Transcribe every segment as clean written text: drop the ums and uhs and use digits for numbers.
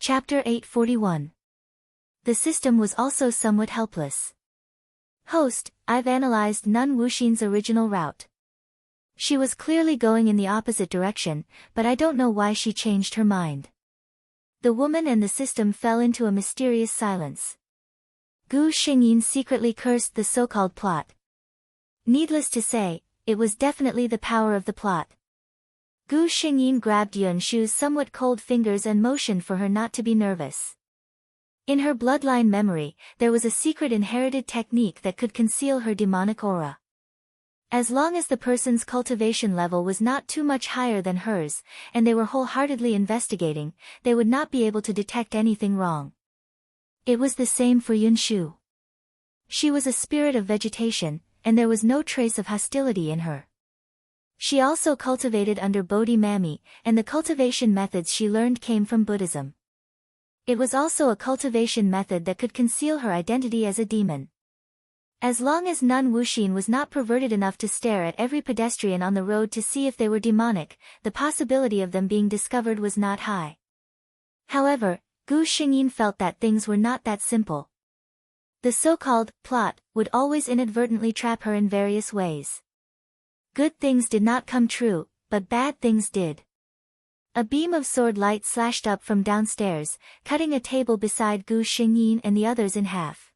Chapter 841. The system was also somewhat helpless. Host, I've analyzed Nun Wuxin's original route. She was clearly going in the opposite direction, but I don't know why she changed her mind. The woman and the system fell into a mysterious silence. Gu Xingyin secretly cursed the so-called plot. Needless to say, it was definitely the power of the plot. Gu Xingyin grabbed Yun Shu's somewhat cold fingers and motioned for her not to be nervous. In her bloodline memory, there was a secret inherited technique that could conceal her demonic aura. As long as the person's cultivation level was not too much higher than hers, and they were wholeheartedly investigating, they would not be able to detect anything wrong. It was the same for Yun Shu. She was a spirit of vegetation, and there was no trace of hostility in her. She also cultivated under Bodhi Mami, and the cultivation methods she learned came from Buddhism. It was also a cultivation method that could conceal her identity as a demon. As long as Nun Wuxin was not perverted enough to stare at every pedestrian on the road to see if they were demonic, the possibility of them being discovered was not high. However, Gu Xingyin felt that things were not that simple. The so-called plot would always inadvertently trap her in various ways. Good things did not come true, but bad things did. A beam of sword light slashed up from downstairs, cutting a table beside Gu Xingyin and the others in half.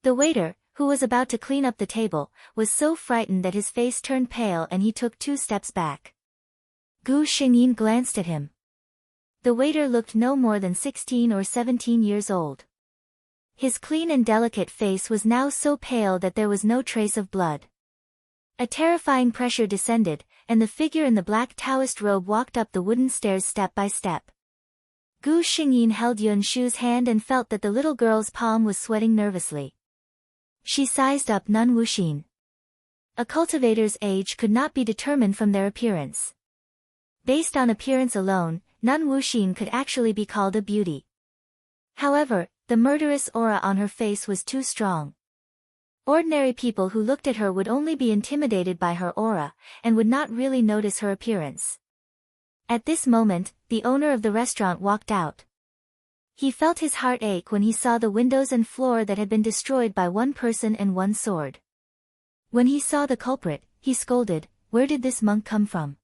The waiter, who was about to clean up the table, was so frightened that his face turned pale and he took 2 steps back. Gu Xingyin glanced at him. The waiter looked no more than 16 or 17 years old. His clean and delicate face was now so pale that there was no trace of blood. A terrifying pressure descended, and the figure in the black Taoist robe walked up the wooden stairs step by step. Gu Xingyin held Yun Shu's hand and felt that the little girl's palm was sweating nervously. She sized up Nun Wuxin. A cultivator's age could not be determined from their appearance. Based on appearance alone, Nun Wuxin could actually be called a beauty. However, the murderous aura on her face was too strong. Ordinary people who looked at her would only be intimidated by her aura, and would not really notice her appearance. At this moment, the owner of the restaurant walked out. He felt his heart ache when he saw the windows and floor that had been destroyed by one person and one sword. When he saw the culprit, he scolded, "Where did this monk come from?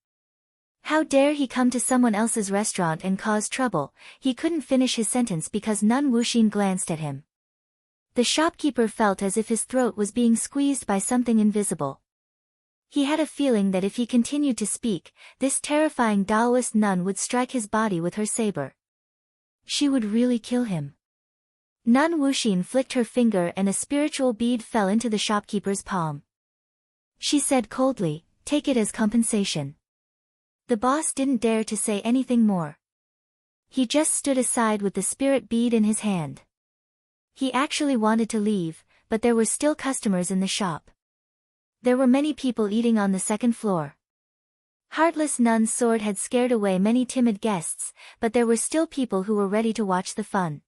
How dare he come to someone else's restaurant and cause trouble?" He couldn't finish his sentence because Nun Wuxin glanced at him. The shopkeeper felt as if his throat was being squeezed by something invisible. He had a feeling that if he continued to speak, this terrifying Taoist nun would strike his body with her saber. She would really kill him. Nun Wuxin flicked her finger and a spiritual bead fell into the shopkeeper's palm. She said coldly, "Take it as compensation." The boss didn't dare to say anything more. He just stood aside with the spirit bead in his hand. He actually wanted to leave, but there were still customers in the shop. There were many people eating on the second floor. Heartless Nun's sword had scared away many timid guests, but there were still people who were ready to watch the fun.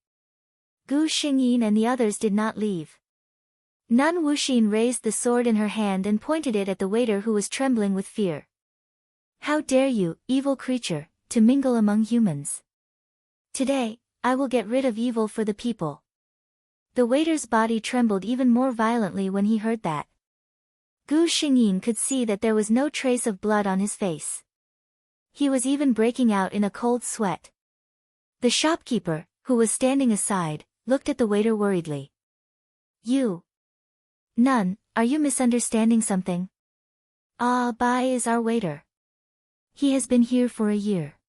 Gu Xingyin and the others did not leave. Nun Wuxin raised the sword in her hand and pointed it at the waiter who was trembling with fear. "How dare you, evil creature, to mingle among humans? Today, I will get rid of evil for the people." The waiter's body trembled even more violently when he heard that. Gu Xingyin could see that there was no trace of blood on his face. He was even breaking out in a cold sweat. The shopkeeper, who was standing aside, looked at the waiter worriedly. "You, Nun, are you misunderstanding something? Bai is our waiter. He has been here for a year.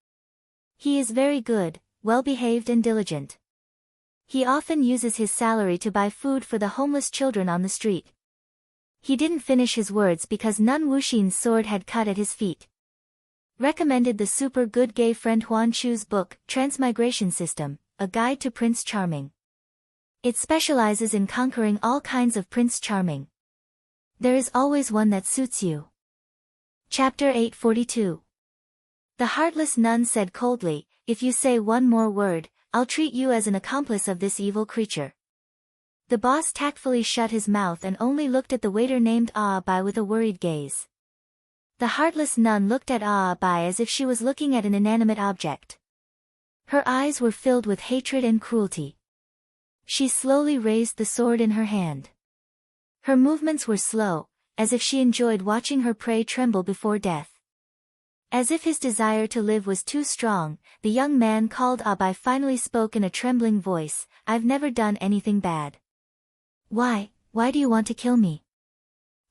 He is very good, well-behaved and diligent. He often uses his salary to buy food for the homeless children on the street." He didn't finish his words because Nun Wuxin's sword had cut at his feet. Recommended the super good gay friend Huan Chu's book, Transmigration System, A Guide to Prince Charming. It specializes in conquering all kinds of Prince Charming. There is always one that suits you. Chapter 842. The heartless nun said coldly, "If you say one more word, I'll treat you as an accomplice of this evil creature." The boss tactfully shut his mouth and only looked at the waiter named Bai with a worried gaze. The heartless nun looked at Bai as if she was looking at an inanimate object. Her eyes were filled with hatred and cruelty. She slowly raised the sword in her hand. Her movements were slow, as if she enjoyed watching her prey tremble before death. As if his desire to live was too strong, the young man called Abai finally spoke in a trembling voice, "I've never done anything bad." Why do you want to kill me?"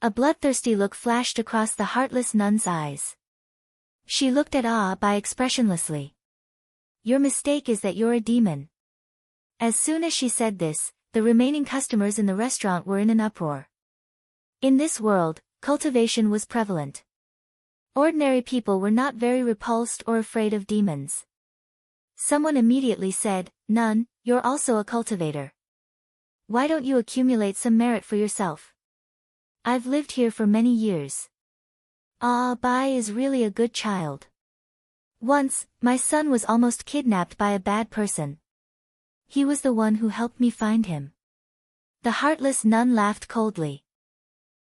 A bloodthirsty look flashed across the heartless nun's eyes. She looked at Abai expressionlessly. "Your mistake is that you're a demon." As soon as she said this, the remaining customers in the restaurant were in an uproar. In this world, cultivation was prevalent. Ordinary people were not very repulsed or afraid of demons. Someone immediately said, "Nun, you're also a cultivator. Why don't you accumulate some merit for yourself? I've lived here for many years. Bai is really a good child. Once, my son was almost kidnapped by a bad person. He was the one who helped me find him." The heartless nun laughed coldly.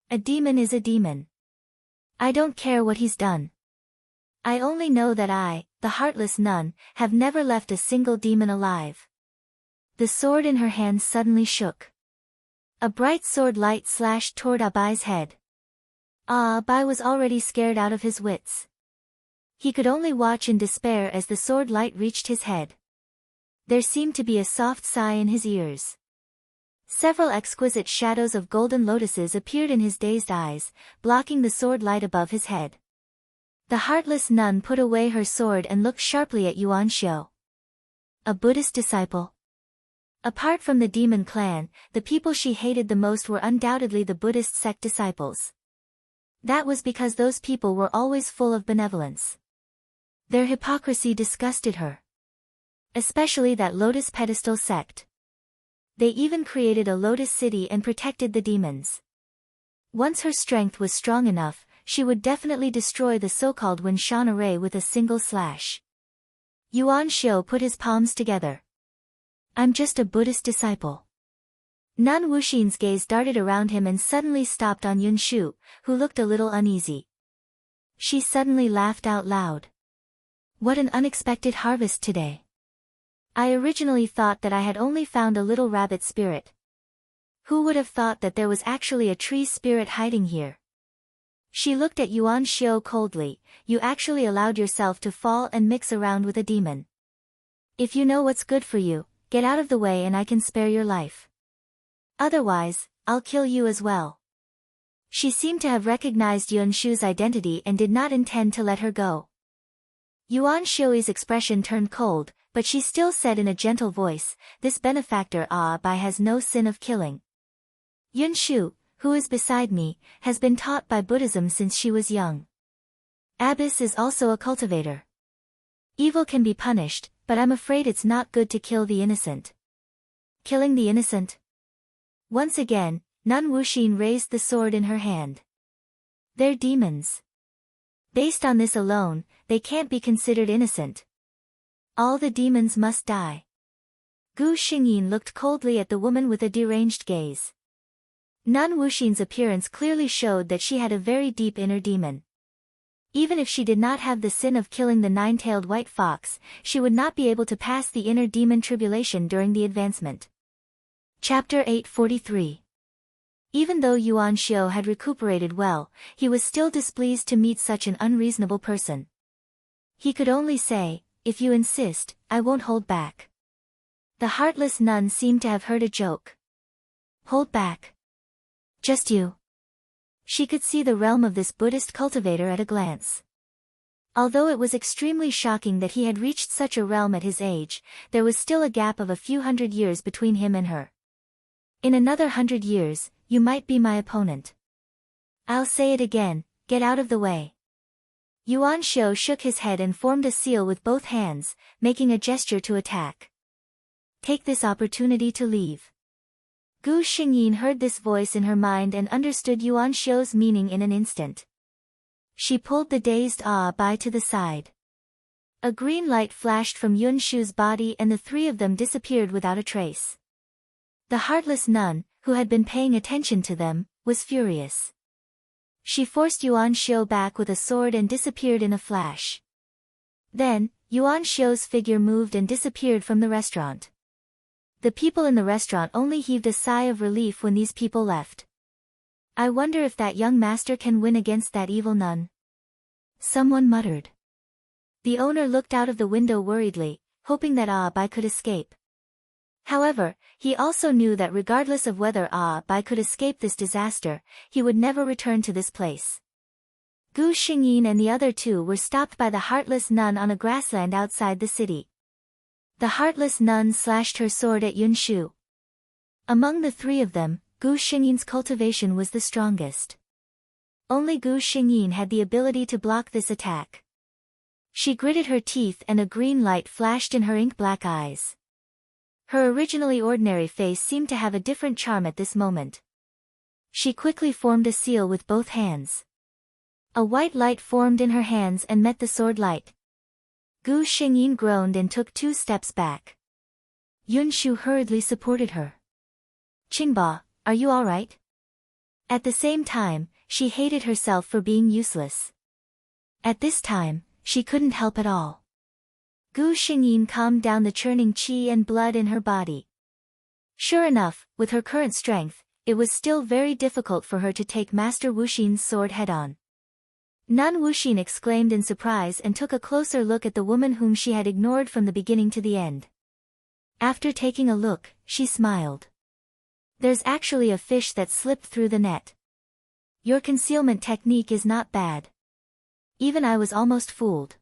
"A demon is a demon. I don't care what he's done. I only know that I, the heartless nun, have never left a single demon alive." The sword in her hand suddenly shook. A bright sword light slashed toward Abai's head. Abai was already scared out of his wits. He could only watch in despair as the sword light reached his head. There seemed to be a soft sigh in his ears. Several exquisite shadows of golden lotuses appeared in his dazed eyes, blocking the sword light above his head. The heartless nun put away her sword and looked sharply at Yuan Xiu. A Buddhist disciple? Apart from the demon clan, the people she hated the most were undoubtedly the Buddhist sect disciples. That was because those people were always full of benevolence. Their hypocrisy disgusted her. Especially that lotus pedestal sect. They even created a lotus city and protected the demons. Once her strength was strong enough, she would definitely destroy the so-called Winshan array with a single slash. Yuan Xiu put his palms together. "I'm just a Buddhist disciple." Nun Wuxin's gaze darted around him and suddenly stopped on Yun Shu, who looked a little uneasy. She suddenly laughed out loud. "What an unexpected harvest today. I originally thought that I had only found a little rabbit spirit. Who would have thought that there was actually a tree spirit hiding here?" She looked at Yuan Xiu coldly. "You actually allowed yourself to fall and mix around with a demon. If you know what's good for you, get out of the way and I can spare your life. Otherwise, I'll kill you as well." She seemed to have recognized Yun Shu's identity and did not intend to let her go. Yuan Xiu's expression turned cold, but she still said in a gentle voice, "This benefactor Bai has no sin of killing. Yun Shu, who is beside me, has been taught by Buddhism since she was young. Abbess is also a cultivator. Evil can be punished, but I'm afraid it's not good to kill the innocent." Killing the innocent? Once again, Nun Wuxin raised the sword in her hand. "They're demons. Based on this alone, they can't be considered innocent. All the demons must die." Gu Xingyin looked coldly at the woman with a deranged gaze. Nun Wuxin's appearance clearly showed that she had a very deep inner demon. Even if she did not have the sin of killing the nine-tailed white fox, she would not be able to pass the inner demon tribulation during the advancement. Chapter 843. Even though Yuan Xiu had recuperated well, he was still displeased to meet such an unreasonable person. He could only say, "If you insist, I won't hold back." The heartless nun seemed to have heard a joke. Hold back? Just you? She could see the realm of this Buddhist cultivator at a glance. Although it was extremely shocking that he had reached such a realm at his age, there was still a gap of a few hundred years between him and her. In another 100 years, you might be my opponent. I'll say it again, get out of the way. Yuan Xiu shook his head and formed a seal with both hands, making a gesture to attack. Take this opportunity to leave. Gu Xingyin heard this voice in her mind and understood Yuan Xiu's meaning in an instant. She pulled the dazed Bai to the side. A green light flashed from Yun Shu's body and the three of them disappeared without a trace. The heartless nun, who had been paying attention to them, was furious. She forced Yuan Xiu back with a sword and disappeared in a flash. Then, Yuan Xiu's figure moved and disappeared from the restaurant. The people in the restaurant only heaved a sigh of relief when these people left. I wonder if that young master can win against that evil nun. Someone muttered. The owner looked out of the window worriedly, hoping that Bai could escape. However, he also knew that regardless of whether Bai could escape this disaster, he would never return to this place. Gu Xingyin and the other two were stopped by the heartless nun on a grassland outside the city. The heartless nun slashed her sword at Yun Shu. Among the three of them, Gu Xingyin's cultivation was the strongest. Only Gu Xingyin had the ability to block this attack. She gritted her teeth and a green light flashed in her ink-black eyes. Her originally ordinary face seemed to have a different charm at this moment. She quickly formed a seal with both hands. A white light formed in her hands and met the sword light. Gu Xingyin groaned and took 2 steps back. Yun Shu hurriedly supported her. Qingba, are you alright? At the same time, she hated herself for being useless. At this time, she couldn't help at all. Gu Xingyin calmed down the churning qi and blood in her body. Sure enough, with her current strength, it was still very difficult for her to take Master Wuxin's sword head-on. Nun Wuxin exclaimed in surprise and took a closer look at the woman whom she had ignored from the beginning to the end. After taking a look, she smiled. There's actually a fish that slipped through the net. Your concealment technique is not bad. Even I was almost fooled.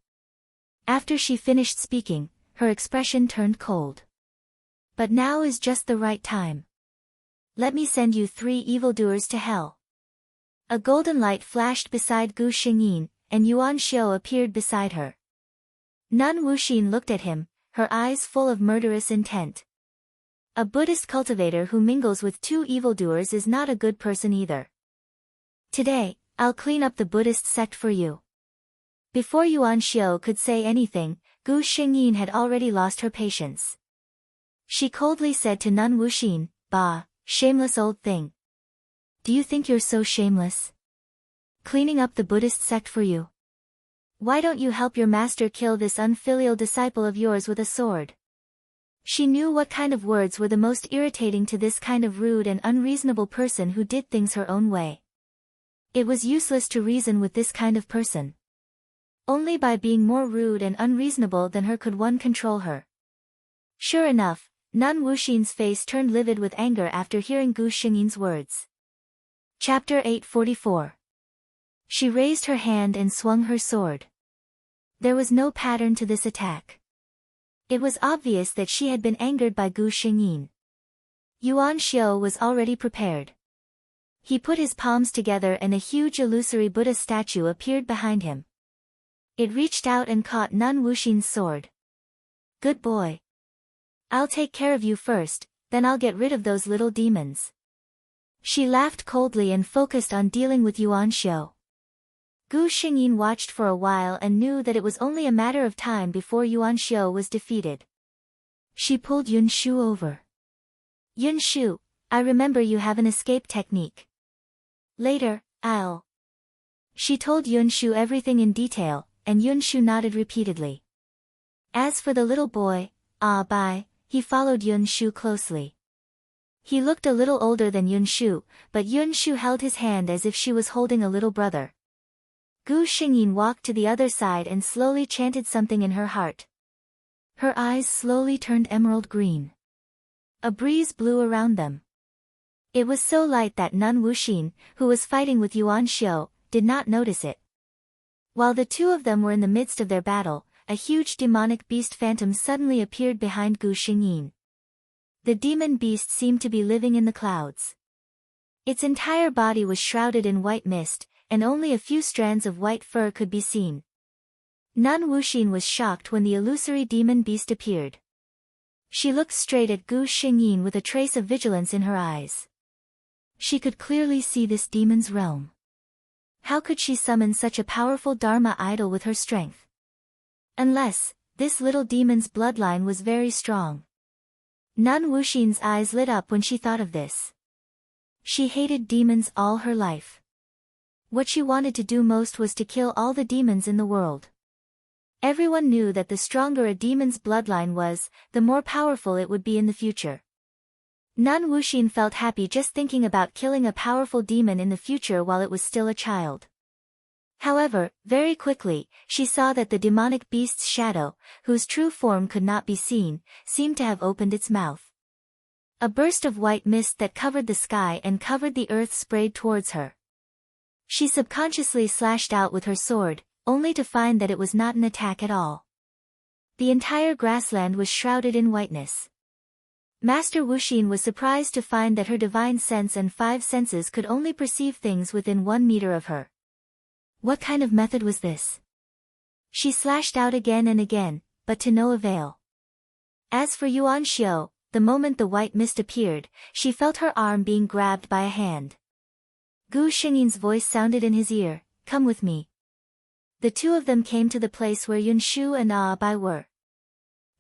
After she finished speaking, her expression turned cold. But now is just the right time. Let me send you 3 evildoers to hell. A golden light flashed beside Gu Xingyin, and Yuan Xiu appeared beside her. Nun Wuxin looked at him, her eyes full of murderous intent. A Buddhist cultivator who mingles with 2 evildoers is not a good person either. Today, I'll clean up the Buddhist sect for you. Before Yuan Xiu could say anything, Gu Xingyin had already lost her patience. She coldly said to Nun Wuxin, "Bah, shameless old thing. Do you think you're so shameless? Cleaning up the Buddhist sect for you? Why don't you help your master kill this unfilial disciple of yours with a sword?" She knew what kind of words were the most irritating to this kind of rude and unreasonable person who did things her own way. It was useless to reason with this kind of person. Only by being more rude and unreasonable than her could one control her. Sure enough, Nun Wuxin's face turned livid with anger after hearing Gu Xingyin's words. Chapter 844. She raised her hand and swung her sword. There was no pattern to this attack. It was obvious that she had been angered by Gu Xingyin. Yuan Xiu was already prepared. He put his palms together and a huge illusory Buddha statue appeared behind him. It reached out and caught Nun Wuxin's sword. Good boy. I'll take care of you first, then I'll get rid of those little demons. She laughed coldly and focused on dealing with Yuan Xiu. Gu Xingyin watched for a while and knew that it was only a matter of time before Yuan Xiu was defeated. She pulled Yun Shu over. Yun Shu, I remember you have an escape technique. Later, I'll... She told Yun Shu everything in detail, and Yun Shu nodded repeatedly. As for the little boy, Bai, he followed Yun Shu closely. He looked a little older than Yun Shu, but Yun Shu held his hand as if she was holding a little brother. Gu Xingyin walked to the other side and slowly chanted something in her heart. Her eyes slowly turned emerald green. A breeze blew around them. It was so light that Nun Wuxin, who was fighting with Yuan Xiu, did not notice it. While the two of them were in the midst of their battle, a huge demonic beast phantom suddenly appeared behind Gu Xingyin. The demon beast seemed to be living in the clouds. Its entire body was shrouded in white mist, and only a few strands of white fur could be seen. Nun Wuxin was shocked when the illusory demon beast appeared. She looked straight at Gu Xingyin with a trace of vigilance in her eyes. She could clearly see this demon's realm. How could she summon such a powerful Dharma idol with her strength? Unless, this little demon's bloodline was very strong. Nun Wuxin's eyes lit up when she thought of this. She hated demons all her life. What she wanted to do most was to kill all the demons in the world. Everyone knew that the stronger a demon's bloodline was, the more powerful it would be in the future. Nun Wuxin felt happy just thinking about killing a powerful demon in the future while it was still a child. However, very quickly, she saw that the demonic beast's shadow, whose true form could not be seen, seemed to have opened its mouth. A burst of white mist that covered the sky and covered the earth sprayed towards her. She subconsciously slashed out with her sword, only to find that it was not an attack at all. The entire grassland was shrouded in whiteness. Master Wuxin was surprised to find that her divine sense and 5 senses could only perceive things within 1 meter of her. What kind of method was this? She slashed out again and again, but to no avail. As for Yuan Xiao, the moment the white mist appeared, she felt her arm being grabbed by a hand. Gu Xingyin's voice sounded in his ear, "Come with me." The two of them came to the place where Yun Shu and Bai were.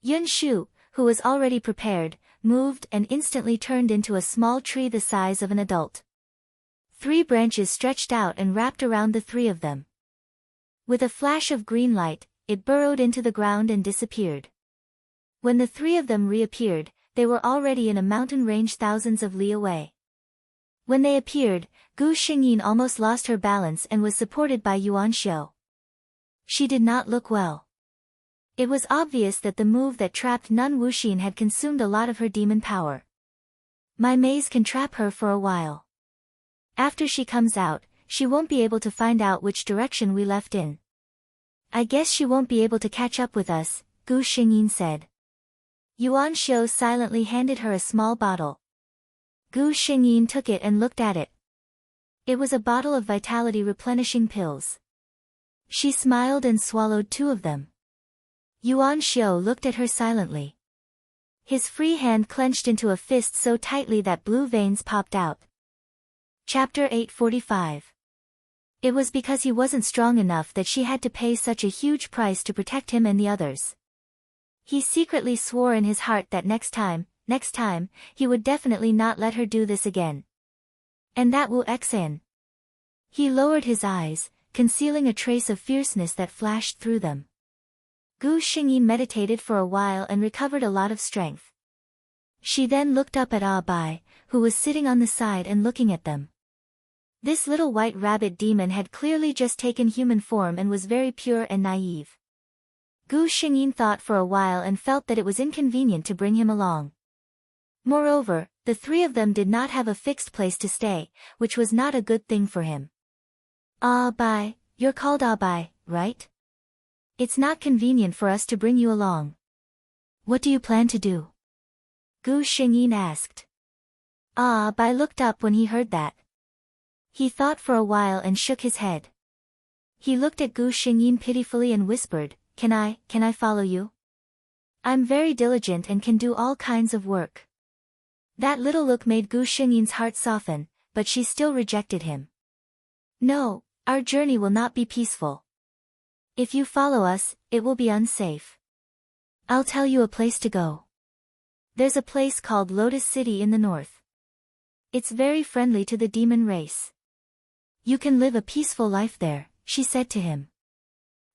Yun Shu, who was already prepared, moved and instantly turned into a small tree the size of an adult. 3 branches stretched out and wrapped around the 3 of them. With a flash of green light, it burrowed into the ground and disappeared. When the 3 of them reappeared, they were already in a mountain range thousands of li away. When they appeared, Gu Xingyin almost lost her balance and was supported by Yuan Xiao. She did not look well. It was obvious that the move that trapped Nun Wuxin had consumed a lot of her demon power. My maze can trap her for a while. After she comes out, she won't be able to find out which direction we left in. I guess she won't be able to catch up with us, Gu Xingyin said. Yuan Xiao silently handed her a small bottle. Gu Xingyin took it and looked at it. It was a bottle of vitality replenishing pills. She smiled and swallowed 2 of them. Yuan Xiao looked at her silently. His free hand clenched into a fist so tightly that blue veins popped out. Chapter 845. It was because he wasn't strong enough that she had to pay such a huge price to protect him and the others. He secretly swore in his heart that next time, he would definitely not let her do this again. And that Wu Xan. He lowered his eyes, concealing a trace of fierceness that flashed through them. Gu Xingyin meditated for a while and recovered a lot of strength. She then looked up at Bai, who was sitting on the side and looking at them. This little white rabbit demon had clearly just taken human form and was very pure and naive. Gu Xingyin thought for a while and felt that it was inconvenient to bring him along. Moreover, the 3 of them did not have a fixed place to stay, which was not a good thing for him. Bai, you're called Bai, right? It's not convenient for us to bring you along. What do you plan to do? Gu Xingyin asked. Bai looked up when he heard that. He thought for a while and shook his head. He looked at Gu Xingyin pitifully and whispered, Can I follow you? I'm very diligent and can do all kinds of work. That little look made Gu Xingyin's heart soften, but she still rejected him. No, our journey will not be peaceful. If you follow us, it will be unsafe. I'll tell you a place to go. There's a place called Lotus City in the north. It's very friendly to the demon race. You can live a peaceful life there, she said to him.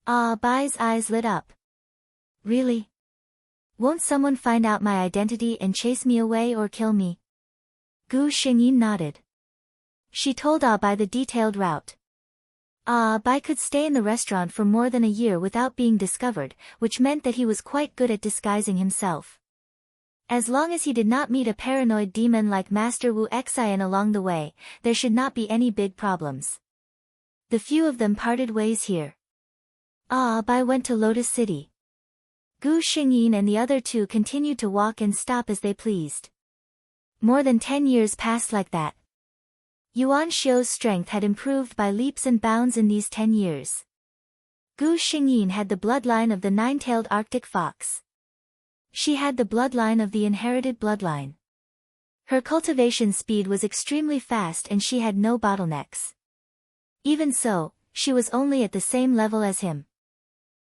Bai's eyes lit up. Really? Won't someone find out my identity and chase me away or kill me? Gu Xingyin nodded. She told Bai the detailed route. Bai could stay in the restaurant for more than a year without being discovered, which meant that he was quite good at disguising himself. As long as he did not meet a paranoid demon like Master Wu Xian along the way, there should not be any big problems. The few of them parted ways here. Bai went to Lotus City. Gu Xingyin and the other 2 continued to walk and stop as they pleased. More than 10 years passed like that. Yuan Xiao's strength had improved by leaps and bounds in these 10 years. Gu Xingyin had the bloodline of the 9-tailed Arctic fox. She had the bloodline of the inherited bloodline. Her cultivation speed was extremely fast and she had no bottlenecks. Even so, she was only at the same level as him.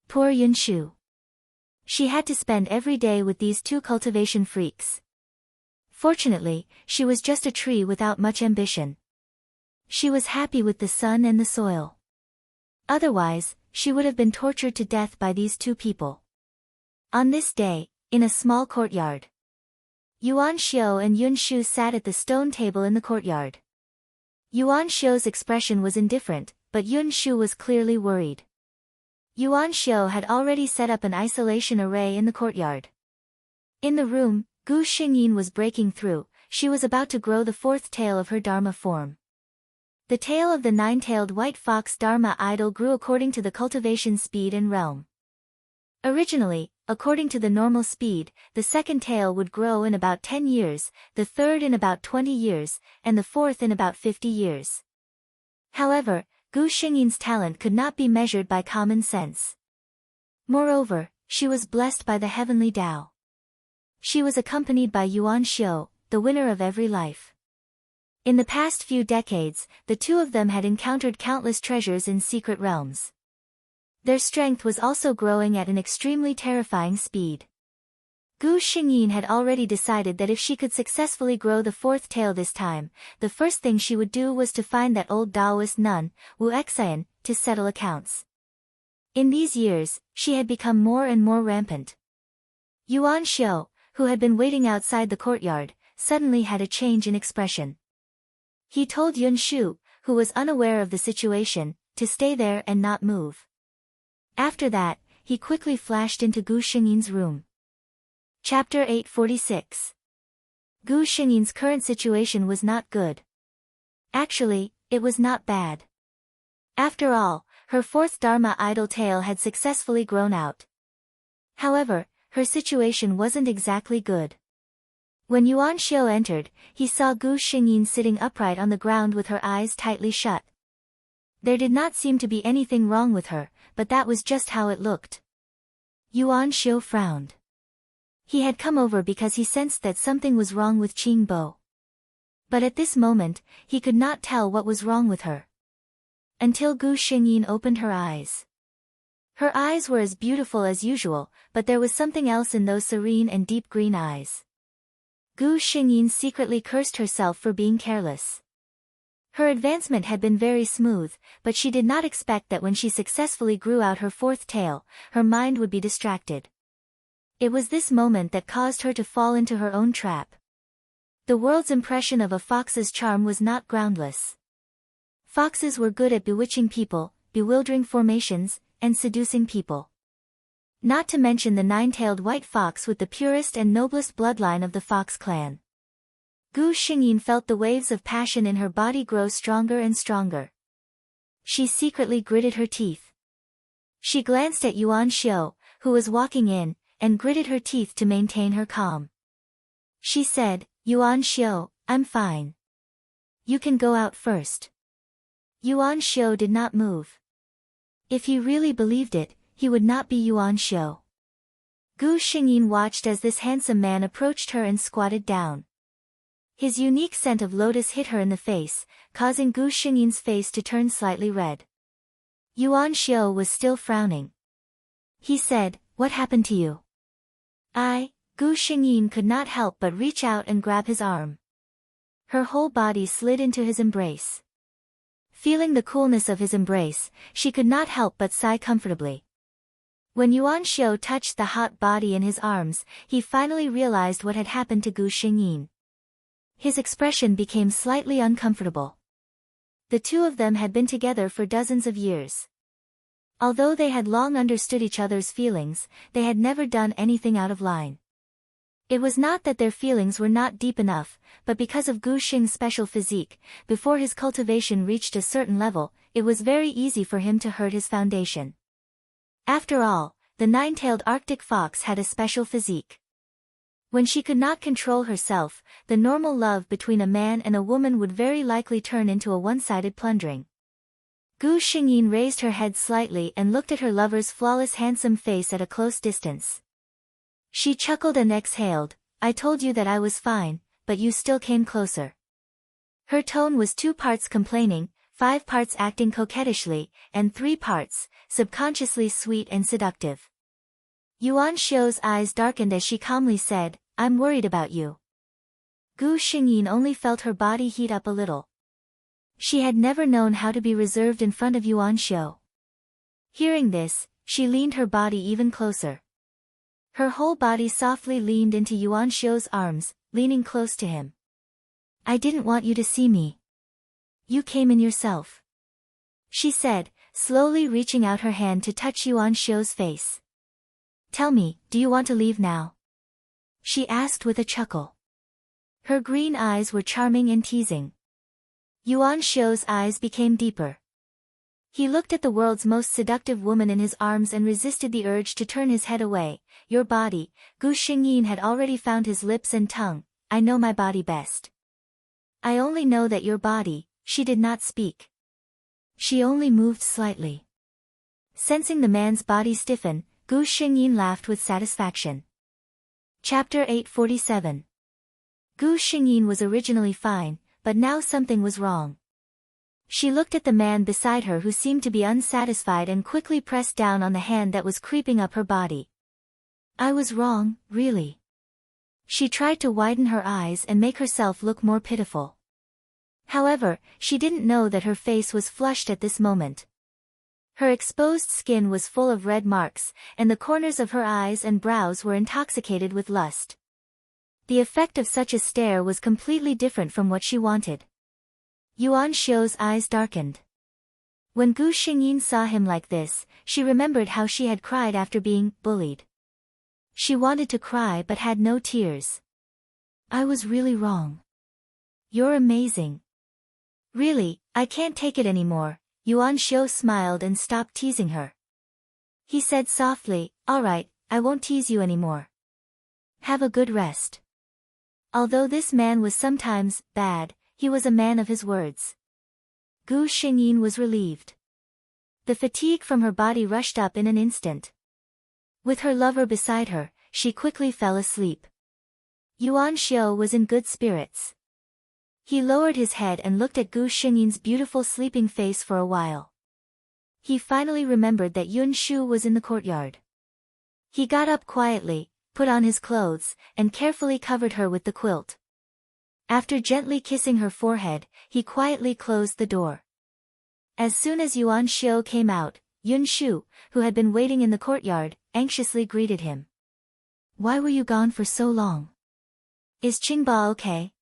Poor Yun Shu. She had to spend every day with these 2 cultivation freaks. Fortunately, she was just a tree without much ambition. She was happy with the sun and the soil. Otherwise, she would have been tortured to death by these two people. On this day, in a small courtyard, Yuan Xiu and Yun Shu sat at the stone table in the courtyard. Yuan Xiu's expression was indifferent, but Yun Shu was clearly worried. Yuan Xiu had already set up an isolation array in the courtyard. In the room, Gu Xingyin was breaking through. She was about to grow the fourth tail of her Dharma form. The tail of the nine-tailed white fox Dharma idol grew according to the cultivation speed and realm. Originally, according to the normal speed, the second tail would grow in about 10 years, the third in about 20 years, and the fourth in about 50 years. However, Gu Xingyin's talent could not be measured by common sense. Moreover, she was blessed by the heavenly Tao. She was accompanied by Yuan Xiu, the winner of every life. In the past few decades, the two of them had encountered countless treasures in secret realms. Their strength was also growing at an extremely terrifying speed. Gu Xingyin had already decided that if she could successfully grow the fourth tail this time, the first thing she would do was to find that old Taoist nun, Wu Exayan, to settle accounts. In these years, she had become more and more rampant. Yuan Xiu, who had been waiting outside the courtyard, suddenly had a change in expression. He told Yun Shu, who was unaware of the situation, to stay there and not move. After that, he quickly flashed into Gu Xingyin's room. Chapter 846. Gu Xingyin's current situation was not good. Actually, it was not bad. After all, her fourth Dharma idol tail had successfully grown out. However, her situation wasn't exactly good. When Yuan Xiu entered, he saw Gu Xingyin sitting upright on the ground with her eyes tightly shut. There did not seem to be anything wrong with her, but that was just how it looked. Yuan Xiu frowned. He had come over because he sensed that something was wrong with Qing Bo. But at this moment, he could not tell what was wrong with her. Until Gu Xingyin opened her eyes. Her eyes were as beautiful as usual, but there was something else in those serene and deep green eyes. Gu Xingyin secretly cursed herself for being careless. Her advancement had been very smooth, but she did not expect that when she successfully grew out her fourth tail, her mind would be distracted. It was this moment that caused her to fall into her own trap. The world's impression of a fox's charm was not groundless. Foxes were good at bewitching people, bewildering formations, and seducing people. Not to mention the nine-tailed white fox with the purest and noblest bloodline of the fox clan. Gu Xingyin felt the waves of passion in her body grow stronger and stronger. She secretly gritted her teeth. She glanced at Yuan Xiu, who was walking in, and gritted her teeth to maintain her calm. She said, "Yuan Xiu, I'm fine. You can go out first." Yuan Xiu did not move. If he really believed it, he would not be Yuan Xiu. Gu Xingyin watched as this handsome man approached her and squatted down. His unique scent of lotus hit her in the face, causing Gu Xingyin's face to turn slightly red. Yuan Xiu was still frowning. He said, "What happened to you?" Gu Xingyin could not help but reach out and grab his arm. Her whole body slid into his embrace. Feeling the coolness of his embrace, she could not help but sigh comfortably. When Yuan Xiu touched the hot body in his arms, he finally realized what had happened to Gu Xingyin. His expression became slightly uncomfortable. The two of them had been together for dozens of years. Although they had long understood each other's feelings, they had never done anything out of line. It was not that their feelings were not deep enough, but because of Gu Xing's special physique, before his cultivation reached a certain level, it was very easy for him to hurt his foundation. After all, the nine-tailed Arctic fox had a special physique. When she could not control herself, the normal love between a man and a woman would very likely turn into a one-sided plundering. Gu Xingyin raised her head slightly and looked at her lover's flawless handsome face at a close distance. She chuckled and exhaled, "I told you that I was fine, but you still came closer." Her tone was 2 parts complaining, 5 parts acting coquettishly, and 3 parts, subconsciously sweet and seductive. Yuan Xiu's eyes darkened as she calmly said, "I'm worried about you." Gu Xingyin only felt her body heat up a little. She had never known how to be reserved in front of Yuan Xiu. Hearing this, she leaned her body even closer. Her whole body softly leaned into Yuan Xiu's arms, leaning close to him. I didn't want you to see me. You came in yourself. She said, slowly reaching out her hand to touch Yuan Xiu's face. Tell me, do you want to leave now? She asked with a chuckle. Her green eyes were charming and teasing. Yuan Xiu's eyes became deeper. He looked at the world's most seductive woman in his arms and resisted the urge to turn his head away. Your body, Gu Xingyin had already found his lips and tongue. I know my body best. I only know that your body. She did not speak. She only moved slightly. Sensing the man's body stiffen, Gu Xingyin laughed with satisfaction. Chapter 847. Gu Xingyin was originally fine, but now something was wrong. She looked at the man beside her who seemed to be unsatisfied and quickly pressed down on the hand that was creeping up her body. I was wrong, really. She tried to widen her eyes and make herself look more pitiful. However, she didn't know that her face was flushed at this moment. Her exposed skin was full of red marks, and the corners of her eyes and brows were intoxicated with lust. The effect of such a stare was completely different from what she wanted. Yuan Xiu's eyes darkened. When Gu Xingyin saw him like this, she remembered how she had cried after being bullied. She wanted to cry but had no tears. I was really wrong. You're amazing. Really, I can't take it anymore. Yuan Xiu smiled and stopped teasing her. He said softly, all right, I won't tease you anymore. Have a good rest. Although this man was sometimes bad, he was a man of his words. Gu Xingyin was relieved. The fatigue from her body rushed up in an instant. With her lover beside her, she quickly fell asleep. Yuan Xiu was in good spirits. He lowered his head and looked at Gu Xingyin's beautiful sleeping face for a while. He finally remembered that Yun Shu was in the courtyard. He got up quietly, put on his clothes, and carefully covered her with the quilt. After gently kissing her forehead, he quietly closed the door. As soon as Yuan Xiu came out, Yun Shu, who had been waiting in the courtyard, anxiously greeted him. Why were you gone for so long? Is Qingba okay?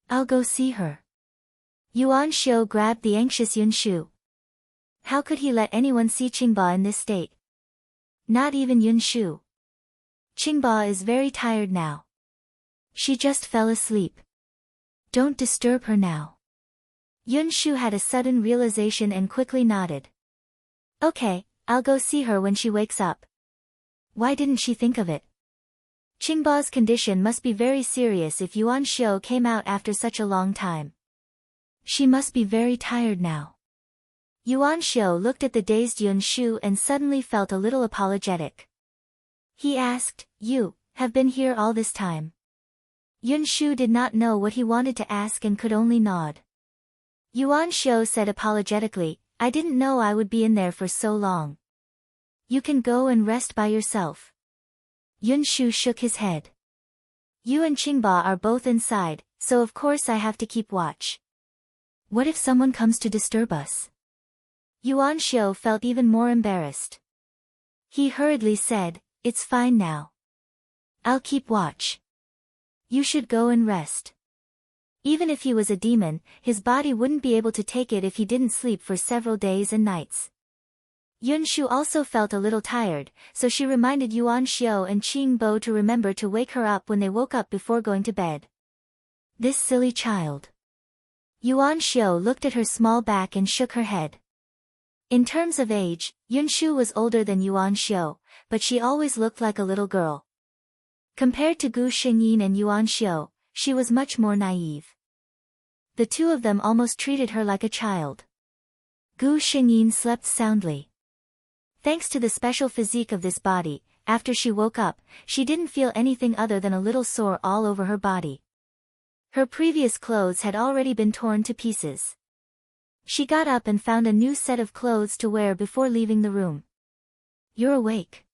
I'll go see her. Yuan Xiu grabbed the anxious Yun Shu. How could he let anyone see Qingba in this state? Not even Yun Shu. Qingba is very tired now. She just fell asleep. Don't disturb her now. Yun Shu had a sudden realization and quickly nodded. Okay, I'll go see her when she wakes up. Why didn't she think of it? Qingba's condition must be very serious if Yuan Xiu came out after such a long time. She must be very tired now. Yuan Xiu looked at the dazed Yun Shu and suddenly felt a little apologetic. He asked, You have been here all this time? Yun Shu did not know what he wanted to ask and could only nod. Yuan Xiu said apologetically, I didn't know I would be in there for so long. You can go and rest by yourself. Yun Shu shook his head. You and Qingba are both inside, so of course I have to keep watch. What if someone comes to disturb us? Yuan Xiu felt even more embarrassed. He hurriedly said, It's fine now. I'll keep watch. You should go and rest. Even if he was a demon, his body wouldn't be able to take it if he didn't sleep for several days and nights. Yun Shu also felt a little tired, so she reminded Yuan Xiu and Qing Bo to remember to wake her up when they woke up before going to bed. This silly child. Yuan Xiu looked at her small back and shook her head. In terms of age, Yun Shu was older than Yuan Xiu, but she always looked like a little girl. Compared to Gu Xingyin and Yuan Xiu, she was much more naive. The two of them almost treated her like a child. Gu Xingyin slept soundly. Thanks to the special physique of this body, after she woke up, she didn't feel anything other than a little sore all over her body. Her previous clothes had already been torn to pieces. She got up and found a new set of clothes to wear before leaving the room. You're awake.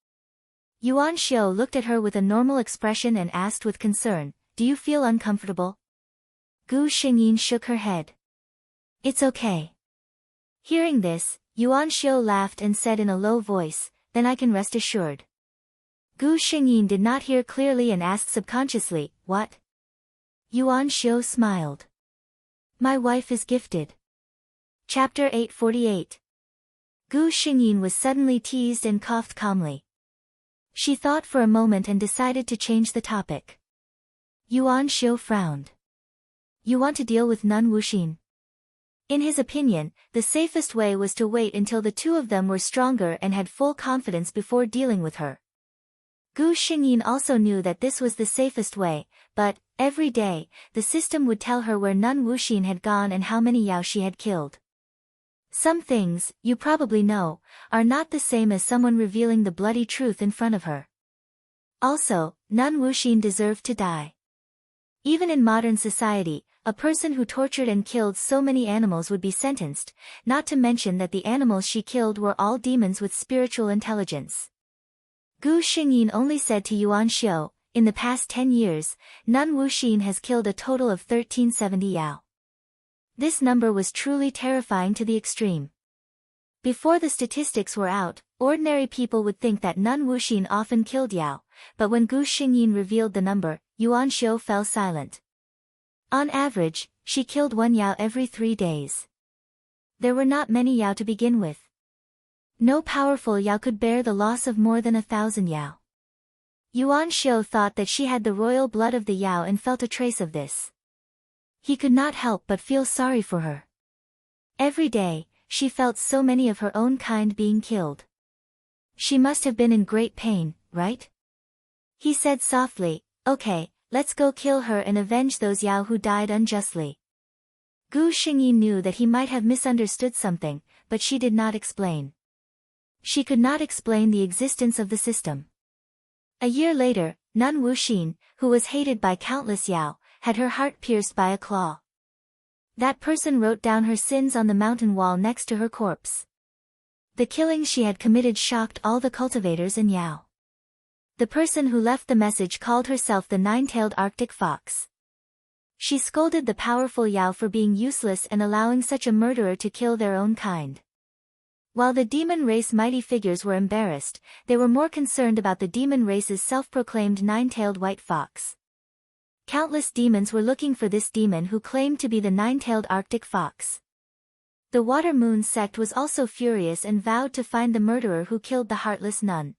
Yuan Xiu looked at her with a normal expression and asked with concern, Do you feel uncomfortable? Gu Xingyin shook her head. It's okay. Hearing this, Yuan Xiu laughed and said in a low voice, then I can rest assured. Gu Xingyin did not hear clearly and asked subconsciously, what? Yuan Xiu smiled. My wife is gifted. Chapter 848. Gu Xingyin was suddenly teased and coughed calmly. She thought for a moment and decided to change the topic. Yuan Xiu frowned. You want to deal with Nun Wuxin? In his opinion, the safest way was to wait until the two of them were stronger and had full confidence before dealing with her. Gu Xingyin also knew that this was the safest way, but, every day, the system would tell her where Nun Wuxin had gone and how many Yao she had killed. Some things, you probably know, are not the same as someone revealing the bloody truth in front of her. Also, Nun Wuxin deserved to die. Even in modern society, a person who tortured and killed so many animals would be sentenced, not to mention that the animals she killed were all demons with spiritual intelligence. Gu Xingyin only said to Yuan Xiu, in the past 10 years, Nun Wuxin has killed a total of 1370 Yao. This number was truly terrifying to the extreme. Before the statistics were out, ordinary people would think that Nun Wuxin often killed Yao, but when Gu Xingyin revealed the number, Yuan Xiu fell silent. On average, she killed 1 Yao every 3 days. There were not many Yao to begin with. No powerful Yao could bear the loss of more than 1,000 Yao. Yuan Xiu thought that she had the royal blood of the Yao and felt a trace of this. He could not help but feel sorry for her. Every day, she felt so many of her own kind being killed. She must have been in great pain, right? He said softly, okay, let's go kill her and avenge those Yao who died unjustly. Gu Xingyin knew that he might have misunderstood something, but she did not explain. She could not explain the existence of the system. A year later, Nun Wuxin, who was hated by countless Yao, had her heart pierced by a claw. That person wrote down her sins on the mountain wall next to her corpse. The killings she had committed shocked all the cultivators in Yao. The person who left the message called herself the nine-tailed Arctic fox. She scolded the powerful Yao for being useless and allowing such a murderer to kill their own kind. While the demon race mighty figures were embarrassed, they were more concerned about the demon race's self-proclaimed nine-tailed white fox. Countless demons were looking for this demon who claimed to be the nine-tailed Arctic fox. The Water Moon sect was also furious and vowed to find the murderer who killed the heartless nun.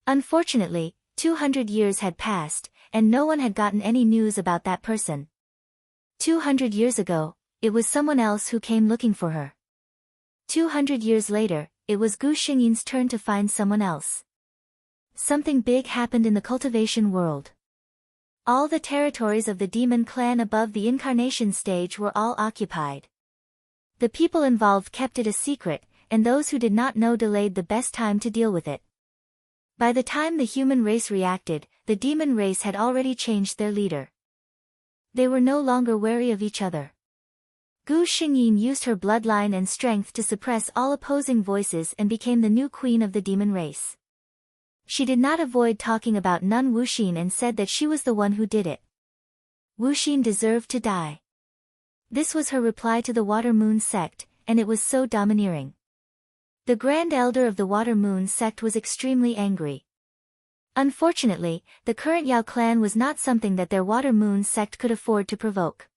Unfortunately, 200 years had passed, and no one had gotten any news about that person. 200 years ago, it was someone else who came looking for her. 200 years later, it was Gu Xingyin's turn to find someone else. Something big happened in the cultivation world. All the territories of the demon clan above the incarnation stage were all occupied. The people involved kept it a secret, and those who did not know delayed the best time to deal with it. By the time the human race reacted, the demon race had already changed their leader. They were no longer wary of each other. Gu Xingyin used her bloodline and strength to suppress all opposing voices and became the new queen of the demon race. She did not avoid talking about Nun Wuxin and said that she was the one who did it. Wuxin deserved to die. This was her reply to the Water Moon sect, and it was so domineering. The Grand Elder of the Water Moon sect was extremely angry. Unfortunately, the current Yao clan was not something that their Water Moon sect could afford to provoke.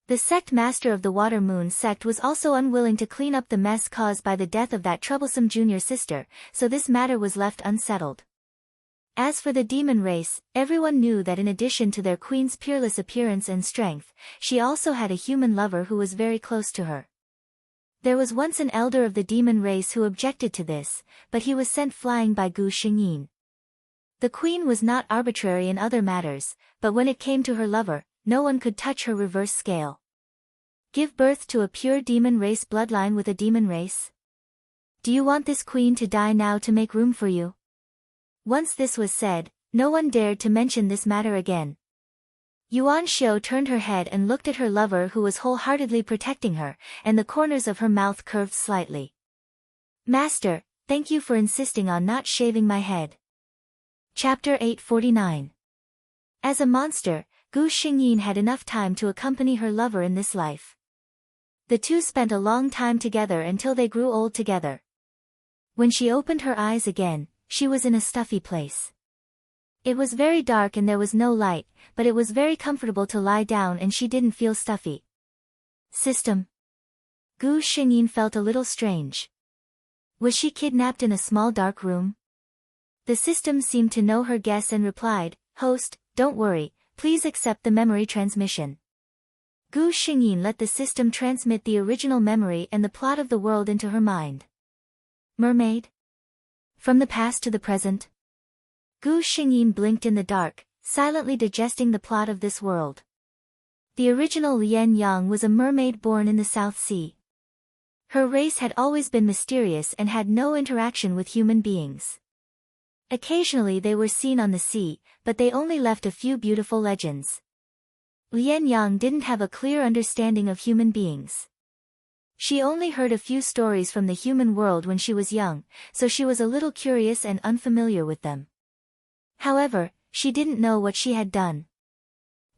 The sect master of the Water Moon sect was also unwilling to clean up the mess caused by the death of that troublesome junior sister, so this matter was left unsettled. As for the demon race, everyone knew that in addition to their queen's peerless appearance and strength, she also had a human lover who was very close to her. There was once an elder of the demon race who objected to this, but he was sent flying by Gu Xingyin. The queen was not arbitrary in other matters, but when it came to her lover, no one could touch her reverse scale. Give birth to a pure demon race bloodline with a demon race? Do you want this queen to die now to make room for you? Once this was said, no one dared to mention this matter again. Yuan Xiu turned her head and looked at her lover who was wholeheartedly protecting her, and the corners of her mouth curved slightly. Master, thank you for insisting on not shaving my head. Chapter 849. As a monster, Gu Xingyin had enough time to accompany her lover in this life. The two spent a long time together until they grew old together. When she opened her eyes again, she was in a stuffy place. It was very dark and there was no light, but it was very comfortable to lie down and she didn't feel stuffy. System. Gu Xingyin felt a little strange. Was she kidnapped in a small dark room? The system seemed to know her guess and replied, "Host, don't worry, please accept the memory transmission." Gu Xingyin let the system transmit the original memory and the plot of the world into her mind. Mermaid? From the past to the present? Gu Xingyin blinked in the dark, silently digesting the plot of this world. The original Lian Yang was a mermaid born in the South Sea. Her race had always been mysterious and had no interaction with human beings. Occasionally they were seen on the sea, but they only left a few beautiful legends. Lian Yang didn't have a clear understanding of human beings. She only heard a few stories from the human world when she was young, so she was a little curious and unfamiliar with them. However, she didn't know what she had done.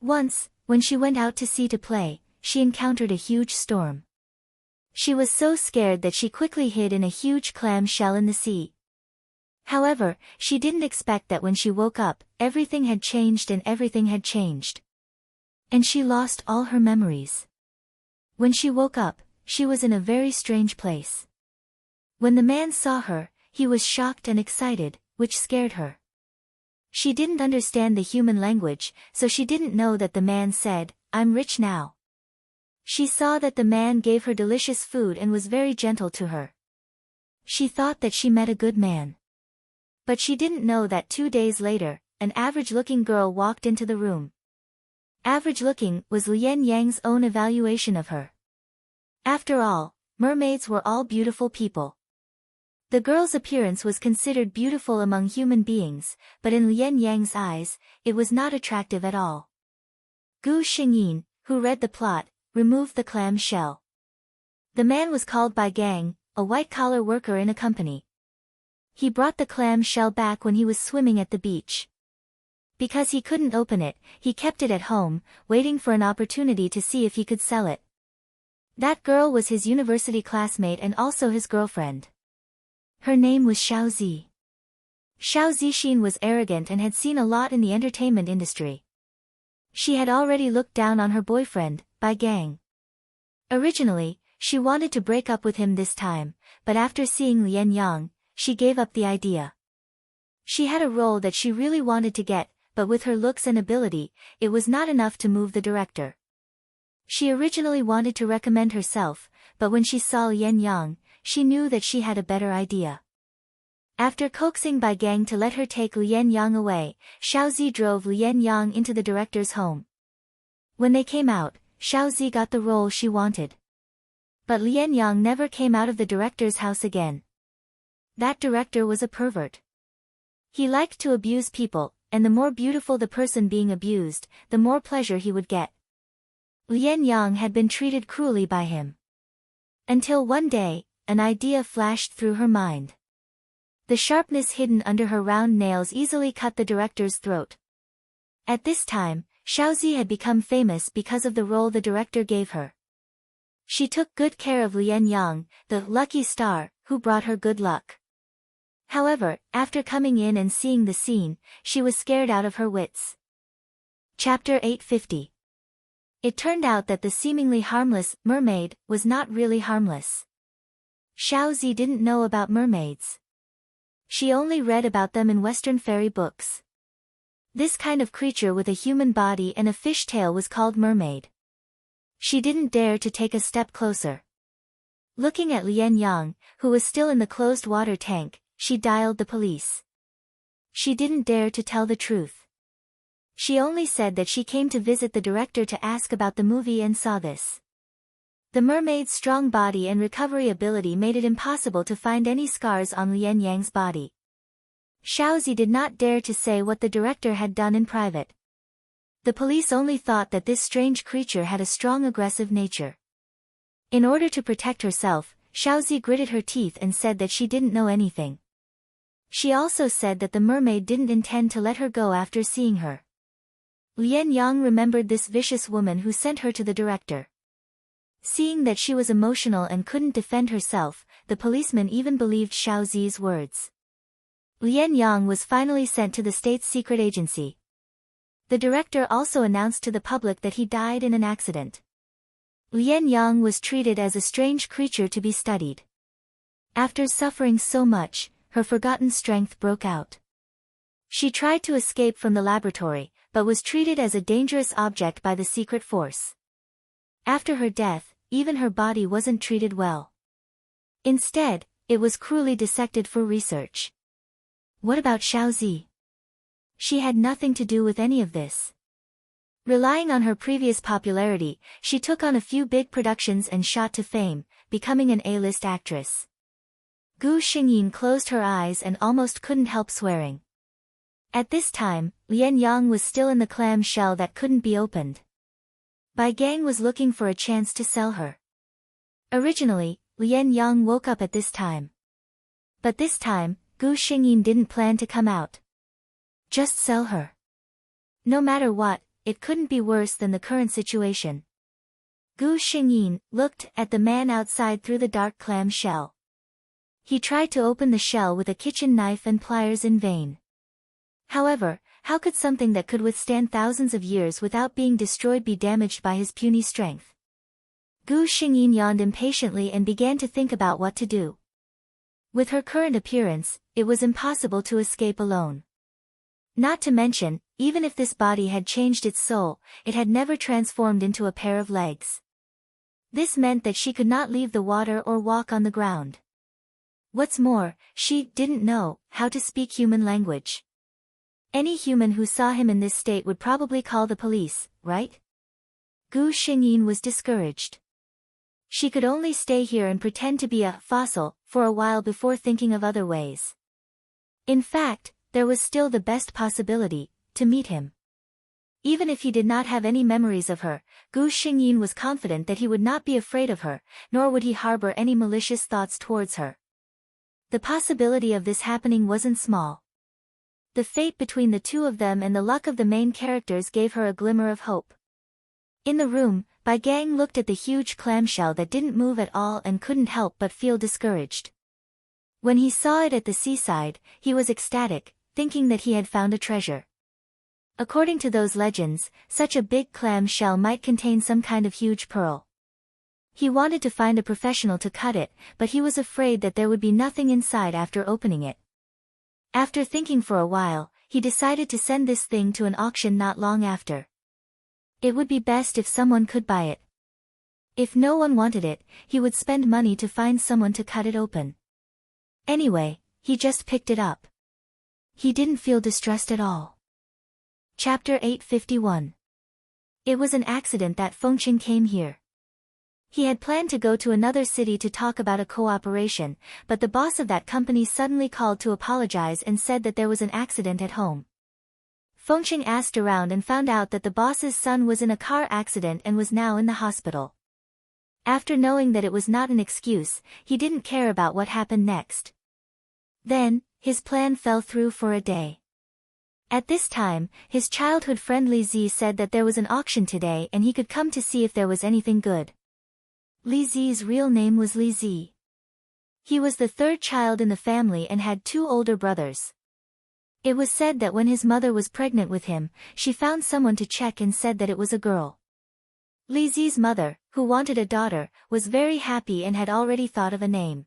Once, when she went out to sea to play, she encountered a huge storm. She was so scared that she quickly hid in a huge clam shell in the sea. However, she didn't expect that when she woke up, everything had changed and everything had changed. And she lost all her memories. When she woke up, she was in a very strange place. When the man saw her, he was shocked and excited, which scared her. She didn't understand the human language, so she didn't know that the man said, "I'm rich now." She saw that the man gave her delicious food and was very gentle to her. She thought that she met a good man. But she didn't know that 2 days later, an average-looking girl walked into the room. Average-looking was Lian Yang's own evaluation of her. After all, mermaids were all beautiful people. The girl's appearance was considered beautiful among human beings, but in Lian Yang's eyes, it was not attractive at all. Gu Xingyin, who read the plot, removed the clam shell. The man was called Bai Gang, a white-collar worker in a company. He brought the clam shell back when he was swimming at the beach. Because he couldn't open it, he kept it at home, waiting for an opportunity to see if he could sell it. That girl was his university classmate and also his girlfriend. Her name was Xiaozi. Xiao Zixin was arrogant and had seen a lot in the entertainment industry. She had already looked down on her boyfriend, Bai Gang. Originally, she wanted to break up with him this time, but after seeing Lian Yang, she gave up the idea. She had a role that she really wanted to get, but with her looks and ability, it was not enough to move the director. She originally wanted to recommend herself, but when she saw Lian Yang, she knew that she had a better idea. After coaxing Bai Gang to let her take Lian Yang away, Xiaozi drove Lian Yang into the director's home. When they came out, Xiaozi got the role she wanted. But Lian Yang never came out of the director's house again. That director was a pervert. He liked to abuse people, and the more beautiful the person being abused, the more pleasure he would get. Lian Yang had been treated cruelly by him. Until one day, an idea flashed through her mind. The sharpness hidden under her round nails easily cut the director's throat. At this time, Xiaozi had become famous because of the role the director gave her. She took good care of Lian Yang, the lucky star, who brought her good luck. However, after coming in and seeing the scene, she was scared out of her wits. Chapter 850. It turned out that the seemingly harmless mermaid was not really harmless. Xiaozi didn't know about mermaids. She only read about them in Western fairy books. This kind of creature with a human body and a fish tail was called mermaid. She didn't dare to take a step closer. Looking at Lian Yang, who was still in the closed water tank, she dialed the police. She didn't dare to tell the truth. She only said that she came to visit the director to ask about the movie and saw this. The mermaid's strong body and recovery ability made it impossible to find any scars on Lian Yang's body. Xiaozi did not dare to say what the director had done in private. The police only thought that this strange creature had a strong aggressive nature. In order to protect herself, Xiaozi gritted her teeth and said that she didn't know anything. She also said that the mermaid didn't intend to let her go after seeing her. Lian Yang remembered this vicious woman who sent her to the director. Seeing that she was emotional and couldn't defend herself, the policeman even believed Xiao Zi's words. Lian Yang was finally sent to the state's secret agency. The director also announced to the public that he died in an accident. Lian Yang was treated as a strange creature to be studied. After suffering so much, her forgotten strength broke out. She tried to escape from the laboratory, but was treated as a dangerous object by the secret force. After her death, even her body wasn't treated well. Instead, it was cruelly dissected for research. What about Xiao Zi? She had nothing to do with any of this. Relying on her previous popularity, she took on a few big productions and shot to fame, becoming an A-list actress. Gu Xingyin closed her eyes and almost couldn't help swearing. At this time, Lian Yang was still in the clam shell that couldn't be opened. Bai Gang was looking for a chance to sell her. Originally, Lian Yang woke up at this time. But this time, Gu Xingyin didn't plan to come out. Just sell her. No matter what, it couldn't be worse than the current situation. Gu Xingyin looked at the man outside through the dark clam shell. He tried to open the shell with a kitchen knife and pliers in vain. However, how could something that could withstand thousands of years without being destroyed be damaged by his puny strength? Gu Xingyin yawned impatiently and began to think about what to do. With her current appearance, it was impossible to escape alone. Not to mention, even if this body had changed its soul, it had never transformed into a pair of legs. This meant that she could not leave the water or walk on the ground. What's more, she didn't know how to speak human language. Any human who saw him in this state would probably call the police, right? Gu Xingyin was discouraged. She could only stay here and pretend to be a fossil for a while before thinking of other ways. In fact, there was still the best possibility, to meet him. Even if he did not have any memories of her, Gu Xingyin was confident that he would not be afraid of her, nor would he harbor any malicious thoughts towards her. The possibility of this happening wasn't small. The fate between the two of them and the luck of the main characters gave her a glimmer of hope. In the room, Bai Gang looked at the huge clamshell that didn't move at all and couldn't help but feel discouraged. When he saw it at the seaside, he was ecstatic, thinking that he had found a treasure. According to those legends, such a big clam shell might contain some kind of huge pearl. He wanted to find a professional to cut it, but he was afraid that there would be nothing inside after opening it. After thinking for a while, he decided to send this thing to an auction not long after. It would be best if someone could buy it. If no one wanted it, he would spend money to find someone to cut it open. Anyway, he just picked it up. He didn't feel distressed at all. Chapter 851. It was an accident that Fengqing came here. He had planned to go to another city to talk about a cooperation, but the boss of that company suddenly called to apologize and said that there was an accident at home. Fengqing asked around and found out that the boss's son was in a car accident and was now in the hospital. After knowing that it was not an excuse, he didn't care about what happened next. Then, his plan fell through for a day. At this time, his childhood friend Li Zi said that there was an auction today and he could come to see if there was anything good. Li Zi's real name was Li Zi. He was the third child in the family and had two older brothers. It was said that when his mother was pregnant with him, she found someone to check and said that it was a girl. Li Zi's mother, who wanted a daughter, was very happy and had already thought of a name.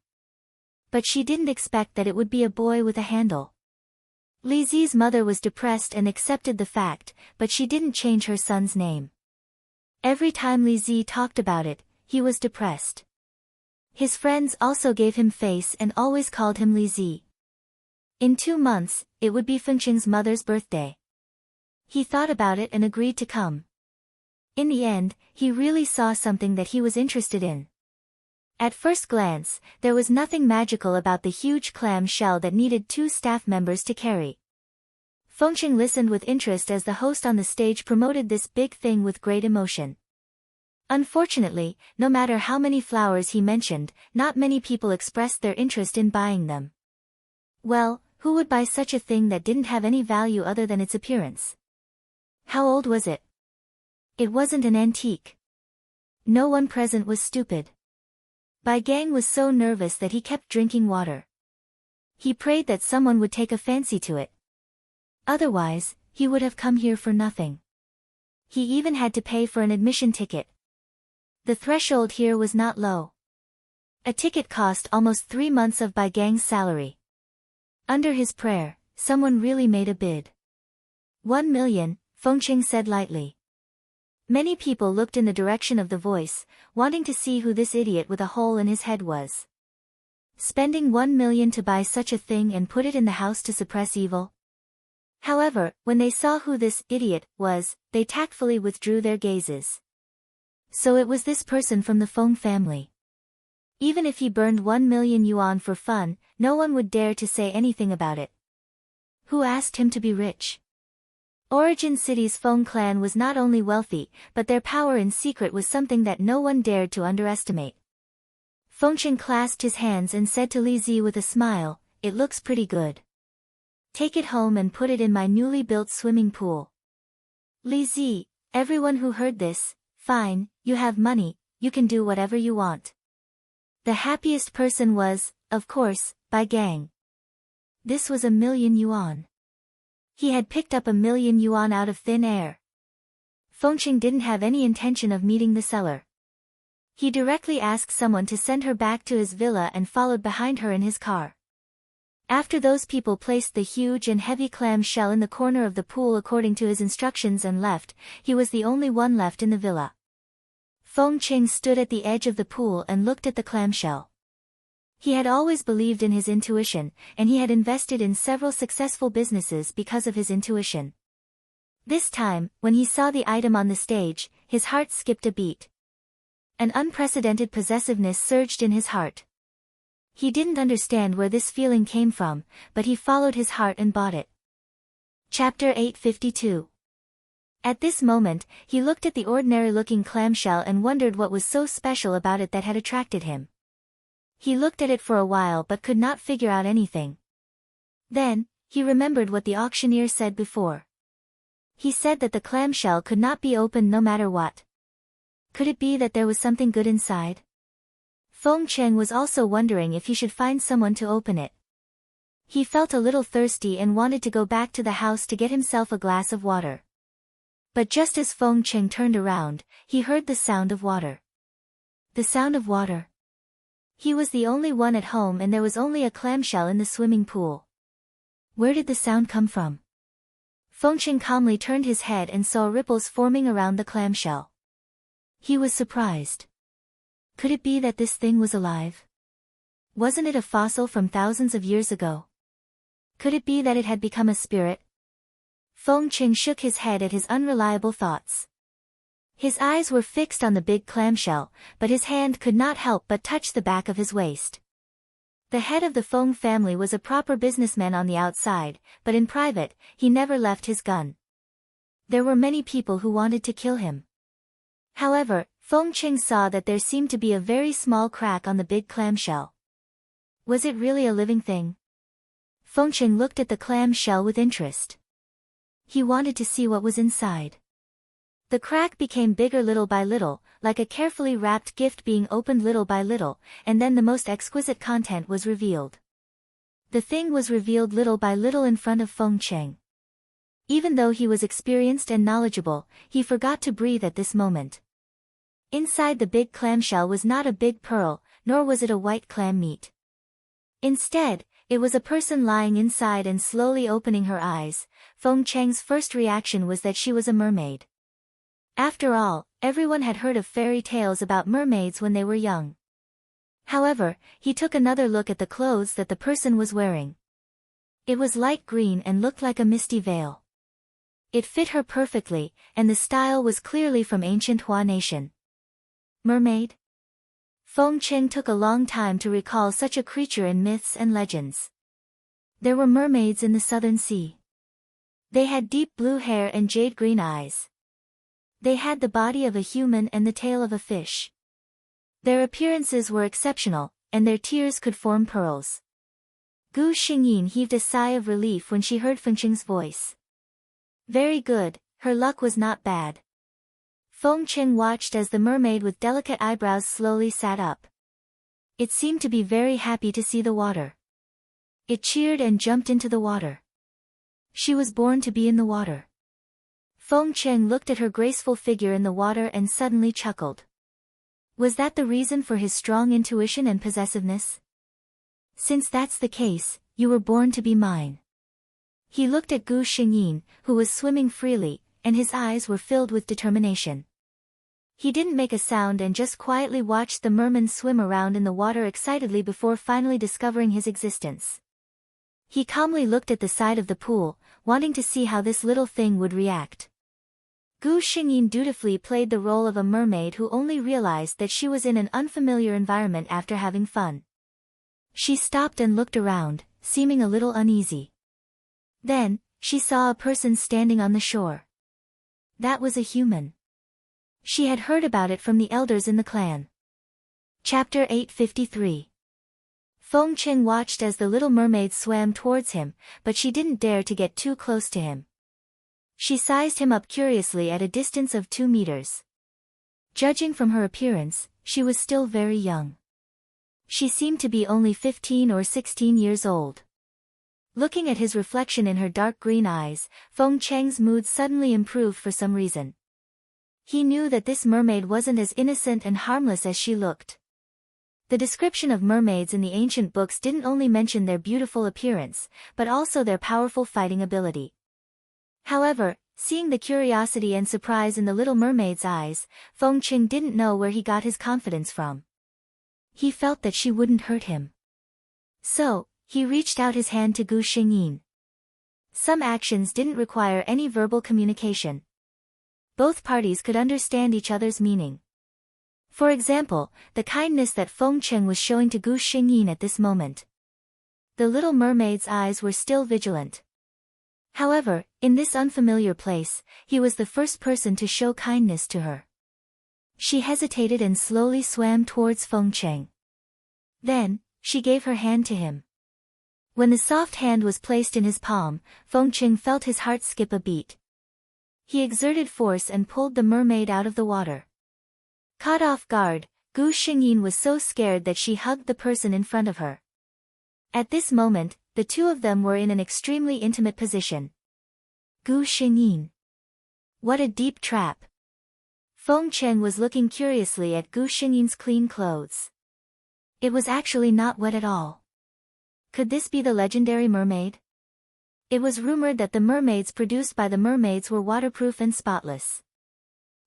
But she didn't expect that it would be a boy with a handle. Li Zi's mother was depressed and accepted the fact, but she didn't change her son's name. Every time Li Zi talked about it, he was depressed. His friends also gave him face and always called him Li Zi. In 2 months, it would be Fengqing's mother's birthday. He thought about it and agreed to come. In the end, he really saw something that he was interested in. At first glance, there was nothing magical about the huge clam shell that needed 2 staff members to carry. Fengqing listened with interest as the host on the stage promoted this big thing with great emotion. Unfortunately, no matter how many flowers he mentioned, not many people expressed their interest in buying them. Well, who would buy such a thing that didn't have any value other than its appearance? How old was it? It wasn't an antique. No one present was stupid. Bai Gang was so nervous that he kept drinking water. He prayed that someone would take a fancy to it. Otherwise, he would have come here for nothing. He even had to pay for an admission ticket. The threshold here was not low. A ticket cost almost 3 months of Bai Gang's salary. Under his prayer, someone really made a bid. 1 million, Fengqing said lightly. Many people looked in the direction of the voice, wanting to see who this idiot with a hole in his head was. Spending 1 million to buy such a thing and put it in the house to suppress evil? However, when they saw who this idiot was, they tactfully withdrew their gazes. So it was this person from the Feng family. Even if he burned 1 million yuan for fun, no one would dare to say anything about it. Who asked him to be rich? Origin City's Feng clan was not only wealthy, but their power in secret was something that no one dared to underestimate. Fengqing clasped his hands and said to Li Zi with a smile, "It looks pretty good. Take it home and put it in my newly built swimming pool." Li Zi, everyone who heard this, "Fine, you have money, you can do whatever you want." The happiest person was, of course, Bai Gang. This was 1 million yuan. He had picked up 1 million yuan out of thin air. Fengqing didn't have any intention of meeting the seller. He directly asked someone to send her back to his villa and followed behind her in his car. After those people placed the huge and heavy clam shell in the corner of the pool according to his instructions and left, he was the only one left in the villa. Fengqing stood at the edge of the pool and looked at the clamshell. He had always believed in his intuition, and he had invested in several successful businesses because of his intuition. This time, when he saw the item on the stage, his heart skipped a beat. An unprecedented possessiveness surged in his heart. He didn't understand where this feeling came from, but he followed his heart and bought it. Chapter 852. At this moment, he looked at the ordinary-looking clamshell and wondered what was so special about it that had attracted him. He looked at it for a while but could not figure out anything. Then, he remembered what the auctioneer said before. He said that the clamshell could not be opened no matter what. Could it be that there was something good inside? Fengqing was also wondering if he should find someone to open it. He felt a little thirsty and wanted to go back to the house to get himself a glass of water. But just as Fengqing turned around, he heard the sound of water. The sound of water. He was the only one at home and there was only a clamshell in the swimming pool. Where did the sound come from? Fengqing calmly turned his head and saw ripples forming around the clamshell. He was surprised. Could it be that this thing was alive? Wasn't it a fossil from thousands of years ago? Could it be that it had become a spirit? Fengqing shook his head at his unreliable thoughts. His eyes were fixed on the big clamshell, but his hand could not help but touch the back of his waist. The head of the Feng family was a proper businessman on the outside, but in private, he never left his gun. There were many people who wanted to kill him. However, Fengqing saw that there seemed to be a very small crack on the big clamshell. Was it really a living thing? Fengqing looked at the clamshell with interest. He wanted to see what was inside. The crack became bigger little by little, like a carefully wrapped gift being opened little by little, and then the most exquisite content was revealed. The thing was revealed little by little in front of Fengqing. Even though he was experienced and knowledgeable, he forgot to breathe at this moment. Inside the big clamshell was not a big pearl, nor was it a white clam meat. Instead, it was a person lying inside and slowly opening her eyes. Fengqing's first reaction was that she was a mermaid. After all, everyone had heard of fairy tales about mermaids when they were young. However, he took another look at the clothes that the person was wearing. It was light green and looked like a misty veil. It fit her perfectly, and the style was clearly from ancient Hua nation. Mermaid? Fengqing took a long time to recall such a creature in myths and legends. There were mermaids in the southern sea. They had deep blue hair and jade-green eyes. They had the body of a human and the tail of a fish. Their appearances were exceptional, and their tears could form pearls. Gu Xingyin heaved a sigh of relief when she heard Fengqing's voice. Very good, her luck was not bad. Feng Cheng watched as the mermaid with delicate eyebrows slowly sat up. It seemed to be very happy to see the water. It cheered and jumped into the water. She was born to be in the water. Feng Cheng looked at her graceful figure in the water and suddenly chuckled. Was that the reason for his strong intuition and possessiveness? Since that's the case, you were born to be mine. He looked at Gu Xingyin, who was swimming freely, and his eyes were filled with determination. He didn't make a sound and just quietly watched the merman swim around in the water excitedly before finally discovering his existence. He calmly looked at the side of the pool, wanting to see how this little thing would react. Gu Xingyin dutifully played the role of a mermaid who only realized that she was in an unfamiliar environment after having fun. She stopped and looked around, seeming a little uneasy. Then, she saw a person standing on the shore. That was a human. She had heard about it from the elders in the clan. Chapter 853. Feng Cheng watched as the little mermaid swam towards him, but she didn't dare to get too close to him. She sized him up curiously at a distance of 2 meters. Judging from her appearance, she was still very young. She seemed to be only 15 or 16 years old. Looking at his reflection in her dark green eyes, Feng Cheng's mood suddenly improved for some reason. He knew that this mermaid wasn't as innocent and harmless as she looked. The description of mermaids in the ancient books didn't only mention their beautiful appearance, but also their powerful fighting ability. However, seeing the curiosity and surprise in the little mermaid's eyes, Feng Cheng didn't know where he got his confidence from. He felt that she wouldn't hurt him. So, he reached out his hand to Gu Xingyin. Some actions didn't require any verbal communication. Both parties could understand each other's meaning. For example, the kindness that Feng Cheng was showing to Gu Xingyin at this moment. The little mermaid's eyes were still vigilant. However, in this unfamiliar place, he was the first person to show kindness to her. She hesitated and slowly swam towards Feng Cheng. Then, she gave her hand to him. When the soft hand was placed in his palm, Feng Cheng felt his heart skip a beat. He exerted force and pulled the mermaid out of the water. Caught off guard, Gu Xingyin was so scared that she hugged the person in front of her. At this moment, the two of them were in an extremely intimate position. Gu Xingyin. What a deep trap. Feng Cheng was looking curiously at Gu Xingyin's clean clothes. It was actually not wet at all. Could this be the legendary mermaid? It was rumored that the mermaids produced by the mermaids were waterproof and spotless.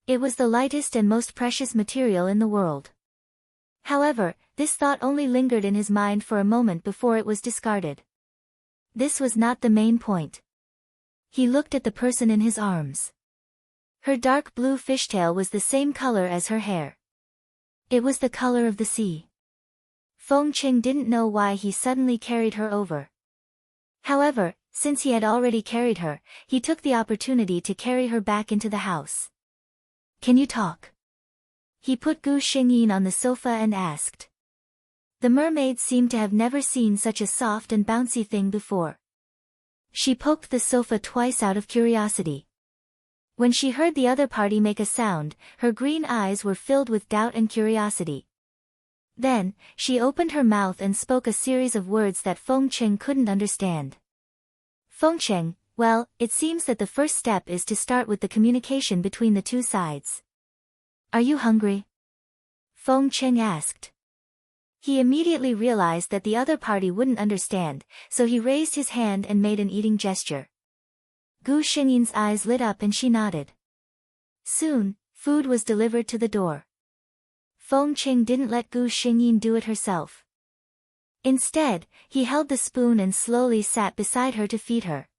It was the lightest and most precious material in the world. However, this thought only lingered in his mind for a moment before it was discarded. This was not the main point. He looked at the person in his arms. Her dark blue fishtail was the same color as her hair. It was the color of the sea. Feng Cheng didn't know why he suddenly carried her over. However, since he had already carried her, he took the opportunity to carry her back into the house. Can you talk? He put Gu Xingyin on the sofa and asked. The mermaid seemed to have never seen such a soft and bouncy thing before. She poked the sofa twice out of curiosity. When she heard the other party make a sound, her green eyes were filled with doubt and curiosity. Then, she opened her mouth and spoke a series of words that Feng Cheng couldn't understand. Feng Cheng, well, it seems that the first step is to start with the communication between the two sides. Are you hungry? Feng Cheng asked. He immediately realized that the other party wouldn't understand, so he raised his hand and made an eating gesture. Gu Xingyin's eyes lit up and she nodded. Soon, food was delivered to the door. Feng Cheng didn't let Gu Xingyin do it herself. Instead, he held the spoon and slowly sat beside her to feed her.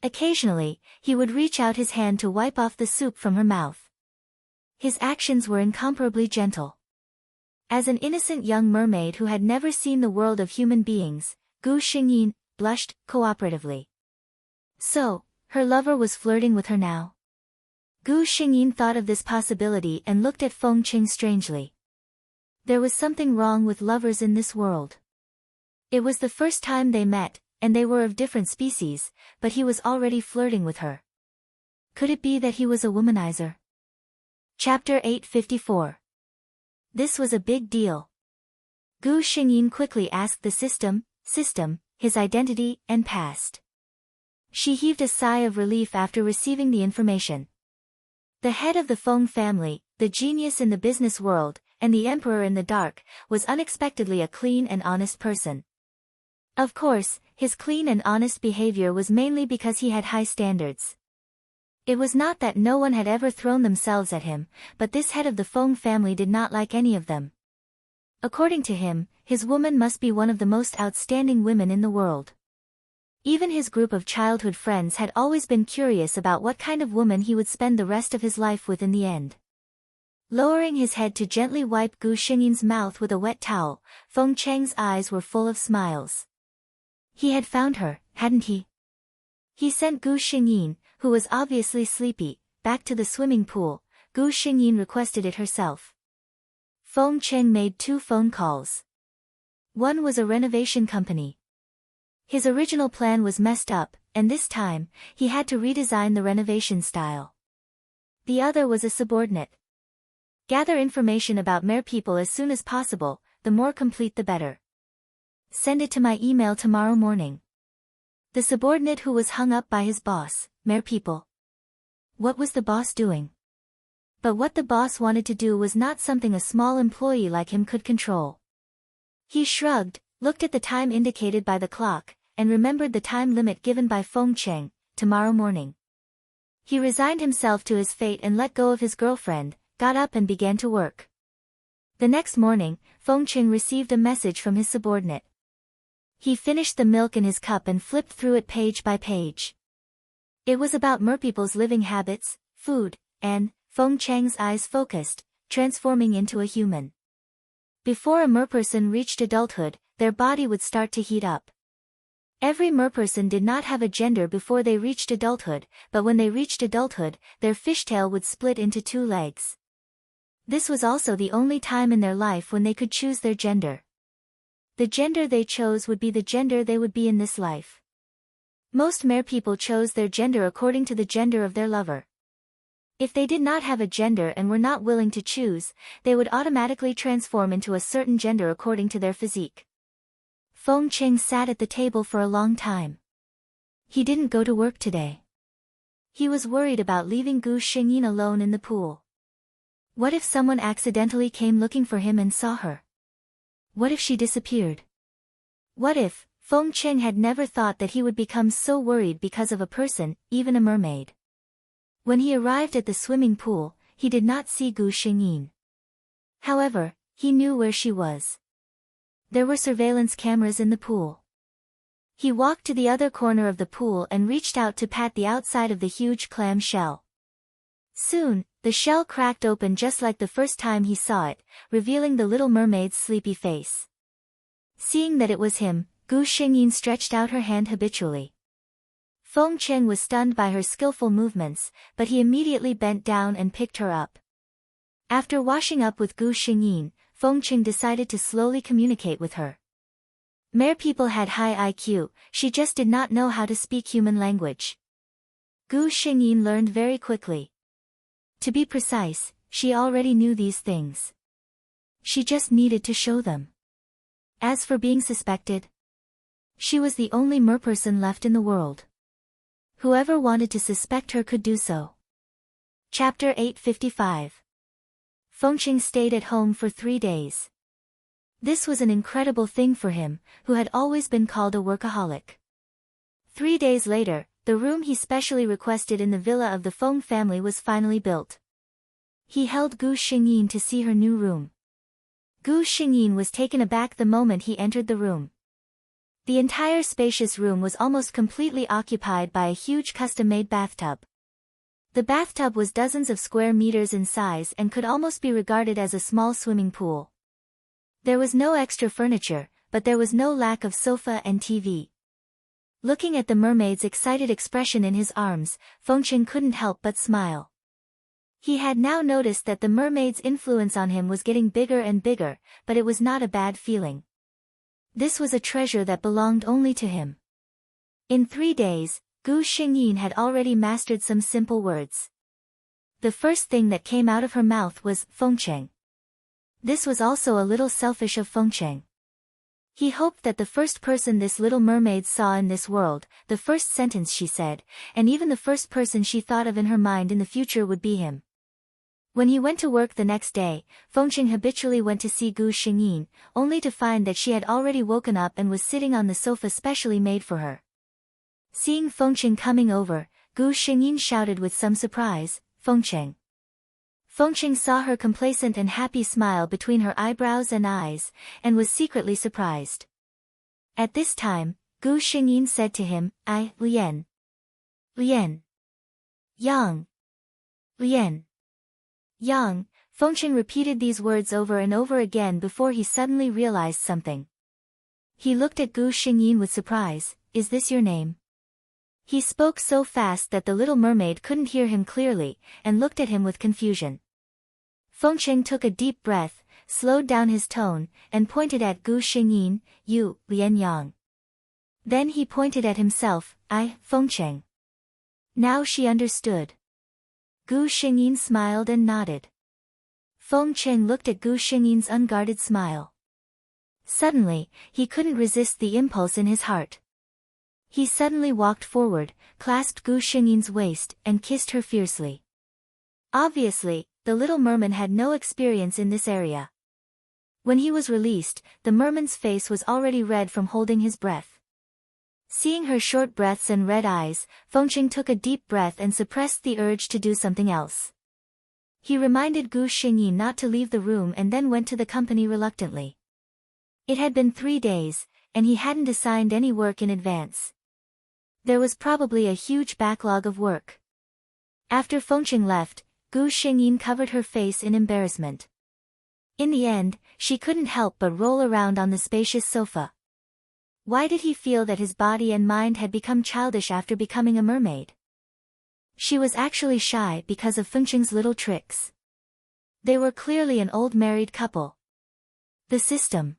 Occasionally, he would reach out his hand to wipe off the soup from her mouth. His actions were incomparably gentle. As an innocent young mermaid who had never seen the world of human beings, Gu Xingyin blushed cooperatively. So, her lover was flirting with her now. Gu Xingyin thought of this possibility and looked at Feng Cheng strangely. There was something wrong with lovers in this world. It was the first time they met, and they were of different species, but he was already flirting with her. Could it be that he was a womanizer? Chapter 854. This was a big deal. Gu Xingyin quickly asked the system, his identity and past. She heaved a sigh of relief after receiving the information. The head of the Feng family, the genius in the business world, and the emperor in the dark, was unexpectedly a clean and honest person. Of course, his clean and honest behavior was mainly because he had high standards. It was not that no one had ever thrown themselves at him, but this head of the Feng family did not like any of them. According to him, his woman must be one of the most outstanding women in the world. Even his group of childhood friends had always been curious about what kind of woman he would spend the rest of his life with in the end. Lowering his head to gently wipe Gu Xingyin's mouth with a wet towel, Feng Cheng's eyes were full of smiles. He had found her, hadn't he? He sent Gu Xingyin, who was obviously sleepy, back to the swimming pool. Gu Xingyin requested it herself. Feng Cheng made 2 phone calls. One was a renovation company. His original plan was messed up, and this time, he had to redesign the renovation style. The other was a subordinate. Gather information about mere people as soon as possible, the more complete the better. Send it to my email tomorrow morning. The subordinate who was hung up by his boss, mere people. What was the boss doing? But what the boss wanted to do was not something a small employee like him could control. He shrugged, looked at the time indicated by the clock, and remembered the time limit given by Feng Cheng, tomorrow morning. He resigned himself to his fate and let go of his girlfriend, got up and began to work. The next morning, Feng Cheng received a message from his subordinate. He finished the milk in his cup and flipped through it page by page. It was about merpeople's living habits, food, and, Feng Cheng's eyes focused, transforming into a human. Before a merperson reached adulthood, their body would start to heat up. Every merperson did not have a gender before they reached adulthood, but when they reached adulthood, their fishtail would split into 2 legs. This was also the only time in their life when they could choose their gender. The gender they chose would be the gender they would be in this life. Most mere people chose their gender according to the gender of their lover. If they did not have a gender and were not willing to choose, they would automatically transform into a certain gender according to their physique. Feng Cheng sat at the table for a long time. He didn't go to work today. He was worried about leaving Gu Xingyin alone in the pool. What if someone accidentally came looking for him and saw her? What if she disappeared? What if, Feng Cheng had never thought that he would become so worried because of a person, even a mermaid. When he arrived at the swimming pool, he did not see Gu Xingyin. However, he knew where she was. There were surveillance cameras in the pool. He walked to the other corner of the pool and reached out to pat the outside of the huge clam shell. Soon, the shell cracked open just like the first time he saw it, revealing the little mermaid's sleepy face. Seeing that it was him, Gu Xingyin stretched out her hand habitually. Feng Cheng was stunned by her skillful movements, but he immediately bent down and picked her up. After washing up with Gu Xingyin, Feng Cheng decided to slowly communicate with her. Mere people had high IQ, she just did not know how to speak human language. Gu Xingyin learned very quickly. To be precise, she already knew these things. She just needed to show them. As for being suspected, she was the only merperson left in the world. Whoever wanted to suspect her could do so. Chapter 855. Feng Cheng stayed at home for 3 days. This was an incredible thing for him, who had always been called a workaholic. 3 days later, the room he specially requested in the villa of the Feng family was finally built. He held Gu Xingyin to see her new room. Gu Xingyin was taken aback the moment he entered the room. The entire spacious room was almost completely occupied by a huge custom-made bathtub. The bathtub was dozens of square meters in size and could almost be regarded as a small swimming pool. There was no extra furniture, but there was no lack of sofa and TV. Looking at the mermaid's excited expression in his arms, Feng Cheng couldn't help but smile. He had now noticed that the mermaid's influence on him was getting bigger and bigger, but it was not a bad feeling. This was a treasure that belonged only to him. In 3 days, Gu Xingyin had already mastered some simple words. The first thing that came out of her mouth was, Fengcheng. This was also a little selfish of Fengcheng. He hoped that the first person this little mermaid saw in this world, the first sentence she said, and even the first person she thought of in her mind in the future would be him. When he went to work the next day, Fengcheng habitually went to see Gu Xingyin, only to find that she had already woken up and was sitting on the sofa specially made for her. Seeing Fengcheng coming over, Gu Xingyin shouted with some surprise, Fengcheng. Fengcheng saw her complacent and happy smile between her eyebrows and eyes, and was secretly surprised. At this time, Gu Xingyin said to him, Lian. Lian. Yang. Lian. Yang. Fengcheng repeated these words over and over again before he suddenly realized something. He looked at Gu Xingyin with surprise, Is this your name? He spoke so fast that the little mermaid couldn't hear him clearly, and looked at him with confusion. Fengcheng took a deep breath, slowed down his tone, and pointed at Gu Xingyin, You, Lian Yang. Then he pointed at himself, Fengcheng. Now she understood. Gu Xingyin smiled and nodded. Fengcheng looked at Gu Xingyin's unguarded smile. Suddenly, he couldn't resist the impulse in his heart. He suddenly walked forward, clasped Gu Xingyin's waist, and kissed her fiercely. Obviously, the little merman had no experience in this area. When he was released, the merman's face was already red from holding his breath. Seeing her short breaths and red eyes, Fengcheng took a deep breath and suppressed the urge to do something else. He reminded Gu Xingyin not to leave the room and then went to the company reluctantly. It had been 3 days, and he hadn't assigned any work in advance. There was probably a huge backlog of work. After Fengcheng left, Gu Xingyin covered her face in embarrassment. In the end, she couldn't help but roll around on the spacious sofa. Why did he feel that his body and mind had become childish after becoming a mermaid? She was actually shy because of Fengcheng's little tricks. They were clearly an old married couple. The system.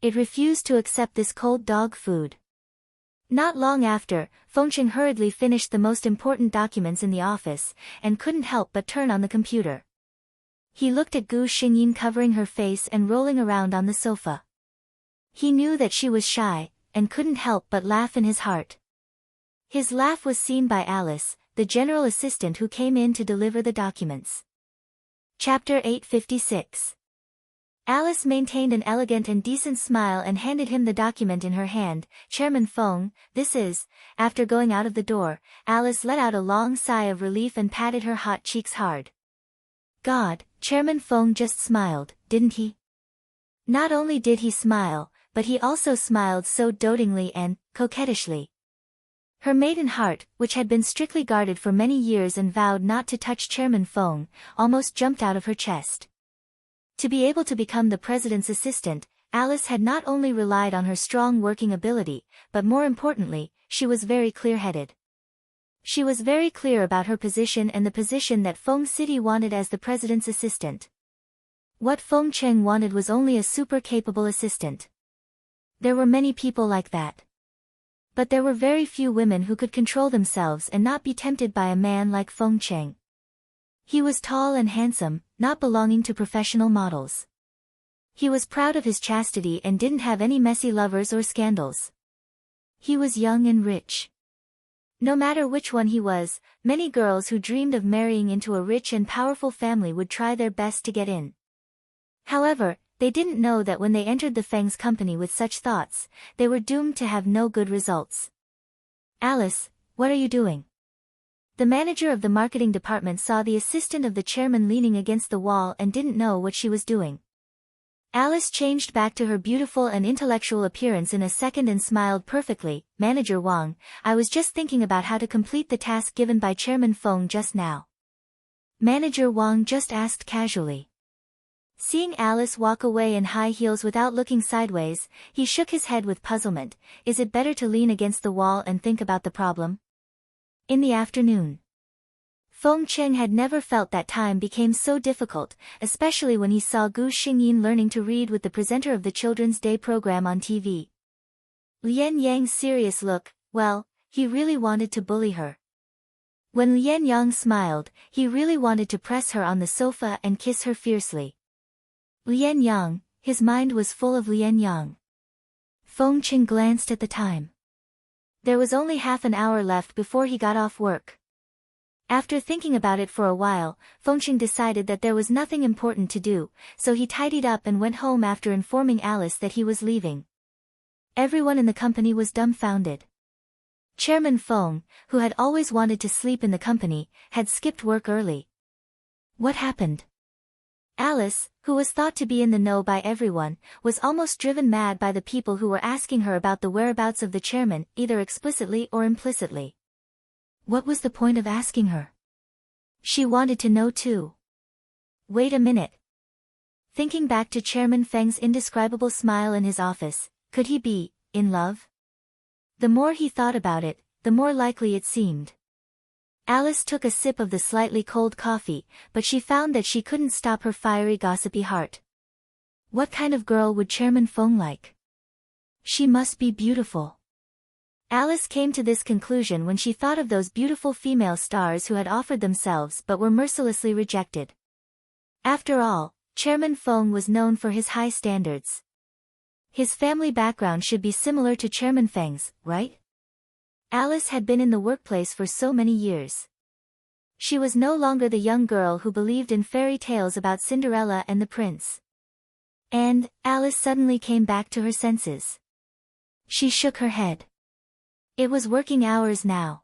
It refused to accept this cold dog food. Not long after, Fengcheng hurriedly finished the most important documents in the office, and couldn't help but turn on the computer. He looked at Gu Xingyin covering her face and rolling around on the sofa. He knew that she was shy, and couldn't help but laugh in his heart. His laugh was seen by Alice, the general assistant who came in to deliver the documents. Chapter 856. Alice maintained an elegant and decent smile and handed him the document in her hand. Chairman Feng, this is. After going out of the door, Alice let out a long sigh of relief and patted her hot cheeks hard. God, Chairman Feng just smiled, didn't he? Not only did he smile, but he also smiled so dotingly and coquettishly. Her maiden heart, which had been strictly guarded for many years and vowed not to touch Chairman Feng, almost jumped out of her chest. To be able to become the president's assistant, Alice had not only relied on her strong working ability, but more importantly, she was very clear-headed. She was very clear about her position and the position that Feng City wanted as the president's assistant. What Fengcheng wanted was only a super-capable assistant. There were many people like that. But there were very few women who could control themselves and not be tempted by a man like Fengcheng. He was tall and handsome, not belonging to professional models. He was proud of his chastity and didn't have any messy lovers or scandals. He was young and rich. No matter which one he was, many girls who dreamed of marrying into a rich and powerful family would try their best to get in. However, they didn't know that when they entered the Feng's company with such thoughts, they were doomed to have no good results. Alice, what are you doing? The manager of the marketing department saw the assistant of the chairman leaning against the wall and didn't know what she was doing. Alice changed back to her beautiful and intellectual appearance in a second and smiled perfectly. Manager Wang, I was just thinking about how to complete the task given by Chairman Feng just now. Manager Wang just asked casually. Seeing Alice walk away in high heels without looking sideways, he shook his head with puzzlement. Is it better to lean against the wall and think about the problem? In the afternoon. Fengcheng had never felt that time became so difficult, especially when he saw Gu Xingyin learning to read with the presenter of the Children's Day program on TV. Lian Yang's serious look, well, he really wanted to bully her. When Lian Yang smiled, he really wanted to press her on the sofa and kiss her fiercely. Lian Yang, his mind was full of Lian Yang. Feng Qing glanced at the time. There was only half an hour left before he got off work. After thinking about it for a while, Feng Qing decided that there was nothing important to do, so he tidied up and went home after informing Alice that he was leaving. Everyone in the company was dumbfounded. Chairman Feng, who had always wanted to sleep in the company, had skipped work early. What happened? Alice, who was thought to be in the know by everyone, was almost driven mad by the people who were asking her about the whereabouts of the chairman, either explicitly or implicitly. What was the point of asking her? She wanted to know too. Wait a minute. Thinking back to Chairman Feng's indescribable smile in his office, could he be in love? The more he thought about it, the more likely it seemed. Alice took a sip of the slightly cold coffee, but she found that she couldn't stop her fiery gossipy heart. What kind of girl would Chairman Feng like? She must be beautiful. Alice came to this conclusion when she thought of those beautiful female stars who had offered themselves but were mercilessly rejected. After all, Chairman Feng was known for his high standards. His family background should be similar to Chairman Feng's, right? Alice had been in the workplace for so many years. She was no longer the young girl who believed in fairy tales about Cinderella and the prince. And, Alice suddenly came back to her senses. She shook her head. It was working hours now.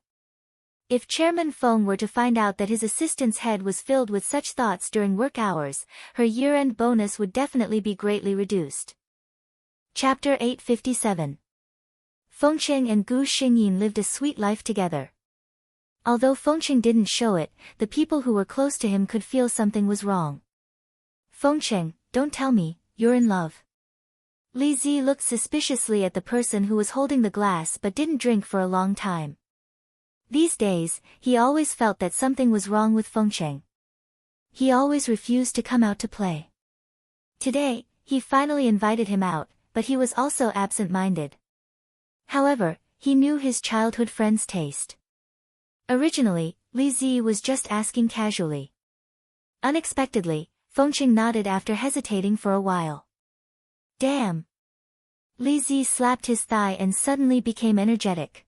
If Chairman Feng were to find out that his assistant's head was filled with such thoughts during work hours, her year-end bonus would definitely be greatly reduced. Chapter 857. Feng Qing and Gu Xingyin lived a sweet life together. Although Feng Qing didn't show it, the people who were close to him could feel something was wrong. Feng Qing, don't tell me, you're in love. Li Zi looked suspiciously at the person who was holding the glass but didn't drink for a long time. These days, he always felt that something was wrong with Feng Qing. He always refused to come out to play. Today, he finally invited him out, but he was also absent-minded. However, he knew his childhood friend's taste. Originally, Li Zi was just asking casually. Unexpectedly, Feng Qing nodded after hesitating for a while. Damn! Li Zi slapped his thigh and suddenly became energetic.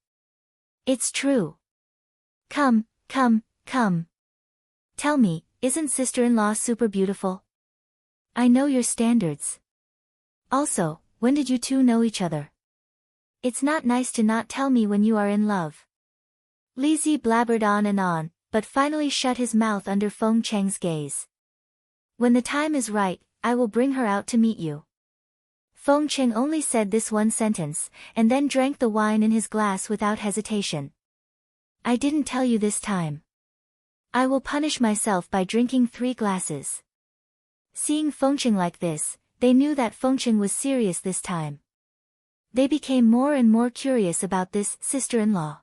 It's true. Come, come, come. Tell me, isn't sister-in-law super beautiful? I know your standards. Also, when did you two know each other? It's not nice to not tell me when you are in love. Li Zi blabbered on, but finally shut his mouth under Feng Qing's gaze. When the time is right, I will bring her out to meet you. Feng Qing only said this one sentence, and then drank the wine in his glass without hesitation. I didn't tell you this time. I will punish myself by drinking 3 glasses. Seeing Feng Qing like this, they knew that Feng Qing was serious this time. They became more and more curious about this sister-in-law.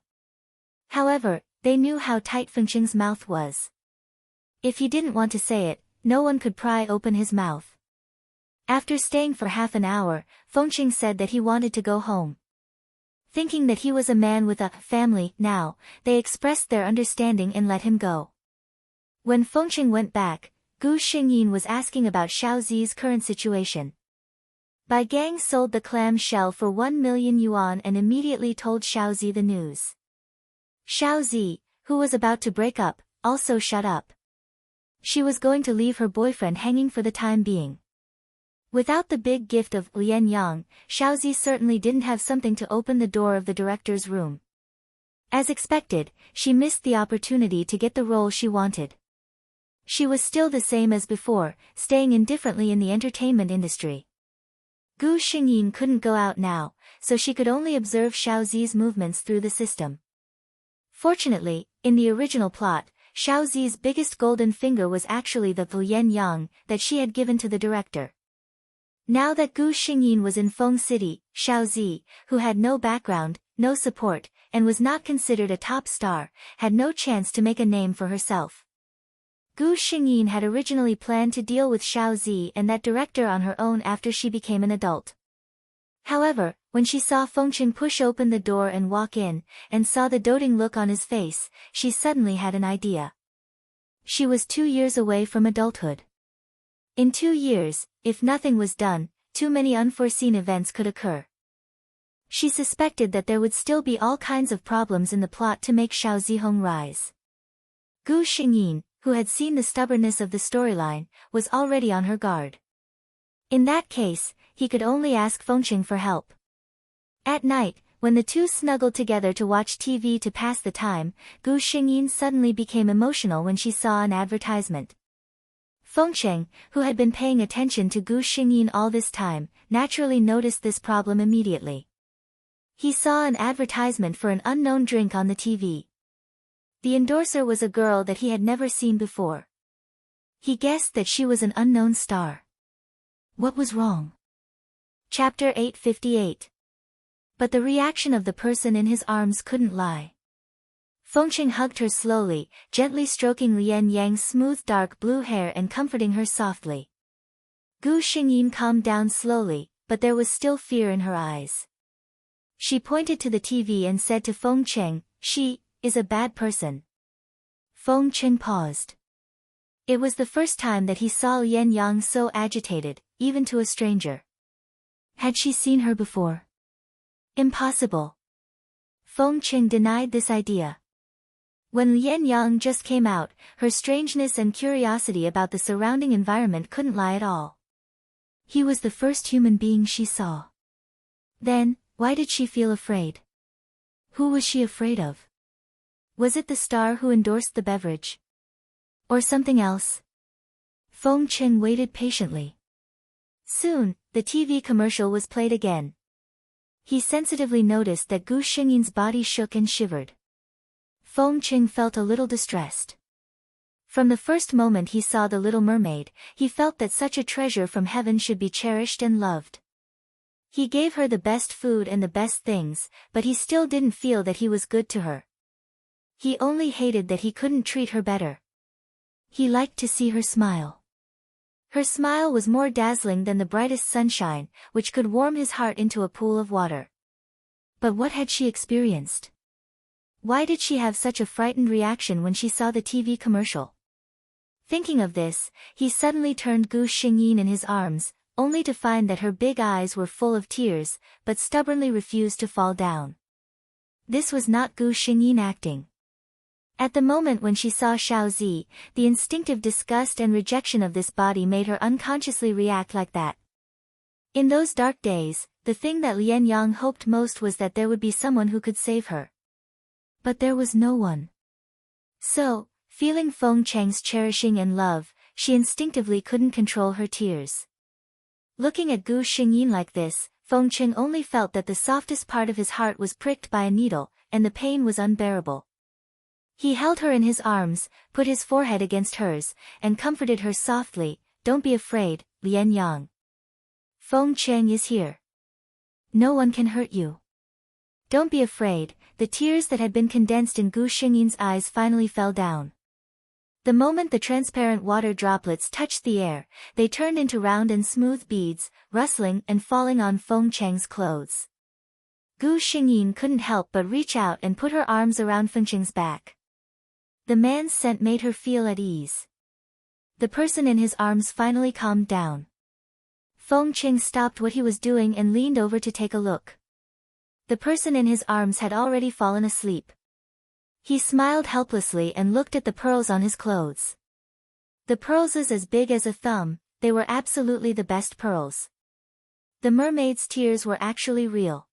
However, they knew how tight Feng Qing's mouth was. If he didn't want to say it, no one could pry open his mouth. After staying for half an hour, Feng Qing said that he wanted to go home. Thinking that he was a man with a family now, they expressed their understanding and let him go. When Feng Qing went back, Gu Xingyin was asking about Xiao Zi's current situation. Bai Gang sold the clam shell for 1 million yuan and immediately told Xiao Zi the news. Xiao Zi, who was about to break up, also shut up. She was going to leave her boyfriend hanging for the time being. Without the big gift of Lian Yang, Xiaozi certainly didn't have something to open the door of the director's room. As expected, she missed the opportunity to get the role she wanted. She was still the same as before, staying indifferently in the entertainment industry. Gu Xingyin couldn't go out now, so she could only observe Xiaozi's movements through the system. Fortunately, in the original plot, Xiaozi's biggest golden finger was actually the Lian Yang that she had given to the director. Now that Gu Xingyin was in Feng City, Xiaozi, who had no background, no support, and was not considered a top star, had no chance to make a name for herself. Gu Xingyin had originally planned to deal with Xiaozi and that director on her own after she became an adult. However, When she saw Fengcheng push open the door and walk in, and saw the doting look on his face, she suddenly had an idea. She was 2 years away from adulthood. In 2 years, if nothing was done, too many unforeseen events could occur. She suspected that there would still be all kinds of problems in the plot to make Xiao Zihong rise. Gu Xingyin, who had seen the stubbornness of the storyline, was already on her guard. In that case, he could only ask Fengcheng for help. At night, when the two snuggled together to watch TV to pass the time, Gu Xingyin suddenly became emotional when she saw an advertisement. Fengcheng, who had been paying attention to Gu Xingyin all this time, naturally noticed this problem immediately. He saw an advertisement for an unknown drink on the TV. The endorser was a girl that he had never seen before. He guessed that she was an unknown star. What was wrong? Chapter 858. But the reaction of the person in his arms couldn't lie. Fengcheng hugged her slowly, gently stroking Lian Yang's smooth dark blue hair and comforting her softly. Gu Xingyin calmed down slowly, but there was still fear in her eyes. She pointed to the TV and said to Fengcheng, "She is a bad person." Fengcheng paused. It was the first time that he saw Lian Yang so agitated, even to a stranger. Had she seen her before? Impossible. Fengcheng denied this idea. When Lian Yang just came out, her strangeness and curiosity about the surrounding environment couldn't lie at all. He was the first human being she saw. Then, why did she feel afraid? Who was she afraid of? Was it the star who endorsed the beverage? Or something else? Fengcheng waited patiently. Soon, the TV commercial was played again. He sensitively noticed that Gu Xingyin's body shook and shivered. Fengcheng felt a little distressed. From the first moment he saw the Little Mermaid, he felt that such a treasure from heaven should be cherished and loved. He gave her the best food and the best things, but he still didn't feel that he was good to her. He only hated that he couldn't treat her better. He liked to see her smile. Her smile was more dazzling than the brightest sunshine, which could warm his heart into a pool of water. But what had she experienced? Why did she have such a frightened reaction when she saw the TV commercial? Thinking of this, he suddenly turned Gu Xingyin in his arms, only to find that her big eyes were full of tears, but stubbornly refused to fall down. This was not Gu Xingyin acting. At the moment when she saw Xiaozi, the instinctive disgust and rejection of this body made her unconsciously react like that. In those dark days, the thing that Lian Yang hoped most was that there would be someone who could save her. But there was no one. So, feeling Fengcheng's cherishing and love, she instinctively couldn't control her tears. Looking at Gu Xingyin like this, Fengcheng only felt that the softest part of his heart was pricked by a needle, and the pain was unbearable. He held her in his arms, put his forehead against hers, and comforted her softly, "Don't be afraid, Lian Yang. Fengcheng is here. No one can hurt you. Don't be afraid." The tears that had been condensed in Gu Xingyin's eyes finally fell down. The moment the transparent water droplets touched the air, they turned into round and smooth beads, rustling and falling on Fengcheng's clothes. Gu Xingyin couldn't help but reach out and put her arms around Fengcheng's back. The man's scent made her feel at ease. The person in his arms finally calmed down. Fengcheng stopped what he was doing and leaned over to take a look. The person in his arms had already fallen asleep. He smiled helplessly and looked at the pearls on his clothes. The pearls was as big as a thumb, they were absolutely the best pearls. The mermaid's tears were actually real.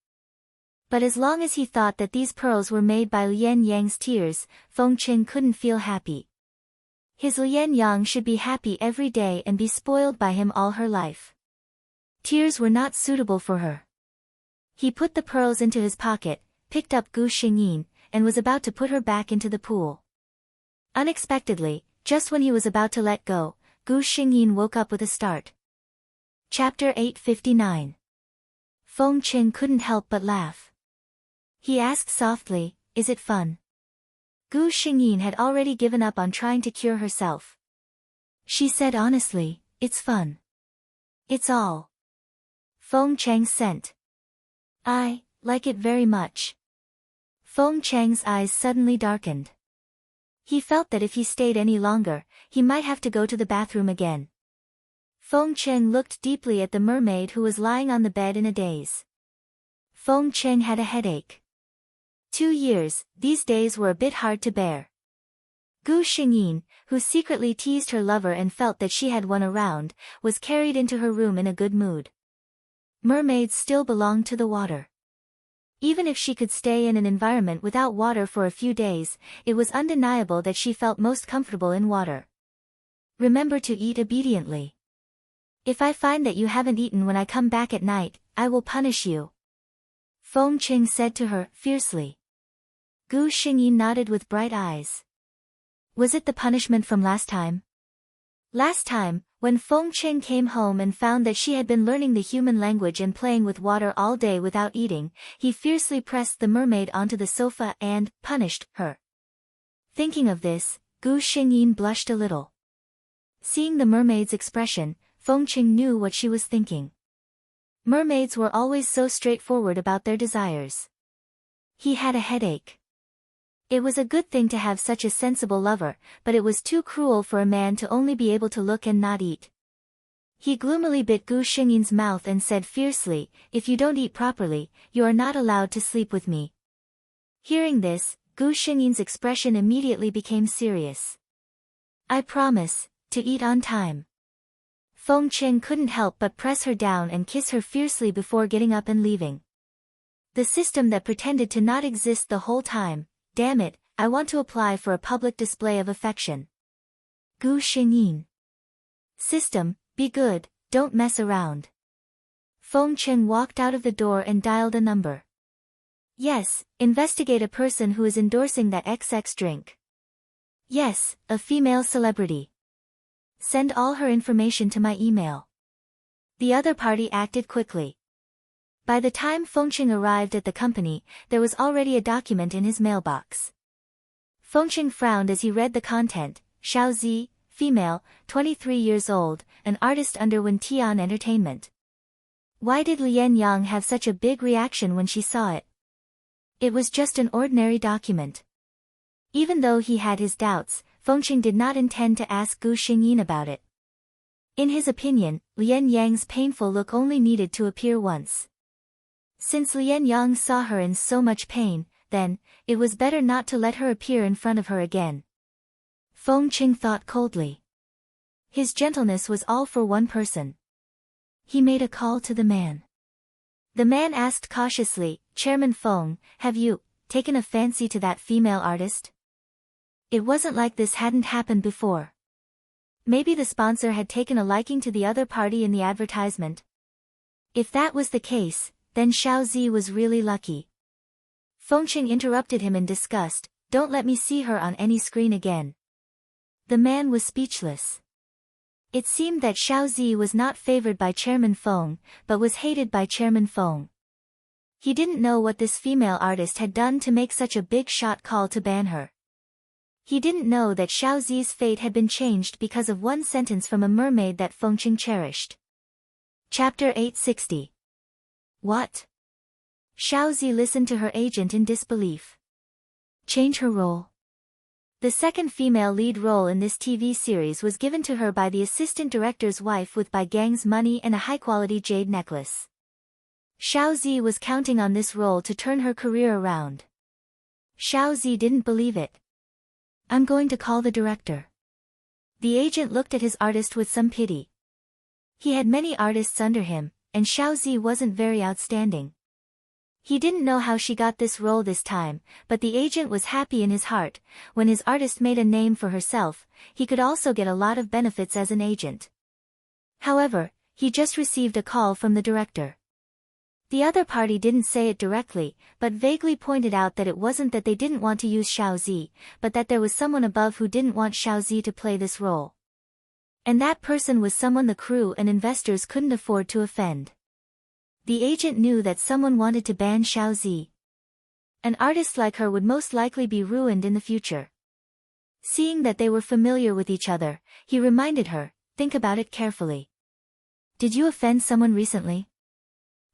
But as long as he thought that these pearls were made by Lian Yang's tears, Fengcheng couldn't feel happy. His Lian Yang should be happy every day and be spoiled by him all her life. Tears were not suitable for her. He put the pearls into his pocket, picked up Gu Xingyin, and was about to put her back into the pool. Unexpectedly, just when he was about to let go, Gu Xingyin woke up with a start. Chapter 859. Fengcheng couldn't help but laugh. He asked softly, "Is it fun?" Gu Xingyin had already given up on trying to cure herself. She said honestly, "It's fun. It's all Fengcheng sent." I like it very much. Feng Chang's eyes suddenly darkened. He felt that if he stayed any longer, he might have to go to the bathroom again. Feng Cheng looked deeply at the mermaid who was lying on the bed in a daze. Feng Cheng had a headache. 2 years, these days were a bit hard to bear. Gu Xingyin, who secretly teased her lover and felt that she had one around, was carried into her room in a good mood. Mermaids still belonged to the water. Even if she could stay in an environment without water for a few days, it was undeniable that she felt most comfortable in water. Remember to eat obediently. If I find that you haven't eaten when I come back at night, I will punish you. Feng Qing said to her, fiercely. Gu Xingyi nodded with bright eyes. Was it the punishment from last time? Last time, when Feng Qing came home and found that she had been learning the human language and playing with water all day without eating, he fiercely pressed the mermaid onto the sofa and punished her. Thinking of this, Gu Xingyin blushed a little. Seeing the mermaid's expression, Feng Qing knew what she was thinking. Mermaids were always so straightforward about their desires. He had a headache. It was a good thing to have such a sensible lover, but it was too cruel for a man to only be able to look and not eat. He gloomily bit Gu Xingyin's mouth and said fiercely, if you don't eat properly, you are not allowed to sleep with me. Hearing this, Gu Xingyin's expression immediately became serious. I promise to eat on time. Feng Qing couldn't help but press her down and kiss her fiercely before getting up and leaving. The system that pretended to not exist the whole time. Damn it, I want to apply for a public display of affection. Gu Xingyin. System, be good, don't mess around. Feng Qing walked out of the door and dialed a number. Yes, investigate a person who is endorsing that XX drink. Yes, a female celebrity. Send all her information to my email. The other party acted quickly. By the time Feng Qing arrived at the company, there was already a document in his mailbox. Feng Qing frowned as he read the content. Xiao Zi, female, 23 years old, an artist under Tian Entertainment. Why did Lian Yang have such a big reaction when she saw it? It was just an ordinary document. Even though he had his doubts, Feng Qing did not intend to ask Gu Xingyin about it. In his opinion, Lian Yang's painful look only needed to appear once. Since Lian Yang saw her in so much pain, then, it was better not to let her appear in front of her again. Feng Qing thought coldly. His gentleness was all for one person. He made a call to the man. The man asked cautiously, Chairman Feng, have you taken a fancy to that female artist? It wasn't like this hadn't happened before. Maybe the sponsor had taken a liking to the other party in the advertisement. If that was the case, then Xiao Zi was really lucky. Feng Qing interrupted him in disgust, don't let me see her on any screen again. The man was speechless. It seemed that Xiao Zi was not favored by Chairman Feng, but was hated by Chairman Feng. He didn't know what this female artist had done to make such a big shot call to ban her. He didn't know that Xiao Zi's fate had been changed because of one sentence from a mermaid that Feng Qing cherished. Chapter 860. What? Xiao Zi listened to her agent in disbelief. Change her role. The second female lead role in this TV series was given to her by the assistant director's wife with Bai Gang's money and a high-quality jade necklace. Xiao Zi was counting on this role to turn her career around. Xiao Zi didn't believe it. I'm going to call the director. The agent looked at his artist with some pity. He had many artists under him, and Xiao Zi wasn't very outstanding. He didn't know how she got this role this time, but the agent was happy in his heart. When his artist made a name for herself, he could also get a lot of benefits as an agent. However, he just received a call from the director. The other party didn't say it directly, but vaguely pointed out that it wasn't that they didn't want to use Xiao Zi, but that there was someone above who didn't want Xiao Zi to play this role. And that person was someone the crew and investors couldn't afford to offend. The agent knew that someone wanted to ban Xiao Zi. An artist like her would most likely be ruined in the future. Seeing that they were familiar with each other, he reminded her, think about it carefully. Did you offend someone recently?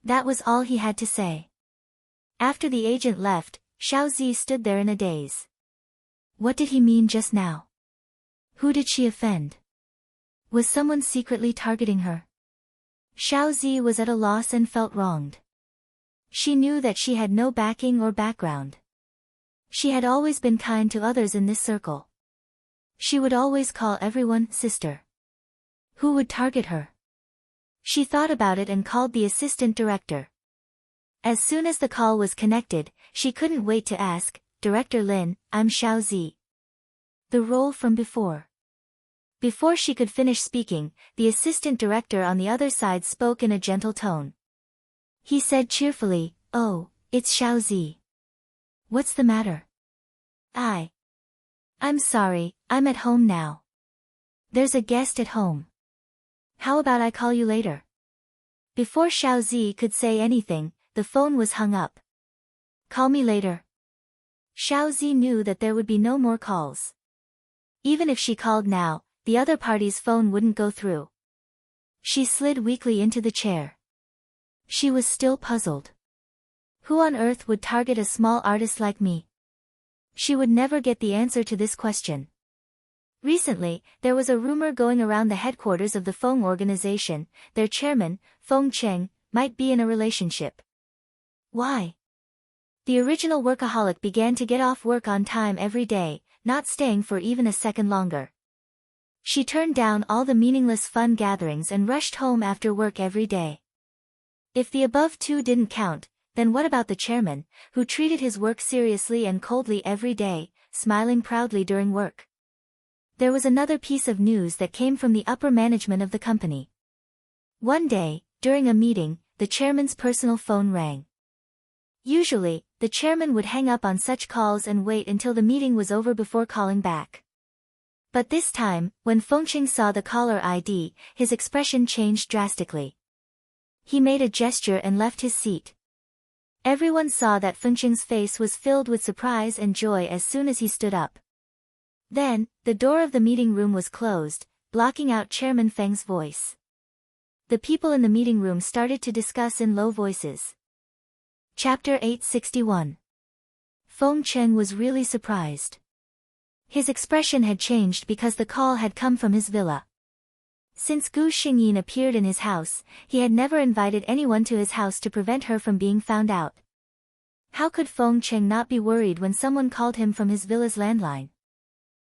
That was all he had to say. After the agent left, Xiaozi stood there in a daze. What did he mean just now? Who did she offend? Was someone secretly targeting her? Xiaozi was at a loss and felt wronged. She knew that she had no backing or background. She had always been kind to others in this circle. She would always call everyone sister. Who would target her? She thought about it and called the assistant director. As soon as the call was connected, she couldn't wait to ask, Director Lin, I'm Xiaozi. The role from before. Before she could finish speaking, the assistant director on the other side spoke in a gentle tone. He said cheerfully, Oh, it's Xiaozi. What's the matter? I'm sorry, I'm at home now. There's a guest at home. How about I call you later? Before Xiaozi could say anything, the phone was hung up. Call me later. Xiaozi knew that there would be no more calls. Even if she called now, the other party's phone wouldn't go through. She slid weakly into the chair. She was still puzzled. Who on earth would target a small artist like me? She would never get the answer to this question. Recently, there was a rumor going around the headquarters of the Feng organization, their chairman, Feng Cheng, might be in a relationship. Why? The original workaholic began to get off work on time every day, not staying for even a second longer. She turned down all the meaningless fun gatherings and rushed home after work every day. If the above two didn't count, then what about the chairman, who treated his work seriously and coldly every day, smiling proudly during work? There was another piece of news that came from the upper management of the company. One day, during a meeting, the chairman's personal phone rang. Usually, the chairman would hang up on such calls and wait until the meeting was over before calling back. But this time, when Fengqing saw the caller ID, his expression changed drastically. He made a gesture and left his seat. Everyone saw that Fengqing's face was filled with surprise and joy as soon as he stood up. Then, the door of the meeting room was closed, blocking out Chairman Feng's voice. The people in the meeting room started to discuss in low voices. Chapter 861. Feng Cheng was really surprised. His expression had changed because the call had come from his villa. Since Gu Xingyin appeared in his house, he had never invited anyone to his house to prevent her from being found out. How could Feng Cheng not be worried when someone called him from his villa's landline?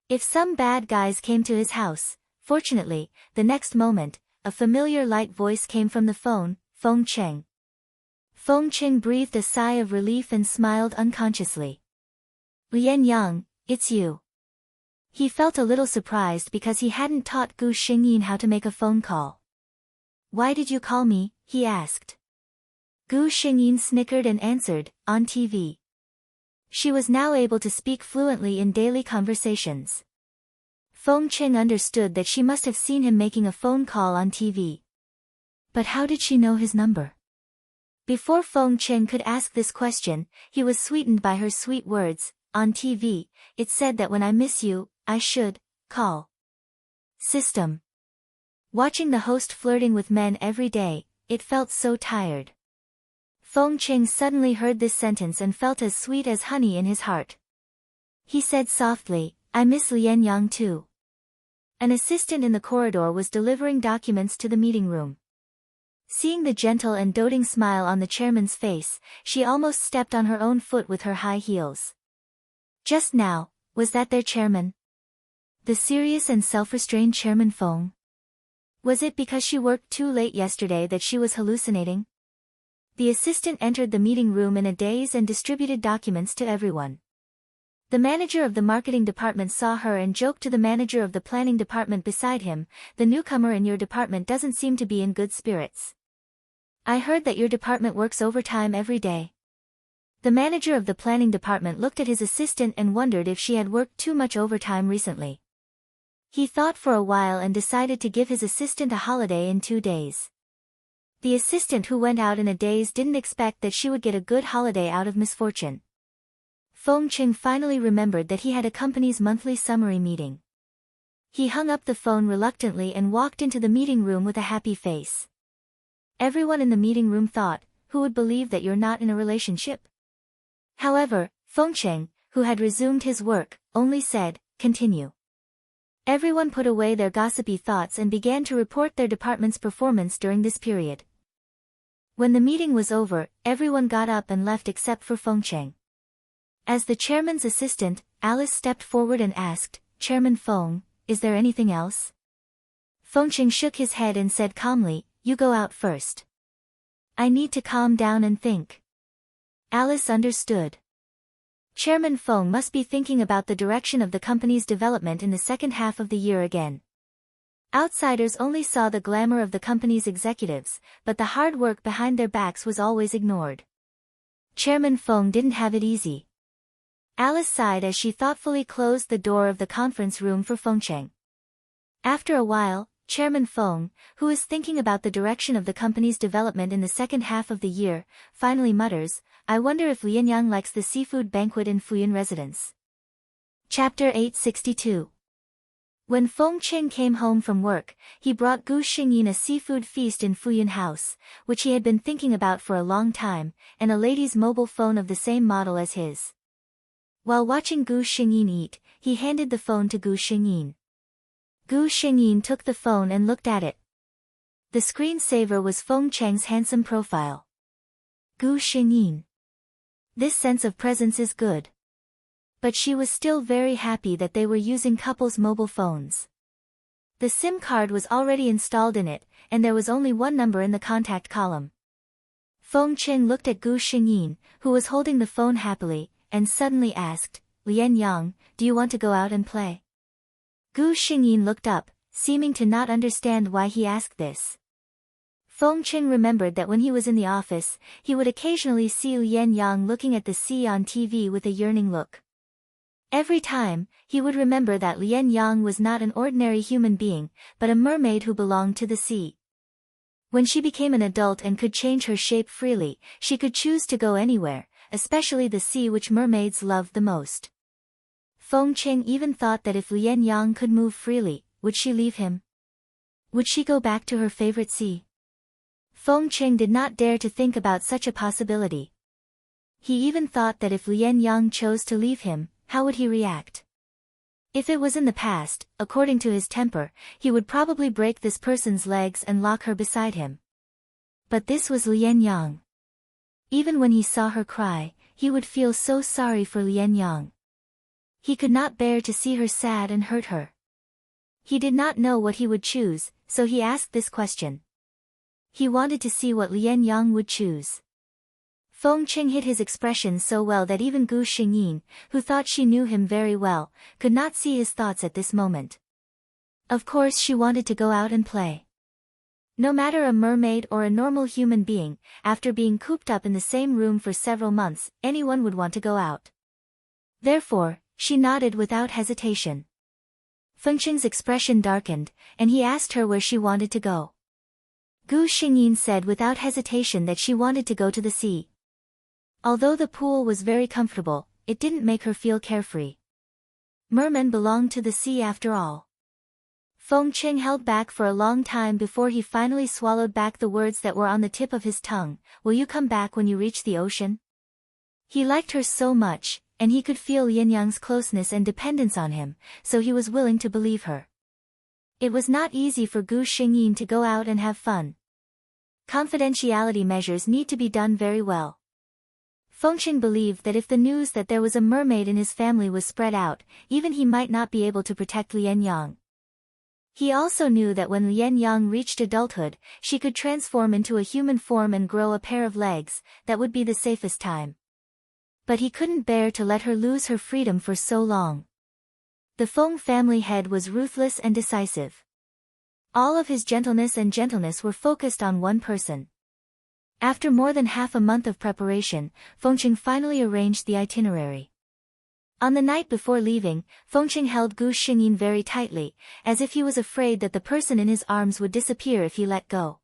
If some bad guys came to his house, fortunately, the next moment, a familiar light voice came from the phone, Feng Cheng. Feng Cheng breathed a sigh of relief and smiled unconsciously. Lian Yang, it's you. He felt a little surprised because he hadn't taught Gu Xingyin how to make a phone call. Why did you call me? He asked. Gu Xingyin snickered and answered, on TV. She was now able to speak fluently in daily conversations. Feng Cheng understood that she must have seen him making a phone call on TV. But how did she know his number? Before Feng Cheng could ask this question, he was sweetened by her sweet words, on TV, it said that when I miss you, I should call. System. Watching the host flirting with men every day, it felt so tired. Feng Cheng suddenly heard this sentence and felt as sweet as honey in his heart. He said softly, I miss Lian Yang too. An assistant in the corridor was delivering documents to the meeting room. Seeing the gentle and doting smile on the chairman's face, she almost stepped on her own foot with her high heels. Just now, was that their chairman? The serious and self-restrained Chairman Feng? Was it because she worked too late yesterday that she was hallucinating? The assistant entered the meeting room in a daze and distributed documents to everyone. The manager of the marketing department saw her and joked to the manager of the planning department beside him, the newcomer in your department doesn't seem to be in good spirits. I heard that your department works overtime every day. The manager of the planning department looked at his assistant and wondered if she had worked too much overtime recently. He thought for a while and decided to give his assistant a holiday in 2 days. The assistant who went out in a daze didn't expect that she would get a good holiday out of misfortune. Feng Cheng finally remembered that he had a company's monthly summary meeting. He hung up the phone reluctantly and walked into the meeting room with a happy face. Everyone in the meeting room thought, who would believe that you're not in a relationship? However, Fengcheng, who had resumed his work, only said, "Continue." Everyone put away their gossipy thoughts and began to report their department's performance during this period. When the meeting was over, everyone got up and left except for Fengcheng. As the chairman's assistant, Alice stepped forward and asked, "Chairman Feng, is there anything else?" Fengcheng shook his head and said calmly, "You go out first. I need to calm down and think." Alice understood. Chairman Feng must be thinking about the direction of the company's development in the second half of the year again. Outsiders only saw the glamour of the company's executives, but the hard work behind their backs was always ignored. Chairman Feng didn't have it easy. Alice sighed as she thoughtfully closed the door of the conference room for Fengcheng. After a while, Chairman Feng, who is thinking about the direction of the company's development in the second half of the year, finally mutters, "I wonder if Lianyang likes the seafood banquet in Fuyun residence." Chapter 862. When Fengcheng came home from work, he brought Gu Xingyin a seafood feast in Fuyun House, which he had been thinking about for a long time, and a lady's mobile phone of the same model as his. While watching Gu Xingyin eat, he handed the phone to Gu Xingyin. Gu Xingyin took the phone and looked at it. The screensaver was Fengcheng's handsome profile. Gu Xingyin. This sense of presence is good. But she was still very happy that they were using couples' mobile phones. The SIM card was already installed in it, and there was only one number in the contact column. Fengcheng looked at Gu Xingyin, who was holding the phone happily, and suddenly asked, "Lianyang, do you want to go out and play?" Gu Xingyin looked up, seeming to not understand why he asked this. Fengcheng remembered that when he was in the office, he would occasionally see Lianyang looking at the sea on TV with a yearning look. Every time, he would remember that Lianyang was not an ordinary human being, but a mermaid who belonged to the sea. When she became an adult and could change her shape freely, she could choose to go anywhere, especially the sea which mermaids loved the most. Fengcheng even thought that if Lianyang could move freely, would she leave him? Would she go back to her favorite sea? Fengcheng did not dare to think about such a possibility. He even thought that if Lianyang chose to leave him, how would he react? If it was in the past, according to his temper, he would probably break this person's legs and lock her beside him. But this was Lianyang. Even when he saw her cry, he would feel so sorry for Lianyang. He could not bear to see her sad and hurt her. He did not know what he would choose, so he asked this question. He wanted to see what Lianyang would choose. Fengcheng hid his expression so well that even Gu Xingyin, who thought she knew him very well, could not see his thoughts at this moment. Of course she wanted to go out and play. No matter a mermaid or a normal human being, after being cooped up in the same room for several months, anyone would want to go out. Therefore, she nodded without hesitation. Fengcheng's expression darkened, and he asked her where she wanted to go. Gu Xingyin said without hesitation that she wanted to go to the sea. Although the pool was very comfortable, it didn't make her feel carefree. Mermen belonged to the sea after all. Fengcheng held back for a long time before he finally swallowed back the words that were on the tip of his tongue. "Will you come back when you reach the ocean?" He liked her so much, and he could feel Lianyang's closeness and dependence on him, so he was willing to believe her. It was not easy for Gu Xingyin to go out and have fun. Confidentiality measures need to be done very well. Fengcheng believed that if the news that there was a mermaid in his family was spread out, even he might not be able to protect Lianyang. He also knew that when Lianyang reached adulthood, she could transform into a human form and grow a pair of legs. That would be the safest time. But he couldn't bear to let her lose her freedom for so long. The Feng family head was ruthless and decisive. All of his gentleness were focused on one person. After more than half a month of preparation, Fengcheng finally arranged the itinerary. On the night before leaving, Fengcheng held Gu Xingyin very tightly, as if he was afraid that the person in his arms would disappear if he let go.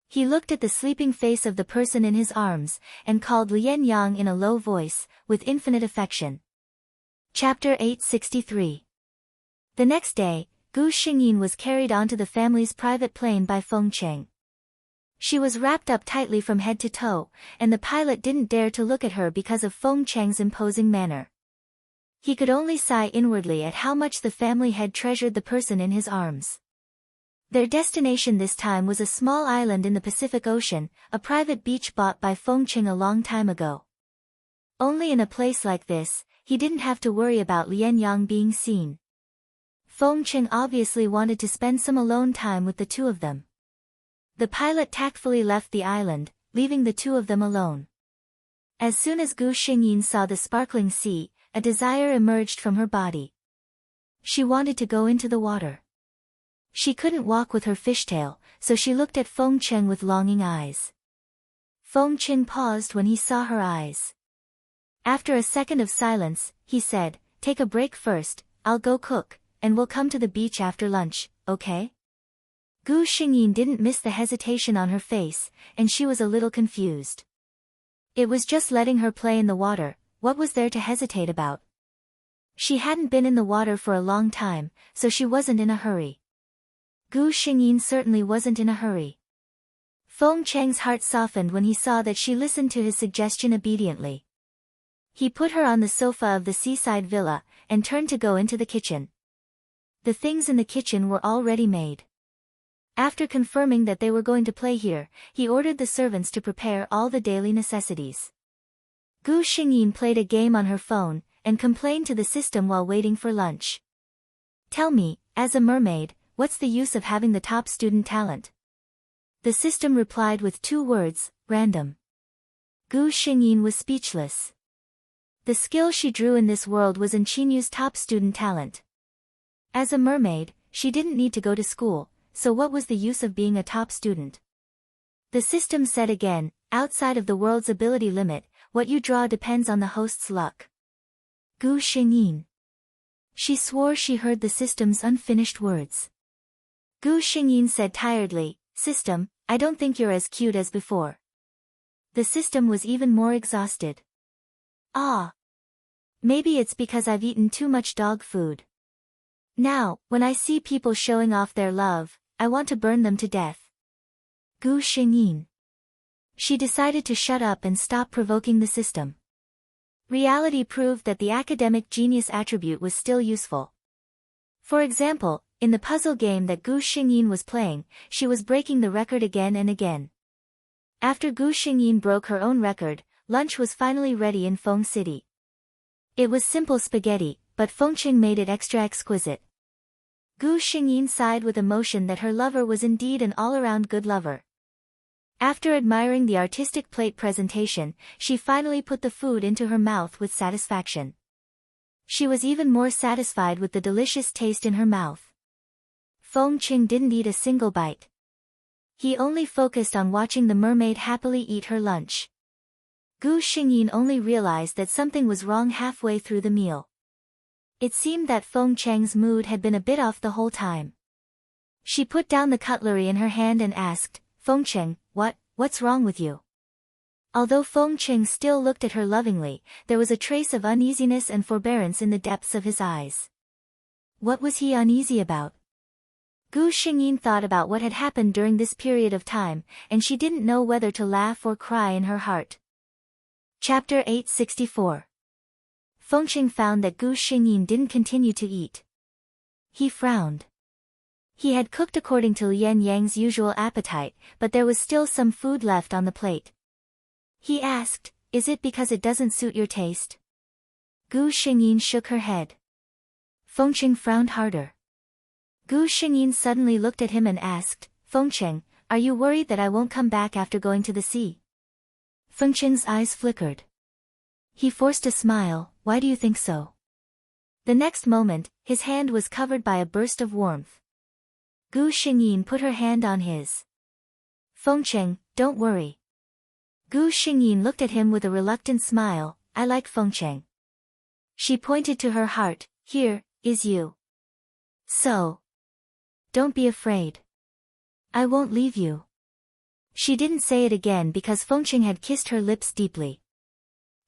He looked at the sleeping face of the person in his arms, and called Lianyang in a low voice, with infinite affection. Chapter 863. The next day, Gu Xingyin was carried onto the family's private plane by Fengcheng. She was wrapped up tightly from head to toe, and the pilot didn't dare to look at her because of Feng Cheng's imposing manner. He could only sigh inwardly at how much the family had treasured the person in his arms. Their destination this time was a small island in the Pacific Ocean, a private beach bought by Feng Cheng a long time ago. Only in a place like this, he didn't have to worry about Lian Yang being seen. Feng Cheng obviously wanted to spend some alone time with the two of them. The pilot tactfully left the island, leaving the two of them alone. As soon as Gu Xingyin saw the sparkling sea, a desire emerged from her body. She wanted to go into the water. She couldn't walk with her fishtail, so she looked at Feng Cheng with longing eyes. Feng Cheng paused when he saw her eyes. After a second of silence, he said, "Take a break first, I'll go cook, and we'll come to the beach after lunch, okay?" Gu Xingyin didn't miss the hesitation on her face, and she was a little confused. It was just letting her play in the water, what was there to hesitate about? She hadn't been in the water for a long time, so she wasn't in a hurry. Gu Xingyin certainly wasn't in a hurry. Feng Cheng's heart softened when he saw that she listened to his suggestion obediently. He put her on the sofa of the seaside villa, and turned to go into the kitchen. The things in the kitchen were already made. After confirming that they were going to play here, he ordered the servants to prepare all the daily necessities. Gu Xingyin played a game on her phone, and complained to the system while waiting for lunch. "Tell me, as a mermaid, what's the use of having the top student talent?" The system replied with 2 words, random. Gu Xingyin was speechless. The skill she drew in this world was Enchinu's top student talent. As a mermaid, she didn't need to go to school, so what was the use of being a top student? The system said again, outside of the world's ability limit, what you draw depends on the host's luck. Gu Xingyin. She swore she heard the system's unfinished words. Gu Xingyin said tiredly, "System, I don't think you're as cute as before." The system was even more exhausted. "Ah. Maybe it's because I've eaten too much dog food. Now, when I see people showing off their love, I want to burn them to death." Gu Xingyin. She decided to shut up and stop provoking the system. Reality proved that the academic genius attribute was still useful. For example, in the puzzle game that Gu Xingyin was playing, she was breaking the record again and again. After Gu Xingyin broke her own record, lunch was finally ready in Feng City. It was simple spaghetti, but Feng Cheng made it extra exquisite. Gu Xingyin sighed with emotion that her lover was indeed an all-around good lover. After admiring the artistic plate presentation, she finally put the food into her mouth with satisfaction. She was even more satisfied with the delicious taste in her mouth. Feng Cheng didn't eat a single bite. He only focused on watching the mermaid happily eat her lunch. Gu Xingyin only realized that something was wrong halfway through the meal. It seemed that Feng Cheng's mood had been a bit off the whole time. She put down the cutlery in her hand and asked, "Feng Cheng, what's wrong with you?" Although Feng Cheng still looked at her lovingly, there was a trace of uneasiness and forbearance in the depths of his eyes. What was he uneasy about? Gu Xingyin thought about what had happened during this period of time, and she didn't know whether to laugh or cry in her heart. Chapter 864. Feng Cheng found that Gu Xingyin didn't continue to eat. He frowned. He had cooked according to Lian Yang's usual appetite, but there was still some food left on the plate. He asked, "Is it because it doesn't suit your taste?" Gu Xingyin shook her head. Feng Cheng frowned harder. Gu Xingyin suddenly looked at him and asked, "Feng Cheng, are you worried that I won't come back after going to the sea?" Feng Cheng's eyes flickered. He forced a smile. "Why do you think so?" The next moment, his hand was covered by a burst of warmth. Gu Xingyin put her hand on his. "Feng Cheng, don't worry." Gu Xingyin looked at him with a reluctant smile. "I like Feng Cheng." She pointed to her heart. "Here, is you. So. Don't be afraid. I won't leave you." She didn't say it again because Feng Cheng had kissed her lips deeply.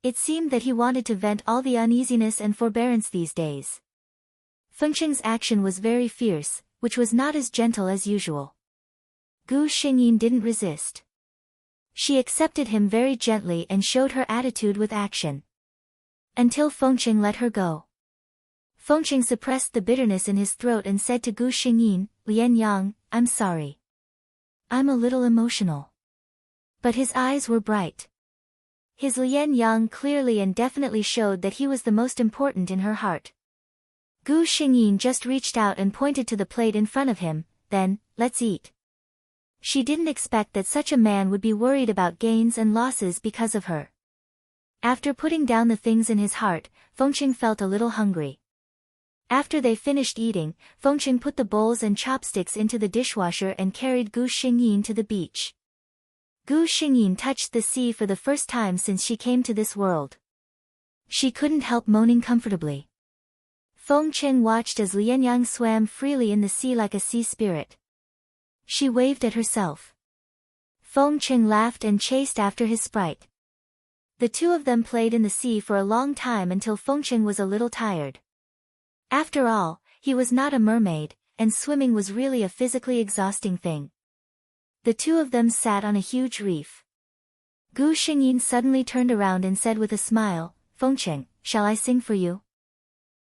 It seemed that he wanted to vent all the uneasiness and forbearance these days. Feng Cheng's action was very fierce, which was not as gentle as usual. Gu Xingyin didn't resist. She accepted him very gently and showed her attitude with action. Until Fengqing let her go. Fengqing suppressed the bitterness in his throat and said to Gu Xingyin, "Lian Yang, I'm sorry. I'm a little emotional." But his eyes were bright. His Lian Yang clearly and definitely showed that he was the most important in her heart. Gu Xingyin just reached out and pointed to the plate in front of him, then, "Let's eat." She didn't expect that such a man would be worried about gains and losses because of her. After putting down the things in his heart, Fengqing felt a little hungry. After they finished eating, Fengqing put the bowls and chopsticks into the dishwasher and carried Gu Xingyin to the beach. Gu Xingyin touched the sea for the first time since she came to this world. She couldn't help moaning comfortably. Fengqing watched as Lianyang swam freely in the sea like a sea spirit. She waved at herself. Fengqing laughed and chased after his sprite. The two of them played in the sea for a long time until Fengqing was a little tired. After all, he was not a mermaid, and swimming was really a physically exhausting thing. The two of them sat on a huge reef. Gu Xingyin suddenly turned around and said with a smile, "Fengqing, shall I sing for you?"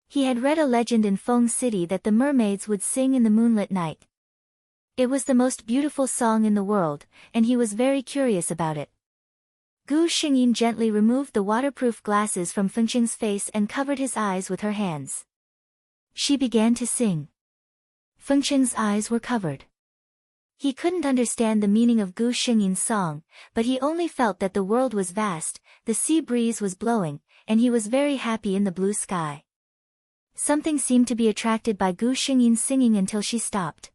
He had read a legend in Feng City that the mermaids would sing in the moonlit night. It was the most beautiful song in the world, and he was very curious about it. Gu Xingyin gently removed the waterproof glasses from Fengqing's face and covered his eyes with her hands. She began to sing. Fengqing's eyes were covered. He couldn't understand the meaning of Gu Xingyin's song, but he only felt that the world was vast, the sea breeze was blowing, and he was very happy in the blue sky. Something seemed to be attracted by Gu Xingyin's singing until she stopped.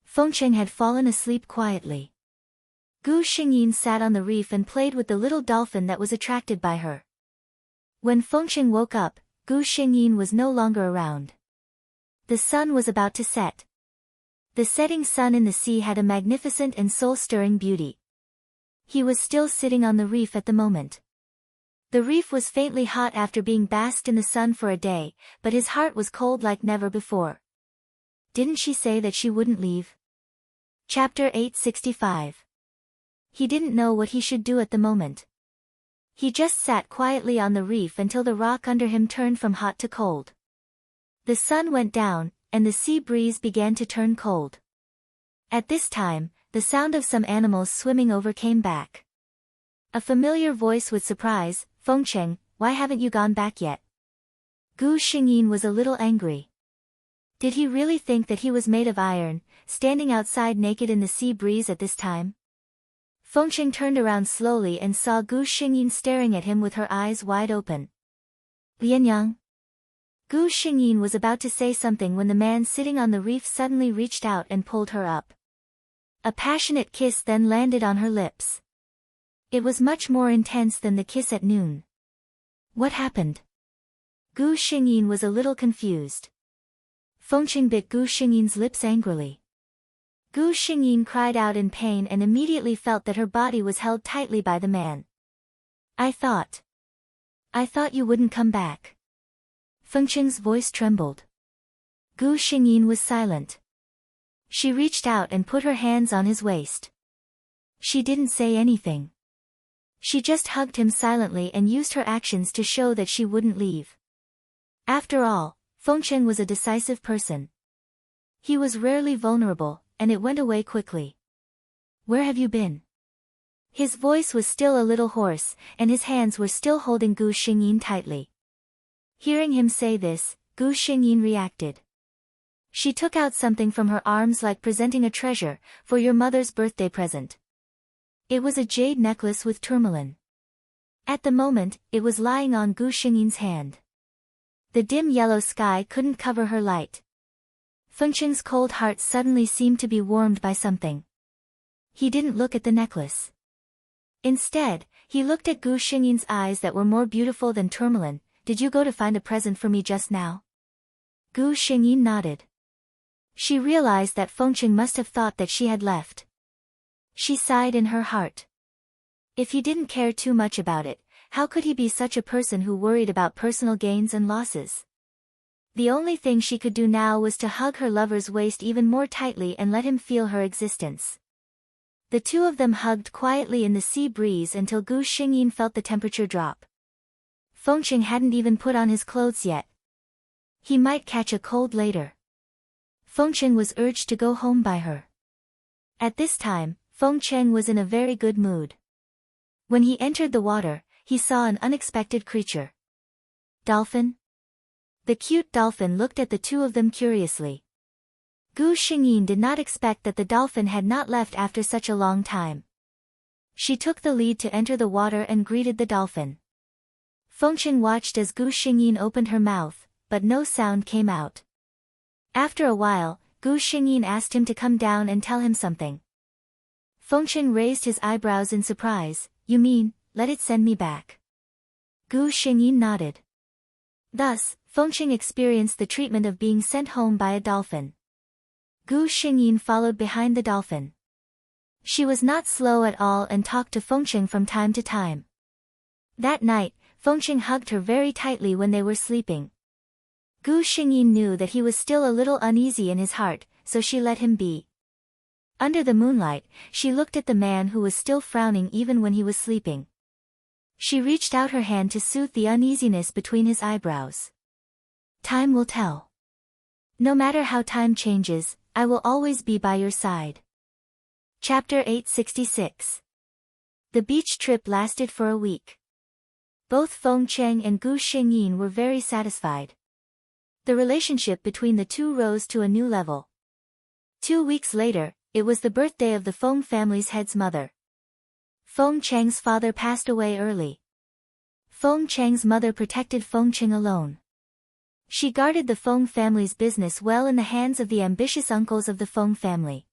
Fengqing had fallen asleep quietly. Gu Xingyin sat on the reef and played with the little dolphin that was attracted by her. When Fengqing woke up, Gu Xingyin was no longer around. The sun was about to set. The setting sun in the sea had a magnificent and soul-stirring beauty. He was still sitting on the reef at the moment. The reef was faintly hot after being basked in the sun for a day, but his heart was cold like never before. Didn't she say that she wouldn't leave? Chapter 865. He didn't know what he should do at the moment. He just sat quietly on the reef until the rock under him turned from hot to cold. The sun went down, and the sea breeze began to turn cold. At this time, the sound of some animals swimming over came back. A familiar voice with surprise, "Fengqing, why haven't you gone back yet?" Gu Xingyin was a little angry. Did he really think that he was made of iron, standing outside naked in the sea breeze at this time? Fengqing turned around slowly and saw Gu Xingyin staring at him with her eyes wide open. "Lianyang?" Gu Xingyin was about to say something when the man sitting on the reef suddenly reached out and pulled her up. A passionate kiss then landed on her lips. It was much more intense than the kiss at noon. What happened? Gu Xingyin was a little confused. Fengqing bit Gu Xingyin's lips angrily. Gu Xingyin cried out in pain and immediately felt that her body was held tightly by the man. I thought you wouldn't come back." Fengqing's voice trembled. Gu Xingyin was silent. She reached out and put her hands on his waist. She didn't say anything. She just hugged him silently and used her actions to show that she wouldn't leave. After all, Fengqing was a decisive person. He was rarely vulnerable, and it went away quickly. "Where have you been?" His voice was still a little hoarse, and his hands were still holding Gu Xingyin tightly. Hearing him say this, Gu Xingyin reacted. She took out something from her arms like presenting a treasure, "For your mother's birthday present." It was a jade necklace with tourmaline. At the moment, it was lying on Gu Xingyin's hand. The dim yellow sky couldn't cover her light. Fengqing's cold heart suddenly seemed to be warmed by something. He didn't look at the necklace. Instead, he looked at Gu Xingyin's eyes that were more beautiful than tourmaline. "Did you go to find a present for me just now?" Gu Xingyin nodded. She realized that Fengqing must have thought that she had left. She sighed in her heart. If he didn't care too much about it, how could he be such a person who worried about personal gains and losses? The only thing she could do now was to hug her lover's waist even more tightly and let him feel her existence. The two of them hugged quietly in the sea breeze until Gu Xingyin felt the temperature drop. Fengcheng hadn't even put on his clothes yet. He might catch a cold later. Fengcheng was urged to go home by her. At this time, Fengcheng was in a very good mood. When he entered the water, he saw an unexpected creature. Dolphin? The cute dolphin looked at the two of them curiously. Gu Xingyin did not expect that the dolphin had not left after such a long time. She took the lead to enter the water and greeted the dolphin. Fengcheng watched as Gu Xingyin opened her mouth, but no sound came out. After a while, Gu Xingyin asked him to come down and tell him something. Fengcheng raised his eyebrows in surprise. You mean, let it send me back? Gu Xingyin nodded. Thus, Fengcheng experienced the treatment of being sent home by a dolphin. Gu Xingyin followed behind the dolphin. She was not slow at all and talked to Fengcheng from time to time. That night, Fengcheng hugged her very tightly when they were sleeping. Gu Xingyin knew that he was still a little uneasy in his heart, so she let him be. Under the moonlight, she looked at the man who was still frowning even when he was sleeping. She reached out her hand to soothe the uneasiness between his eyebrows. Time will tell. No matter how time changes, I will always be by your side. Chapter 866. The beach trip lasted for a week. Both Fengcheng and Gu Xingyin were very satisfied. The relationship between the two rose to a new level. 2 weeks later, it was the birthday of the Feng family's head's mother. Fengcheng's father passed away early. Fengcheng's mother protected Fengcheng alone. She guarded the Feng family's business well in the hands of the ambitious uncles of the Feng family.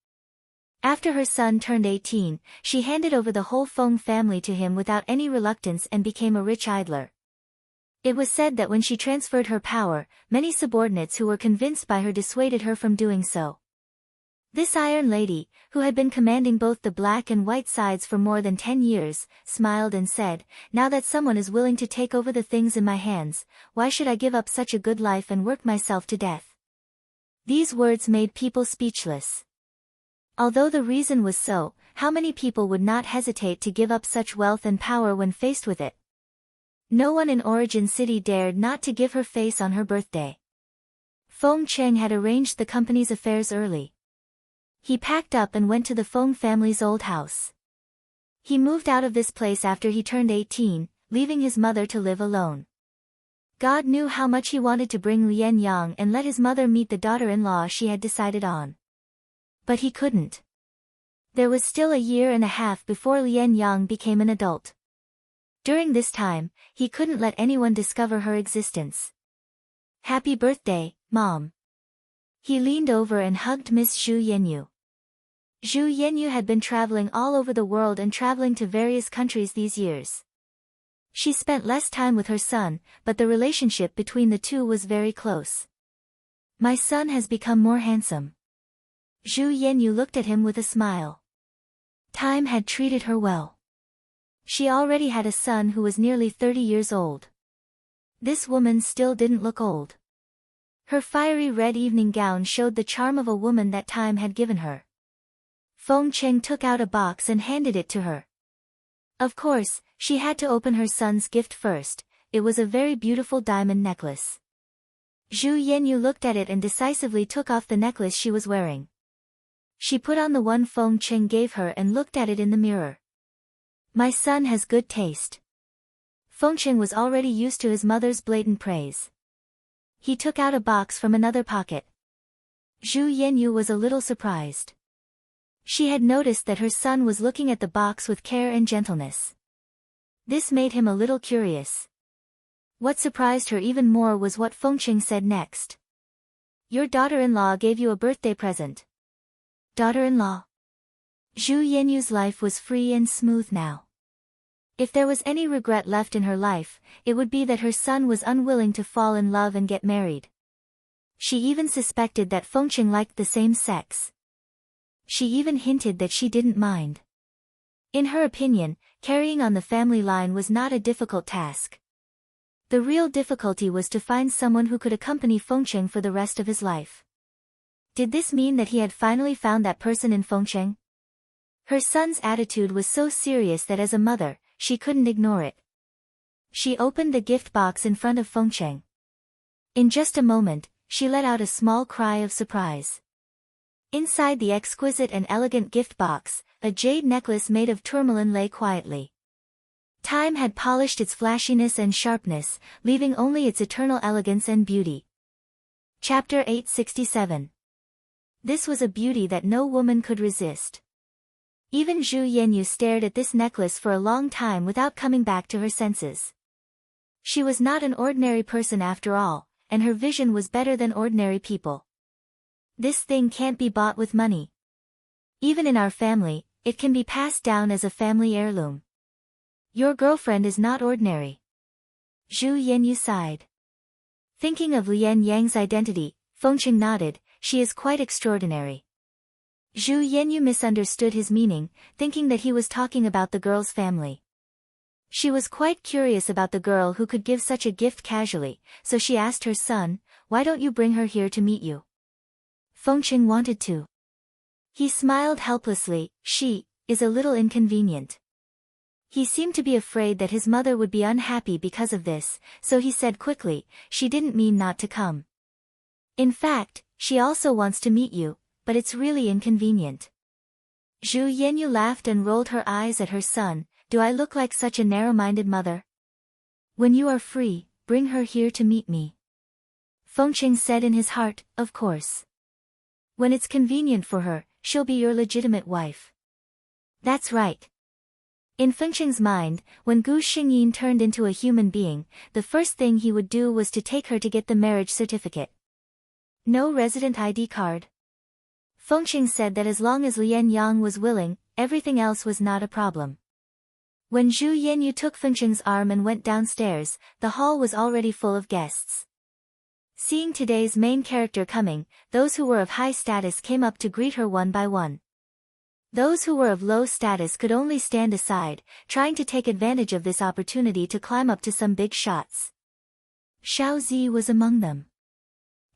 After her son turned 18, she handed over the whole Feng family to him without any reluctance and became a rich idler. It was said that when she transferred her power, many subordinates who were convinced by her dissuaded her from doing so. This Iron Lady, who had been commanding both the black and white sides for more than 10 years, smiled and said, "Now that someone is willing to take over the things in my hands, why should I give up such a good life and work myself to death?" These words made people speechless. Although the reason was so, how many people would not hesitate to give up such wealth and power when faced with it? No one in Origin City dared not to give her face on her birthday. Fengcheng had arranged the company's affairs early. He packed up and went to the Feng family's old house. He moved out of this place after he turned 18, leaving his mother to live alone. God knew how much he wanted to bring Lian Yang and let his mother meet the daughter-in-law she had decided on. But he couldn't. There was still a year and a half before Lian Yang became an adult. During this time, he couldn't let anyone discover her existence. "Happy birthday, Mom." He leaned over and hugged Miss Zhu Yanyu. Zhu Yanyu had been traveling all over the world and traveling to various countries these years. She spent less time with her son, but the relationship between the two was very close. "My son has become more handsome." Zhu Yanyu looked at him with a smile. Time had treated her well. She already had a son who was nearly 30 years old. This woman still didn't look old. Her fiery red evening gown showed the charm of a woman that time had given her. Fengcheng took out a box and handed it to her. Of course, she had to open her son's gift first. It was a very beautiful diamond necklace. Zhu Yanyu looked at it and decisively took off the necklace she was wearing. She put on the one Fengcheng gave her and looked at it in the mirror. "My son has good taste." Fengcheng was already used to his mother's blatant praise. He took out a box from another pocket. Zhu Yanyu was a little surprised. She had noticed that her son was looking at the box with care and gentleness. This made him a little curious. What surprised her even more was what Fengcheng said next. "Your daughter-in-law gave you a birthday present." Daughter-in-law? Zhu Yanyu's life was free and smooth now. If there was any regret left in her life, it would be that her son was unwilling to fall in love and get married. She even suspected that Fengcheng liked the same sex. She even hinted that she didn't mind. In her opinion, carrying on the family line was not a difficult task. The real difficulty was to find someone who could accompany Fengcheng for the rest of his life. Did this mean that he had finally found that person in Fengcheng? Her son's attitude was so serious that as a mother, she couldn't ignore it. She opened the gift box in front of Fengcheng. In just a moment, she let out a small cry of surprise. Inside the exquisite and elegant gift box, a jade necklace made of tourmaline lay quietly. Time had polished its flashiness and sharpness, leaving only its eternal elegance and beauty. Chapter 867. This was a beauty that no woman could resist. Even Zhu Yanyu stared at this necklace for a long time without coming back to her senses. She was not an ordinary person after all, and her vision was better than ordinary people. This thing can't be bought with money. Even in our family, it can be passed down as a family heirloom. Your girlfriend is not ordinary. Zhu Yanyu sighed. Thinking of Lian Yang's identity, Fengcheng nodded, she is quite extraordinary. Zhu Yanyu misunderstood his meaning, thinking that he was talking about the girl's family. She was quite curious about the girl who could give such a gift casually, so she asked her son, why don't you bring her here to meet you? Fengcheng wanted to. He smiled helplessly, she is a little inconvenient. He seemed to be afraid that his mother would be unhappy because of this, so he said quickly, she didn't mean not to come. In fact, she also wants to meet you, but it's really inconvenient. Zhu Yanyu laughed and rolled her eyes at her son, do I look like such a narrow-minded mother? When you are free, bring her here to meet me. Fengcheng said in his heart, of course. When it's convenient for her, she'll be your legitimate wife. That's right. In Fengcheng's mind, when Gu Xingyin turned into a human being, the first thing he would do was to take her to get the marriage certificate. No resident ID card. Fengcheng said that as long as Lian Yang was willing, everything else was not a problem. When Zhu Yanyu took Fengcheng's arm and went downstairs, the hall was already full of guests. Seeing today's main character coming, those who were of high status came up to greet her one by one. Those who were of low status could only stand aside, trying to take advantage of this opportunity to climb up to some big shots. Xiao Zi was among them.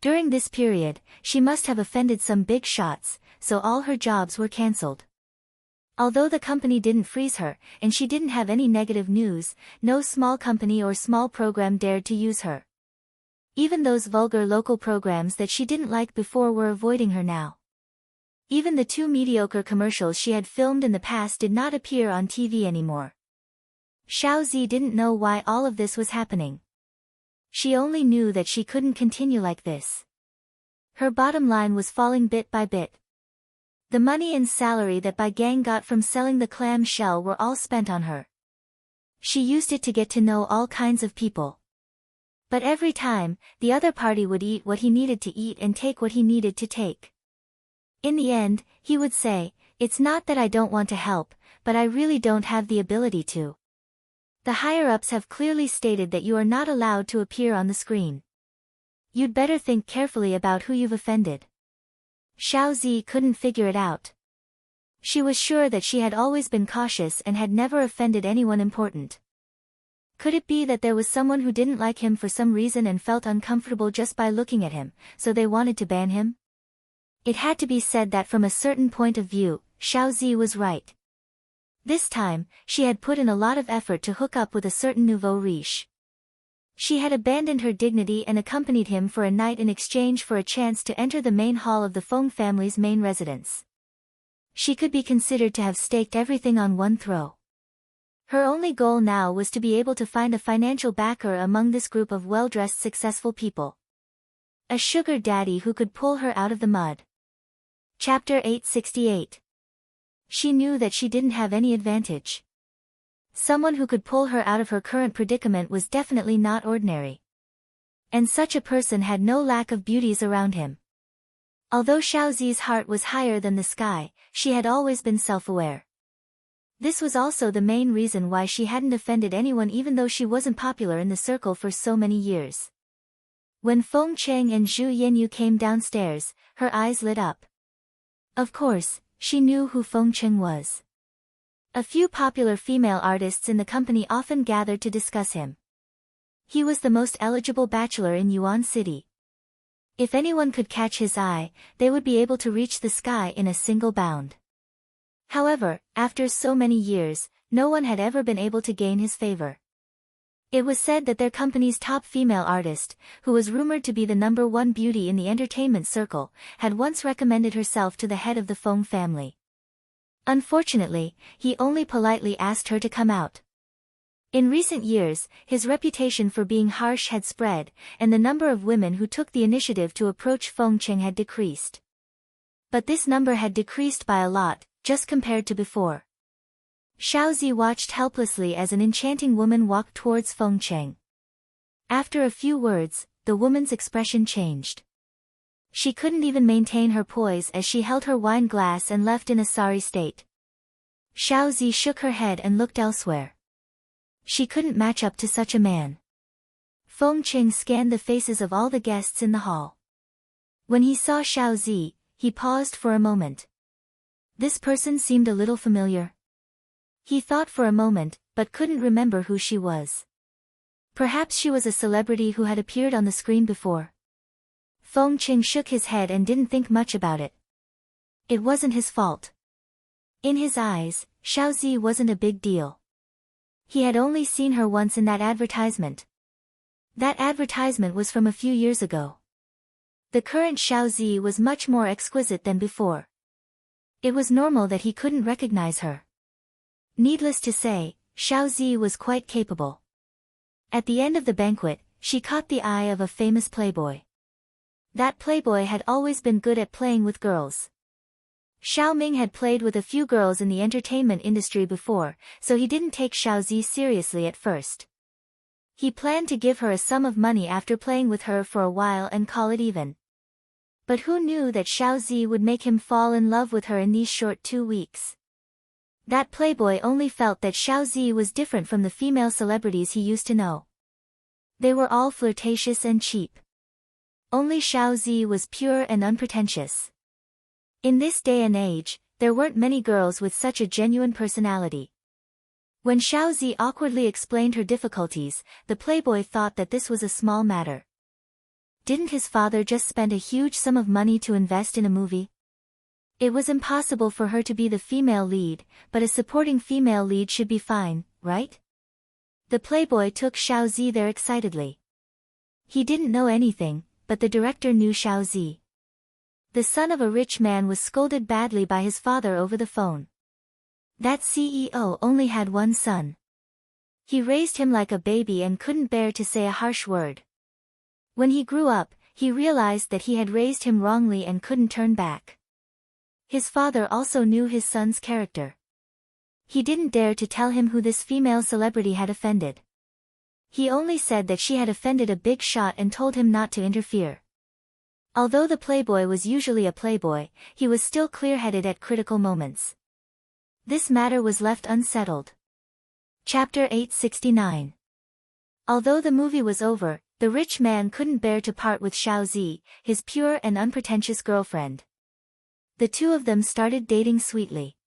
During this period, she must have offended some big shots, so all her jobs were cancelled. Although the company didn't freeze her, and she didn't have any negative news, no small company or small program dared to use her. Even those vulgar local programs that she didn't like before were avoiding her now. Even the 2 mediocre commercials she had filmed in the past did not appear on TV anymore. Xiao Zi didn't know why all of this was happening. She only knew that she couldn't continue like this. Her bottom line was falling bit by bit. The money and salary that Bai Gang got from selling the clam shell were all spent on her. She used it to get to know all kinds of people. But every time, the other party would eat what he needed to eat and take what he needed to take. In the end, he would say, it's not that I don't want to help, but I really don't have the ability to. The higher-ups have clearly stated that you are not allowed to appear on the screen. You'd better think carefully about who you've offended. Xiao Zi couldn't figure it out. She was sure that she had always been cautious and had never offended anyone important. Could it be that there was someone who didn't like him for some reason and felt uncomfortable just by looking at him, so they wanted to ban him? It had to be said that from a certain point of view, Xiao Zi was right. This time, she had put in a lot of effort to hook up with a certain nouveau riche. She had abandoned her dignity and accompanied him for a night in exchange for a chance to enter the main hall of the Feng family's main residence. She could be considered to have staked everything on one throw. Her only goal now was to be able to find a financial backer among this group of well-dressed successful people. A sugar daddy who could pull her out of the mud. Chapter 868. She knew that she didn't have any advantage. Someone who could pull her out of her current predicament was definitely not ordinary. And such a person had no lack of beauties around him. Although Xiao Zi's heart was higher than the sky, she had always been self-aware. This was also the main reason why she hadn't offended anyone even though she wasn't popular in the circle for so many years. When Fengcheng and Zhu Yanyu came downstairs, her eyes lit up. Of course, she knew who Fengcheng was. A few popular female artists in the company often gathered to discuss him. He was the most eligible bachelor in Yuan City. If anyone could catch his eye, they would be able to reach the sky in a single bound. However, after so many years, no one had ever been able to gain his favor. It was said that their company's top female artist, who was rumored to be the #1 beauty in the entertainment circle, had once recommended herself to the head of the Feng family. Unfortunately, he only politely asked her to come out. In recent years, his reputation for being harsh had spread, and the number of women who took the initiative to approach Feng Cheng had decreased. But this number had decreased by a lot, just compared to before. Xiaozi watched helplessly as an enchanting woman walked towards Feng Cheng. After a few words, the woman's expression changed. She couldn't even maintain her poise as she held her wine glass and left in a sorry state. Xiaozi shook her head and looked elsewhere. She couldn't match up to such a man. Feng Cheng scanned the faces of all the guests in the hall. When he saw Xiaozi, he paused for a moment. This person seemed a little familiar. He thought for a moment, but couldn't remember who she was. Perhaps she was a celebrity who had appeared on the screen before. Feng Cheng shook his head and didn't think much about it. It wasn't his fault. In his eyes, Xiaozi wasn't a big deal. He had only seen her once in that advertisement. That advertisement was from a few years ago. The current Xiaozi was much more exquisite than before. It was normal that he couldn't recognize her. Needless to say, Xiaozi was quite capable. At the end of the banquet, she caught the eye of a famous playboy. That playboy had always been good at playing with girls. Xiao Ming had played with a few girls in the entertainment industry before, so he didn't take Xiaozi seriously at first. He planned to give her a sum of money after playing with her for a while and call it even. But who knew that Xiaozi would make him fall in love with her in these short 2 weeks? That playboy only felt that Xiaozi was different from the female celebrities he used to know. They were all flirtatious and cheap. Only Xiaozi was pure and unpretentious. In this day and age, there weren't many girls with such a genuine personality. When Xiaozi awkwardly explained her difficulties, the playboy thought that this was a small matter. Didn't his father just spend a huge sum of money to invest in a movie? It was impossible for her to be the female lead, but a supporting female lead should be fine, right? The playboy took Xiaozi there excitedly. He didn't know anything, but the director knew Xiaozi. The son of a rich man was scolded badly by his father over the phone. That CEO only had one son. He raised him like a baby and couldn't bear to say a harsh word. When he grew up, he realized that he had raised him wrongly and couldn't turn back. His father also knew his son's character. He didn't dare to tell him who this female celebrity had offended. He only said that she had offended a big shot and told him not to interfere. Although the playboy was usually a playboy, he was still clear-headed at critical moments. This matter was left unsettled. Chapter 869. Although the movie was over, the rich man couldn't bear to part with Xiaozi, his pure and unpretentious girlfriend. The two of them started dating sweetly.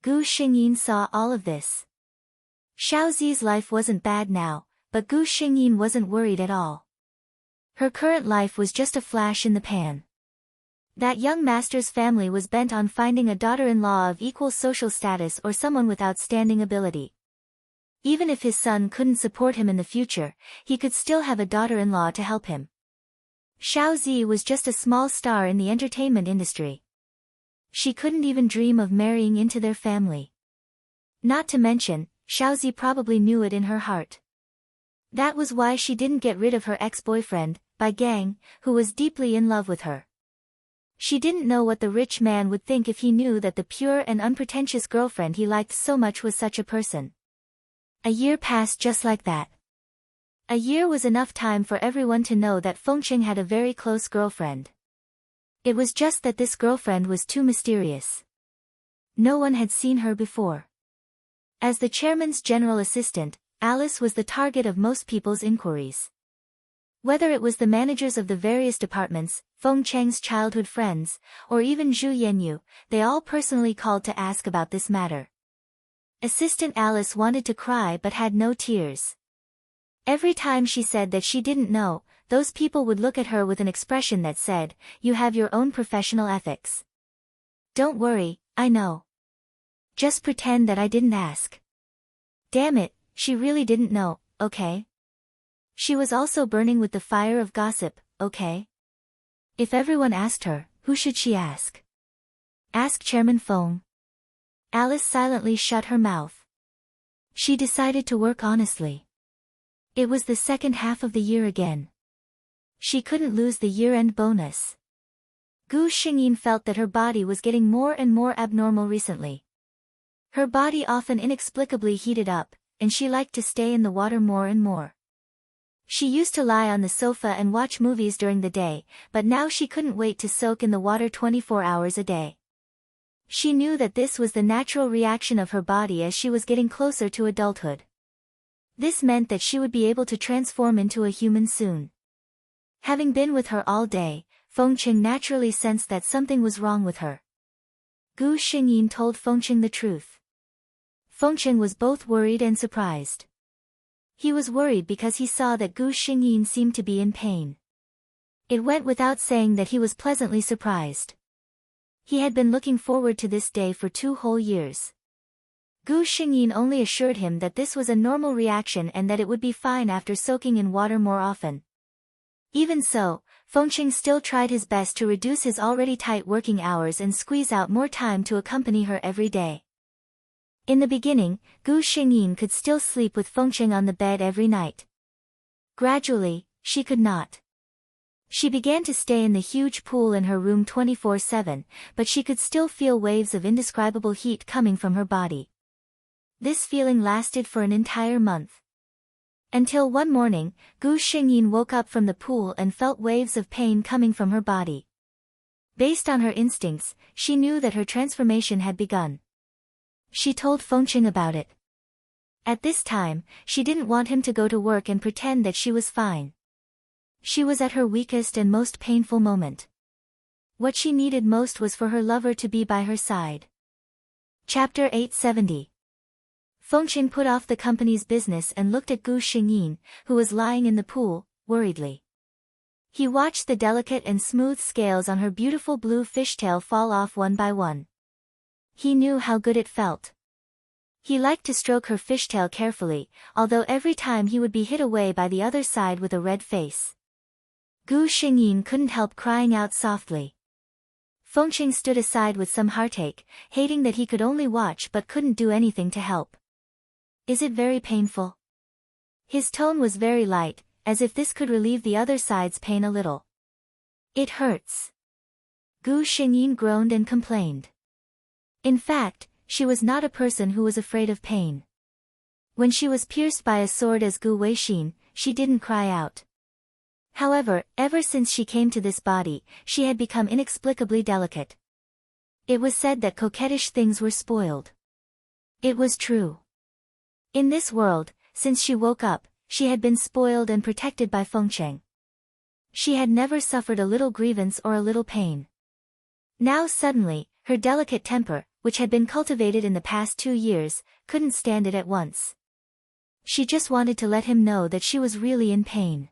Gu Xingyin saw all of this. Xiaozi's life wasn't bad now, but Gu Xingyin wasn't worried at all. Her current life was just a flash in the pan. That young master's family was bent on finding a daughter-in-law of equal social status or someone with outstanding ability. Even if his son couldn't support him in the future, he could still have a daughter-in-law to help him. Xiaozi was just a small star in the entertainment industry. She couldn't even dream of marrying into their family. Not to mention, Xiaozi probably knew it in her heart. That was why she didn't get rid of her ex-boyfriend, Bai Gang, who was deeply in love with her. She didn't know what the rich man would think if he knew that the pure and unpretentious girlfriend he liked so much was such a person. A year passed just like that. A year was enough time for everyone to know that Feng Cheng had a very close girlfriend. It was just that this girlfriend was too mysterious. No one had seen her before. As the chairman's general assistant, Alice was the target of most people's inquiries. Whether it was the managers of the various departments, Feng Cheng's childhood friends, or even Zhu Yanyu, they all personally called to ask about this matter. Assistant Alice wanted to cry but had no tears. Every time she said that she didn't know, those people would look at her with an expression that said, "You have your own professional ethics." "Don't worry, I know." Just pretend that I didn't ask. Damn it, she really didn't know, okay? She was also burning with the fire of gossip, okay? If everyone asked her, who should she ask? Ask Chairman Feng. Alice silently shut her mouth. She decided to work honestly. It was the second half of the year again. She couldn't lose the year-end bonus. Gu Xingyin felt that her body was getting more and more abnormal recently. Her body often inexplicably heated up, and she liked to stay in the water more and more. She used to lie on the sofa and watch movies during the day, but now she couldn't wait to soak in the water 24 hours a day. She knew that this was the natural reaction of her body as she was getting closer to adulthood. This meant that she would be able to transform into a human soon. Having been with her all day, Fengqing naturally sensed that something was wrong with her. Gu Xingyin told Fengqing the truth. Fengqing was both worried and surprised. He was worried because he saw that Gu Xingyin seemed to be in pain. It went without saying that he was pleasantly surprised. He had been looking forward to this day for 2 whole years. Gu Xingyin only assured him that this was a normal reaction and that it would be fine after soaking in water more often. Even so, Fengqing still tried his best to reduce his already tight working hours and squeeze out more time to accompany her every day. In the beginning, Gu Xingyin could still sleep with Fengqing on the bed every night. Gradually, she could not. She began to stay in the huge pool in her room 24/7, but she could still feel waves of indescribable heat coming from her body. This feeling lasted for an entire month. Until one morning, Gu Xingyin woke up from the pool and felt waves of pain coming from her body. Based on her instincts, she knew that her transformation had begun. She told Fengqing about it. At this time, she didn't want him to go to work and pretend that she was fine. She was at her weakest and most painful moment. What she needed most was for her lover to be by her side. Chapter 870. Fengqing put off the company's business and looked at Gu Xingyin, who was lying in the pool, worriedly. He watched the delicate and smooth scales on her beautiful blue fishtail fall off one by one. He knew how good it felt. He liked to stroke her fishtail carefully, although every time he would be hit away by the other side with a red face. Gu Xingyin couldn't help crying out softly. Fengqing stood aside with some heartache, hating that he could only watch but couldn't do anything to help. Is it very painful? His tone was very light, as if this could relieve the other side's pain a little. It hurts. Gu Xingyin groaned and complained. In fact, she was not a person who was afraid of pain. When she was pierced by a sword as Gu Weixin, she didn't cry out. However, ever since she came to this body, she had become inexplicably delicate. It was said that coquettish things were spoiled. It was true. In this world, since she woke up, she had been spoiled and protected by Fengqing. She had never suffered a little grievance or a little pain. Now suddenly, her delicate temper, which had been cultivated in the past 2 years, couldn't stand it at once. She just wanted to let him know that she was really in pain.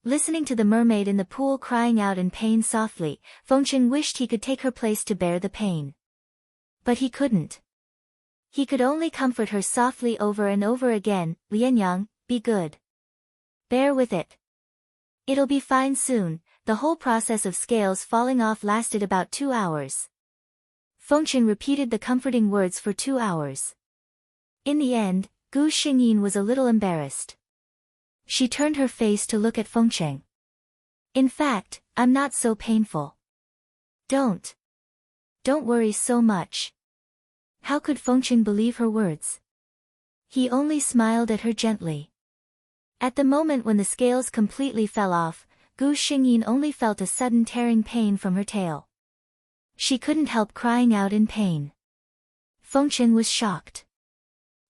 Listening to the mermaid in the pool crying out in pain softly, Fengqing wished he could take her place to bear the pain. But he couldn't. He could only comfort her softly over and over again, "Lianyang, be good. Bear with it. It'll be fine soon." The whole process of scales falling off lasted about 2 hours. Fengqing repeated the comforting words for 2 hours. In the end, Gu Xingyin was a little embarrassed. She turned her face to look at Fengqing. In fact, I'm not so painful. Don't worry so much. How could Fengqing believe her words? He only smiled at her gently. At the moment when the scales completely fell off, Gu Xingyin only felt a sudden tearing pain from her tail. She couldn't help crying out in pain. Fengqing was shocked.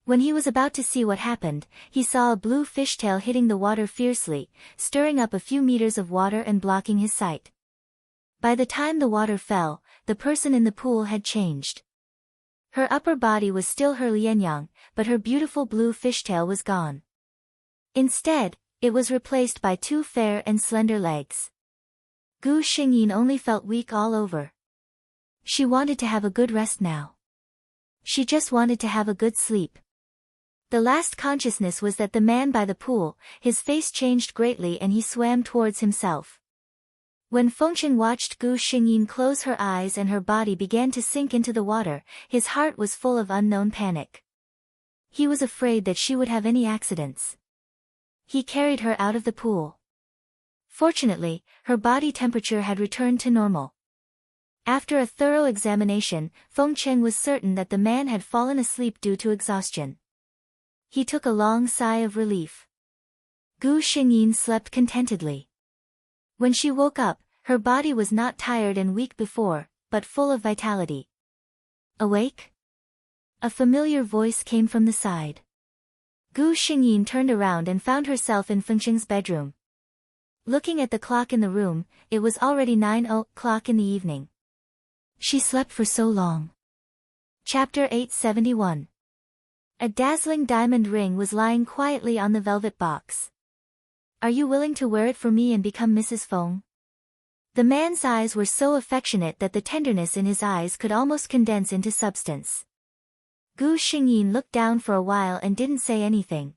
When he was about to see what happened, he saw a blue fishtail hitting the water fiercely, stirring up a few meters of water and blocking his sight. By the time the water fell, the person in the pool had changed. Her upper body was still her lianyang, but her beautiful blue fishtail was gone. Instead, it was replaced by 2 fair and slender legs. Gu Xingyin only felt weak all over. She wanted to have a good rest now. She just wanted to have a good sleep. The last consciousness was that the man by the pool, his face changed greatly and he swam towards himself. When Fengchen watched Gu Xingyin close her eyes and her body began to sink into the water, his heart was full of unknown panic. He was afraid that she would have any accidents. He carried her out of the pool. Fortunately, her body temperature had returned to normal. After a thorough examination, Fengchen was certain that the man had fallen asleep due to exhaustion. He took a long sigh of relief. Gu Xingyin slept contentedly. When she woke up, her body was not tired and weak before, but full of vitality. Awake? A familiar voice came from the side. Gu Xingyin turned around and found herself in Fengchen's bedroom. Looking at the clock in the room, it was already 9:00 in the evening. She slept for so long. Chapter 871. A dazzling diamond ring was lying quietly on the velvet box. Are you willing to wear it for me and become Mrs. Feng? The man's eyes were so affectionate that the tenderness in his eyes could almost condense into substance. Gu Xingyin looked down for a while and didn't say anything.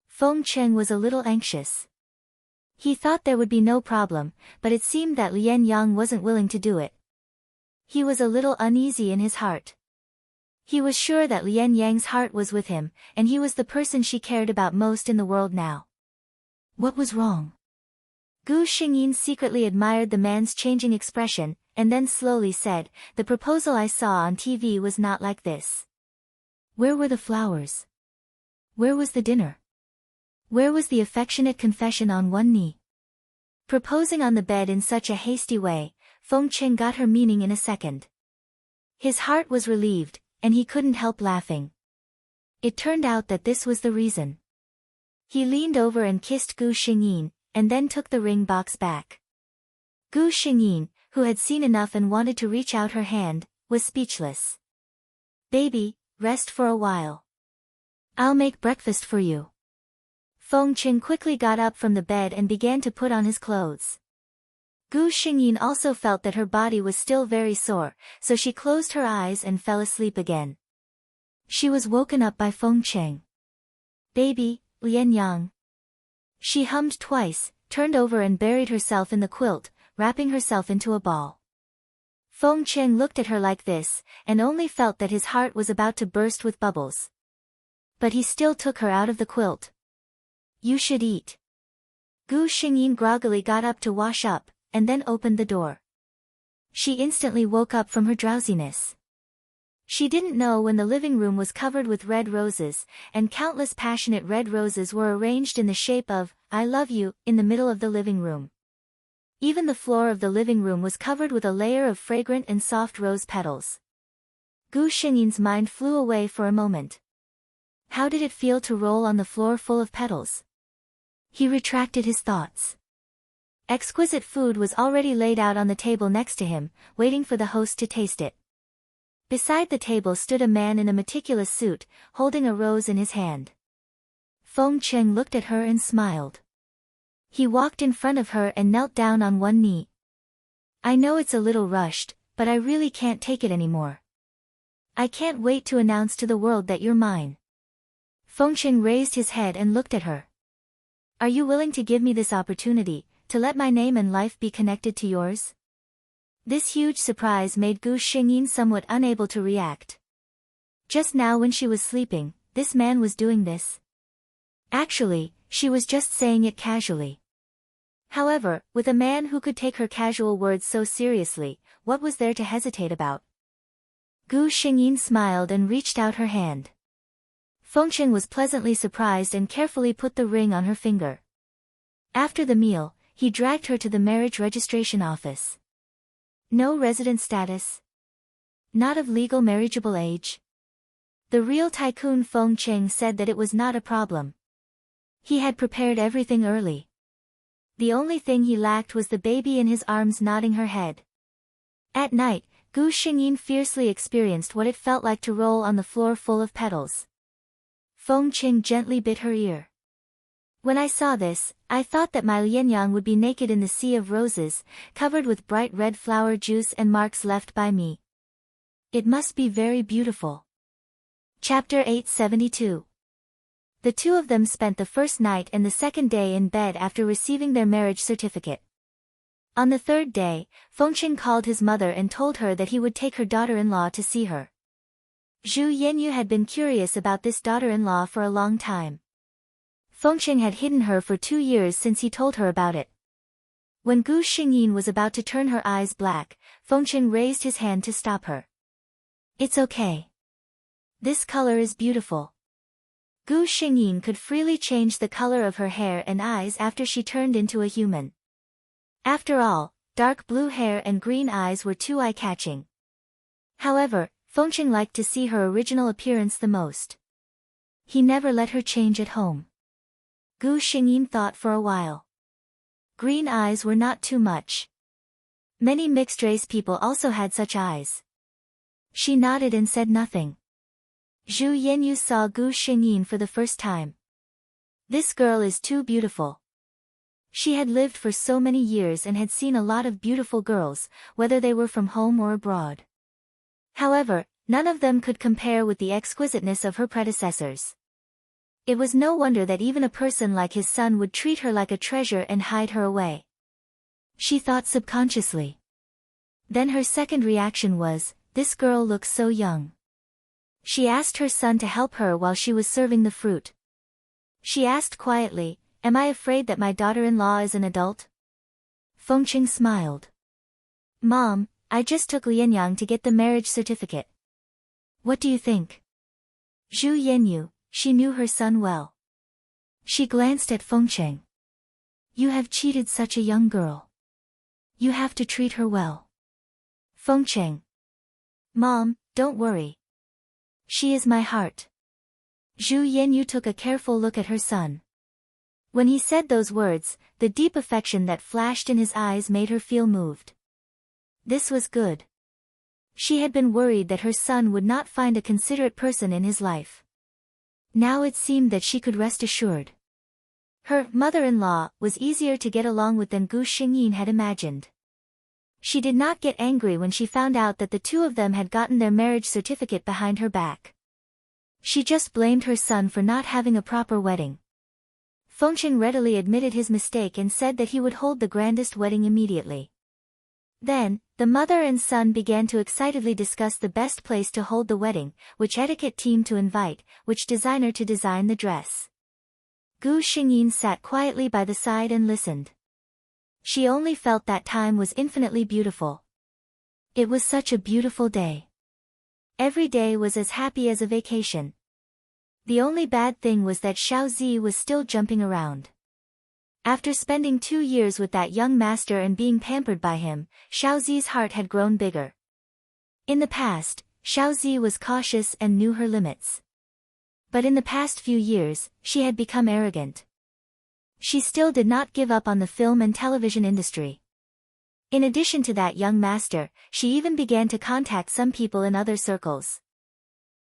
Fengchen was a little anxious. He thought there would be no problem, but it seemed that Lian Yang wasn't willing to do it. He was a little uneasy in his heart. He was sure that Lian Yang's heart was with him, and he was the person she cared about most in the world now. What was wrong? Gu Xingyin secretly admired the man's changing expression, and then slowly said, the proposal I saw on TV was not like this. Where were the flowers? Where was the dinner? Where was the affectionate confession on one knee? Proposing on the bed in such a hasty way, Fengchen got her meaning in a second. His heart was relieved, and he couldn't help laughing. It turned out that this was the reason. He leaned over and kissed Gu Xingyin, and then took the ring box back. Gu Xingyin, who had seen enough and wanted to reach out her hand, was speechless. Baby, rest for a while. I'll make breakfast for you. Fengchen quickly got up from the bed and began to put on his clothes. Gu Xingyin also felt that her body was still very sore, so she closed her eyes and fell asleep again. She was woken up by Fengchen. Baby, Lian Yang. She hummed twice, turned over and buried herself in the quilt, wrapping herself into a ball. Fengchen looked at her like this, and only felt that his heart was about to burst with bubbles. But he still took her out of the quilt. You should eat. Gu Xingyin groggily got up to wash up, and then opened the door. She instantly woke up from her drowsiness. She didn't know when the living room was covered with red roses, and countless passionate red roses were arranged in the shape of, I love you, in the middle of the living room. Even the floor of the living room was covered with a layer of fragrant and soft rose petals. Gu Xingyin's mind flew away for a moment. How did it feel to roll on the floor full of petals? He retracted his thoughts. Exquisite food was already laid out on the table next to him, waiting for the host to taste it. Beside the table stood a man in a meticulous suit, holding a rose in his hand. Fengchen looked at her and smiled. He walked in front of her and knelt down on one knee. I know it's a little rushed, but I really can't take it anymore. I can't wait to announce to the world that you're mine. Fengchen raised his head and looked at her. Are you willing to give me this opportunity, to let my name and life be connected to yours? This huge surprise made Gu Xingyin somewhat unable to react. Just now when she was sleeping, this man was doing this. Actually, she was just saying it casually. However, with a man who could take her casual words so seriously, what was there to hesitate about? Gu Xingyin smiled and reached out her hand. Fengchen was pleasantly surprised and carefully put the ring on her finger. After the meal, he dragged her to the marriage registration office. No resident status. Not of legal marriageable age. The real tycoon Fengchen said that it was not a problem. He had prepared everything early. The only thing he lacked was the baby in his arms nodding her head. At night, Gu Xingyin fiercely experienced what it felt like to roll on the floor full of petals. Fengchen gently bit her ear. When I saw this, I thought that my Lianyang would be naked in the sea of roses, covered with bright red flower juice and marks left by me. It must be very beautiful. Chapter 872. The two of them spent the first night and the second day in bed after receiving their marriage certificate. On the third day, Fengqing called his mother and told her that he would take her daughter-in-law to see her. Zhu Yanyu had been curious about this daughter-in-law for a long time. Fengqing had hidden her for 2 years since he told her about it. When Gu Xingyin was about to turn her eyes black, Fengqing raised his hand to stop her. "It's okay. This color is beautiful." Gu Xingyin could freely change the color of her hair and eyes after she turned into a human. After all, dark blue hair and green eyes were too eye-catching. However, Fengqing liked to see her original appearance the most. He never let her change at home. Gu Xingyin thought for a while. Green eyes were not too much. Many mixed-race people also had such eyes. She nodded and said nothing. Zhu Yanyu saw Gu Xingyin for the first time. This girl is too beautiful. She had lived for so many years and had seen a lot of beautiful girls, whether they were from home or abroad. However, none of them could compare with the exquisiteness of her predecessors. It was no wonder that even a person like his son would treat her like a treasure and hide her away. She thought subconsciously. Then her second reaction was, this girl looks so young. She asked her son to help her while she was serving the fruit. She asked quietly, "Am I afraid that my daughter-in-law is an adult?" Fengqing smiled. "Mom, I just took Lianyang to get the marriage certificate. What do you think?" Zhu Yanyu, she knew her son well. She glanced at Fengqing. "You have cheated such a young girl. You have to treat her well." Fengqing. "Mom, don't worry. She is my heart." Zhu Yanyu took a careful look at her son. When he said those words, the deep affection that flashed in his eyes made her feel moved. This was good. She had been worried that her son would not find a considerate person in his life. Now it seemed that she could rest assured. Her mother-in-law was easier to get along with than Gu Xingyin had imagined. She did not get angry when she found out that the two of them had gotten their marriage certificate behind her back. She just blamed her son for not having a proper wedding. Fengqing readily admitted his mistake and said that he would hold the grandest wedding immediately. Then, the mother and son began to excitedly discuss the best place to hold the wedding, which etiquette team to invite, which designer to design the dress. Gu Xingyin sat quietly by the side and listened. She only felt that time was infinitely beautiful. It was such a beautiful day. Every day was as happy as a vacation. The only bad thing was that Xiaozi was still jumping around. After spending 2 years with that young master and being pampered by him, Xiaozi's heart had grown bigger. In the past, Xiaozi was cautious and knew her limits. But in the past few years, she had become arrogant. She still did not give up on the film and television industry. In addition to that young master, she even began to contact some people in other circles.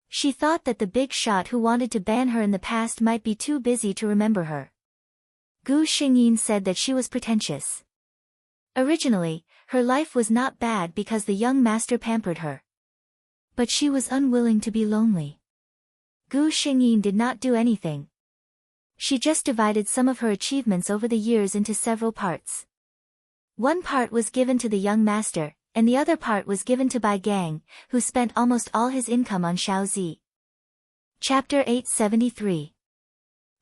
She thought that the big shot who wanted to ban her in the past might be too busy to remember her. Gu Xingyin said that she was pretentious. Originally, her life was not bad because the young master pampered her. But she was unwilling to be lonely. Gu Xingyin did not do anything. She just divided some of her achievements over the years into several parts. One part was given to the young master, and the other part was given to Bai Gang, who spent almost all his income on Xiaozi. Chapter 873.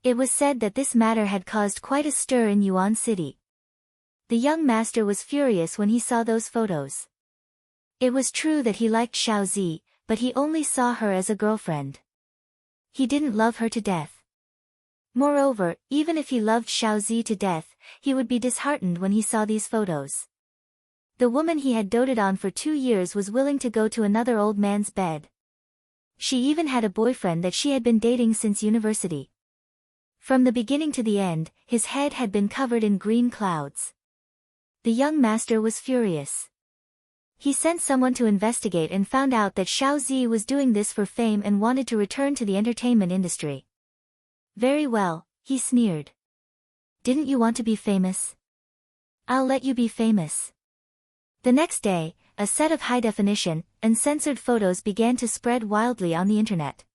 It was said that this matter had caused quite a stir in Yuan City. The young master was furious when he saw those photos. It was true that he liked Xiaozi, but he only saw her as a girlfriend. He didn't love her to death. Moreover, even if he loved Xiaozi to death, he would be disheartened when he saw these photos. The woman he had doted on for 2 years was willing to go to another old man's bed. She even had a boyfriend that she had been dating since university. From the beginning to the end, his head had been covered in green clouds. The young master was furious. He sent someone to investigate and found out that Xiaozi was doing this for fame and wanted to return to the entertainment industry. Very well, he sneered. Didn't you want to be famous? I'll let you be famous. The next day, a set of high-definition, uncensored photos began to spread wildly on the internet.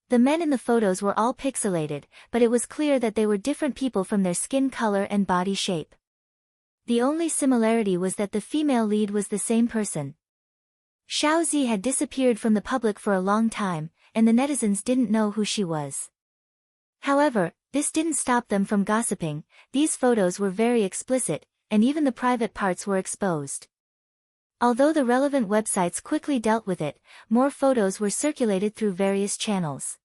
The men in the photos were all pixelated, but it was clear that they were different people from their skin color and body shape. The only similarity was that the female lead was the same person. Xiaozi had disappeared from the public for a long time, and the netizens didn't know who she was. However, this didn't stop them from gossiping. These photos were very explicit, and even the private parts were exposed. Although the relevant websites quickly dealt with it, more photos were circulated through various channels.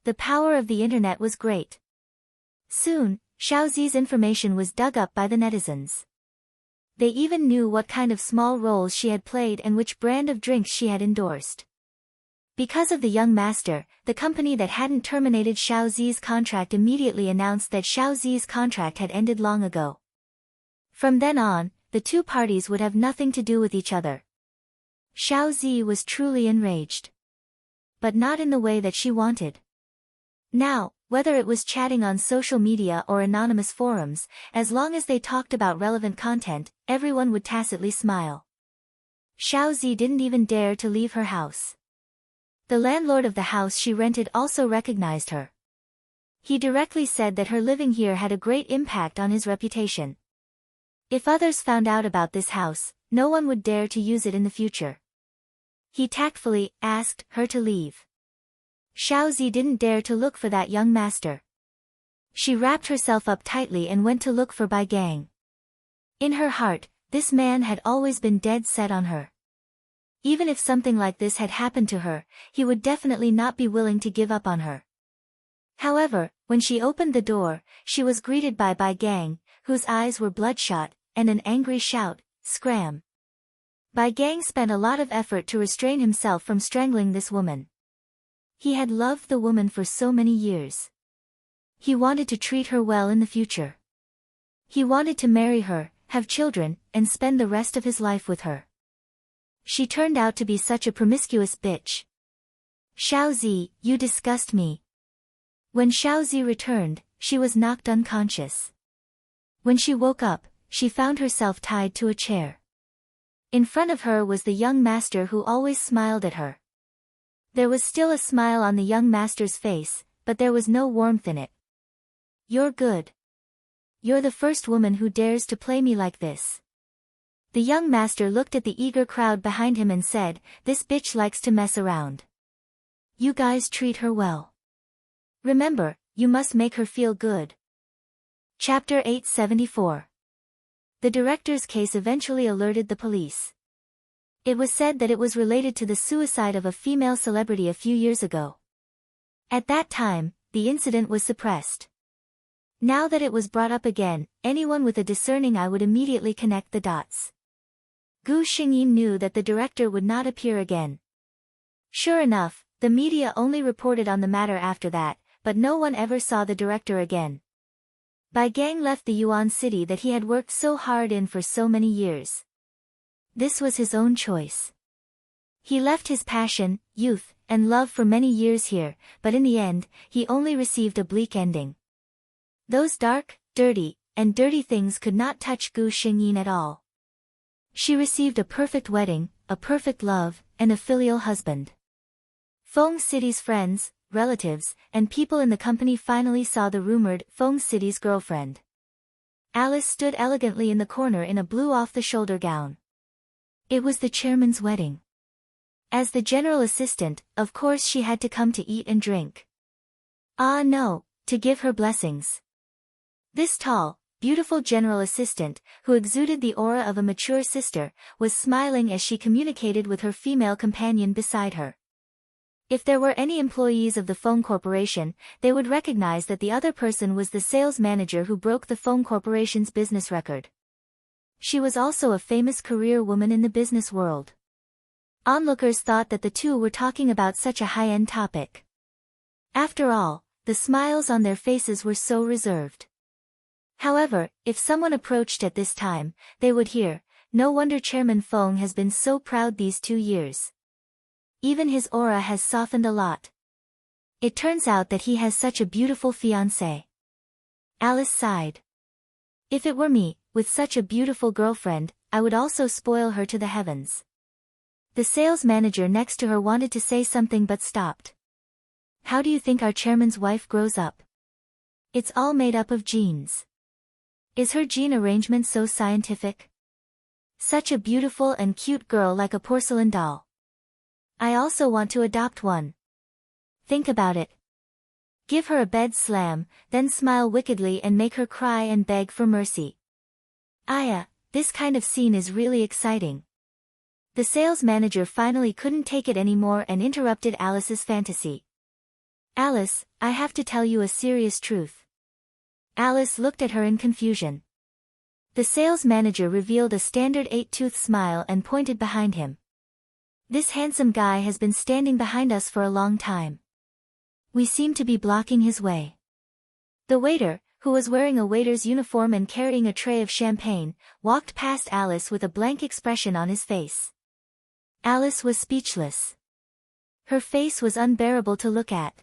The power of the internet was great. Soon, Xiaozi's information was dug up by the netizens. They even knew what kind of small roles she had played and which brand of drinks she had endorsed. Because of the young master, the company that hadn't terminated Xiaozi's contract immediately announced that Xiaozi's contract had ended long ago. From then on, the two parties would have nothing to do with each other. Xiaozi was truly enraged. But not in the way that she wanted. Now, whether it was chatting on social media or anonymous forums, as long as they talked about relevant content, everyone would tacitly smile. Xiaozi didn't even dare to leave her house. The landlord of the house she rented also recognized her. He directly said that her living here had a great impact on his reputation. If others found out about this house, no one would dare to use it in the future. He tactfully asked her to leave. Xiaozi didn't dare to look for that young master. She wrapped herself up tightly and went to look for Bai Gang. In her heart, this man had always been dead set on her. Even if something like this had happened to her, he would definitely not be willing to give up on her. However, when she opened the door, she was greeted by Bai Gang, whose eyes were bloodshot, and an angry shout, "Scram!" Bai Gang spent a lot of effort to restrain himself from strangling this woman. He had loved the woman for so many years. He wanted to treat her well in the future. He wanted to marry her, have children, and spend the rest of his life with her. She turned out to be such a promiscuous bitch. "Xiaozi, you disgust me." When Xiaozi returned, she was knocked unconscious. When she woke up, she found herself tied to a chair. In front of her was the young master who always smiled at her. There was still a smile on the young master's face, but there was no warmth in it. "You're good. You're the first woman who dares to play me like this." The young master looked at the eager crowd behind him and said, "This bitch likes to mess around. You guys treat her well. Remember, you must make her feel good." Chapter 874. The director's case eventually alerted the police. It was said that it was related to the suicide of a female celebrity a few years ago. At that time, the incident was suppressed. Now that it was brought up again, anyone with a discerning eye would immediately connect the dots. Gu Xingyin knew that the director would not appear again. Sure enough, the media only reported on the matter after that, but no one ever saw the director again. Bai Gang left the Yuan city that he had worked so hard in for so many years. This was his own choice. He left his passion, youth, and love for many years here, but in the end, he only received a bleak ending. Those dark, dirty things could not touch Gu Xingyin at all. She received a perfect wedding, a perfect love, and a filial husband. Feng City's friends, relatives, and people in the company finally saw the rumored Feng City's girlfriend. Alice stood elegantly in the corner in a blue off-the-shoulder gown. It was the chairman's wedding. As the general assistant, of course she had to come to eat and drink. Ah no, to give her blessings. This tall, beautiful general assistant, who exuded the aura of a mature sister, was smiling as she communicated with her female companion beside her. If there were any employees of the phone corporation, they would recognize that the other person was the sales manager who broke the phone corporation's business record. She was also a famous career woman in the business world. Onlookers thought that the two were talking about such a high-end topic. After all, the smiles on their faces were so reserved. However, if someone approached at this time, they would hear, "No wonder Chairman Feng has been so proud these 2 years. Even his aura has softened a lot. It turns out that he has such a beautiful fiancée." Alice sighed. "If it were me, with such a beautiful girlfriend, I would also spoil her to the heavens." The sales manager next to her wanted to say something but stopped. How do you think our chairman's wife grows up? It's all made up of genes. Is her gene arrangement so scientific? Such a beautiful and cute girl, like a porcelain doll. I also want to adopt one. Think about it. Give her a bed slam, then smile wickedly and make her cry and beg for mercy. Aya, this kind of scene is really exciting. The sales manager finally couldn't take it anymore and interrupted Alice's fantasy. Alice, I have to tell you a serious truth. Alice looked at her in confusion. The sales manager revealed a standard 8-tooth smile and pointed behind him. This handsome guy has been standing behind us for a long time. We seem to be blocking his way. The waiter, who was wearing a waiter's uniform and carrying a tray of champagne, walked past Alice with a blank expression on his face. Alice was speechless. Her face was unbearable to look at.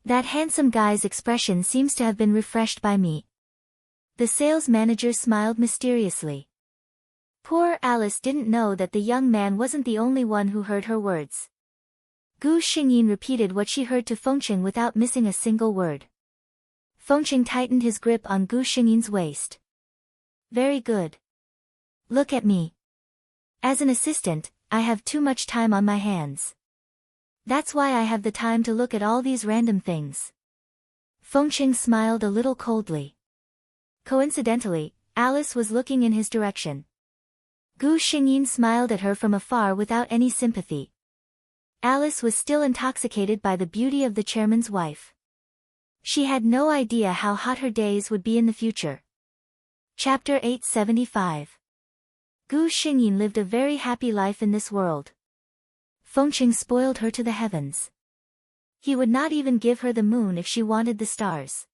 That handsome guy's expression seems to have been refreshed by me. The sales manager smiled mysteriously. Poor Alice didn't know that the young man wasn't the only one who heard her words. Gu Xingyin repeated what she heard to Fengqing without missing a single word. Fengqing tightened his grip on Gu Xingyin's waist. Very good. Look at me. As an assistant, I have too much time on my hands. That's why I have the time to look at all these random things. Fengqing smiled a little coldly. Coincidentally, Alice was looking in his direction. Gu Xingyin smiled at her from afar without any sympathy. Alice was still intoxicated by the beauty of the chairman's wife. She had no idea how hot her days would be in the future. Chapter 875. Gu Xingyin lived a very happy life in this world. Fengqing spoiled her to the heavens. He would not even give her the moon if she wanted the stars.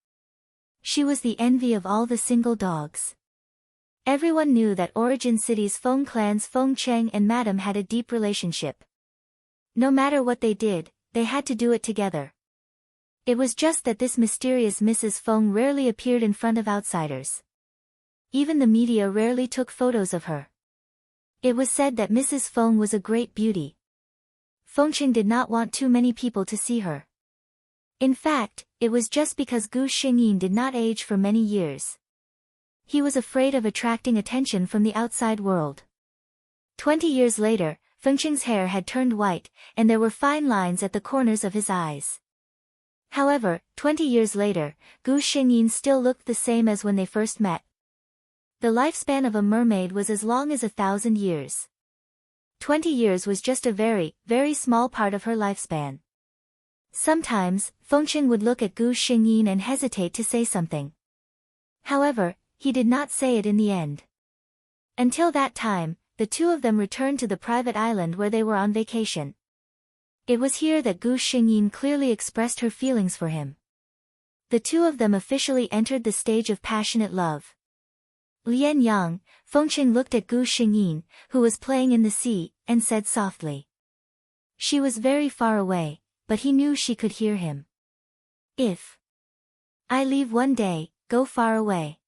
She was the envy of all the single dogs. Everyone knew that Origin City's Feng clans Feng Cheng and Madame had a deep relationship. No matter what they did, they had to do it together. It was just that this mysterious Mrs. Feng rarely appeared in front of outsiders. Even the media rarely took photos of her. It was said that Mrs. Feng was a great beauty. Fengqing did not want too many people to see her. In fact, it was just because Gu Xingyin did not age for many years. He was afraid of attracting attention from the outside world. 20 years later, Fengqing's hair had turned white, and there were fine lines at the corners of his eyes. However, 20 years later, Gu Xingyin still looked the same as when they first met. The lifespan of a mermaid was as long as 1,000 years. 20 years was just a very, very small part of her lifespan. Sometimes, Fengqing would look at Gu Xingyin and hesitate to say something. However, he did not say it in the end. Until that time, the two of them returned to the private island where they were on vacation. It was here that Gu Xingyin clearly expressed her feelings for him. The two of them officially entered the stage of passionate love. Lian Yang, Fengqing looked at Gu Xingyin, who was playing in the sea, and said softly. She was very far away, but he knew she could hear him. If I leave one day, go far away.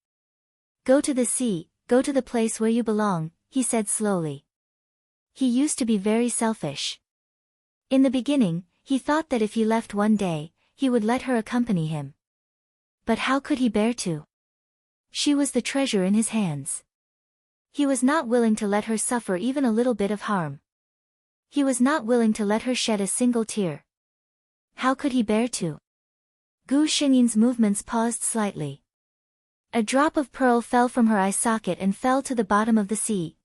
Go to the sea, go to the place where you belong, he said slowly. He used to be very selfish. In the beginning, he thought that if he left one day, he would let her accompany him. But how could he bear to? She was the treasure in his hands. He was not willing to let her suffer even a little bit of harm. He was not willing to let her shed a single tear. How could he bear to? Gu Xingyin's movements paused slightly. A drop of pearl fell from her eye socket and fell to the bottom of the sea.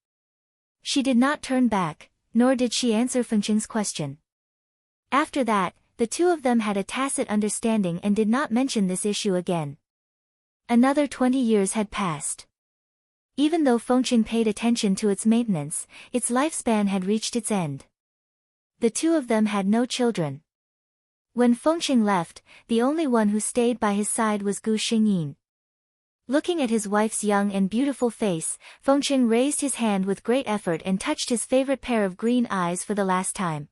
She did not turn back, nor did she answer Fengqing's question. After that, the two of them had a tacit understanding and did not mention this issue again. Another 20 years had passed. Even though Fengqing paid attention to its maintenance, its lifespan had reached its end. The two of them had no children. When Fengqing left, the only one who stayed by his side was Gu Xingyin. Looking at his wife's young and beautiful face, Fengqing raised his hand with great effort and touched his favorite pair of green eyes for the last time.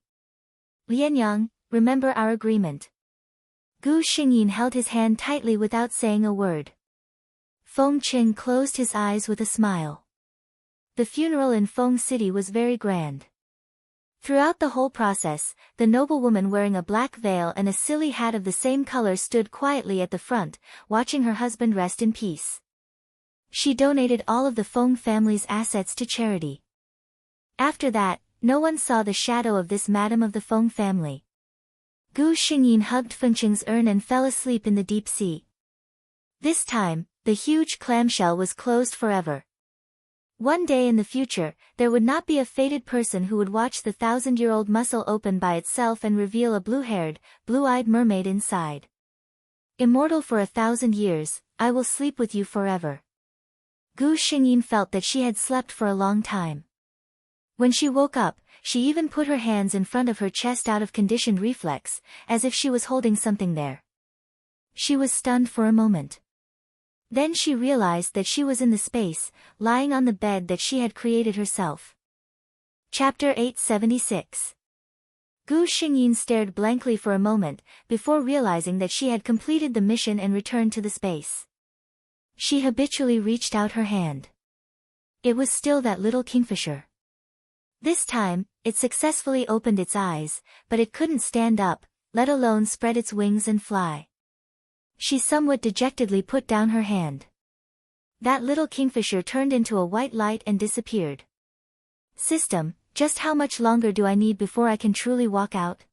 Lian Yang, remember our agreement. Gu Xingyin held his hand tightly without saying a word. Fengqing closed his eyes with a smile. The funeral in Feng City was very grand. Throughout the whole process, the noblewoman wearing a black veil and a silly hat of the same color stood quietly at the front, watching her husband rest in peace. She donated all of the Feng family's assets to charity. After that, no one saw the shadow of this madam of the Feng family. Gu Xingyin hugged Fengqing's urn and fell asleep in the deep sea. This time, the huge clamshell was closed forever. One day in the future, there would not be a fated person who would watch the 1,000-year-old mussel open by itself and reveal a blue-haired, blue-eyed mermaid inside. Immortal for 1,000 years, I will sleep with you forever. Gu Xingyin felt that she had slept for a long time. When she woke up, she even put her hands in front of her chest out of conditioned reflex, as if she was holding something there. She was stunned for a moment. Then she realized that she was in the space, lying on the bed that she had created herself. Chapter 876. Gu Xingyin stared blankly for a moment, before realizing that she had completed the mission and returned to the space. She habitually reached out her hand. It was still that little kingfisher. This time, it successfully opened its eyes, but it couldn't stand up, let alone spread its wings and fly. She somewhat dejectedly put down her hand. That little kingfisher turned into a white light and disappeared. System, just how much longer do I need before I can truly walk out?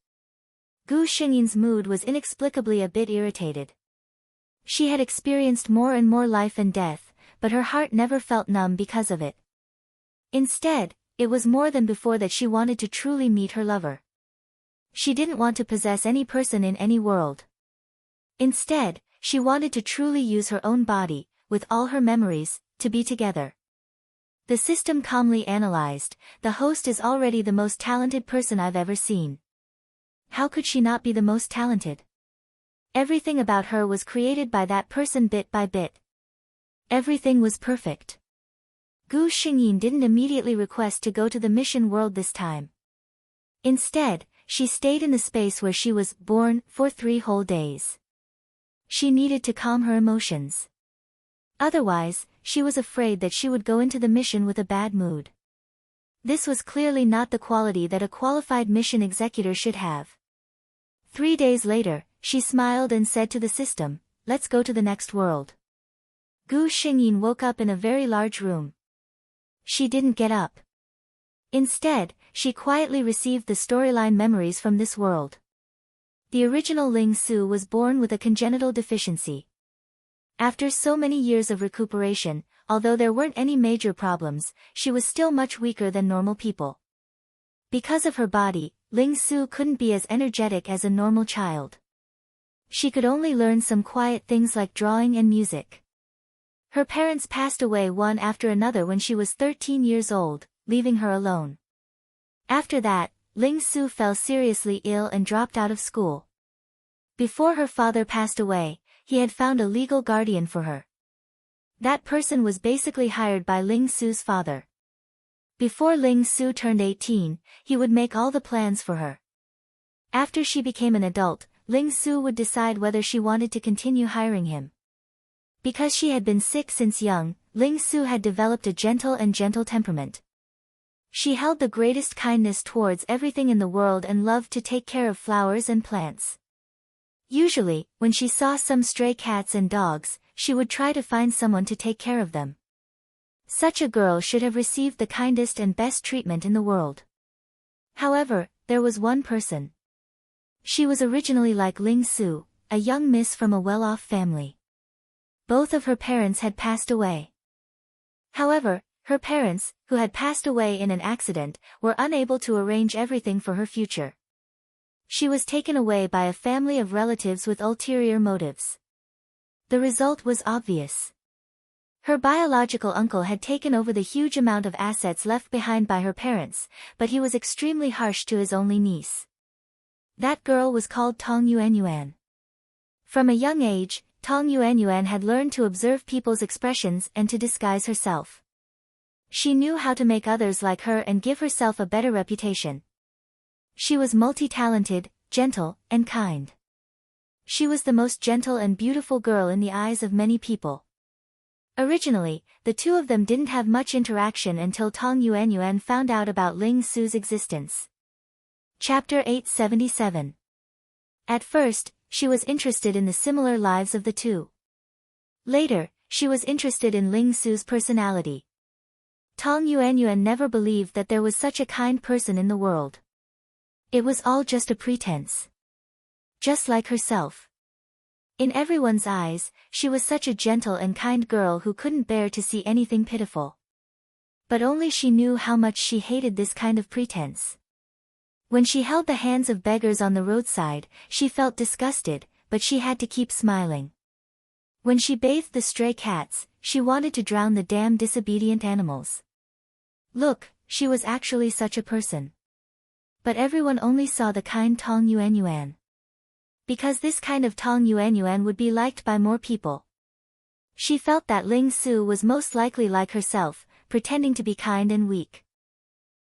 Gu Xingyin's mood was inexplicably a bit irritated. She had experienced more and more life and death, but her heart never felt numb because of it. Instead, it was more than before that she wanted to truly meet her lover. She didn't want to possess any person in any world. Instead, she wanted to truly use her own body, with all her memories, to be together. The system calmly analyzed, the host is already the most talented person I've ever seen. How could she not be the most talented? Everything about her was created by that person bit by bit. Everything was perfect. Gu Xingyin didn't immediately request to go to the mission world this time. Instead, she stayed in the space where she was born for 3 whole days. She needed to calm her emotions. Otherwise, she was afraid that she would go into the mission with a bad mood. This was clearly not the quality that a qualified mission executor should have. 3 days later, she smiled and said to the system, "Let's go to the next world." Gu Xingyin woke up in a very large room. She didn't get up. Instead, she quietly received the storyline memories from this world. The original Ling Su was born with a congenital deficiency. After so many years of recuperation, although there weren't any major problems, she was still much weaker than normal people. Because of her body, Ling Su couldn't be as energetic as a normal child. She could only learn some quiet things like drawing and music. Her parents passed away one after another when she was 13 years old, leaving her alone. After that, Ling Su fell seriously ill and dropped out of school. Before her father passed away, he had found a legal guardian for her. That person was basically hired by Ling Su's father. Before Ling Su turned 18, he would make all the plans for her. After she became an adult, Ling Su would decide whether she wanted to continue hiring him. Because she had been sick since young, Ling Su had developed a gentle temperament. She held the greatest kindness towards everything in the world and loved to take care of flowers and plants. Usually, when she saw some stray cats and dogs, she would try to find someone to take care of them. Such a girl should have received the kindest and best treatment in the world. However, there was one person. She was originally like Ling Su, a young miss from a well-off family. Both of her parents had passed away. However, her parents, who had passed away in an accident, were unable to arrange everything for her future. She was taken away by a family of relatives with ulterior motives. The result was obvious. Her biological uncle had taken over the huge amount of assets left behind by her parents, but he was extremely harsh to his only niece. That girl was called Tong Yuanyuan. From a young age, Tong Yuanyuan had learned to observe people's expressions and to disguise herself. She knew how to make others like her and give herself a better reputation. She was multi-talented, gentle, and kind. She was the most gentle and beautiful girl in the eyes of many people. Originally, the two of them didn't have much interaction until Tong Yuanyuan found out about Ling Su's existence. Chapter 877. At first, she was interested in the similar lives of the two. Later, she was interested in Ling Su's personality. Tong Yuanyuan never believed that there was such a kind person in the world. It was all just a pretense. Just like herself. In everyone's eyes, she was such a gentle and kind girl who couldn't bear to see anything pitiful. But only she knew how much she hated this kind of pretense. When she held the hands of beggars on the roadside, she felt disgusted, but she had to keep smiling. When she bathed the stray cats, she wanted to drown the damn disobedient animals. Look, she was actually such a person. But everyone only saw the kind Tong Yuanyuan. Because this kind of Tong Yuanyuan would be liked by more people. She felt that Ling Su was most likely like herself, pretending to be kind and weak.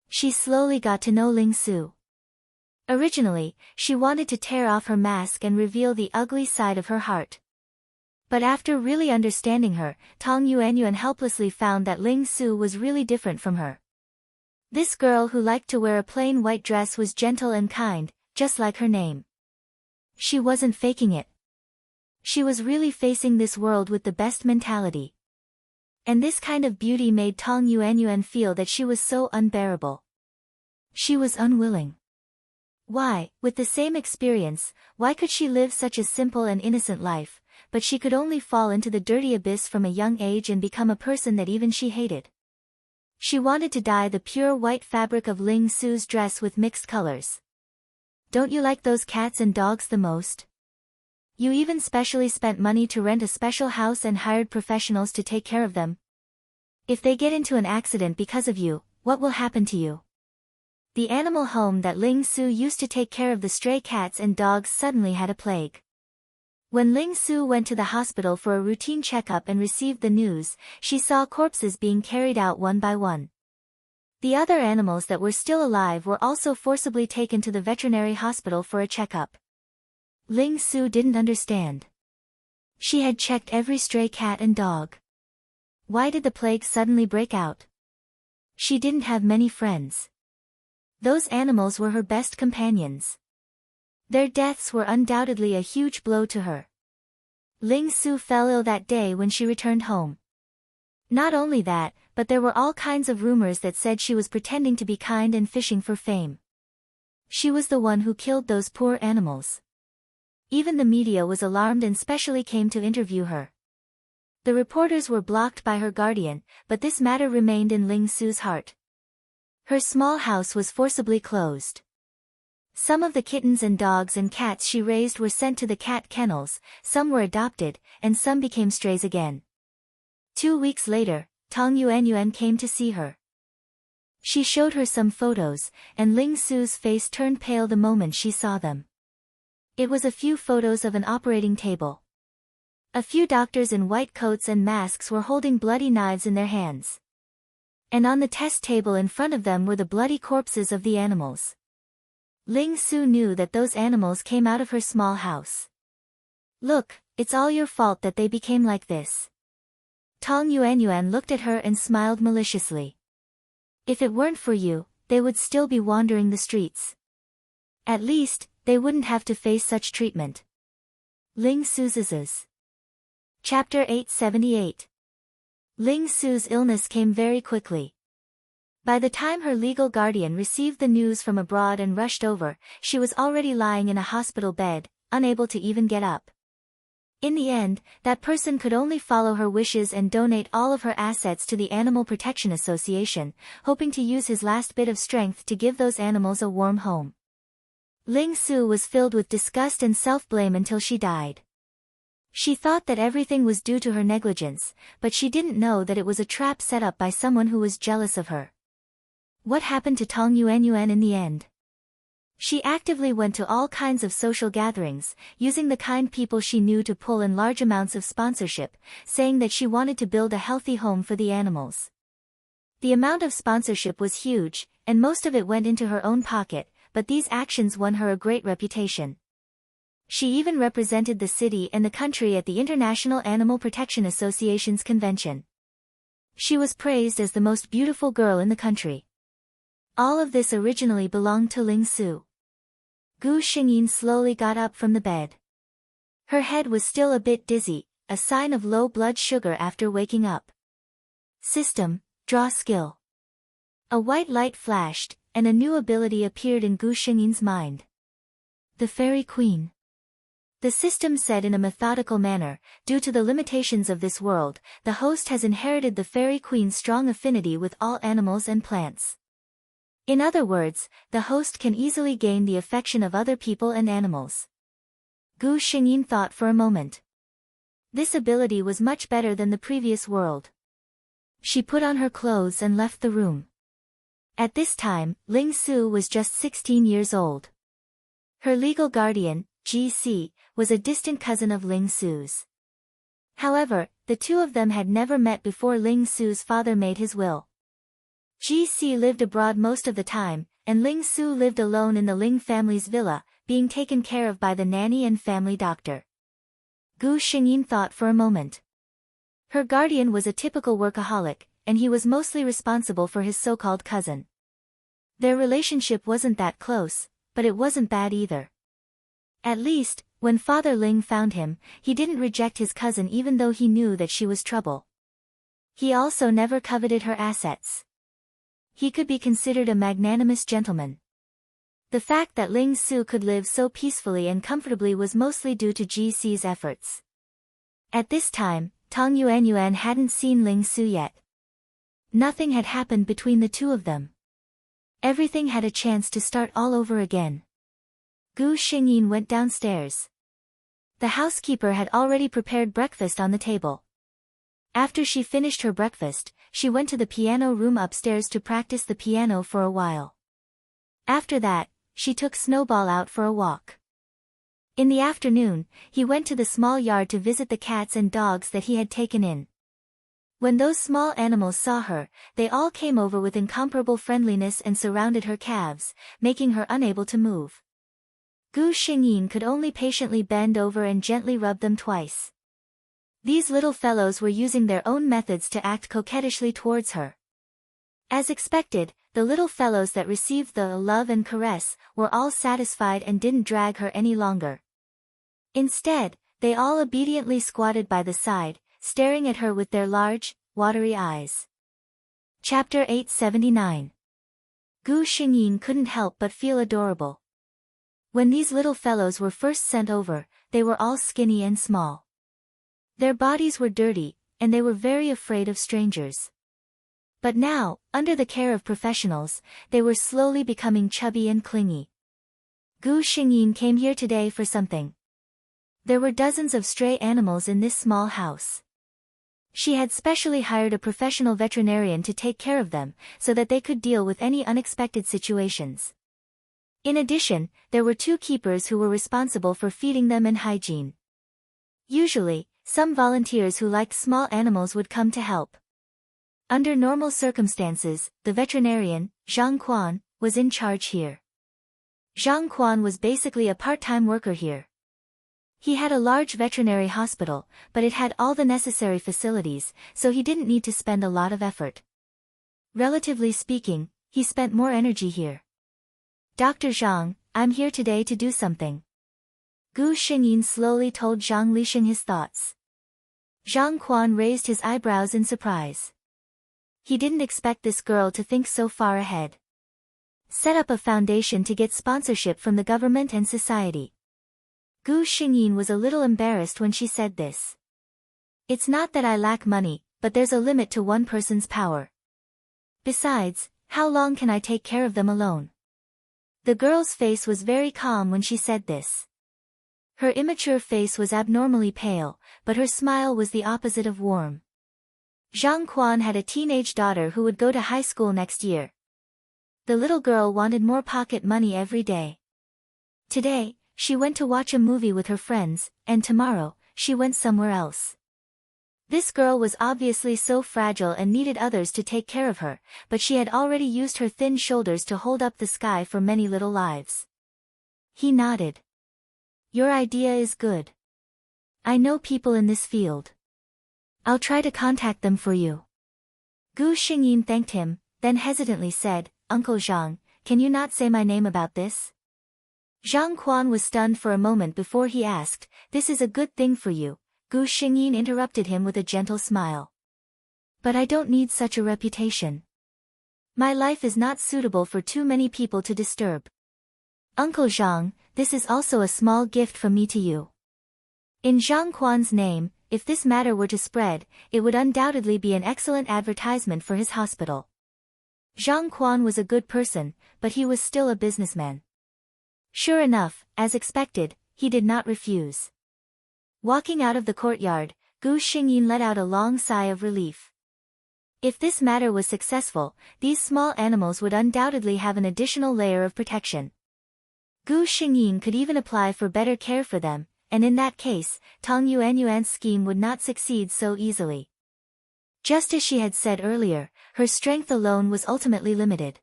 She slowly got to know Ling Su. Originally, she wanted to tear off her mask and reveal the ugly side of her heart. But after really understanding her, Tong Yuanyuan helplessly found that Ling Su was really different from her. This girl who liked to wear a plain white dress was gentle and kind, just like her name. She wasn't faking it. She was really facing this world with the best mentality. And this kind of beauty made Tong Yuanyuan feel that she was so unbearable. She was unwilling. Why, with the same experience, why could she live such a simple and innocent life, but she could only fall into the dirty abyss from a young age and become a person that even she hated? She wanted to dye the pure white fabric of Ling Su's dress with mixed colors. Don't you like those cats and dogs the most? You even specially spent money to rent a special house and hired professionals to take care of them. If they get into an accident because of you, what will happen to you? The animal home that Ling Su used to take care of the stray cats and dogs suddenly had a plague. When Ling Su went to the hospital for a routine checkup and received the news, she saw corpses being carried out one by one. The other animals that were still alive were also forcibly taken to the veterinary hospital for a checkup. Ling Su didn't understand. She had checked every stray cat and dog. Why did the plague suddenly break out? She didn't have many friends. Those animals were her best companions. Their deaths were undoubtedly a huge blow to her. Ling Su fell ill that day when she returned home. Not only that, but there were all kinds of rumors that said she was pretending to be kind and fishing for fame. She was the one who killed those poor animals. Even the media was alarmed and specially came to interview her. The reporters were blocked by her guardian, but this matter remained in Ling Su's heart. Her small house was forcibly closed. Some of the kittens and dogs and cats she raised were sent to the cat kennels, some were adopted, and some became strays again. 2 weeks later, Tong Yuanyuan came to see her. She showed her some photos, and Ling Su's face turned pale the moment she saw them. It was a few photos of an operating table. A few doctors in white coats and masks were holding bloody knives in their hands. And on the test table in front of them were the bloody corpses of the animals. Ling Su knew that those animals came out of her small house. Look, it's all your fault that they became like this. Tong Yuanyuan looked at her and smiled maliciously. If it weren't for you, they would still be wandering the streets. At least, they wouldn't have to face such treatment. Ling Su's. Chapter 878. Ling Su's illness came very quickly. By the time her legal guardian received the news from abroad and rushed over, she was already lying in a hospital bed, unable to even get up. In the end, that person could only follow her wishes and donate all of her assets to the Animal Protection Association, hoping to use his last bit of strength to give those animals a warm home. Ling Su was filled with disgust and self-blame until she died. She thought that everything was due to her negligence, but she didn't know that it was a trap set up by someone who was jealous of her. What happened to Tong Yuanyuan in the end? She actively went to all kinds of social gatherings, using the kind people she knew to pull in large amounts of sponsorship, saying that she wanted to build a healthy home for the animals. The amount of sponsorship was huge, and most of it went into her own pocket, but these actions won her a great reputation. She even represented the city and the country at the International Animal Protection Association's convention. She was praised as the most beautiful girl in the country. All of this originally belonged to Ling Su. Gu Xingyin slowly got up from the bed. Her head was still a bit dizzy, a sign of low blood sugar after waking up. System, draw skill. A white light flashed, and a new ability appeared in Gu Xingyin's mind. The Fairy Queen. The system said in a methodical manner, due to the limitations of this world, the host has inherited the Fairy Queen's strong affinity with all animals and plants. In other words, the host can easily gain the affection of other people and animals. Gu Xingyin thought for a moment. This ability was much better than the previous world. She put on her clothes and left the room. At this time, Ling Su was just 16 years old. Her legal guardian, GC, was a distant cousin of Ling Su's. However, the two of them had never met before Ling Su's father made his will. GC lived abroad most of the time, and Ling Su lived alone in the Ling family's villa, being taken care of by the nanny and family doctor. Gu Xingyin thought for a moment. Her guardian was a typical workaholic, and he was mostly responsible for his so-called cousin. Their relationship wasn't that close, but it wasn't bad either. At least, when Father Ling found him, he didn't reject his cousin even though he knew that she was trouble. He also never coveted her assets. He could be considered a magnanimous gentleman. The fact that Ling Su could live so peacefully and comfortably was mostly due to GC's efforts. At this time, Tong Yuanyuan hadn't seen Ling Su yet. Nothing had happened between the two of them. Everything had a chance to start all over again. Gu Xingyin went downstairs. The housekeeper had already prepared breakfast on the table. After she finished her breakfast, she went to the piano room upstairs to practice the piano for a while. After that, she took Snowball out for a walk. In the afternoon, he went to the small yard to visit the cats and dogs that he had taken in. When those small animals saw her, they all came over with incomparable friendliness and surrounded her calves, making her unable to move. Gu Xingyin could only patiently bend over and gently rub them twice. These little fellows were using their own methods to act coquettishly towards her. As expected, the little fellows that received the love and caress were all satisfied and didn't drag her any longer. Instead, they all obediently squatted by the side, staring at her with their large, watery eyes. Chapter 879. Gu Xingyin couldn't help but feel adorable. When these little fellows were first sent over, they were all skinny and small. Their bodies were dirty, and they were very afraid of strangers. But now, under the care of professionals, they were slowly becoming chubby and clingy. Gu Xingyin came here today for something. There were dozens of stray animals in this small house. She had specially hired a professional veterinarian to take care of them, so that they could deal with any unexpected situations. In addition, there were 2 keepers who were responsible for feeding them and hygiene. Usually, some volunteers who liked small animals would come to help. Under normal circumstances, the veterinarian, Zhang Quan, was in charge here. Zhang Quan was basically a part-time worker here. He had a large veterinary hospital, but it had all the necessary facilities, so he didn't need to spend a lot of effort. Relatively speaking, he spent more energy here. Dr. Zhang, I'm here today to do something. Gu Xingyin slowly told Zhang Lixing his thoughts. Zhang Quan raised his eyebrows in surprise. He didn't expect this girl to think so far ahead. Set up a foundation to get sponsorship from the government and society. Gu Xingyin was a little embarrassed when she said this. It's not that I lack money, but there's a limit to one person's power. Besides, how long can I take care of them alone? The girl's face was very calm when she said this. Her immature face was abnormally pale, but her smile was the opposite of warm. Zhang Quan had a teenage daughter who would go to high school next year. The little girl wanted more pocket money every day. Today, she went to watch a movie with her friends, and tomorrow, she went somewhere else. This girl was obviously so fragile and needed others to take care of her, but she had already used her thin shoulders to hold up the sky for many little lives. He nodded. Your idea is good. I know people in this field. I'll try to contact them for you. Gu Xingyin thanked him, then hesitantly said, Uncle Zhang, can you not say my name about this? Zhang Quan was stunned for a moment before he asked, "This is a good thing for you." Gu Xingyin interrupted him with a gentle smile. "But I don't need such a reputation. My life is not suitable for too many people to disturb. Uncle Zhang, this is also a small gift from me to you." In Zhang Quan's name, if this matter were to spread, it would undoubtedly be an excellent advertisement for his hospital. Zhang Quan was a good person, but he was still a businessman. Sure enough, as expected, he did not refuse. Walking out of the courtyard, Gu Xingyin let out a long sigh of relief. If this matter was successful, these small animals would undoubtedly have an additional layer of protection. Gu Xingyin could even apply for better care for them, and in that case, Tang Yuanyuan's scheme would not succeed so easily. Just as she had said earlier, her strength alone was ultimately limited.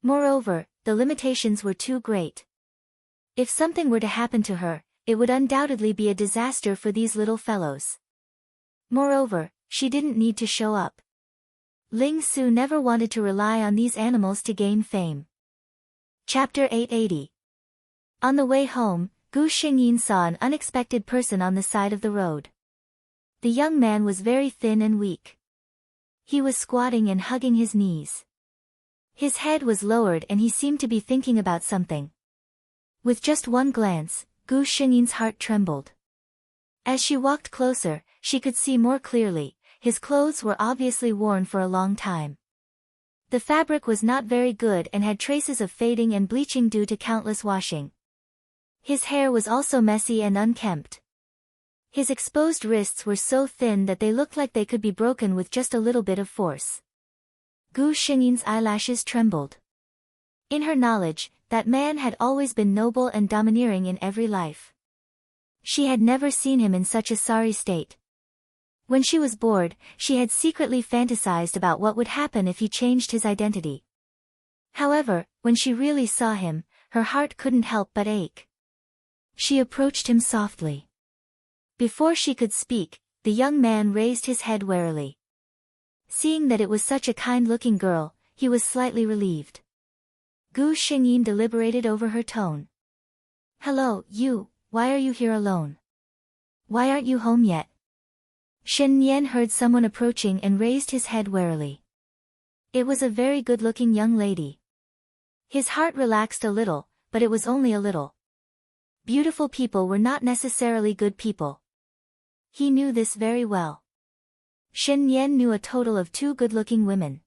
Moreover, the limitations were too great. If something were to happen to her, it would undoubtedly be a disaster for these little fellows. Moreover, she didn't need to show up. Ling Su never wanted to rely on these animals to gain fame. Chapter 880. On the way home, Gu Xingyin saw an unexpected person on the side of the road. The young man was very thin and weak. He was squatting and hugging his knees. His head was lowered and he seemed to be thinking about something. With just one glance, Gu Xingyin's heart trembled. As she walked closer, she could see more clearly. His clothes were obviously worn for a long time. The fabric was not very good and had traces of fading and bleaching due to countless washing. His hair was also messy and unkempt. His exposed wrists were so thin that they looked like they could be broken with just a little bit of force. Gu Xingyin's eyelashes trembled. In her knowledge, that man had always been noble and domineering in every life. She had never seen him in such a sorry state. When she was bored, she had secretly fantasized about what would happen if he changed his identity. However, when she really saw him, her heart couldn't help but ache. She approached him softly. Before she could speak, the young man raised his head warily. Seeing that it was such a kind-looking girl, he was slightly relieved. Gu Xingyin deliberated over her tone. "Hello, you, why are you here alone? Why aren't you home yet?" Shen Yan heard someone approaching and raised his head warily. It was a very good-looking young lady. His heart relaxed a little, but it was only a little. Beautiful people were not necessarily good people. He knew this very well. Shen Yan knew a total of 2 good-looking women.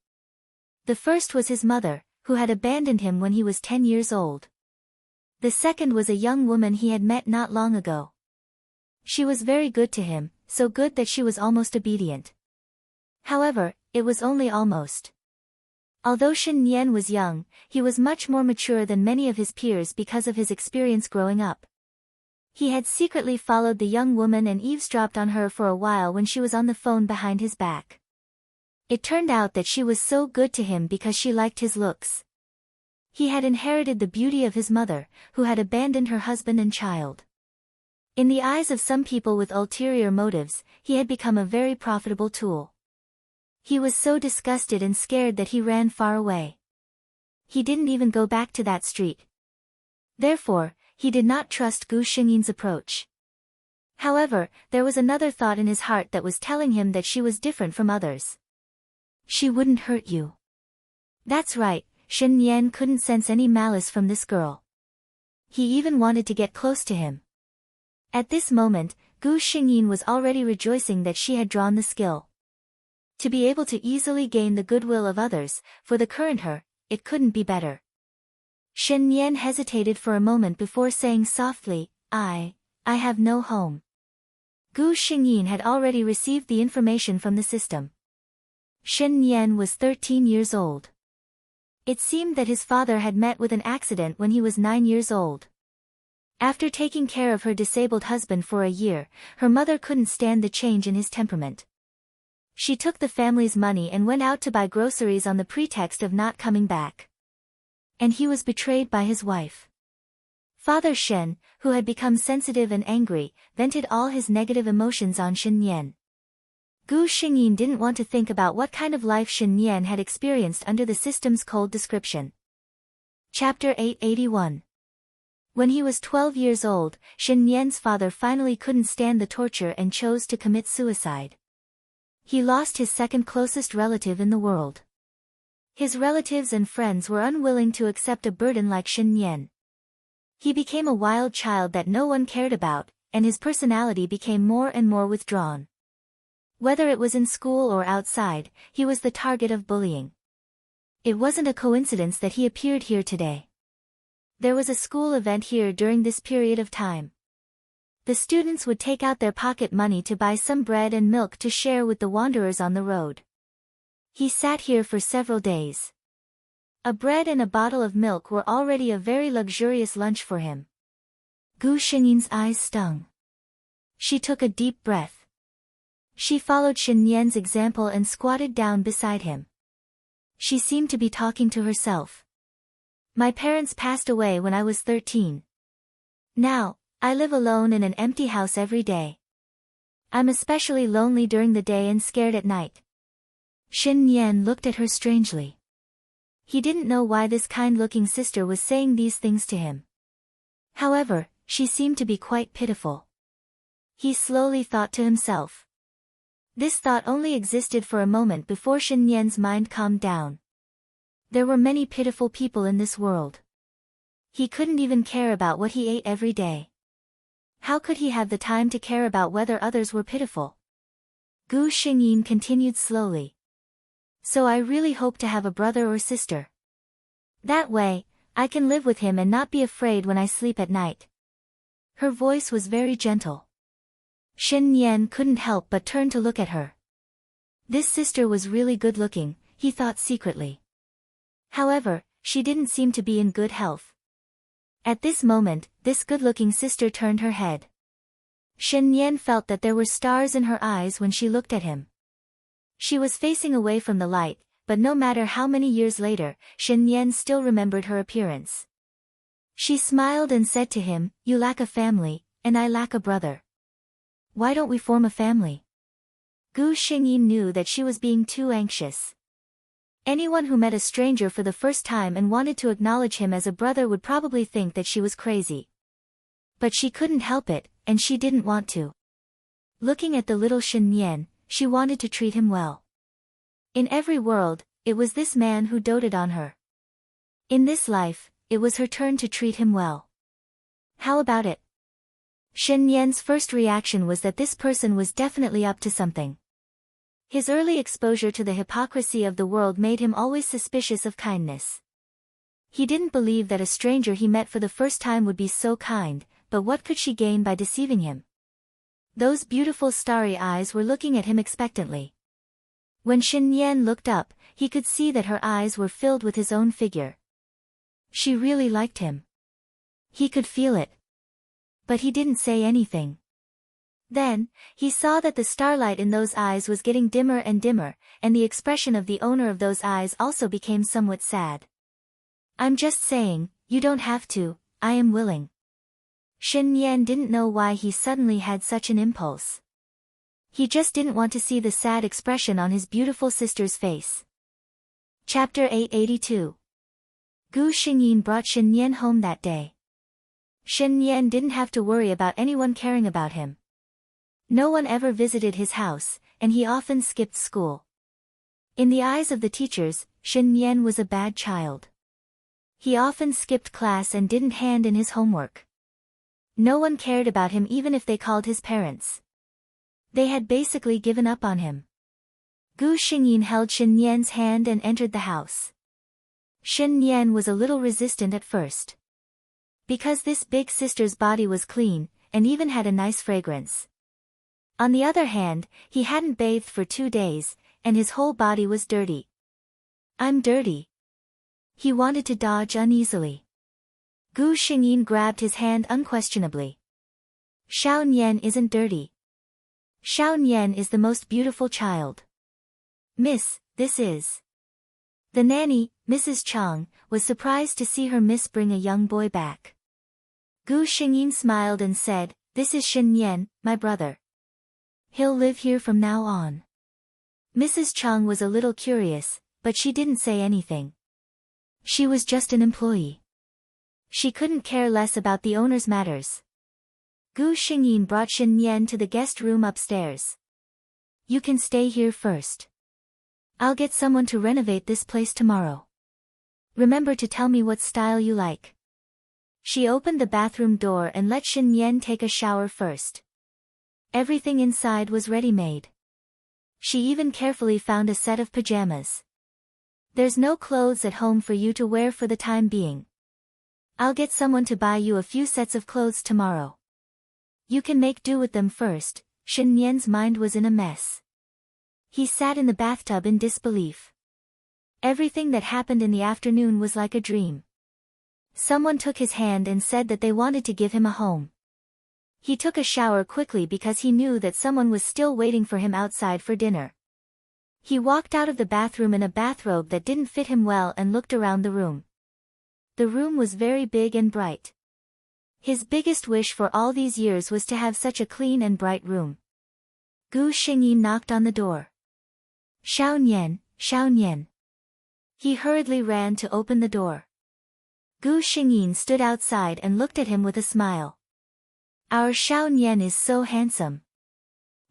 The first was his mother, who had abandoned him when he was 10 years old. The second was a young woman he had met not long ago. She was very good to him, so good that she was almost obedient. However, it was only almost. Although Shen Yan was young, he was much more mature than many of his peers because of his experience growing up. He had secretly followed the young woman and eavesdropped on her for a while when she was on the phone behind his back. It turned out that she was so good to him because she liked his looks. He had inherited the beauty of his mother, who had abandoned her husband and child. In the eyes of some people with ulterior motives, he had become a very profitable tool. He was so disgusted and scared that he ran far away. He didn't even go back to that street. Therefore, he did not trust Gu Xingyin's approach. However, there was another thought in his heart that was telling him that she was different from others. She wouldn't hurt you. That's right, Shen Yan couldn't sense any malice from this girl. He even wanted to get close to him. At this moment, Gu Xingyin was already rejoicing that she had drawn the skill. To be able to easily gain the goodwill of others, for the current her, it couldn't be better. Shen Yan hesitated for a moment before saying softly, I have no home. Gu Xingyin had already received the information from the system. Shen Yan was 13 years old. It seemed that his father had met with an accident when he was 9 years old. After taking care of her disabled husband for a year, her mother couldn't stand the change in his temperament. She took the family's money and went out to buy groceries on the pretext of not coming back. And he was betrayed by his wife. Father Shen, who had become sensitive and angry, vented all his negative emotions on Shen Yan. Gu Xingyin didn't want to think about what kind of life Shen Yan had experienced under the system's cold description. Chapter 881. When he was 12 years old, Shen Yan's father finally couldn't stand the torture and chose to commit suicide. He lost his second closest relative in the world. His relatives and friends were unwilling to accept a burden like Shen Yan. He became a wild child that no one cared about, and his personality became more and more withdrawn. Whether it was in school or outside, he was the target of bullying. It wasn't a coincidence that he appeared here today. There was a school event here during this period of time. The students would take out their pocket money to buy some bread and milk to share with the wanderers on the road. He sat here for several days. A bread and a bottle of milk were already a very luxurious lunch for him. Gu Xinyan's eyes stung. She took a deep breath. She followed Shen Yan's example and squatted down beside him. She seemed to be talking to herself. My parents passed away when I was 13. Now, I live alone in an empty house every day. I'm especially lonely during the day and scared at night. Shen Yan looked at her strangely. He didn't know why this kind-looking sister was saying these things to him. However, she seemed to be quite pitiful. He slowly thought to himself. This thought only existed for a moment before Shen Yan's mind calmed down. There were many pitiful people in this world. He couldn't even care about what he ate every day. How could he have the time to care about whether others were pitiful? Gu Xingyin continued slowly. So I really hope to have a brother or sister. That way, I can live with him and not be afraid when I sleep at night. Her voice was very gentle. Shen Yan couldn't help but turn to look at her. This sister was really good-looking, he thought secretly. However, she didn't seem to be in good health. At this moment, this good-looking sister turned her head. Shen Yan felt that there were stars in her eyes when she looked at him. She was facing away from the light, but no matter how many years later, Shen Yan still remembered her appearance. She smiled and said to him, "You lack a family, and I lack a brother. Why don't we form a family?" Gu Xingyin knew that she was being too anxious. Anyone who met a stranger for the first time and wanted to acknowledge him as a brother would probably think that she was crazy. But she couldn't help it, and she didn't want to. Looking at the little Shen Yan, she wanted to treat him well. In every world, it was this man who doted on her. In this life, it was her turn to treat him well. How about it? Shen Yan's first reaction was that this person was definitely up to something. His early exposure to the hypocrisy of the world made him always suspicious of kindness. He didn't believe that a stranger he met for the first time would be so kind, but what could she gain by deceiving him? Those beautiful starry eyes were looking at him expectantly. When Shen Yan looked up, he could see that her eyes were filled with his own figure. She really liked him. He could feel it. But he didn't say anything. Then, he saw that the starlight in those eyes was getting dimmer and dimmer, and the expression of the owner of those eyes also became somewhat sad. "I'm just saying, you don't have to, I am willing." Shen Yan didn't know why he suddenly had such an impulse. He just didn't want to see the sad expression on his beautiful sister's face. Chapter 882. Gu Xingyin brought Shen Yan home that day. Shen Yan didn't have to worry about anyone caring about him. No one ever visited his house, and he often skipped school. In the eyes of the teachers, Shen Yan was a bad child. He often skipped class and didn't hand in his homework. No one cared about him even if they called his parents. They had basically given up on him. Gu Xingyin held Shen Yan's hand and entered the house. Shen Yan was a little resistant at first. Because this big sister's body was clean, and even had a nice fragrance. On the other hand, he hadn't bathed for 2 days, and his whole body was dirty. "I'm dirty." He wanted to dodge uneasily. Gu Xingyin grabbed his hand unquestionably. "Xiao Nian isn't dirty. Xiao Nian is the most beautiful child. Miss, this is." The nanny, Mrs. Chang, was surprised to see her miss bring a young boy back. Gu Xingyin smiled and said, "This is Shen Yan, my brother. He'll live here from now on." Mrs. Chang was a little curious, but she didn't say anything. She was just an employee. She couldn't care less about the owner's matters. Gu Xingyin brought Shen Yan to the guest room upstairs. You can stay here first. I'll get someone to renovate this place tomorrow. Remember to tell me what style you like. She opened the bathroom door and let Shen Yan take a shower first. Everything inside was ready-made. She even carefully found a set of pajamas. There's no clothes at home for you to wear for the time being. I'll get someone to buy you a few sets of clothes tomorrow. You can make do with them first. Shen Yan's mind was in a mess. He sat in the bathtub in disbelief. Everything that happened in the afternoon was like a dream. Someone took his hand and said that they wanted to give him a home. He took a shower quickly because he knew that someone was still waiting for him outside for dinner. He walked out of the bathroom in a bathrobe that didn't fit him well and looked around the room. The room was very big and bright. His biggest wish for all these years was to have such a clean and bright room. Gu Xingyin knocked on the door. Xiao Nian, Xiao Nian. He hurriedly ran to open the door. Gu Xingyin stood outside and looked at him with a smile. Our Xiao Nian is so handsome.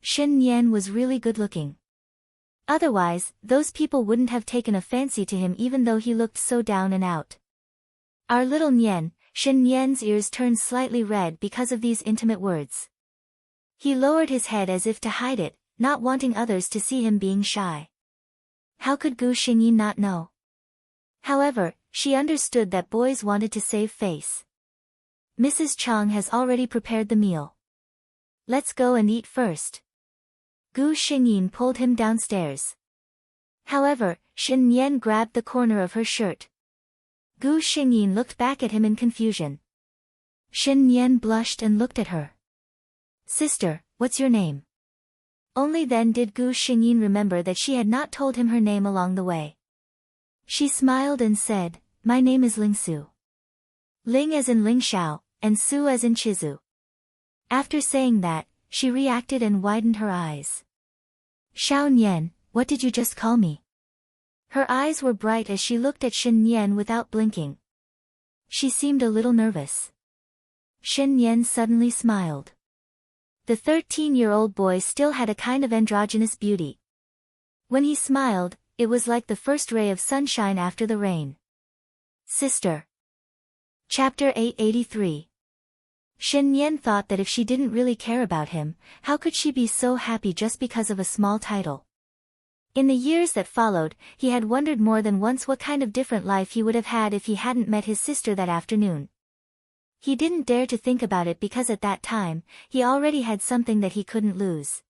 Shen Nian was really good-looking. Otherwise, those people wouldn't have taken a fancy to him even though he looked so down and out. Our little Nian. Shen Nian's ears turned slightly red because of these intimate words. He lowered his head as if to hide it, not wanting others to see him being shy. How could Gu Xingyin not know? However, she understood that boys wanted to save face. Mrs. Chang has already prepared the meal. Let's go and eat first. Gu Xingyin pulled him downstairs. However, Shen Nian grabbed the corner of her shirt. Gu Xingyin looked back at him in confusion. Shen Nian blushed and looked at her. Sister, what's your name? Only then did Gu Xingyin remember that she had not told him her name along the way. She smiled and said, My name is Ling Su. Ling as in Ling Xiao, and Su as in Chizu. After saying that, she reacted and widened her eyes. Xiao Nian, what did you just call me? Her eyes were bright as she looked at Shen Nian without blinking. She seemed a little nervous. Shen Nian suddenly smiled. The 13-year-old boy still had a kind of androgynous beauty. When he smiled, it was like the first ray of sunshine after the rain. Sister. Chapter 883. Shen Nian thought that if she didn't really care about him, how could she be so happy just because of a small title? In the years that followed, he had wondered more than once what kind of different life he would have had if he hadn't met his sister that afternoon. He didn't dare to think about it because at that time, he already had something that he couldn't lose.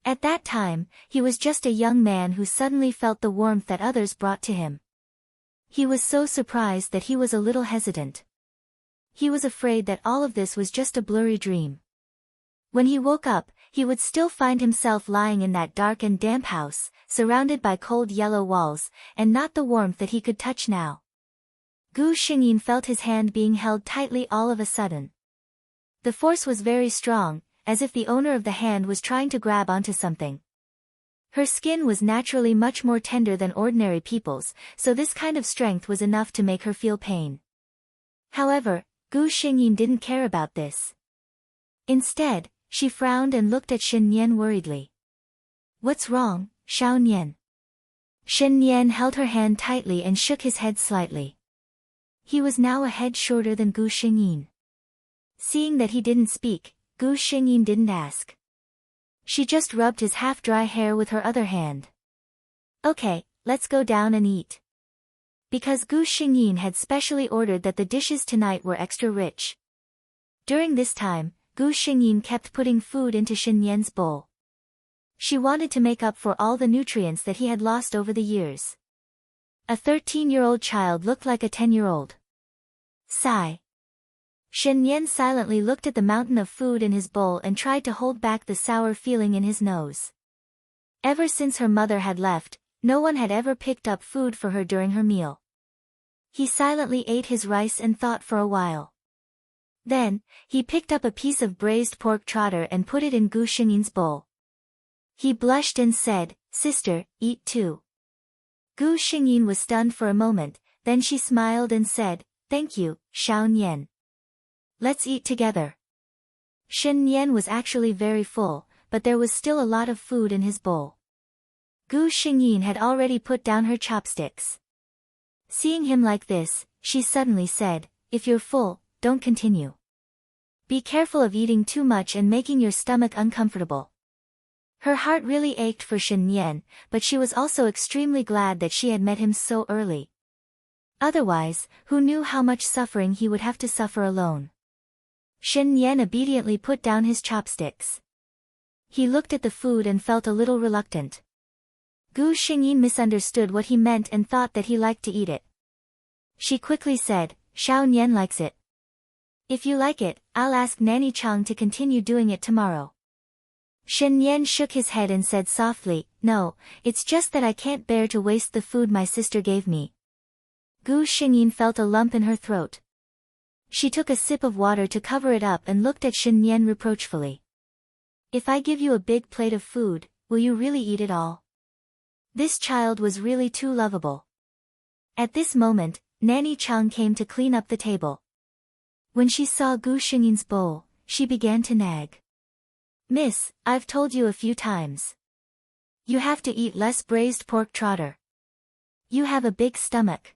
At that time, he was just a young man who suddenly felt the warmth that others brought to him. He was so surprised that he was a little hesitant. He was afraid that all of this was just a blurry dream. When he woke up, he would still find himself lying in that dark and damp house, surrounded by cold yellow walls, and not the warmth that he could touch now. Gu Xingyin felt his hand being held tightly all of a sudden. The force was very strong, as if the owner of the hand was trying to grab onto something. Her skin was naturally much more tender than ordinary people's, so this kind of strength was enough to make her feel pain. However, Gu Xingyin didn't care about this. Instead, she frowned and looked at Shen Nian worriedly. What's wrong, Xiao Nian? Shen Nian held her hand tightly and shook his head slightly. He was now a head shorter than Gu Xingyin. Seeing that he didn't speak, Gu Xingyin didn't ask. She just rubbed his half-dry hair with her other hand. Okay, let's go down and eat. Because Gu Xingyin had specially ordered that the dishes tonight were extra rich. During this time, Gu Xingyin kept putting food into Shen Nian's bowl. She wanted to make up for all the nutrients that he had lost over the years. A 13-year-old child looked like a 10-year-old. Sigh. Shen Nian silently looked at the mountain of food in his bowl and tried to hold back the sour feeling in his nose. Ever since her mother had left, no one had ever picked up food for her during her meal. He silently ate his rice and thought for a while. Then, he picked up a piece of braised pork trotter and put it in Gu Xingyin's bowl. He blushed and said, Sister, eat too. Gu Xingyin was stunned for a moment, then she smiled and said, Thank you, Xiao Nian. Let's eat together. Shen Nian was actually very full, but there was still a lot of food in his bowl. Gu Xingyin had already put down her chopsticks. Seeing him like this, she suddenly said, if you're full, don't continue. Be careful of eating too much and making your stomach uncomfortable. Her heart really ached for Shen Nian, but she was also extremely glad that she had met him so early. Otherwise, who knew how much suffering he would have to suffer alone. Shen Nian obediently put down his chopsticks. He looked at the food and felt a little reluctant. Gu Xingyin misunderstood what he meant and thought that he liked to eat it. She quickly said, Xiao Nian likes it. If you like it, I'll ask Nanny Chang to continue doing it tomorrow. Shen Nian shook his head and said softly, no, it's just that I can't bear to waste the food my sister gave me. Gu Xingyin felt a lump in her throat. She took a sip of water to cover it up and looked at Shen Nian reproachfully. If I give you a big plate of food, will you really eat it all? This child was really too lovable. At this moment, Nanny Chang came to clean up the table. When she saw Gu Xingyin's bowl, she began to nag. Miss, I've told you a few times. You have to eat less braised pork trotter. You have a big stomach.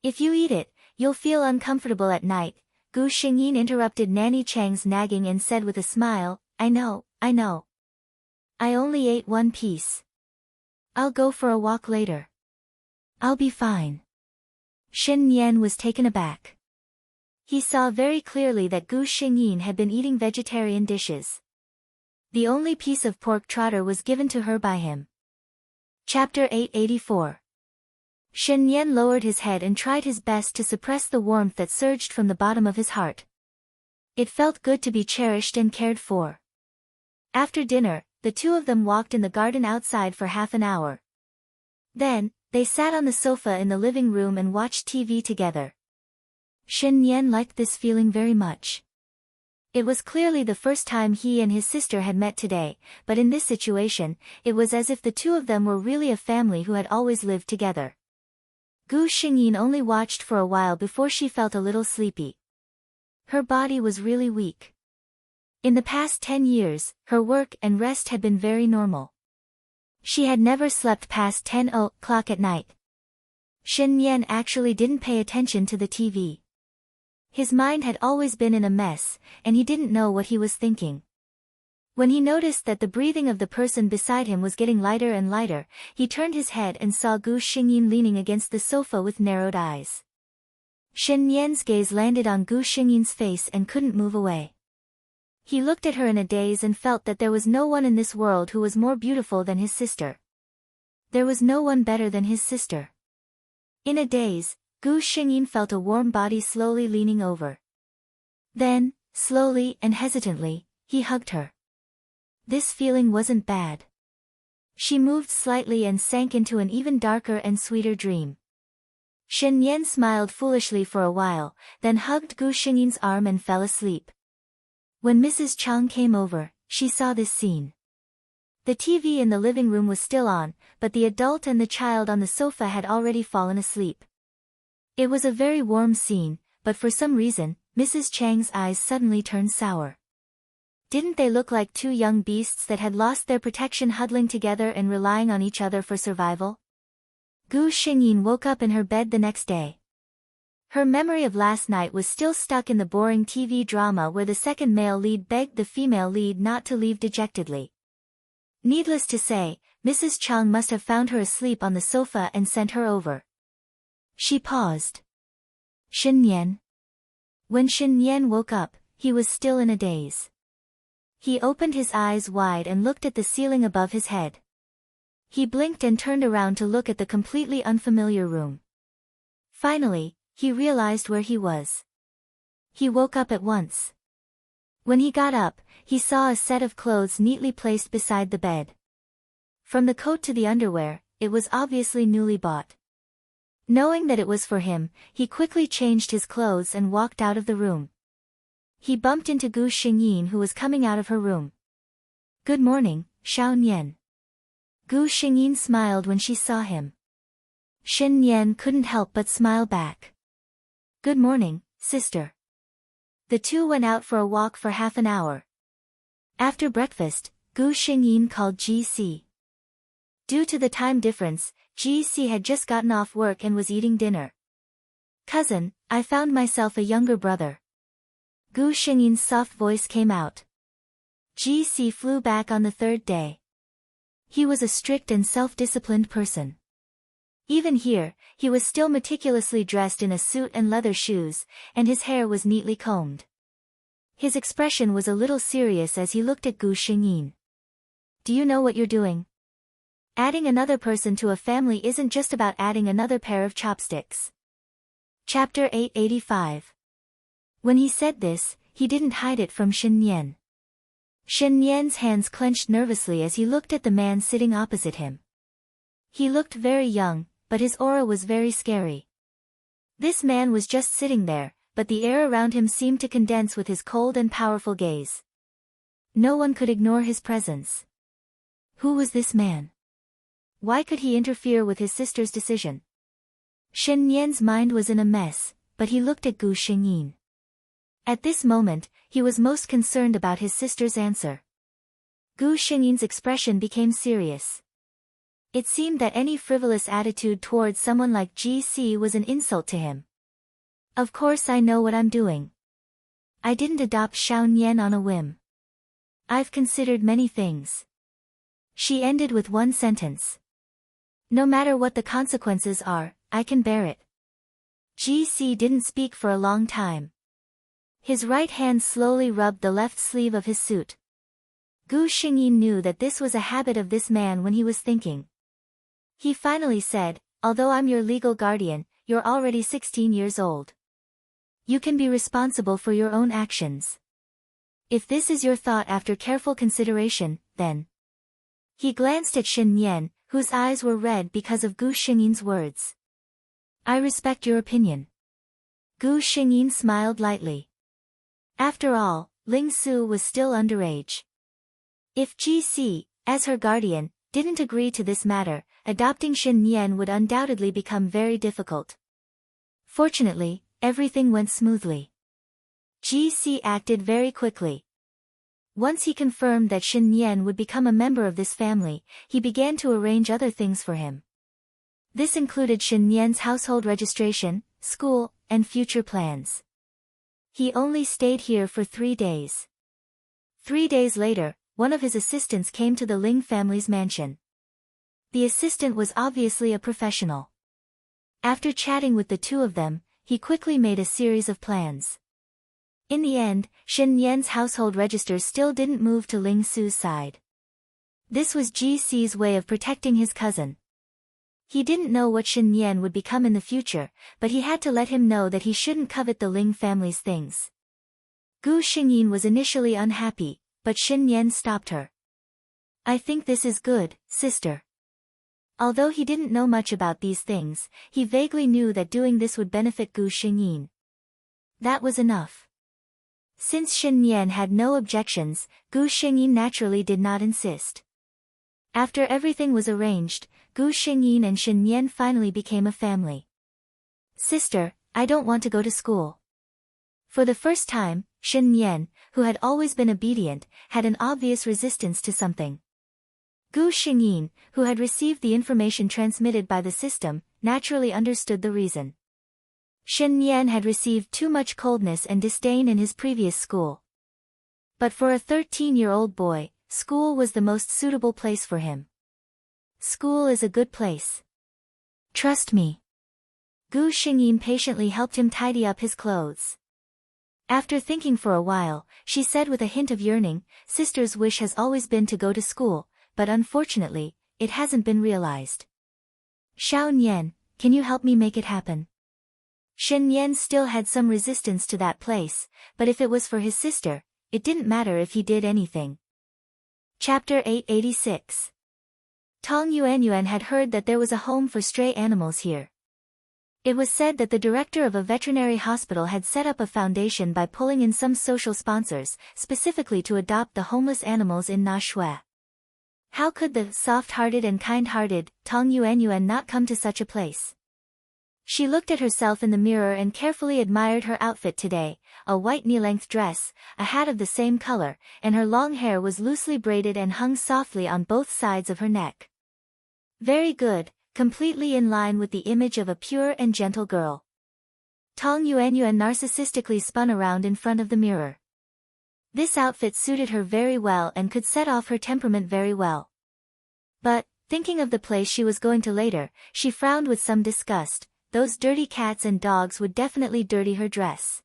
If you eat it, you'll feel uncomfortable at night. Gu Xingyin interrupted Nanny Chang's nagging and said with a smile, I know. I only ate one piece. I'll go for a walk later. I'll be fine. Shen Nian was taken aback. He saw very clearly that Gu Xingyin had been eating vegetarian dishes. The only piece of pork trotter was given to her by him. Chapter 884. Shen Nian lowered his head and tried his best to suppress the warmth that surged from the bottom of his heart. It felt good to be cherished and cared for. After dinner, the two of them walked in the garden outside for half an hour. Then, they sat on the sofa in the living room and watched TV together. Shen Nian liked this feeling very much. It was clearly the first time he and his sister had met today, but in this situation, it was as if the two of them were really a family who had always lived together. Gu Xingyin only watched for a while before she felt a little sleepy. Her body was really weak. In the past 10 years, her work and rest had been very normal. She had never slept past 10 o'clock at night. Shen Nian actually didn't pay attention to the TV. His mind had always been in a mess, and he didn't know what he was thinking. When he noticed that the breathing of the person beside him was getting lighter and lighter, he turned his head and saw Gu Xingyin leaning against the sofa with narrowed eyes. Shen Nian's gaze landed on Gu Xingyin's face and couldn't move away. He looked at her in a daze and felt that there was no one in this world who was more beautiful than his sister. There was no one better than his sister. In a daze, Gu Xingyin felt a warm body slowly leaning over. Then, slowly and hesitantly, he hugged her. This feeling wasn't bad. She moved slightly and sank into an even darker and sweeter dream. Shen Nian smiled foolishly for a while, then hugged Gu Xingyin's arm and fell asleep. When Mrs. Chang came over, she saw this scene. The TV in the living room was still on, but the adult and the child on the sofa had already fallen asleep. It was a very warm scene, but for some reason, Mrs. Chang's eyes suddenly turned sour. Didn't they look like two young beasts that had lost their protection huddling together and relying on each other for survival? Gu Xingyin woke up in her bed the next day. Her memory of last night was still stuck in the boring TV drama where the second male lead begged the female lead not to leave dejectedly. Needless to say, Mrs. Chang must have found her asleep on the sofa and sent her over. She paused. Shen Nian. When Shen Nian woke up, he was still in a daze. He opened his eyes wide and looked at the ceiling above his head. He blinked and turned around to look at the completely unfamiliar room. Finally, he realized where he was. He woke up at once. When he got up, he saw a set of clothes neatly placed beside the bed. From the coat to the underwear, it was obviously newly bought. Knowing that it was for him, he quickly changed his clothes and walked out of the room. He bumped into Gu Xingyin who was coming out of her room. Good morning, Xiao Nian. Gu Xingyin smiled when she saw him. Shen Nian couldn't help but smile back. Good morning, sister. The two went out for a walk for half an hour. After breakfast, Gu Xingyin called GC. Due to the time difference, GC had just gotten off work and was eating dinner. Cousin, I found myself a younger brother. Gu Xingyin's soft voice came out. GC flew back on the third day. He was a strict and self-disciplined person. Even here, he was still meticulously dressed in a suit and leather shoes, and his hair was neatly combed. His expression was a little serious as he looked at Gu Xingyin. Do you know what you're doing? Adding another person to a family isn't just about adding another pair of chopsticks. Chapter 885. When he said this, he didn't hide it from Shen Nian. Shen Nian's hands clenched nervously as he looked at the man sitting opposite him. He looked very young, but his aura was very scary. This man was just sitting there, but the air around him seemed to condense with his cold and powerful gaze. No one could ignore his presence. Who was this man? Why could he interfere with his sister's decision? Shen Nian's mind was in a mess, but he looked at Gu Xingyin. At this moment, he was most concerned about his sister's answer. Gu Xingyin's expression became serious. It seemed that any frivolous attitude towards someone like GC was an insult to him. Of course I know what I'm doing. I didn't adopt Xiao Nian on a whim. I've considered many things. She ended with one sentence. No matter what the consequences are, I can bear it. GC didn't speak for a long time. His right hand slowly rubbed the left sleeve of his suit. Gu Xingyin knew that this was a habit of this man when he was thinking. He finally said, although I'm your legal guardian, you're already 16 years old. You can be responsible for your own actions. If this is your thought after careful consideration, then. He glanced at Shen Nian, whose eyes were red because of Gu Xingyin's words. I respect your opinion. Gu Xingyin smiled lightly. After all, Ling Su was still underage. If GC, as her guardian, didn't agree to this matter, adopting Shen Nian would undoubtedly become very difficult. Fortunately, everything went smoothly. GC acted very quickly. Once he confirmed that Shen Nian would become a member of this family, he began to arrange other things for him. This included Shen Nian's household registration, school, and future plans. He only stayed here for 3 days. 3 days later, one of his assistants came to the Ling family's mansion. The assistant was obviously a professional. After chatting with the two of them, he quickly made a series of plans. In the end, Shen Nian's household register still didn't move to Ling Su's side. This was GC's way of protecting his cousin. He didn't know what Shen Nian would become in the future, but he had to let him know that he shouldn't covet the Ling family's things. Gu Xingyin was initially unhappy, but Shen Nian stopped her. I think this is good, sister. Although he didn't know much about these things, he vaguely knew that doing this would benefit Gu Xingyin. That was enough. Since Shen Nian had no objections, Gu Xingyin naturally did not insist. After everything was arranged, Gu Xingyin and Shen Nian finally became a family. Sister, I don't want to go to school. For the first time, Shen Nian, who had always been obedient, had an obvious resistance to something. Gu Xingyin, who had received the information transmitted by the system, naturally understood the reason. Shen Nian had received too much coldness and disdain in his previous school. But for a 13-year-old boy, school was the most suitable place for him. School is a good place. Trust me. Gu Xingyin patiently helped him tidy up his clothes. After thinking for a while, she said with a hint of yearning, Sister's wish has always been to go to school, but unfortunately, it hasn't been realized. Xiao Nian, can you help me make it happen? Shen Nian still had some resistance to that place, but if it was for his sister, it didn't matter if he did anything. Chapter 886. Tong Yuanyuan had heard that there was a home for stray animals here. It was said that the director of a veterinary hospital had set up a foundation by pulling in some social sponsors, specifically to adopt the homeless animals in Nashua. How could the soft-hearted and kind-hearted Tong Yuanyuan not come to such a place? She looked at herself in the mirror and carefully admired her outfit today, a white knee-length dress, a hat of the same color, and her long hair was loosely braided and hung softly on both sides of her neck. Very good, completely in line with the image of a pure and gentle girl. Tong Yuanyuan narcissistically spun around in front of the mirror. This outfit suited her very well and could set off her temperament very well. But, thinking of the place she was going to later, she frowned with some disgust. Those dirty cats and dogs would definitely dirty her dress.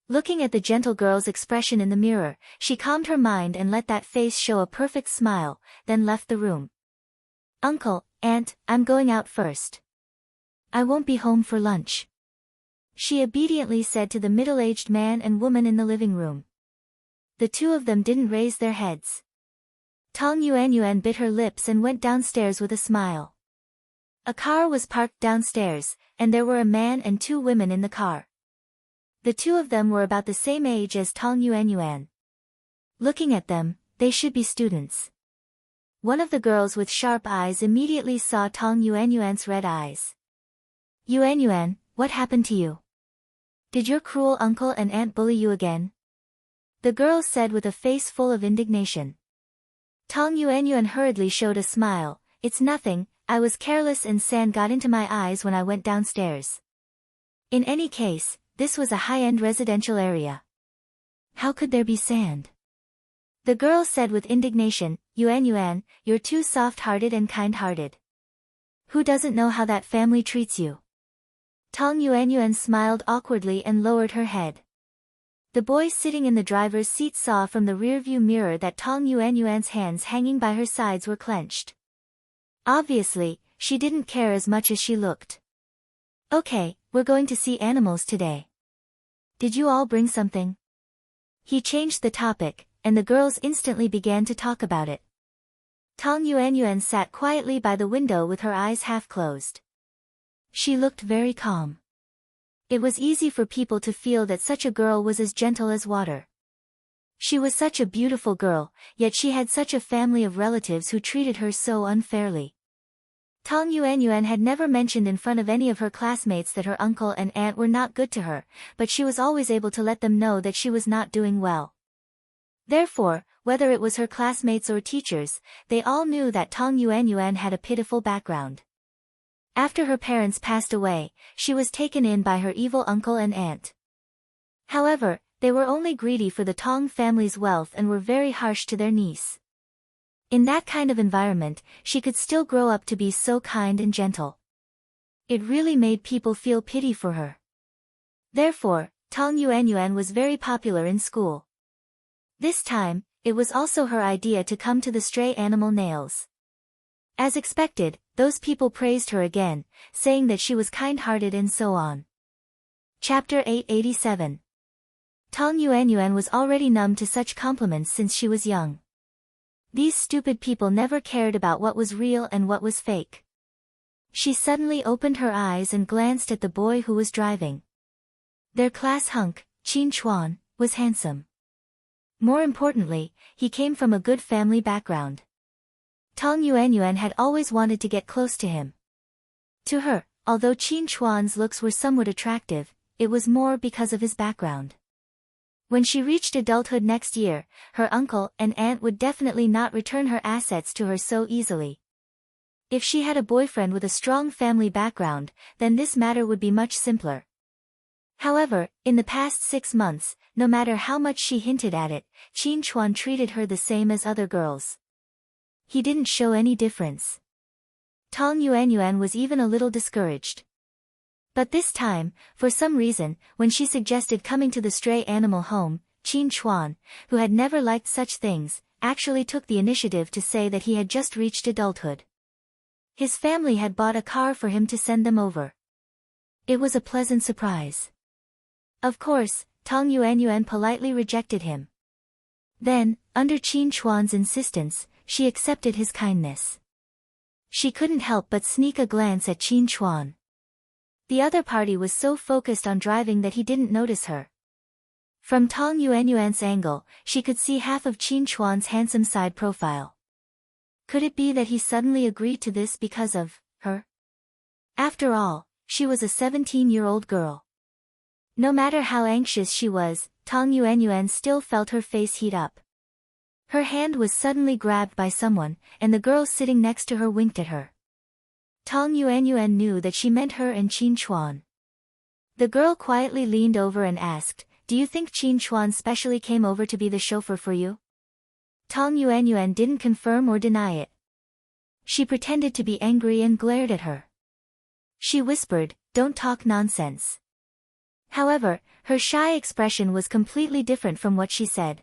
Looking at the gentle girl's expression in the mirror, she calmed her mind and let that face show a perfect smile, then left the room. Uncle, Aunt, I'm going out first. I won't be home for lunch, she obediently said to the middle-aged man and woman in the living room. The two of them didn't raise their heads. Tong Yuanyuan bit her lips and went downstairs with a smile. A car was parked downstairs, and there were a man and two women in the car. The two of them were about the same age as Tong Yuanyuan. Looking at them, they should be students. One of the girls with sharp eyes immediately saw Tong Yuanyuan's red eyes. Yuanyuan, what happened to you? Did your cruel uncle and aunt bully you again? The girl said with a face full of indignation. Tong Yuanyuan hurriedly showed a smile. It's nothing, I was careless and sand got into my eyes when I went downstairs. In any case, this was a high-end residential area. How could there be sand? The girl said with indignation, Yuanyuan, you're too soft-hearted and kind-hearted. Who doesn't know how that family treats you? Tong Yuanyuan smiled awkwardly and lowered her head. The boy sitting in the driver's seat saw from the rearview mirror that Tong Yuanyuan's hands hanging by her sides were clenched. Obviously, she didn't care as much as she looked. Okay, we're going to see animals today. Did you all bring something? He changed the topic, and the girls instantly began to talk about it. Tong Yuanyuan sat quietly by the window with her eyes half closed. She looked very calm. It was easy for people to feel that such a girl was as gentle as water. She was such a beautiful girl, yet she had such a family of relatives who treated her so unfairly. Tong Yuanyuan had never mentioned in front of any of her classmates that her uncle and aunt were not good to her, but she was always able to let them know that she was not doing well. Therefore, whether it was her classmates or teachers, they all knew that Tong Yuanyuan had a pitiful background. After her parents passed away, she was taken in by her evil uncle and aunt. However, they were only greedy for the Tong family's wealth and were very harsh to their niece. In that kind of environment, she could still grow up to be so kind and gentle. It really made people feel pity for her. Therefore, Tong Yuanyuan was very popular in school. This time, it was also her idea to come to the stray animal nails. As expected, those people praised her again, saying that she was kind-hearted and so on. Chapter 887. Tong Yuanyuan was already numb to such compliments since she was young. These stupid people never cared about what was real and what was fake. She suddenly opened her eyes and glanced at the boy who was driving. Their class hunk, Qin Chuan, was handsome. More importantly, he came from a good family background. Tong Yuanyuan had always wanted to get close to him. To her, although Qin Chuan's looks were somewhat attractive, it was more because of his background. When she reached adulthood next year, her uncle and aunt would definitely not return her assets to her so easily. If she had a boyfriend with a strong family background, then this matter would be much simpler. However, in the past 6 months, no matter how much she hinted at it, Qin Chuan treated her the same as other girls. He didn't show any difference. Tong Yuanyuan was even a little discouraged. But this time, for some reason, when she suggested coming to the stray animal home, Qin Chuan, who had never liked such things, actually took the initiative to say that he had just reached adulthood. His family had bought a car for him to send them over. It was a pleasant surprise. Of course, Tong Yuanyuan politely rejected him. Then, under Qin Chuan's insistence, she accepted his kindness. She couldn't help but sneak a glance at Qin Chuan. The other party was so focused on driving that he didn't notice her. From Tong Yuanyuan's angle, she could see half of Qin Chuan's handsome side profile. Could it be that he suddenly agreed to this because of her? After all, she was a 17-year-old girl. No matter how anxious she was, Tong Yuanyuan still felt her face heat up. Her hand was suddenly grabbed by someone, and the girl sitting next to her winked at her. Tong Yuanyuan knew that she meant her and Qin Chuan. The girl quietly leaned over and asked, "Do you think Qin Chuan specially came over to be the chauffeur for you?" Tong Yuanyuan didn't confirm or deny it. She pretended to be angry and glared at her. She whispered, "Don't talk nonsense." However, her shy expression was completely different from what she said.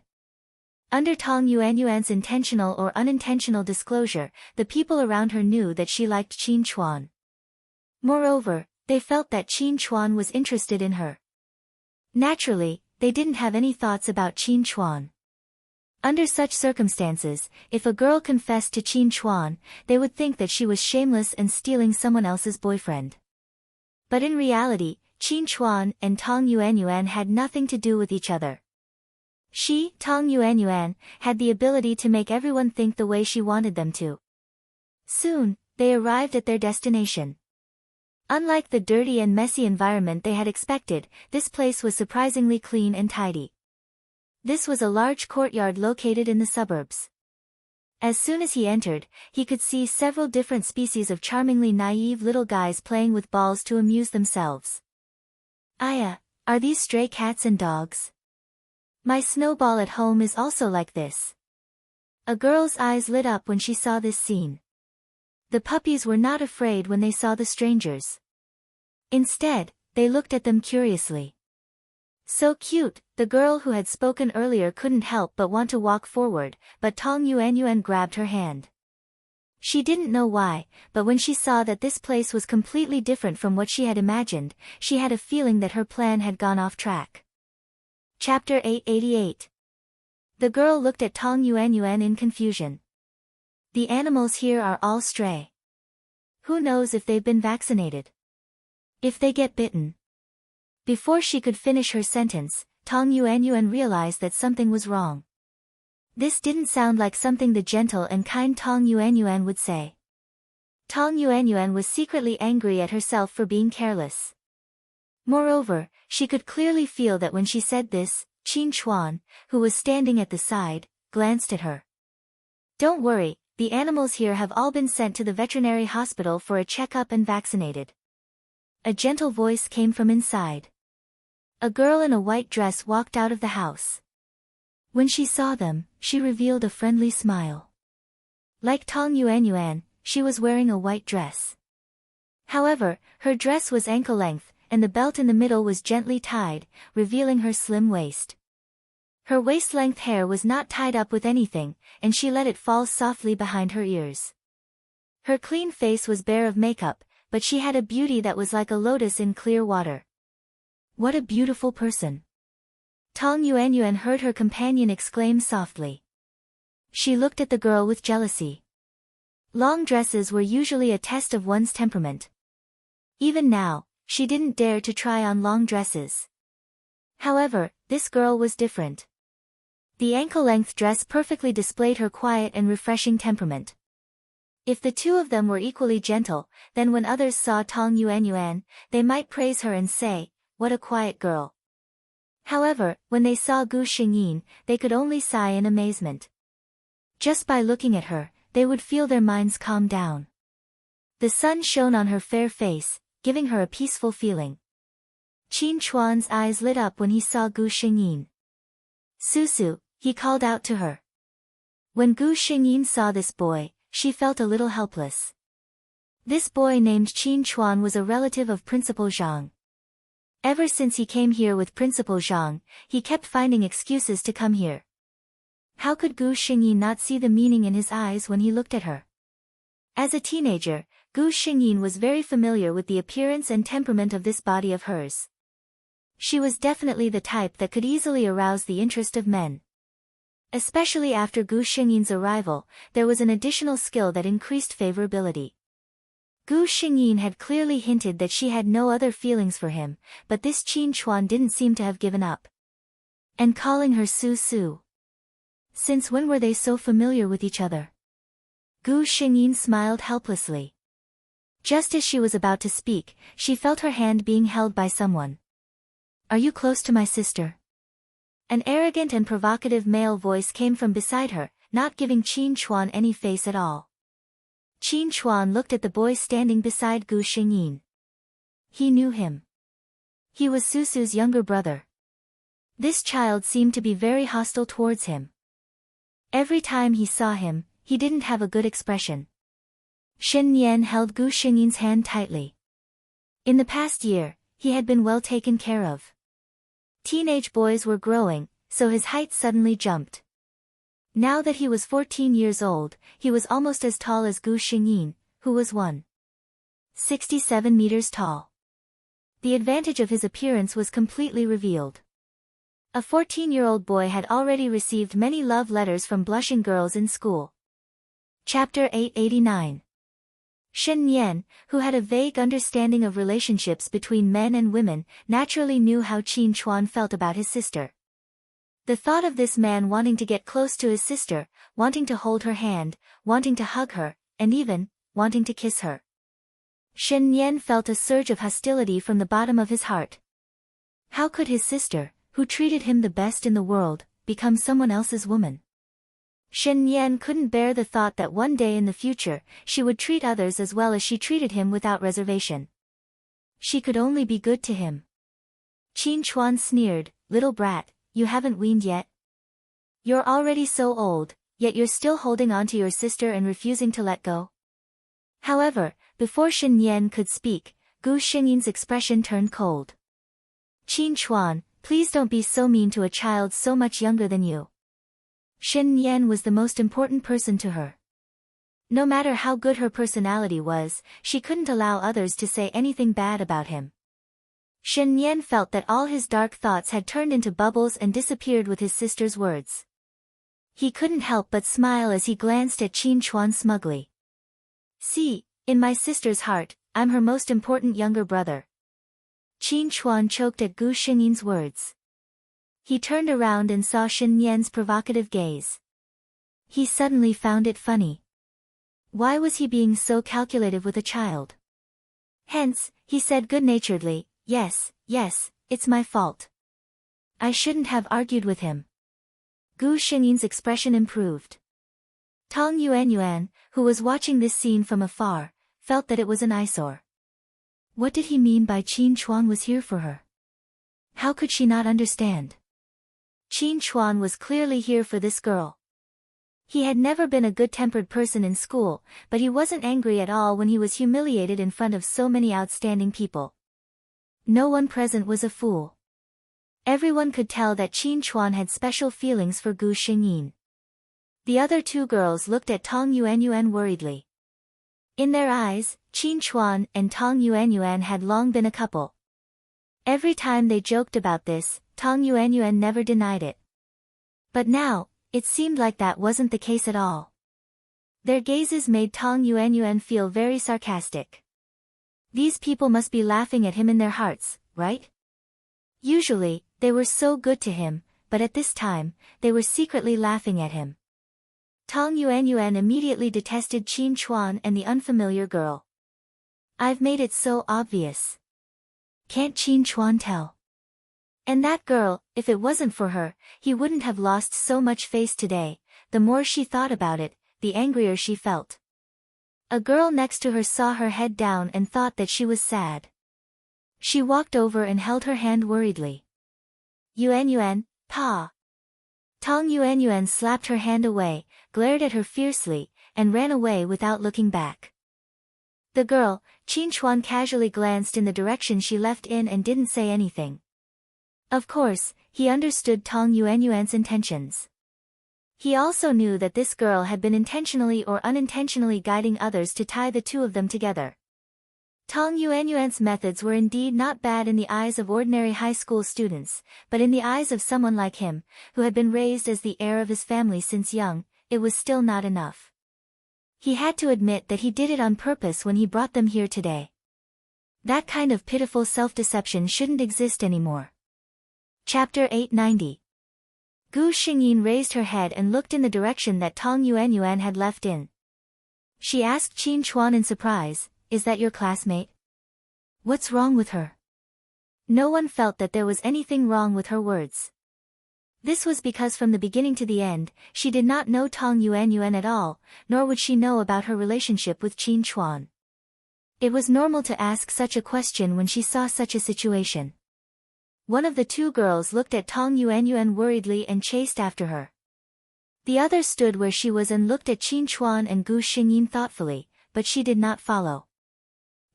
Under Tong Yuanyuan's intentional or unintentional disclosure, the people around her knew that she liked Qin Chuan. Moreover, they felt that Qin Chuan was interested in her. Naturally, they didn't have any thoughts about Qin Chuan. Under such circumstances, if a girl confessed to Qin Chuan, they would think that she was shameless and stealing someone else's boyfriend. But in reality, Qin Chuan and Tong Yuanyuan had nothing to do with each other. She, Tong Yuanyuan, had the ability to make everyone think the way she wanted them to. Soon, they arrived at their destination. Unlike the dirty and messy environment they had expected, this place was surprisingly clean and tidy. This was a large courtyard located in the suburbs. As soon as he entered, he could see several different species of charmingly naive little guys playing with balls to amuse themselves. "Aya, are these stray cats and dogs? My snowball at home is also like this." A girl's eyes lit up when she saw this scene. The puppies were not afraid when they saw the strangers. Instead, they looked at them curiously. "So cute," the girl who had spoken earlier couldn't help but want to walk forward, but Tong Yuanyuan grabbed her hand. She didn't know why, but when she saw that this place was completely different from what she had imagined, she had a feeling that her plan had gone off track. Chapter 888. The girl looked at Tong Yuanyuan in confusion. "The animals here are all stray. Who knows if they've been vaccinated? If they get bitten?" Before she could finish her sentence, Tong Yuanyuan realized that something was wrong. This didn't sound like something the gentle and kind Tong Yuanyuan would say. Tong Yuanyuan was secretly angry at herself for being careless. Moreover, she could clearly feel that when she said this, Qin Chuan, who was standing at the side, glanced at her. "Don't worry, the animals here have all been sent to the veterinary hospital for a checkup and vaccinated." A gentle voice came from inside. A girl in a white dress walked out of the house. When she saw them, she revealed a friendly smile. Like Tong Yuanyuan, she was wearing a white dress. However, her dress was ankle-length, and the belt in the middle was gently tied, revealing her slim waist. Her waist-length hair was not tied up with anything, and she let it fall softly behind her ears. Her clean face was bare of makeup, but she had a beauty that was like a lotus in clear water. "What a beautiful person!" Tong Yuanyuan heard her companion exclaim softly. She looked at the girl with jealousy. Long dresses were usually a test of one's temperament. Even now, she didn't dare to try on long dresses. However, this girl was different. The ankle-length dress perfectly displayed her quiet and refreshing temperament. If the two of them were equally gentle, then when others saw Tong Yuanyuan, they might praise her and say, "What a quiet girl." However, when they saw Gu Xingyin, they could only sigh in amazement. Just by looking at her, they would feel their minds calm down. The sun shone on her fair face, giving her a peaceful feeling. Qin Chuan's eyes lit up when he saw Gu Xingyin. "Susu," he called out to her. When Gu Xingyin saw this boy, she felt a little helpless. This boy named Qin Chuan was a relative of Principal Zhang. Ever since he came here with Principal Zhang, he kept finding excuses to come here. How could Gu Xingyin not see the meaning in his eyes when he looked at her? As a teenager, Gu Xingyin was very familiar with the appearance and temperament of this body of hers. She was definitely the type that could easily arouse the interest of men. Especially after Gu Xingyin's arrival, there was an additional skill that increased favorability. Gu Xingyin had clearly hinted that she had no other feelings for him, but this Qin Chuan didn't seem to have given up. And calling her Su Su. Since when were they so familiar with each other? Gu Xingyin smiled helplessly. Just as she was about to speak, she felt her hand being held by someone. "Are you close to my sister?" An arrogant and provocative male voice came from beside her, not giving Qin Chuan any face at all. Qin Chuan looked at the boy standing beside Gu Xingyin. He knew him. He was Susu's younger brother. This child seemed to be very hostile towards him. Every time he saw him, he didn't have a good expression. Shen Yan held Gu Xingyin's hand tightly. In the past year, he had been well taken care of. Teenage boys were growing, so his height suddenly jumped. Now that he was 14 years old, he was almost as tall as Gu Xingyin, who was 1.67 meters tall. The advantage of his appearance was completely revealed. A 14-year-old boy had already received many love letters from blushing girls in school. Chapter 889. Shen Yan, who had a vague understanding of relationships between men and women, naturally knew how Qin Chuan felt about his sister. The thought of this man wanting to get close to his sister, wanting to hold her hand, wanting to hug her, and even wanting to kiss her. Shen Yan felt a surge of hostility from the bottom of his heart. How could his sister, who treated him the best in the world, become someone else's woman? Shen Yan couldn't bear the thought that one day in the future, she would treat others as well as she treated him without reservation. She could only be good to him. Qin Chuan sneered, "Little brat, you haven't weaned yet? You're already so old, yet you're still holding on to your sister and refusing to let go?" However, before Shen Yan could speak, Gu Xingyin's expression turned cold. "Qin Chuan, please don't be so mean to a child so much younger than you." Shen Yan was the most important person to her. No matter how good her personality was, she couldn't allow others to say anything bad about him. Shen Yan felt that all his dark thoughts had turned into bubbles and disappeared with his sister's words. He couldn't help but smile as he glanced at Qin Chuan smugly. "See, in my sister's heart, I'm her most important younger brother." Qin Chuan choked at Gu Xingyin's words. He turned around and saw Shen Yan's provocative gaze. He suddenly found it funny. Why was he being so calculative with a child? Hence, he said good-naturedly, yes, it's my fault. I shouldn't have argued with him." Gu Xingyin's expression improved. Tong Yuanyuan, who was watching this scene from afar, felt that it was an eyesore. What did he mean by Qin Chuan was here for her? How could she not understand? Qin Chuan was clearly here for this girl. He had never been a good-tempered person in school, but he wasn't angry at all when he was humiliated in front of so many outstanding people. No one present was a fool. Everyone could tell that Qin Chuan had special feelings for Gu Xingyin. The other two girls looked at Tong Yuanyuan worriedly. In their eyes, Qin Chuan and Tong Yuanyuan had long been a couple. Every time they joked about this, Tong Yuanyuan never denied it. But now, it seemed like that wasn't the case at all. Their gazes made Tong Yuanyuan feel very sarcastic. These people must be laughing at him in their hearts, right? Usually, they were so good to him, but at this time, they were secretly laughing at him. Tong Yuanyuan immediately detested Qin Chuan and the unfamiliar girl. "I've made it so obvious. Can't Qin Chuan tell? And that girl, if it wasn't for her, he wouldn't have lost so much face today." The more she thought about it, the angrier she felt. A girl next to her saw her head down and thought that she was sad. She walked over and held her hand worriedly. "Yuanyuan, Pa." Tong Yuanyuan slapped her hand away, glared at her fiercely, and ran away without looking back. The girl, Qin Chuan, casually glanced in the direction she left in and didn't say anything. Of course, he understood Tong Yuanyuan's intentions. He also knew that this girl had been intentionally or unintentionally guiding others to tie the two of them together. Tong Yuanyuan's methods were indeed not bad in the eyes of ordinary high school students, but in the eyes of someone like him, who had been raised as the heir of his family since young, it was still not enough. He had to admit that he did it on purpose when he brought them here today. That kind of pitiful self-deception shouldn't exist anymore. Chapter 890. Gu Xingyin raised her head and looked in the direction that Tong Yuanyuan had left in. She asked Qin Chuan in surprise, is that your classmate? What's wrong with her? No one felt that there was anything wrong with her words. This was because from the beginning to the end, she did not know Tong Yuanyuan at all, nor would she know about her relationship with Qin Chuan. It was normal to ask such a question when she saw such a situation. One of the two girls looked at Tong Yuanyuan worriedly and chased after her. The other stood where she was and looked at Qin Chuan and Gu Xingyin thoughtfully, but she did not follow.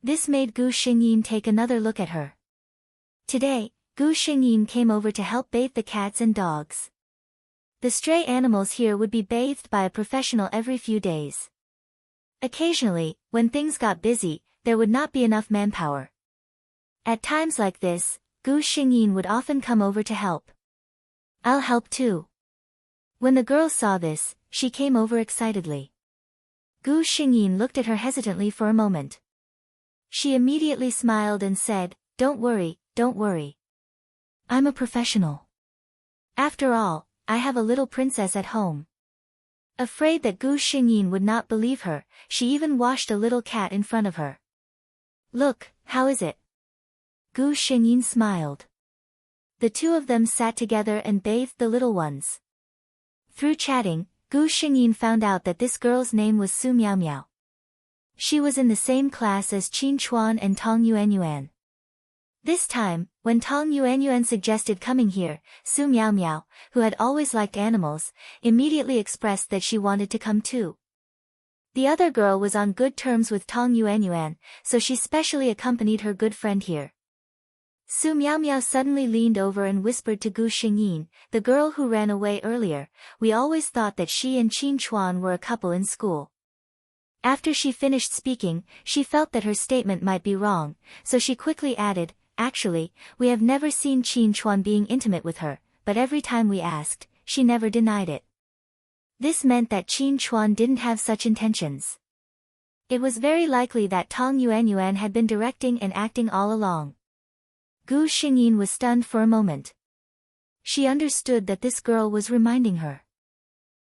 This made Gu Xingyin take another look at her. Today, Gu Xingyin came over to help bathe the cats and dogs. The stray animals here would be bathed by a professional every few days. Occasionally, when things got busy, there would not be enough manpower. At times like this, Gu Xingyin would often come over to help. I'll help too. When the girl saw this, she came over excitedly. Gu Xingyin looked at her hesitantly for a moment. She immediately smiled and said, don't worry, don't worry. I'm a professional. After all, I have a little princess at home. Afraid that Gu Xingyin would not believe her, she even washed a little cat in front of her. Look, how is it? Gu Xingyin smiled. The two of them sat together and bathed the little ones. Through chatting, Gu Xingyin found out that this girl's name was Su Miao Miao. She was in the same class as Qin Chuan and Tong Yuanyuan. This time, when Tong Yuanyuan suggested coming here, Su Miao Miao, who had always liked animals, immediately expressed that she wanted to come too. The other girl was on good terms with Tong Yuanyuan, so she specially accompanied her good friend here. Su Miao Miao suddenly leaned over and whispered to Gu Xingyin, the girl who ran away earlier, we always thought that she and Qin Chuan were a couple in school. After she finished speaking, she felt that her statement might be wrong, so she quickly added, actually, we have never seen Qin Chuan being intimate with her, but every time we asked, she never denied it. This meant that Qin Chuan didn't have such intentions. It was very likely that Tong Yuanyuan had been directing and acting all along. Gu Xingyin was stunned for a moment. She understood that this girl was reminding her.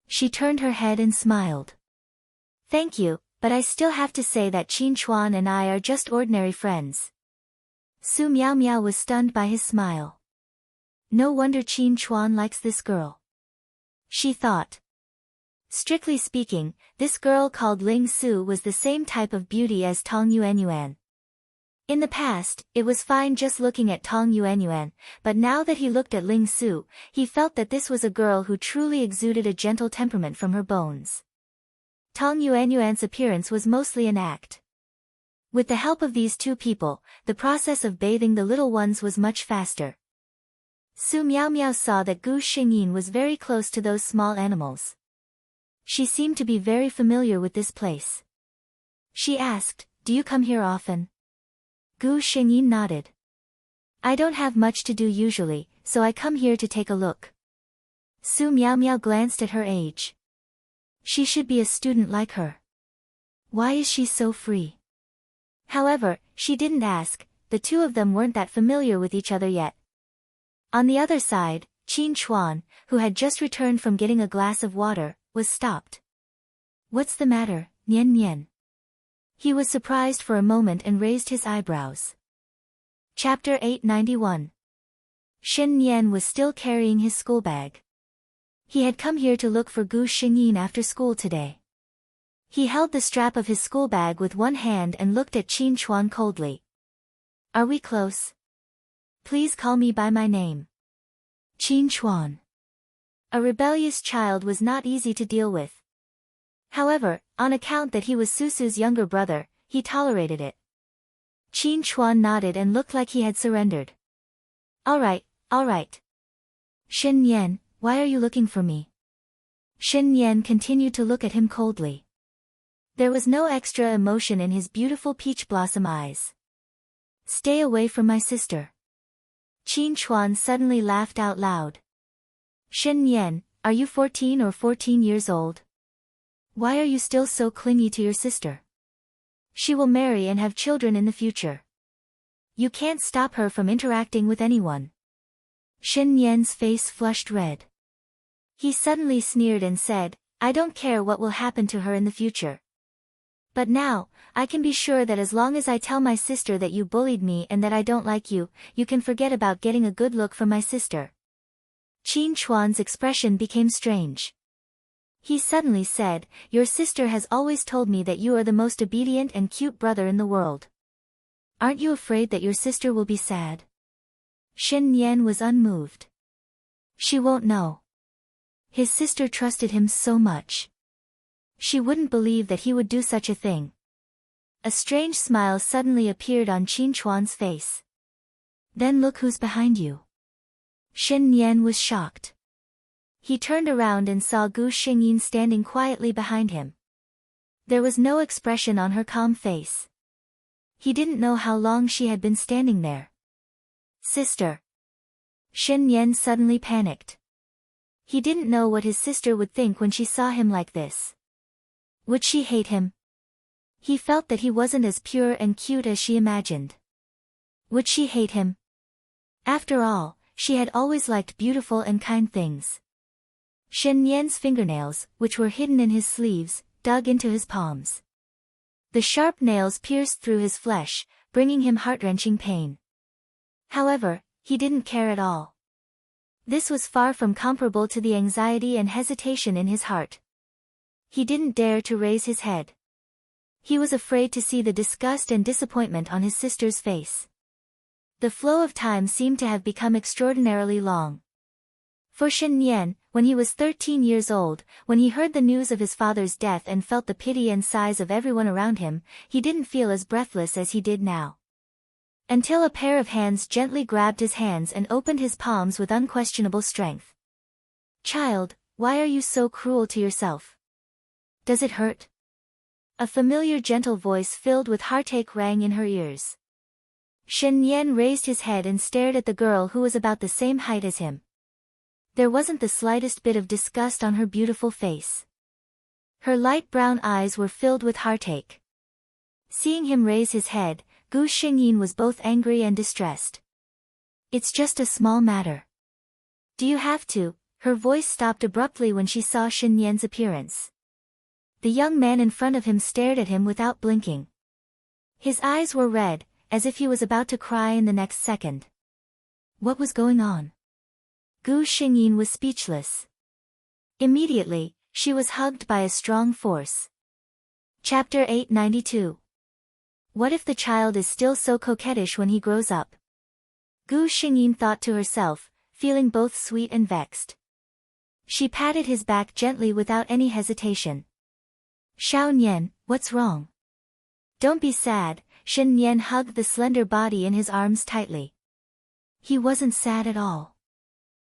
She turned her head and smiled. Thank you, but I still have to say that Qin Chuan and I are just ordinary friends. Su Miao Miao was stunned by his smile. No wonder Qin Chuan likes this girl. She thought. Strictly speaking, this girl called Ling Su was the same type of beauty as Tong Yuanyuan. In the past, it was fine just looking at Tong Yuanyuan, but now that he looked at Ling Su, he felt that this was a girl who truly exuded a gentle temperament from her bones. Tong Yuanyuan's appearance was mostly an act. With the help of these two people, the process of bathing the little ones was much faster. Su Miao Miao saw that Gu Xingyin was very close to those small animals. She seemed to be very familiar with this place. She asked, do you come here often? Gu Xingyin nodded. I don't have much to do usually, so I come here to take a look. Su Miao Miao glanced at her age. She should be a student like her. Why is she so free? However, she didn't ask, the two of them weren't that familiar with each other yet. On the other side, Qin Chuan, who had just returned from getting a glass of water, was stopped. What's the matter, Nian Nian? He was surprised for a moment and raised his eyebrows. Chapter 891. Shen Nian was still carrying his school bag. He had come here to look for Gu Xingyin after school today. He held the strap of his school bag with one hand and looked at Qin Chuan coldly. Are we close? Please call me by my name. Qin Chuan. A rebellious child was not easy to deal with. However, on account that he was Susu's younger brother, he tolerated it. Qin Chuan nodded and looked like he had surrendered. All right, all right. Shen Nian, why are you looking for me? Shen Nian continued to look at him coldly. There was no extra emotion in his beautiful peach blossom eyes. Stay away from my sister. Qin Chuan suddenly laughed out loud. Shen Nian, are you 14 or 14 years old? Why are you still so clingy to your sister? She will marry and have children in the future. You can't stop her from interacting with anyone. Shen Nian's face flushed red. He suddenly sneered and said, I don't care what will happen to her in the future. But now, I can be sure that as long as I tell my sister that you bullied me and that I don't like you, you can forget about getting a good look from my sister. Qin Chuan's expression became strange. He suddenly said, "Your sister has always told me that you are the most obedient and cute brother in the world. Aren't you afraid that your sister will be sad?" Shen Yan was unmoved. She won't know. His sister trusted him so much. She wouldn't believe that he would do such a thing. A strange smile suddenly appeared on Qin Chuan's face. "Then look who's behind you." Shen Yan was shocked. He turned around and saw Gu Xingyin standing quietly behind him. There was no expression on her calm face. He didn't know how long she had been standing there. "Sister." Shen Yan suddenly panicked. He didn't know what his sister would think when she saw him like this. Would she hate him? He felt that he wasn't as pure and cute as she imagined. Would she hate him? After all, she had always liked beautiful and kind things. Shen Yan's fingernails, which were hidden in his sleeves, dug into his palms. The sharp nails pierced through his flesh, bringing him heart-wrenching pain. However, he didn't care at all. This was far from comparable to the anxiety and hesitation in his heart. He didn't dare to raise his head. He was afraid to see the disgust and disappointment on his sister's face. The flow of time seemed to have become extraordinarily long. For Shen Yan, when he was 13 years old, when he heard the news of his father's death and felt the pity and sighs of everyone around him, he didn't feel as breathless as he did now. Until a pair of hands gently grabbed his hands and opened his palms with unquestionable strength. "Child, why are you so cruel to yourself? Does it hurt?" A familiar gentle voice filled with heartache rang in her ears. Shen Yan raised his head and stared at the girl who was about the same height as him. There wasn't the slightest bit of disgust on her beautiful face. Her light brown eyes were filled with heartache. Seeing him raise his head, Gu Xingyin was both angry and distressed. "It's just a small matter. Do you have to?" Her voice stopped abruptly when she saw Shen Yan's appearance. The young man in front of him stared at him without blinking. His eyes were red, as if he was about to cry in the next second. What was going on? Gu Xingyin was speechless. Immediately, she was hugged by a strong force. Chapter 892. What if the child is still so coquettish when he grows up? Gu Xingyin thought to herself, feeling both sweet and vexed. She patted his back gently without any hesitation. "Xiao Nian, what's wrong?" "Don't be sad." Shen Yan hugged the slender body in his arms tightly. He wasn't sad at all.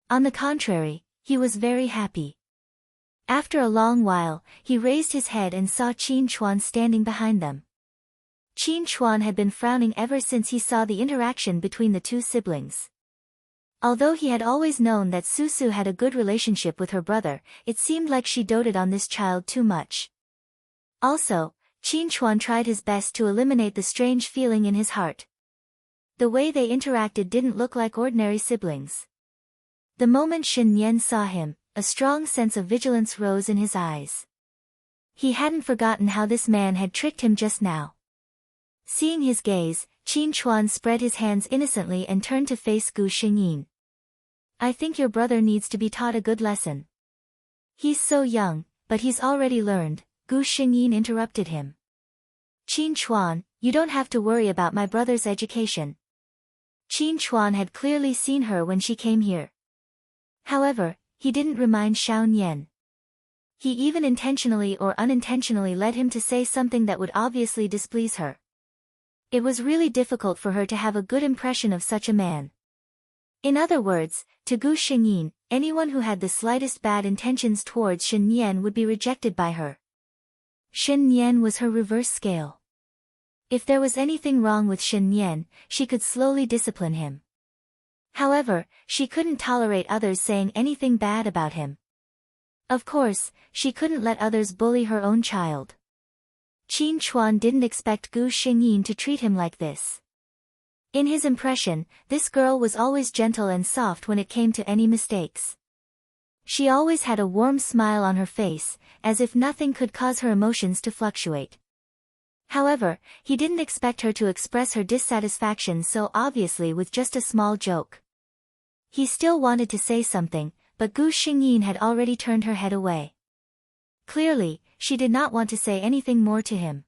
On the contrary, he was very happy. After a long while, he raised his head and saw Qin Chuan standing behind them. Qin Chuan had been frowning ever since he saw the interaction between the two siblings. Although he had always known that Susu had a good relationship with her brother, it seemed like she doted on this child too much. Also, Qin Chuan tried his best to eliminate the strange feeling in his heart. The way they interacted didn't look like ordinary siblings. The moment Shen Yan saw him, a strong sense of vigilance rose in his eyes. He hadn't forgotten how this man had tricked him just now. Seeing his gaze, Qin Chuan spread his hands innocently and turned to face Gu Xingyin. "I think your brother needs to be taught a good lesson. He's so young, but he's already learned." Gu Xingyin interrupted him. "Qin Chuan, you don't have to worry about my brother's education." Qin Chuan had clearly seen her when she came here. However, he didn't remind Xiao Nian. He even intentionally or unintentionally led him to say something that would obviously displease her. It was really difficult for her to have a good impression of such a man. In other words, to Gu Xingyin, anyone who had the slightest bad intentions towards Shen Yan would be rejected by her. Shen Yan was her reverse scale. If there was anything wrong with Shen Yan, she could slowly discipline him. However, she couldn't tolerate others saying anything bad about him. Of course, she couldn't let others bully her own child. Qin Chuan didn't expect Gu Xingyin to treat him like this. In his impression, this girl was always gentle and soft when it came to any mistakes. She always had a warm smile on her face, as if nothing could cause her emotions to fluctuate. However, he didn't expect her to express her dissatisfaction so obviously with just a small joke. He still wanted to say something, but Gu Xingyin had already turned her head away. Clearly, she did not want to say anything more to him.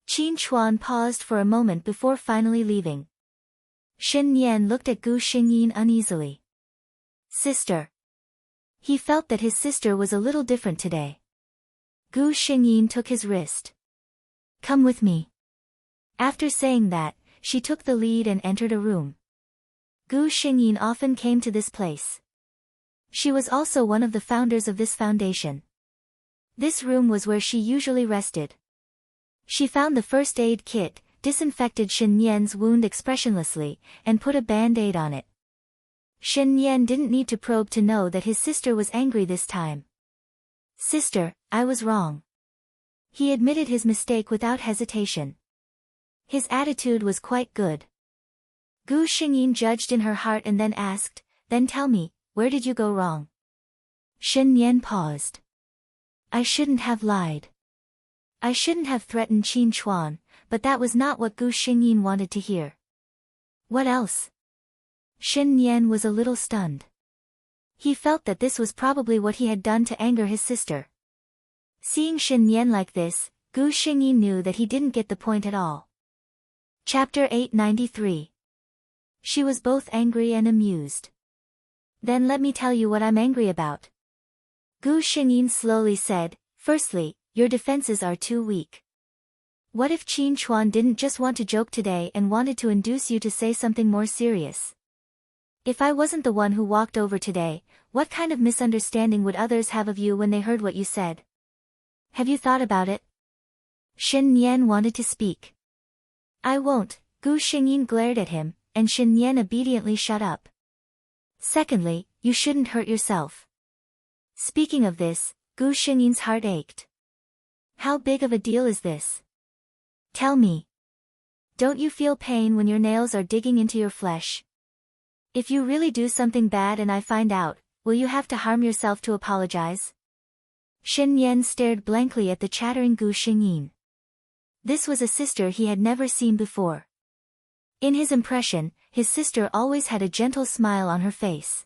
Qin Chuan paused for a moment before finally leaving. Shen Nian looked at Gu Xingyin uneasily. Sister. He felt that his sister was a little different today. Gu Xingyin took his wrist. Come with me. After saying that, she took the lead and entered a room. Gu Xingyin often came to this place. She was also one of the founders of this foundation. This room was where she usually rested. She found the first aid kit, disinfected Shen Nian's wound expressionlessly, and put a band-aid on it. Shen Nian didn't need to probe to know that his sister was angry this time. Sister, I was wrong. He admitted his mistake without hesitation. His attitude was quite good. Gu Xingyin judged in her heart and then asked, Then tell me, where did you go wrong? Shen Nian paused. I shouldn't have lied. I shouldn't have threatened Qin Chuan, but that was not what Gu Xingyin wanted to hear. What else? Shen Nian was a little stunned. He felt that this was probably what he had done to anger his sister. Seeing Shen Nian like this, Gu Xingyin knew that he didn't get the point at all. Chapter 893. She was both angry and amused. Then let me tell you what I'm angry about. Gu Xingyin slowly said, Firstly, your defenses are too weak. What if Qin Chuan didn't just want to joke today and wanted to induce you to say something more serious? If I wasn't the one who walked over today, what kind of misunderstanding would others have of you when they heard what you said? Have you thought about it? Shen Nian wanted to speak. I won't, Gu Xingyin glared at him, and Shen Nian obediently shut up. Secondly, you shouldn't hurt yourself. Speaking of this, Gu Xingyin's heart ached. How big of a deal is this? Tell me. Don't you feel pain when your nails are digging into your flesh? If you really do something bad and I find out, will you have to harm yourself to apologize? Shen Nian stared blankly at the chattering Gu Xingyin. This was a sister he had never seen before. In his impression, his sister always had a gentle smile on her face.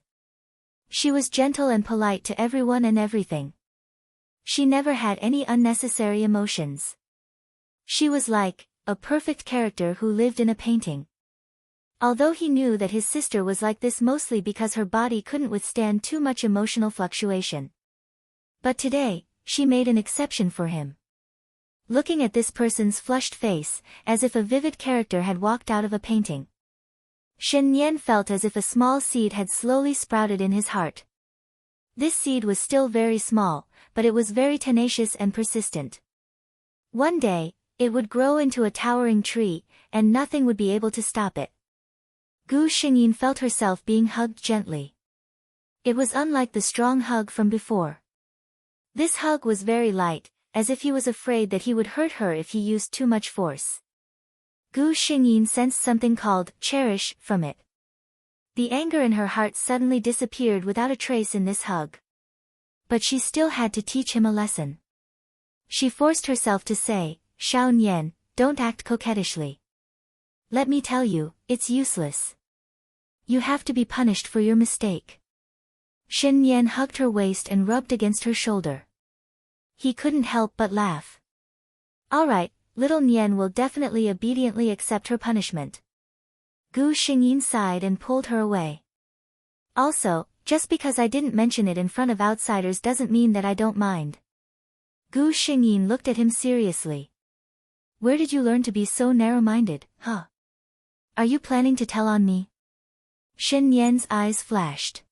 She was gentle and polite to everyone and everything. She never had any unnecessary emotions. She was like a perfect character who lived in a painting. Although he knew that his sister was like this mostly because her body couldn't withstand too much emotional fluctuation. But today, she made an exception for him. Looking at this person's flushed face, as if a vivid character had walked out of a painting. Shen Nian felt as if a small seed had slowly sprouted in his heart. This seed was still very small, but it was very tenacious and persistent. One day, it would grow into a towering tree, and nothing would be able to stop it. Gu Xingyin felt herself being hugged gently. It was unlike the strong hug from before. This hug was very light, as if he was afraid that he would hurt her if he used too much force. Gu Xingyin sensed something called cherish from it. The anger in her heart suddenly disappeared without a trace in this hug. But she still had to teach him a lesson. She forced herself to say, Shao Nian, don't act coquettishly. Let me tell you, it's useless. You have to be punished for your mistake. Shen Nian hugged her waist and rubbed against her shoulder. He couldn't help but laugh. All right, little Nian will definitely obediently accept her punishment. Gu Xingyin sighed and pulled her away. Also, just because I didn't mention it in front of outsiders doesn't mean that I don't mind. Gu Xingyin looked at him seriously. Where did you learn to be so narrow-minded, huh? Are you planning to tell on me? Shen Nian's eyes flashed.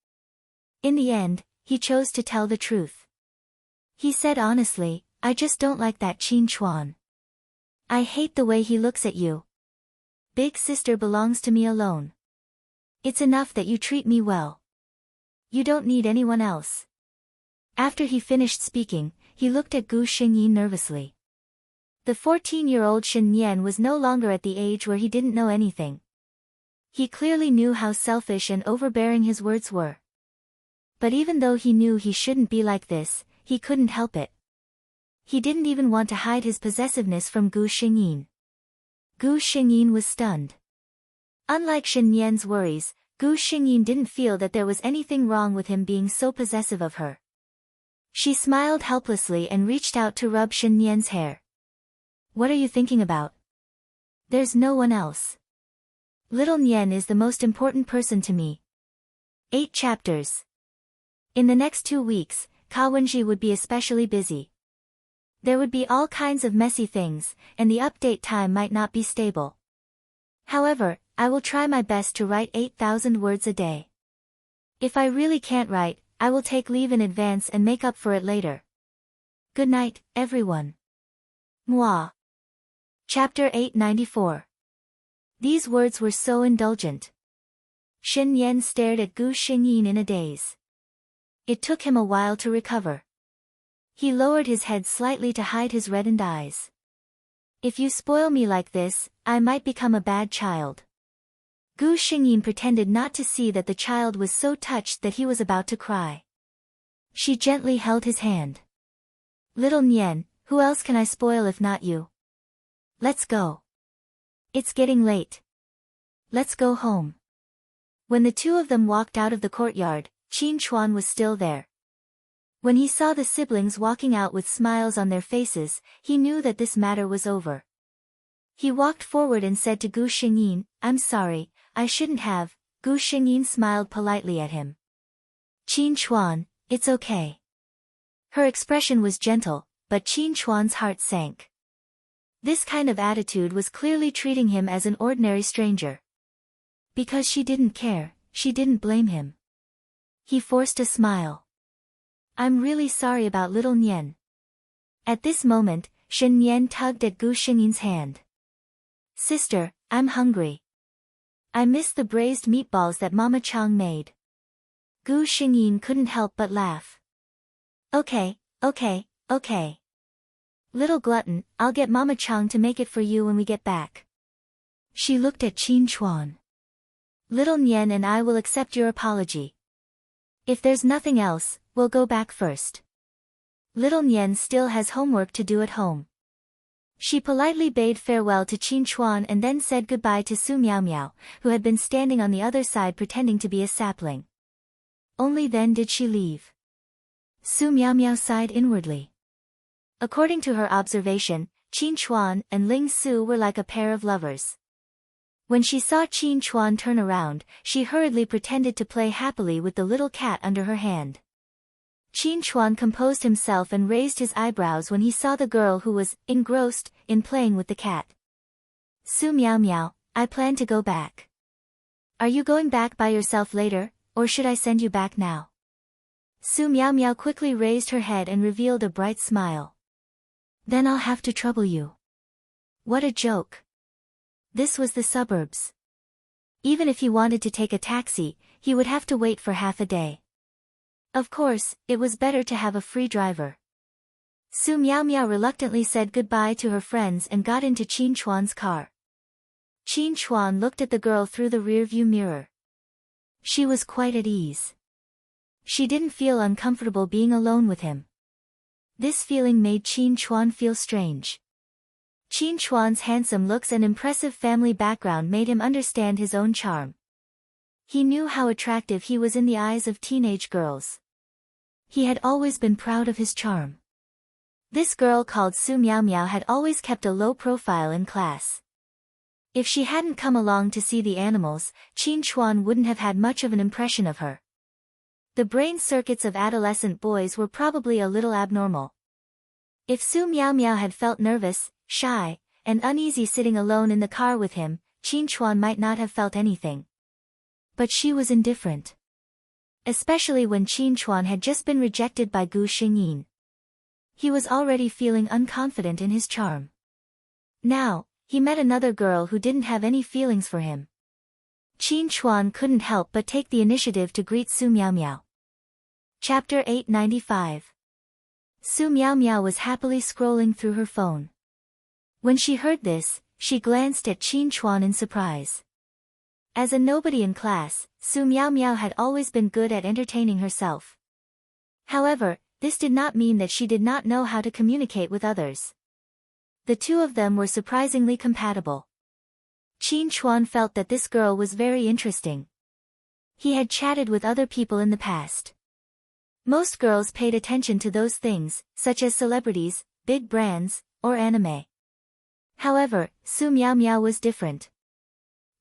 In the end, he chose to tell the truth. He said honestly, I just don't like that Qin Chuan. I hate the way he looks at you. Big sister belongs to me alone. It's enough that you treat me well. You don't need anyone else. After he finished speaking, he looked at Gu Xingyin nervously. The 14-year-old Shen Nian was no longer at the age where he didn't know anything. He clearly knew how selfish and overbearing his words were. But even though he knew he shouldn't be like this, he couldn't help it. he didn't even want to hide his possessiveness from Gu Xingyin. Gu Xingyin was stunned. Unlike Shen Yan's worries, Gu Xingyin didn't feel that there was anything wrong with him being so possessive of her. She smiled helplessly and reached out to rub Shen Yan's hair. What are you thinking about? There's no one else. Little Nian is the most important person to me. 8 chapters. In the next 2 weeks, Ka Wenji would be especially busy. There would be all kinds of messy things, and the update time might not be stable. However, I will try my best to write 8,000 words a day. If I really can't write, I will take leave in advance and make up for it later. Good night, everyone. Moi. Chapter 894. These words were so indulgent. Shen Yan stared at Gu Xingyin in a daze. It took him a while to recover. He lowered his head slightly to hide his reddened eyes. If you spoil me like this, I might become a bad child. Gu Xingyin pretended not to see that the child was so touched that he was about to cry. She gently held his hand. Little Nian, who else can I spoil if not you? Let's go. It's getting late. Let's go home. When the two of them walked out of the courtyard, Qin Chuan was still there. When he saw the siblings walking out with smiles on their faces, he knew that this matter was over. He walked forward and said to Gu Xingyin, I'm sorry, I shouldn't have. Gu Xingyin smiled politely at him. Qin Chuan, it's okay. Her expression was gentle, but Qin Chuan's heart sank. This kind of attitude was clearly treating him as an ordinary stranger. Because she didn't care, she didn't blame him. He forced a smile. I'm really sorry about little Nian. At this moment, Shen Nian tugged at Gu Xingyin's hand. Sister, I'm hungry. I miss the braised meatballs that Mama Chang made. Gu Xingyin couldn't help but laugh. Okay. Little glutton, I'll get Mama Chang to make it for you when we get back. She looked at Qin Chuan. Little Nian and I will accept your apology. If there's nothing else, we'll go back first. Little Nian still has homework to do at home. She politely bade farewell to Qin Chuan and then said goodbye to Su Miao, who had been standing on the other side pretending to be a sapling. Only then did she leave. Su Miao sighed inwardly. According to her observation, Qin Chuan and Ling Su were like a pair of lovers. When she saw Qin Chuan turn around, she hurriedly pretended to play happily with the little cat under her hand. Qin Chuan composed himself and raised his eyebrows when he saw the girl who was engrossed in playing with the cat. Su Miao, I plan to go back. Are you going back by yourself later, or should I send you back now? Su Miao quickly raised her head and revealed a bright smile. Then I'll have to trouble you. What a joke. This was the suburbs. Even if he wanted to take a taxi, he would have to wait for half a day. Of course, it was better to have a free driver. Su Miao reluctantly said goodbye to her friends and got into Qin Chuan's car. Qin Chuan looked at the girl through the rearview mirror. She was quite at ease. She didn't feel uncomfortable being alone with him. This feeling made Qin Chuan feel strange. Qin Chuan's handsome looks and impressive family background made him understand his own charm. He knew how attractive he was in the eyes of teenage girls. He had always been proud of his charm. This girl called Su Miao had always kept a low profile in class. If she hadn't come along to see the animals, Qin Chuan wouldn't have had much of an impression of her. The brain circuits of adolescent boys were probably a little abnormal. If Su Miao had felt nervous, shy, and uneasy sitting alone in the car with him, Qin Chuan might not have felt anything. But she was indifferent. Especially when Qin Chuan had just been rejected by Gu Xingyin. He was already feeling unconfident in his charm. Now, he met another girl who didn't have any feelings for him. Qin Chuan couldn't help but take the initiative to greet Su Miao. Chapter 895. Su Miao was happily scrolling through her phone. When she heard this, she glanced at Qin Chuan in surprise. As a nobody in class, Su Miao had always been good at entertaining herself. However, this did not mean that she did not know how to communicate with others. The two of them were surprisingly compatible. Qin Chuan felt that this girl was very interesting. He had chatted with other people in the past. Most girls paid attention to those things, such as celebrities, big brands, or anime. However, Su Miao Miao was different.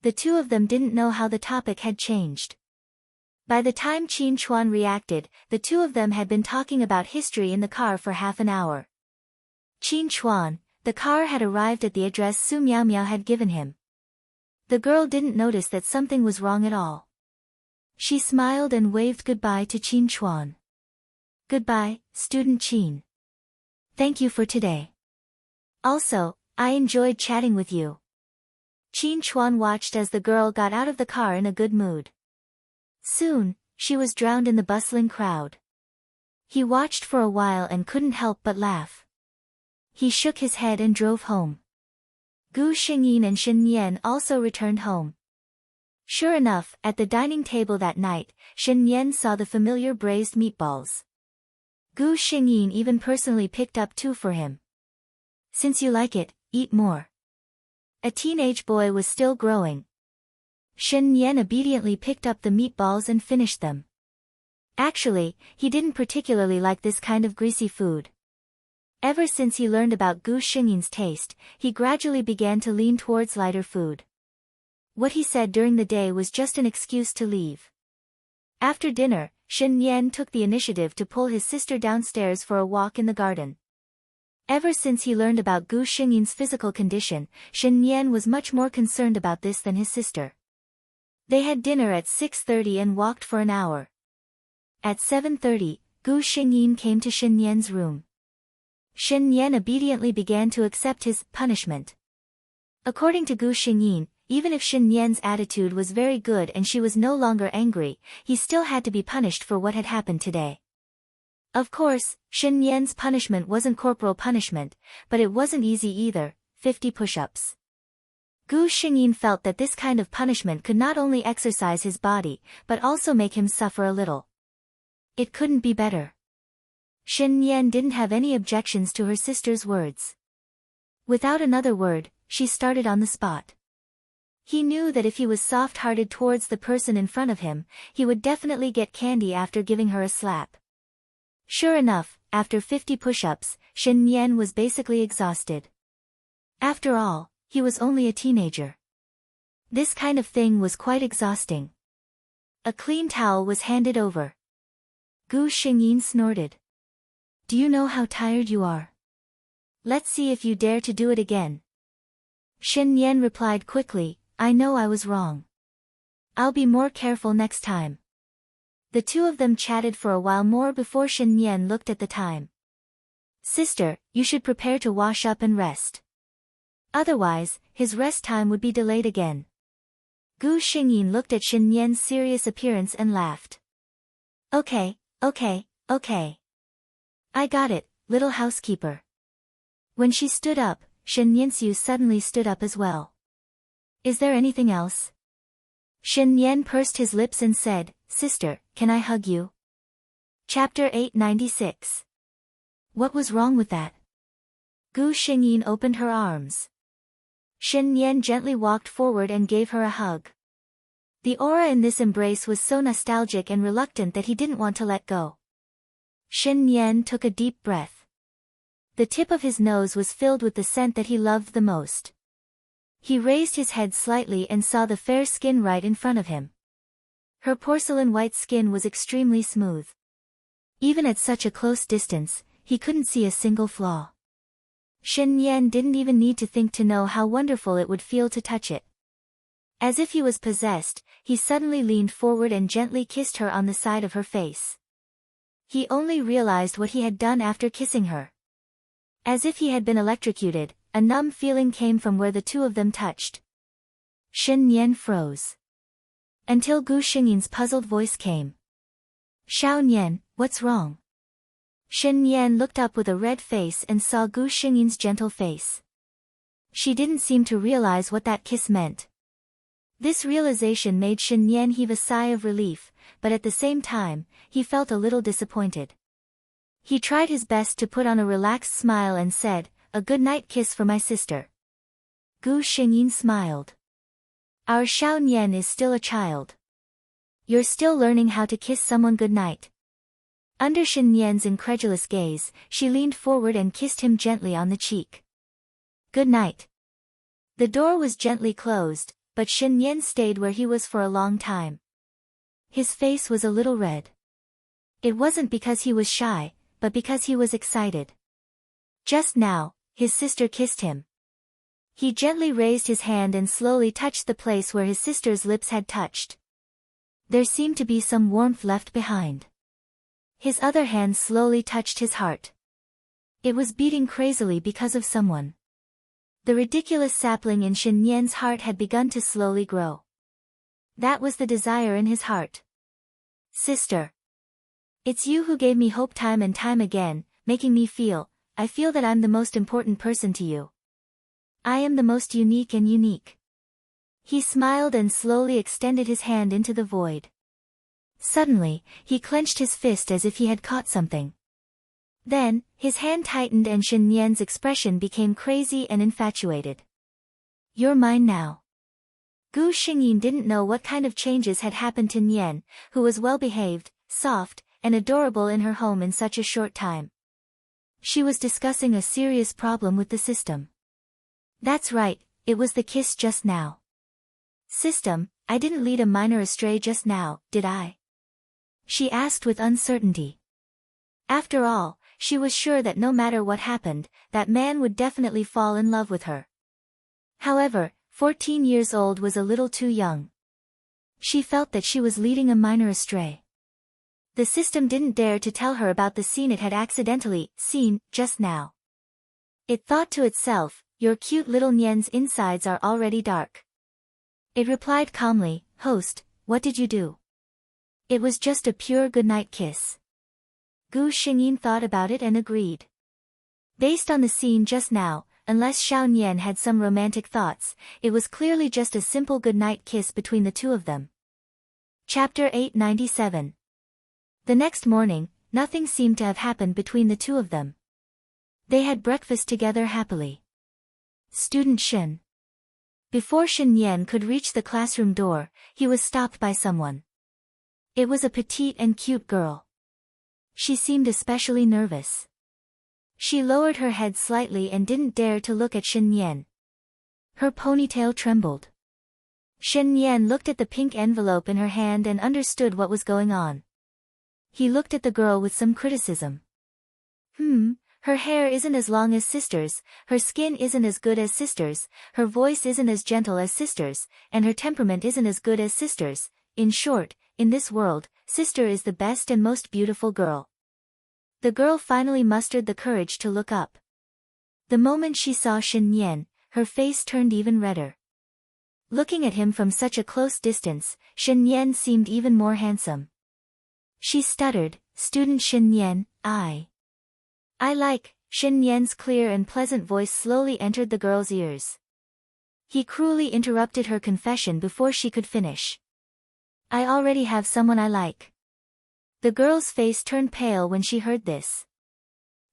The two of them didn't know how the topic had changed. By the time Qin Chuan reacted, the two of them had been talking about history in the car for half an hour. Qin Chuan, the car had arrived at the address Su Miao Miao had given him. The girl didn't notice that something was wrong at all. She smiled and waved goodbye to Qin Chuan. Goodbye, student Qin. Thank you for today. Also, I enjoyed chatting with you. Qin Chuan watched as the girl got out of the car in a good mood. Soon, she was drowned in the bustling crowd. He watched for a while and couldn't help but laugh. He shook his head and drove home. Gu Xingyin and Shen Yan also returned home. Sure enough, at the dining table that night, Shen Yan saw the familiar braised meatballs. Gu Xingyin even personally picked up 2 for him. Since you like it, eat more. A teenage boy was still growing. Shen Yan obediently picked up the meatballs and finished them. Actually, he didn't particularly like this kind of greasy food. Ever since he learned about Gu Xingyin's taste, he gradually began to lean towards lighter food. What he said during the day was just an excuse to leave. After dinner, Shen Yan took the initiative to pull his sister downstairs for a walk in the garden. Ever since he learned about Gu Xingyin's physical condition, Shen Yan was much more concerned about this than his sister. They had dinner at 6:30 and walked for an hour. At 7:30, Gu Xingyin came to Shen Yan's room. Shen Yan obediently began to accept his punishment. According to Gu Xingyin, even if Shen Yan's attitude was very good and she was no longer angry, he still had to be punished for what had happened today. Of course, Shen Yan's punishment wasn't corporal punishment, but it wasn't easy either, 50 push-ups. Gu Xingyin felt that this kind of punishment could not only exercise his body, but also make him suffer a little. It couldn't be better. Shen Yan didn't have any objections to her sister's words. Without another word, she started on the spot. He knew that if he was soft-hearted towards the person in front of him, he would definitely get candy after giving her a slap. Sure enough, after 50 push-ups, Shen Yan was basically exhausted. After all, he was only a teenager. This kind of thing was quite exhausting. A clean towel was handed over. Gu Xingyin snorted. Do you know how tired you are? Let's see if you dare to do it again. Shen Yan replied quickly, I know I was wrong. I'll be more careful next time. The two of them chatted for a while more before Shen Yan looked at the time. Sister, you should prepare to wash up and rest. Otherwise, his rest time would be delayed again. Gu Xingyin looked at Shen Yan's serious appearance and laughed. Okay. I got it, little housekeeper. When she stood up, Shen Yansu suddenly stood up as well. Is there anything else? Shen Yan pursed his lips and said, Sister, can I hug you? Chapter 896. What was wrong with that? Gu Xingyin opened her arms. Shen Yan gently walked forward and gave her a hug. The aura in this embrace was so nostalgic and reluctant that he didn't want to let go. Shen Yan took a deep breath. The tip of his nose was filled with the scent that he loved the most. He raised his head slightly and saw the fair skin right in front of him. Her porcelain white skin was extremely smooth. Even at such a close distance, he couldn't see a single flaw. Shen Yan didn't even need to think to know how wonderful it would feel to touch it. As if he was possessed, he suddenly leaned forward and gently kissed her on the side of her face. He only realized what he had done after kissing her. As if he had been electrocuted, a numb feeling came from where the two of them touched. Shen Yan froze. Until Gu Xingyin's puzzled voice came. Xiao Nian, what's wrong? Shen Yan looked up with a red face and saw Gu Xingyin's gentle face. She didn't seem to realize what that kiss meant. This realization made Shen Yan heave a sigh of relief, but at the same time, he felt a little disappointed. He tried his best to put on a relaxed smile and said, "A good night kiss for my sister." Gu Xingyin smiled. "Our Xiao Nian is still a child. You're still learning how to kiss someone goodnight." Under Shen Nian's incredulous gaze, she leaned forward and kissed him gently on the cheek. "Good night." The door was gently closed, but Shen Nian stayed where he was for a long time. His face was a little red. It wasn't because he was shy, but because he was excited. Just now, his sister kissed him. He gently raised his hand and slowly touched the place where his sister's lips had touched. There seemed to be some warmth left behind. His other hand slowly touched his heart. It was beating crazily because of someone. The ridiculous sapling in Shen Nian's heart had begun to slowly grow. That was the desire in his heart. "Sister. It's you who gave me hope time and time again, making me I feel that I'm the most important person to you. I am the most unique and unique." He smiled and slowly extended his hand into the void. Suddenly, he clenched his fist as if he had caught something. Then, his hand tightened and Shen Nian's expression became crazy and infatuated. "You're mine now." Gu Xingyin didn't know what kind of changes had happened to Nian, who was well-behaved, soft, and adorable in her home in such a short time. She was discussing a serious problem with the system. "That's right, it was the kiss just now." "System, I didn't lead a minor astray just now, did I?" she asked with uncertainty. After all, she was sure that no matter what happened, that man would definitely fall in love with her. However, 14 years old was a little too young. She felt that she was leading a minor astray. The system didn't dare to tell her about the scene it had accidentally seen just now. It thought to itself, "Your cute little Nian's insides are already dark." It replied calmly, "Host, what did you do?" "It was just a pure goodnight kiss." Gu Xingyin thought about it and agreed. Based on the scene just now, unless Xiao Nian had some romantic thoughts, it was clearly just a simple goodnight kiss between the two of them. Chapter 897. The next morning, nothing seemed to have happened between the two of them. They had breakfast together happily. Student Shen. Before Shen Nian could reach the classroom door, he was stopped by someone. It was a petite and cute girl. She seemed especially nervous. She lowered her head slightly and didn't dare to look at Shen Nian. Her ponytail trembled. Shen Nian looked at the pink envelope in her hand and understood what was going on. He looked at the girl with some criticism. Her hair isn't as long as sister's, her skin isn't as good as sister's, her voice isn't as gentle as sister's, and her temperament isn't as good as sister's. In short, in this world, sister is the best and most beautiful girl." The girl finally mustered the courage to look up. The moment she saw Shen Nian, her face turned even redder. Looking at him from such a close distance, Shen Nian seemed even more handsome. She stuttered, "Student Shen Nian, I like." Shen Nian's clear and pleasant voice slowly entered the girl's ears. He cruelly interrupted her confession before she could finish. "I already have someone I like." The girl's face turned pale when she heard this.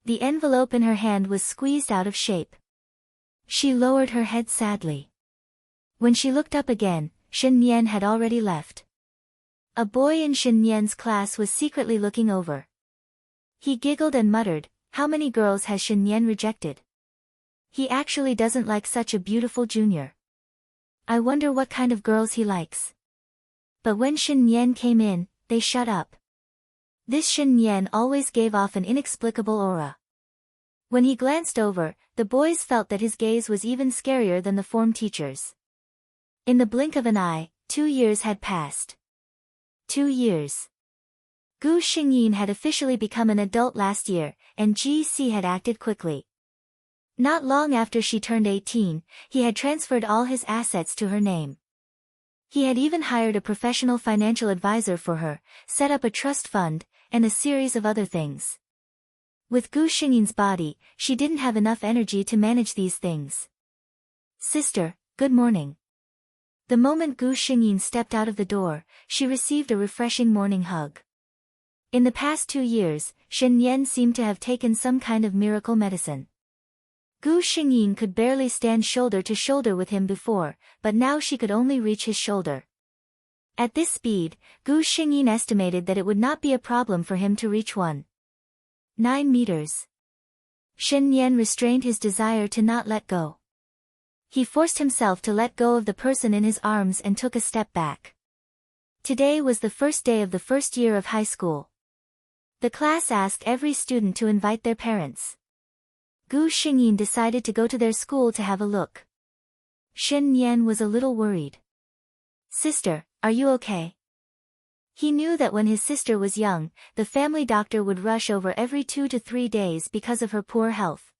The envelope in her hand was squeezed out of shape. She lowered her head sadly. When she looked up again, Shen Nian had already left. A boy in Shen Nian's class was secretly looking over. He giggled and muttered, "How many girls has Shen Nian rejected? He actually doesn't like such a beautiful junior. I wonder what kind of girls he likes." But when Shen Nian came in, they shut up. This Shen Nian always gave off an inexplicable aura. When he glanced over, the boys felt that his gaze was even scarier than the form teacher's. In the blink of an eye, 2 years had passed. 2 years. Gu Xingyin had officially become an adult last year, and GC had acted quickly. Not long after she turned 18, he had transferred all his assets to her name. He had even hired a professional financial advisor for her, set up a trust fund, and a series of other things. With Gu Xingyin's body, she didn't have enough energy to manage these things. "Sister, good morning." The moment Gu Xingyin stepped out of the door, she received a refreshing morning hug. In the past 2 years, Shen Yan seemed to have taken some kind of miracle medicine. Gu Xingyin could barely stand shoulder to shoulder with him before, but now she could only reach his shoulder. At this speed, Gu Xingyin estimated that it would not be a problem for him to reach 9 meters. Shen Yan restrained his desire to not let go. He forced himself to let go of the person in his arms and took a step back. Today was the first day of the first year of high school. The class asked every student to invite their parents. Gu Xingyin decided to go to their school to have a look. Shen Yan was a little worried. "Sister, are you okay?" He knew that when his sister was young, the family doctor would rush over every 2 to 3 days because of her poor health.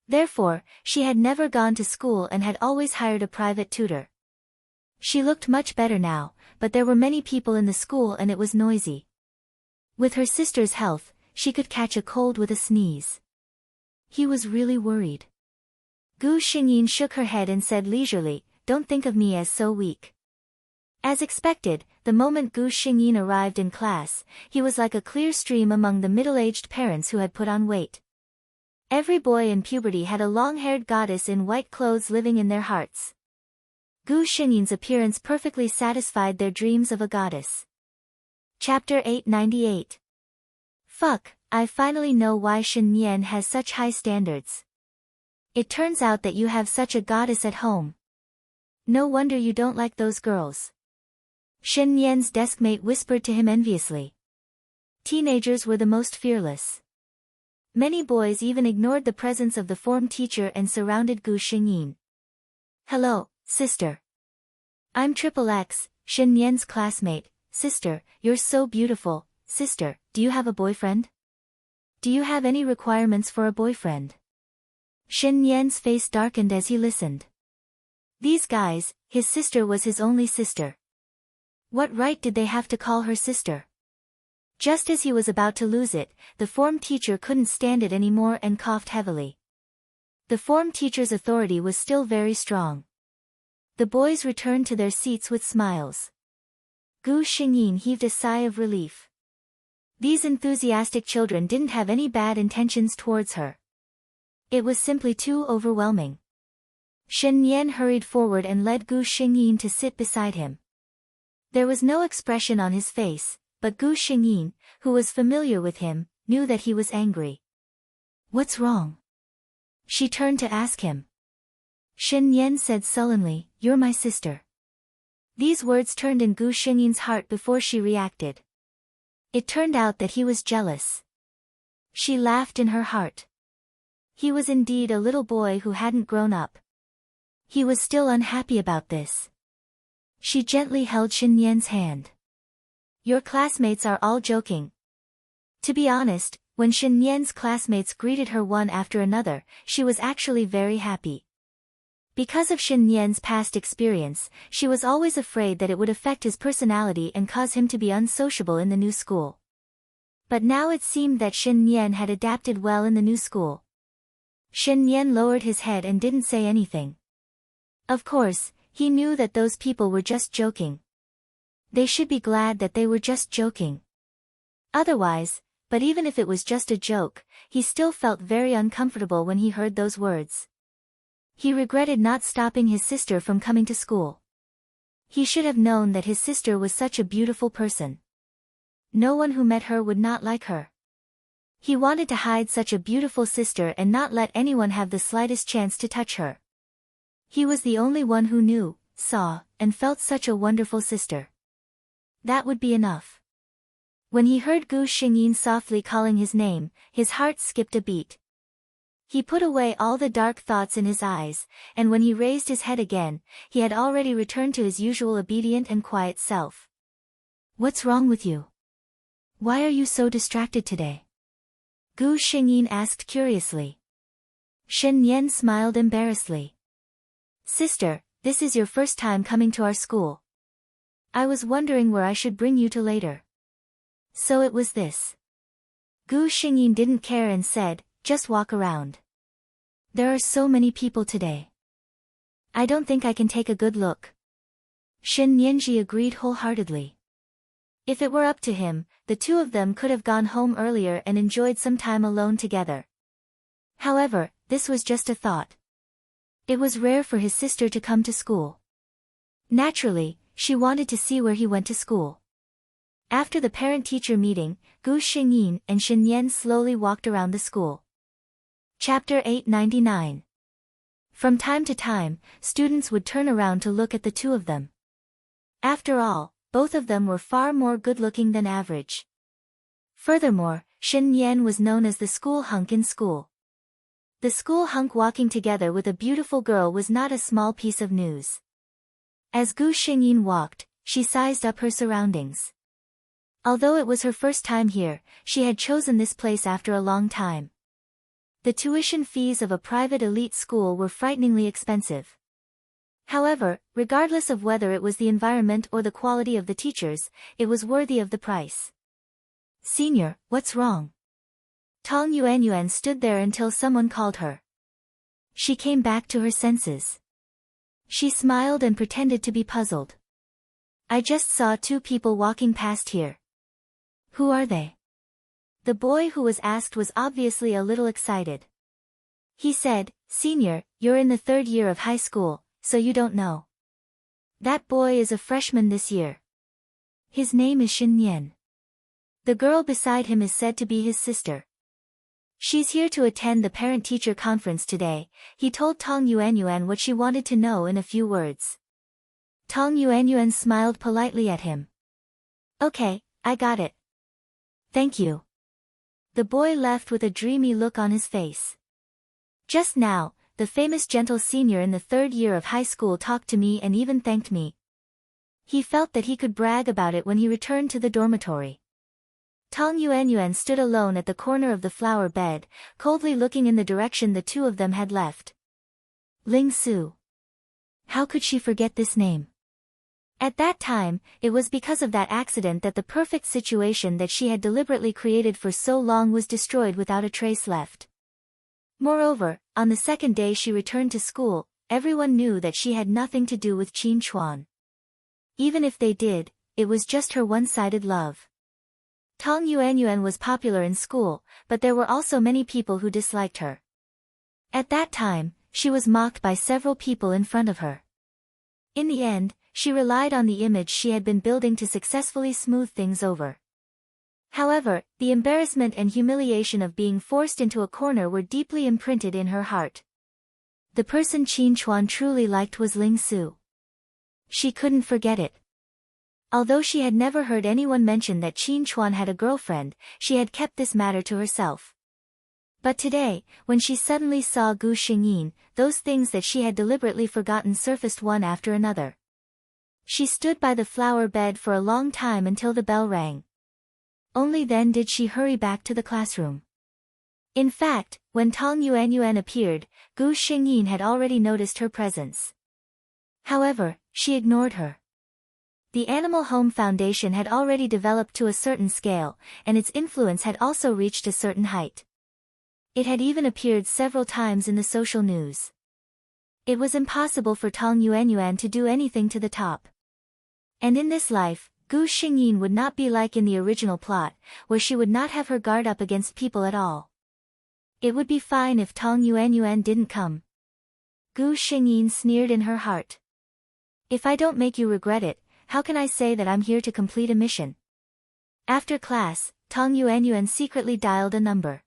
Therefore, she had never gone to school and had always hired a private tutor. She looked much better now, but there were many people in the school and it was noisy. With her sister's health, she could catch a cold with a sneeze. He was really worried. Gu Xingyin shook her head and said leisurely, "Don't think of me as so weak." As expected, the moment Gu Xingyin arrived in class, he was like a clear stream among the middle-aged parents who had put on weight. Every boy in puberty had a long-haired goddess in white clothes living in their hearts. Gu Xingyin's appearance perfectly satisfied their dreams of a goddess. Chapter 898. Fuck, I finally know why Shen Yan has such high standards. It turns out that you have such a goddess at home. No wonder you don't like those girls. Shen Yan's deskmate whispered to him enviously. Teenagers were the most fearless. Many boys even ignored the presence of the form teacher and surrounded Gu Xingyin. "Hello, sister. I'm XXX, Shen Yan's classmate. Sister, you're so beautiful. Sister, do you have a boyfriend? Do you have any requirements for a boyfriend?" Shen Yan's face darkened as he listened. These guys, his sister was his only sister. What right did they have to call her sister? Just as he was about to lose it, the form teacher couldn't stand it anymore and coughed heavily. The form teacher's authority was still very strong. The boys returned to their seats with smiles. Gu Xingyin heaved a sigh of relief. These enthusiastic children didn't have any bad intentions towards her. It was simply too overwhelming. Shen Yan hurried forward and led Gu Xingyin to sit beside him. There was no expression on his face, but Gu Xingyin, who was familiar with him, knew that he was angry. "What's wrong?" She turned to ask him. Shen Yan said sullenly, "You're my sister." These words turned in Gu Xingyin's heart before she reacted. It turned out that he was jealous. She laughed in her heart. He was indeed a little boy who hadn't grown up. He was still unhappy about this. She gently held Shen Yan's hand. "Your classmates are all joking." To be honest, when Shen Yan's classmates greeted her one after another, she was actually very happy. Because of Shen Yan's past experience, she was always afraid that it would affect his personality and cause him to be unsociable in the new school. But now it seemed that Shen Yan had adapted well in the new school. Shen Yan lowered his head and didn't say anything. Of course, he knew that those people were just joking. They should be glad that they were just joking. Otherwise, but even if it was just a joke, he still felt very uncomfortable when he heard those words. He regretted not stopping his sister from coming to school. He should have known that his sister was such a beautiful person. No one who met her would not like her. He wanted to hide such a beautiful sister and not let anyone have the slightest chance to touch her. He was the only one who knew, saw, and felt such a wonderful sister. That would be enough. When he heard Gu Xingyin softly calling his name, his heart skipped a beat. He put away all the dark thoughts in his eyes, and when he raised his head again, he had already returned to his usual obedient and quiet self. "What's wrong with you? Why are you so distracted today?" Gu Xingyin asked curiously. Shen Yan smiled embarrassedly. "Sister, this is your first time coming to our school. I was wondering where I should bring you to later." So it was this. Gu Xingyin didn't care and said, "Just walk around. There are so many people today. I don't think I can take a good look." Shen Yanji agreed wholeheartedly. If it were up to him, the two of them could have gone home earlier and enjoyed some time alone together. However, this was just a thought. It was rare for his sister to come to school. Naturally, she wanted to see where he went to school. After the parent-teacher meeting, Gu Xingyin and Shen Yan slowly walked around the school. Chapter 899. From time to time, students would turn around to look at the two of them. After all, both of them were far more good-looking than average. Furthermore, Shen Yan was known as the school hunk in school. The school hunk walking together with a beautiful girl was not a small piece of news. As Gu Xingyin walked, she sized up her surroundings. Although it was her first time here, she had chosen this place after a long time. The tuition fees of a private elite school were frighteningly expensive. However, regardless of whether it was the environment or the quality of the teachers, it was worthy of the price. "Senior, what's wrong?" Tong Yuanyuan stood there until someone called her. She came back to her senses. She smiled and pretended to be puzzled. "I just saw two people walking past here." "Who are they?" The boy who was asked was obviously a little excited. He said, "Senior, you're in the 3rd year of high school, so you don't know. That boy is a freshman this year. His name is Shen Yan. The girl beside him is said to be his sister. She's here to attend the parent-teacher conference today," he told Tong Yuanyuan what she wanted to know in a few words. Tong Yuanyuan smiled politely at him. "Okay, I got it. Thank you." The boy left with a dreamy look on his face. "Just now, the famous gentle senior in the 3rd year of high school talked to me and even thanked me." He felt that he could brag about it when he returned to the dormitory. Tong Yuanyuan stood alone at the corner of the flower bed, coldly looking in the direction the two of them had left. Ling Su. How could she forget this name? At that time, it was because of that accident that the perfect situation that she had deliberately created for so long was destroyed without a trace left. Moreover, on the 2nd day she returned to school, everyone knew that she had nothing to do with Qin Chuan. Even if they did, it was just her one-sided love. Tong Yuanyuan was popular in school, but there were also many people who disliked her. At that time, she was mocked by several people in front of her. In the end, she relied on the image she had been building to successfully smooth things over. However, the embarrassment and humiliation of being forced into a corner were deeply imprinted in her heart. The person Qin Chuan truly liked was Ling Su. She couldn't forget it. Although she had never heard anyone mention that Qin Chuan had a girlfriend, she had kept this matter to herself. But today, when she suddenly saw Gu Xingyin, those things that she had deliberately forgotten surfaced one after another. She stood by the flower bed for a long time until the bell rang. Only then did she hurry back to the classroom. In fact, when Tong Yuanyuan appeared, Gu Xingyin had already noticed her presence. However, she ignored her. The Animal Home Foundation had already developed to a certain scale, and its influence had also reached a certain height. It had even appeared several times in the social news. It was impossible for Tong Yuanyuan to do anything to the top. And in this life, Gu Xingyin would not be like in the original plot, where she would not have her guard up against people at all. It would be fine if Tong Yuanyuan didn't come. Gu Xingyin sneered in her heart. If I don't make you regret it, how can I say that I'm here to complete a mission? After class, Tong Yuanyuan secretly dialed a number.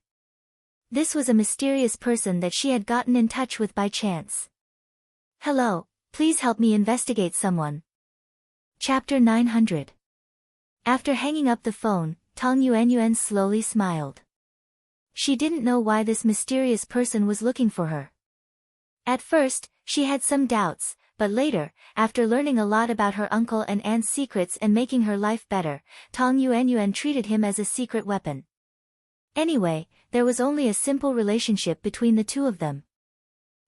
This was a mysterious person that she had gotten in touch with by chance. Hello, please help me investigate someone. Chapter 900. After hanging up the phone, Tong Yuanyuan slowly smiled. She didn't know why this mysterious person was looking for her. At first, she had some doubts, but later, after learning a lot about her uncle and aunt's secrets and making her life better, Tong Yuanyuan treated him as a secret weapon. Anyway, there was only a simple relationship between the two of them.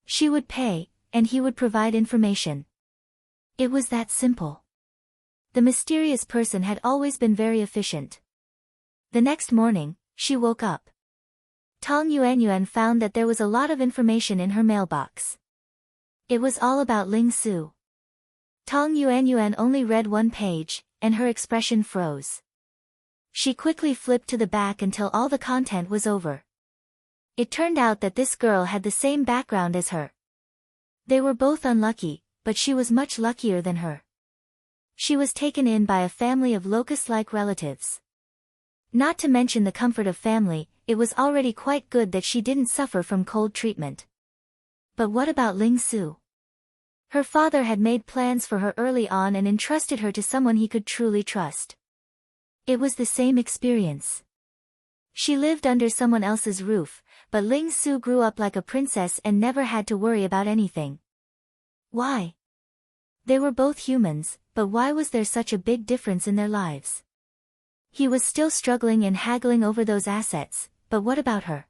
She would pay, and he would provide information. It was that simple. The mysterious person had always been very efficient. The next morning, she woke up. Tong Yuanyuan found that there was a lot of information in her mailbox. It was all about Ling Su. Tong Yuanyuan only read one page, and her expression froze. She quickly flipped to the back until all the content was over. It turned out that this girl had the same background as her. They were both unlucky, but she was much luckier than her. She was taken in by a family of locust-like relatives. Not to mention the comfort of family, it was already quite good that she didn't suffer from cold treatment. But what about Ling Su? Her father had made plans for her early on and entrusted her to someone he could truly trust. It was the same experience. She lived under someone else's roof, but Ling Su grew up like a princess and never had to worry about anything. Why? They were both humans, but why was there such a big difference in their lives? He was still struggling and haggling over those assets, but what about her?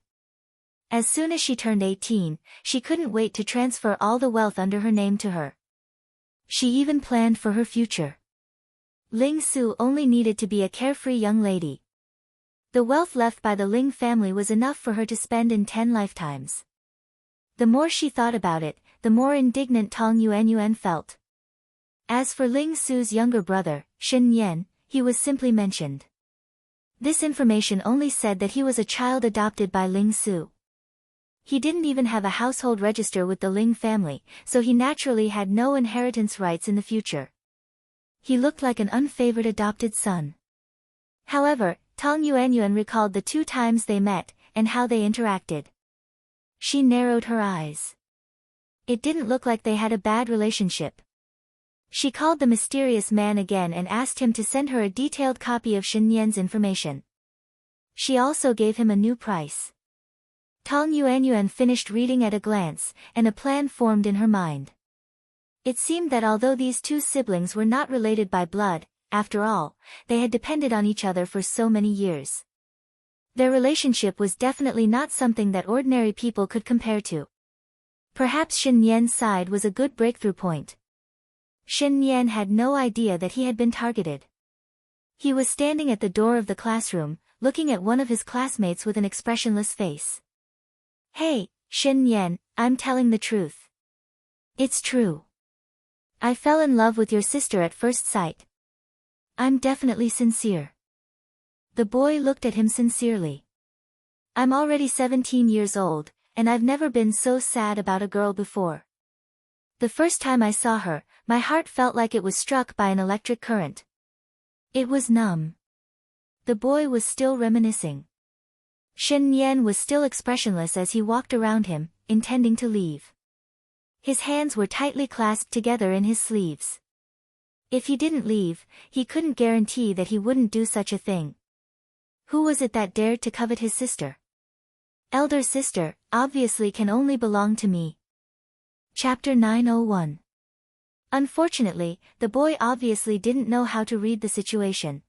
As soon as she turned 18, she couldn't wait to transfer all the wealth under her name to her. She even planned for her future. Ling Su only needed to be a carefree young lady. The wealth left by the Ling family was enough for her to spend in 10 lifetimes. The more she thought about it, the more indignant Tong Yuanyuan felt. As for Ling Su's younger brother, Shen Yan, he was simply mentioned. This information only said that he was a child adopted by Ling Su. He didn't even have a household register with the Ling family, so he naturally had no inheritance rights in the future. He looked like an unfavored adopted son. However, Tong Yuanyuan recalled the 2 times they met, and how they interacted. She narrowed her eyes. It didn't look like they had a bad relationship. She called the mysterious man again and asked him to send her a detailed copy of Shen Yan's information. She also gave him a new price. Tong Yuanyuan finished reading at a glance, and a plan formed in her mind. It seemed that although these 2 siblings were not related by blood, after all, they had depended on each other for so many years. Their relationship was definitely not something that ordinary people could compare to. Perhaps Shen Yan's side was a good breakthrough point. Shen Yan had no idea that he had been targeted. He was standing at the door of the classroom, looking at one of his classmates with an expressionless face. Hey, Shen Yan, I'm telling the truth. It's true. I fell in love with your sister at first sight. I'm definitely sincere. The boy looked at him sincerely. I'm already 17 years old, and I've never been so sad about a girl before. The first time I saw her, my heart felt like it was struck by an electric current. It was numb. The boy was still reminiscing. Shen Yan was still expressionless as he walked around him, intending to leave. His hands were tightly clasped together in his sleeves. If he didn't leave, he couldn't guarantee that he wouldn't do such a thing. Who was it that dared to covet his sister? Elder sister, obviously can only belong to me. Chapter 901. Unfortunately, the boy obviously didn't know how to read the situation.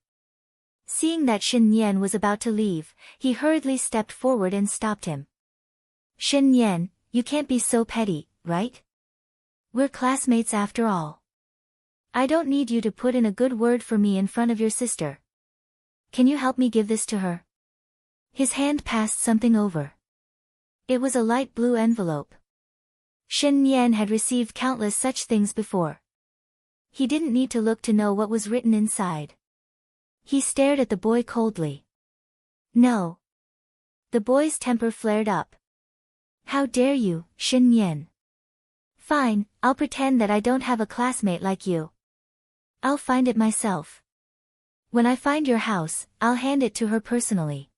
Seeing that Shen Yan was about to leave, he hurriedly stepped forward and stopped him. Shen Yan, you can't be so petty, right? We're classmates after all. I don't need you to put in a good word for me in front of your sister. Can you help me give this to her? His hand passed something over. It was a light blue envelope. Shen Yan had received countless such things before. He didn't need to look to know what was written inside. He stared at the boy coldly. No. The boy's temper flared up. How dare you, Shen Yan? Fine, I'll pretend that I don't have a classmate like you. I'll find it myself. When I find your house, I'll hand it to her personally.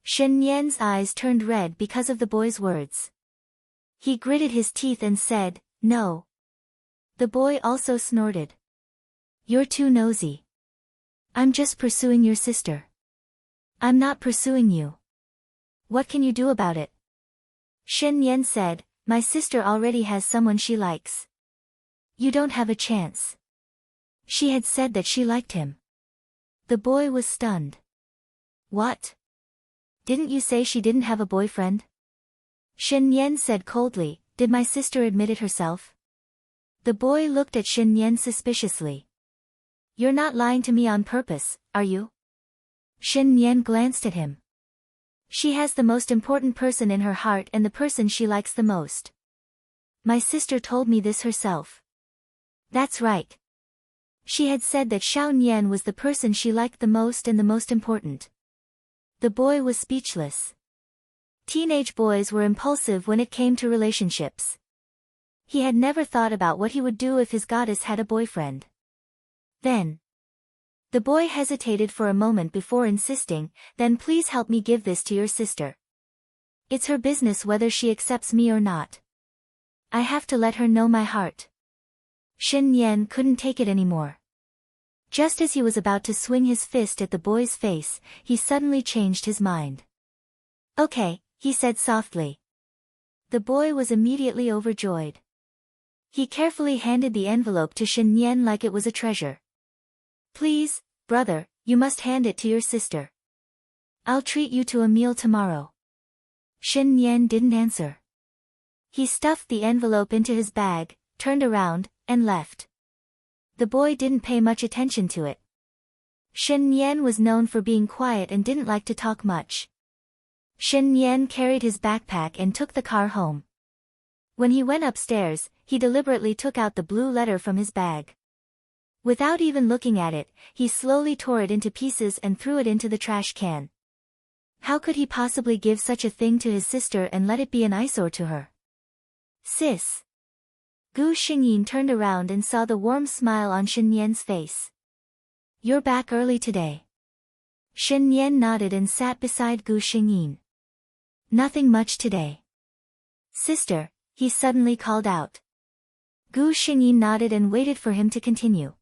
Shen Yan's eyes turned red because of the boy's words. He gritted his teeth and said, no. The boy also snorted. You're too nosy. I'm just pursuing your sister. I'm not pursuing you. What can you do about it? Shen Yan said, my sister already has someone she likes. You don't have a chance. She had said that she liked him. The boy was stunned. What? Didn't you say she didn't have a boyfriend? Shen Yan said coldly, did my sister admit it herself? The boy looked at Shen Yan suspiciously. You're not lying to me on purpose, are you? Shen Yan glanced at him. She has the most important person in her heart and the person she likes the most. My sister told me this herself. That's right. She had said that Xiao Nian was the person she liked the most and the most important. The boy was speechless. Teenage boys were impulsive when it came to relationships. He had never thought about what he would do if his goddess had a boyfriend. Then. The boy hesitated for a moment before insisting, "Then please help me give this to your sister. It's her business whether she accepts me or not. I have to let her know my heart." Shen Nian couldn't take it anymore. Just as he was about to swing his fist at the boy's face, he suddenly changed his mind. "Okay," he said softly. The boy was immediately overjoyed. He carefully handed the envelope to Shen Nian like it was a treasure. "Please, brother, you must hand it to your sister. I'll treat you to a meal tomorrow." Shen Nian didn't answer. He stuffed the envelope into his bag, turned around, and left. The boy didn't pay much attention to it. Shen Nian was known for being quiet and didn't like to talk much. Shen Nian carried his backpack and took the car home. When he went upstairs, he deliberately took out the blue letter from his bag. Without even looking at it, he slowly tore it into pieces and threw it into the trash can. How could he possibly give such a thing to his sister and let it be an eyesore to her? "Sis." Gu Xingyin turned around and saw the warm smile on Shen Nian's face. "You're back early today." Shen Nian nodded and sat beside Gu Xingyin. "Nothing much today." "Sister," he suddenly called out. Gu Xingyin nodded and waited for him to continue.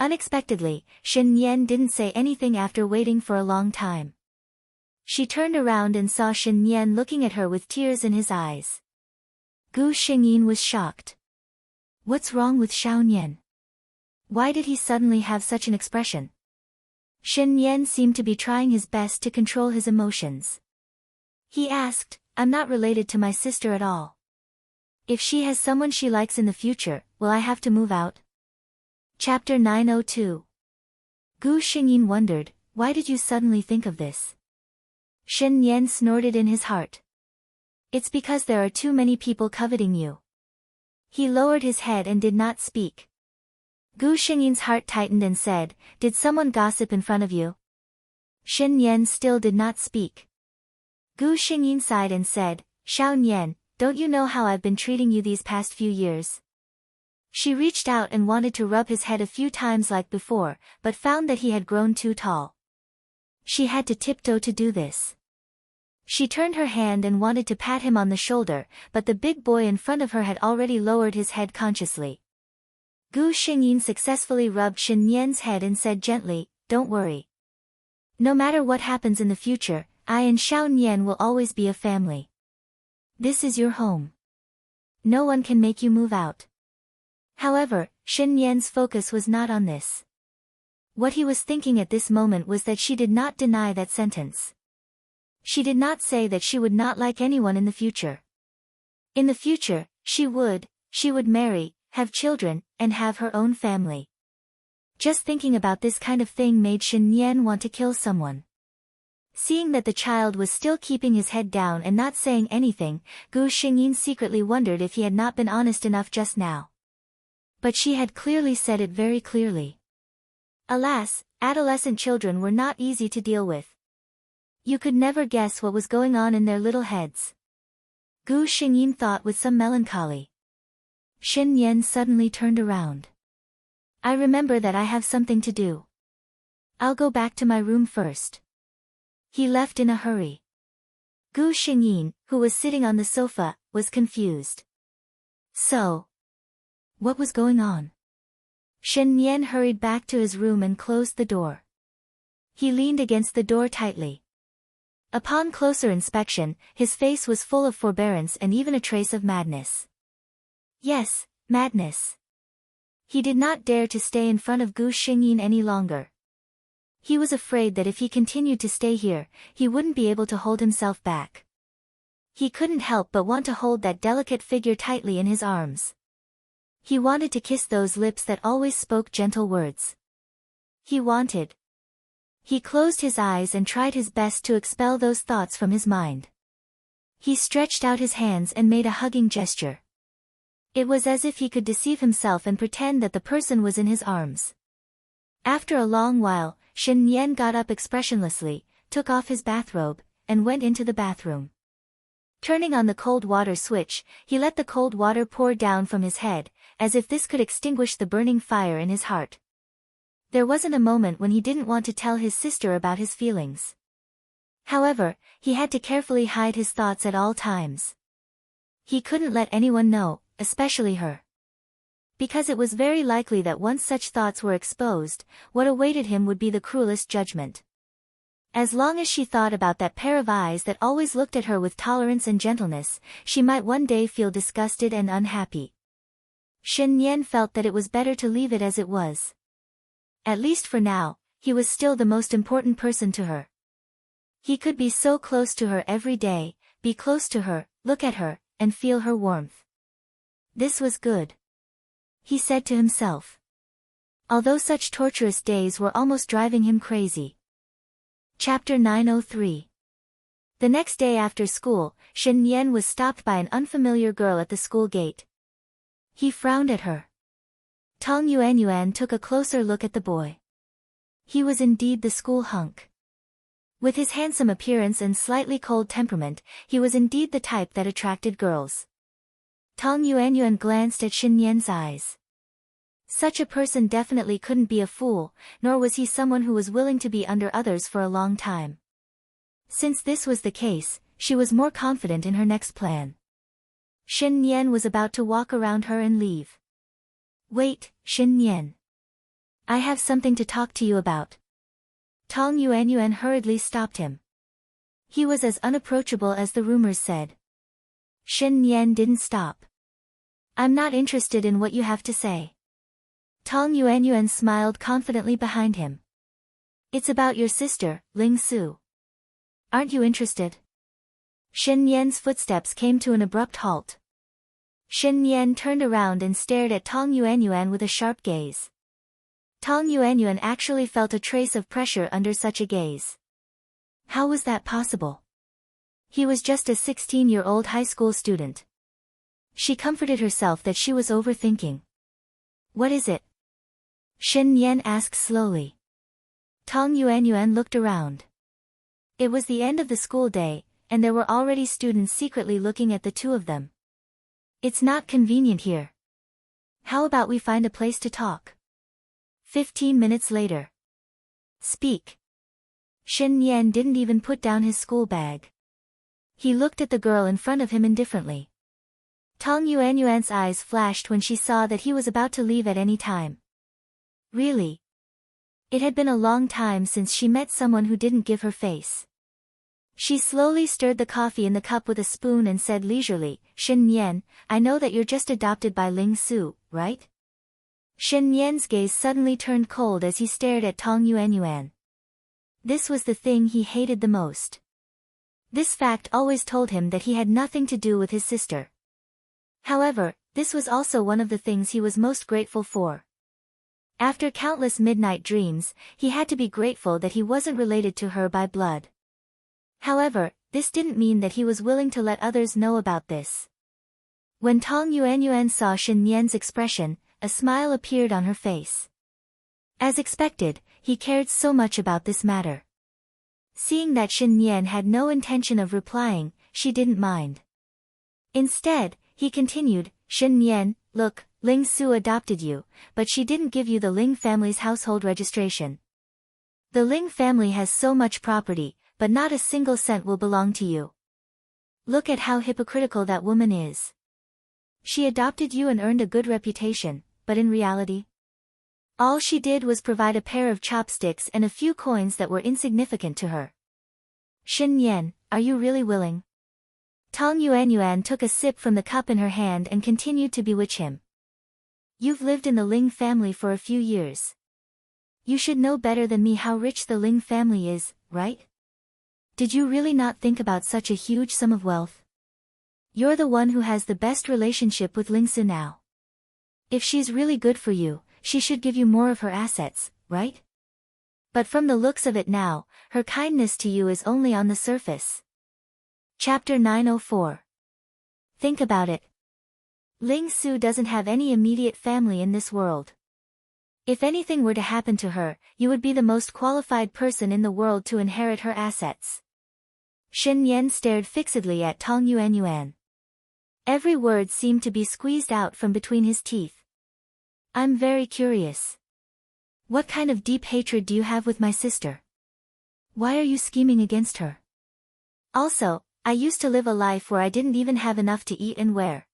Unexpectedly, Shen Nian didn't say anything after waiting for a long time. She turned around and saw Shen Nian looking at her with tears in his eyes. Gu Xingyin was shocked. What's wrong with Xiao Nian? Why did he suddenly have such an expression? Shen Nian seemed to be trying his best to control his emotions. He asked, "I'm not related to my sister at all. If she has someone she likes in the future, will I have to move out?" Chapter 902. Gu Xingyin wondered, "Why did you suddenly think of this?" Shen Nian snorted in his heart. "It's because there are too many people coveting you." He lowered his head and did not speak. Gu Xingyin's heart tightened and said, "Did someone gossip in front of you?" Shen Nian still did not speak. Gu Xingyin sighed and said, "Xiao Nian, don't you know how I've been treating you these past few years?" She reached out and wanted to rub his head a few times like before, but found that he had grown too tall. She had to tiptoe to do this. She turned her hand and wanted to pat him on the shoulder, but the big boy in front of her had already lowered his head consciously. Gu Xingyin successfully rubbed Shen Nian's head and said gently, "Don't worry. No matter what happens in the future, I and Xiao Nian will always be a family. This is your home. No one can make you move out." However, Shen Nian's focus was not on this. What he was thinking at this moment was that she did not deny that sentence. She did not say that she would not like anyone in the future. In the future, she would marry, have children, and have her own family. Just thinking about this kind of thing made Shen Nian want to kill someone. Seeing that the child was still keeping his head down and not saying anything, Gu Xingyin secretly wondered if he had not been honest enough just now. But she had clearly said it very clearly. Alas, adolescent children were not easy to deal with. You could never guess what was going on in their little heads. Gu Xingyin thought with some melancholy. Shen Nian suddenly turned around. "I remember that I have something to do. I'll go back to my room first." He left in a hurry. Gu Xingyin, who was sitting on the sofa, was confused. So, what was going on? Shen Nian hurried back to his room and closed the door. He leaned against the door tightly. Upon closer inspection, his face was full of forbearance and even a trace of madness. Yes, madness. He did not dare to stay in front of Gu Xingyin any longer. He was afraid that if he continued to stay here, he wouldn't be able to hold himself back. He couldn't help but want to hold that delicate figure tightly in his arms. He wanted to kiss those lips that always spoke gentle words. He closed his eyes and tried his best to expel those thoughts from his mind. He stretched out his hands and made a hugging gesture. It was as if he could deceive himself and pretend that the person was in his arms. After a long while, Shen Yan got up expressionlessly, took off his bathrobe, and went into the bathroom. Turning on the cold water switch, he let the cold water pour down from his head, as if this could extinguish the burning fire in his heart. There wasn't a moment when he didn't want to tell his sister about his feelings. However, he had to carefully hide his thoughts at all times. He couldn't let anyone know, especially her. Because it was very likely that once such thoughts were exposed, what awaited him would be the cruelest judgment. As long as she thought about that pair of eyes that always looked at her with tolerance and gentleness, she might one day feel disgusted and unhappy. Shen Yan felt that it was better to leave it as it was. At least for now, he was still the most important person to her. He could be so close to her every day, be close to her, look at her, and feel her warmth. This was good, he said to himself. Although such torturous days were almost driving him crazy. Chapter 903. The next day after school, Shen Yan was stopped by an unfamiliar girl at the school gate. He frowned at her. Tong Yuanyuan took a closer look at the boy. He was indeed the school hunk. With his handsome appearance and slightly cold temperament, he was indeed the type that attracted girls. Tong Yuanyuan glanced at Shen Yan's eyes. Such a person definitely couldn't be a fool, nor was he someone who was willing to be under others for a long time. Since this was the case, she was more confident in her next plan. Shen Yan was about to walk around her and leave. Wait, Shen Yan. I have something to talk to you about. Tong Yuanyuan hurriedly stopped him. He was as unapproachable as the rumors said. Shen Yan didn't stop. I'm not interested in what you have to say. Tong Yuanyuan smiled confidently behind him. It's about your sister, Ling Su. Aren't you interested? Shen Yan's footsteps came to an abrupt halt. Shen Yan turned around and stared at Tong Yuanyuan with a sharp gaze. Tong Yuanyuan actually felt a trace of pressure under such a gaze. How was that possible? He was just a 16-year-old high school student. She comforted herself that she was overthinking. What is it? Shen Yan asked slowly. Tong Yuanyuan looked around. It was the end of the school day, and there were already students secretly looking at the two of them. It's not convenient here. How about we find a place to talk? 15 minutes later. Speak. Shen Yan didn't even put down his school bag. He looked at the girl in front of him indifferently. Tong Yuanyuan's eyes flashed when she saw that he was about to leave at any time. Really? It had been a long time since she met someone who didn't give her face. She slowly stirred the coffee in the cup with a spoon and said leisurely, Shen Yan, I know that you're just adopted by Ling Su, right? Shen Yan's gaze suddenly turned cold as he stared at Tong Yuanyuan. This was the thing he hated the most. This fact always told him that he had nothing to do with his sister. However, this was also one of the things he was most grateful for. After countless midnight dreams, he had to be grateful that he wasn't related to her by blood. However, this didn't mean that he was willing to let others know about this. When Tong Yuanyuan saw Shen Yan's expression, a smile appeared on her face. As expected, he cared so much about this matter. Seeing that Shen Yan had no intention of replying, she didn't mind. Instead, he continued, Shen Yan, look, Ling Su adopted you, but she didn't give you the Ling family's household registration. The Ling family has so much property, but not a single cent will belong to you. Look at how hypocritical that woman is. She adopted you and earned a good reputation, but in reality, all she did was provide a pair of chopsticks and a few coins that were insignificant to her. Shen Yan, are you really willing? Tong Yuanyuan took a sip from the cup in her hand and continued to bewitch him. You've lived in the Ling family for a few years. You should know better than me how rich the Ling family is, right? Did you really not think about such a huge sum of wealth? You're the one who has the best relationship with Ling Su now. If she's really good for you, she should give you more of her assets, right? But from the looks of it now, her kindness to you is only on the surface. Chapter 904. Think about it. Ling Su doesn't have any immediate family in this world. If anything were to happen to her, you would be the most qualified person in the world to inherit her assets. Shen Yan stared fixedly at Tong Yuanyuan. Every word seemed to be squeezed out from between his teeth. I'm very curious. What kind of deep hatred do you have with my sister? Why are you scheming against her? Also, I used to live a life where I didn't even have enough to eat and wear.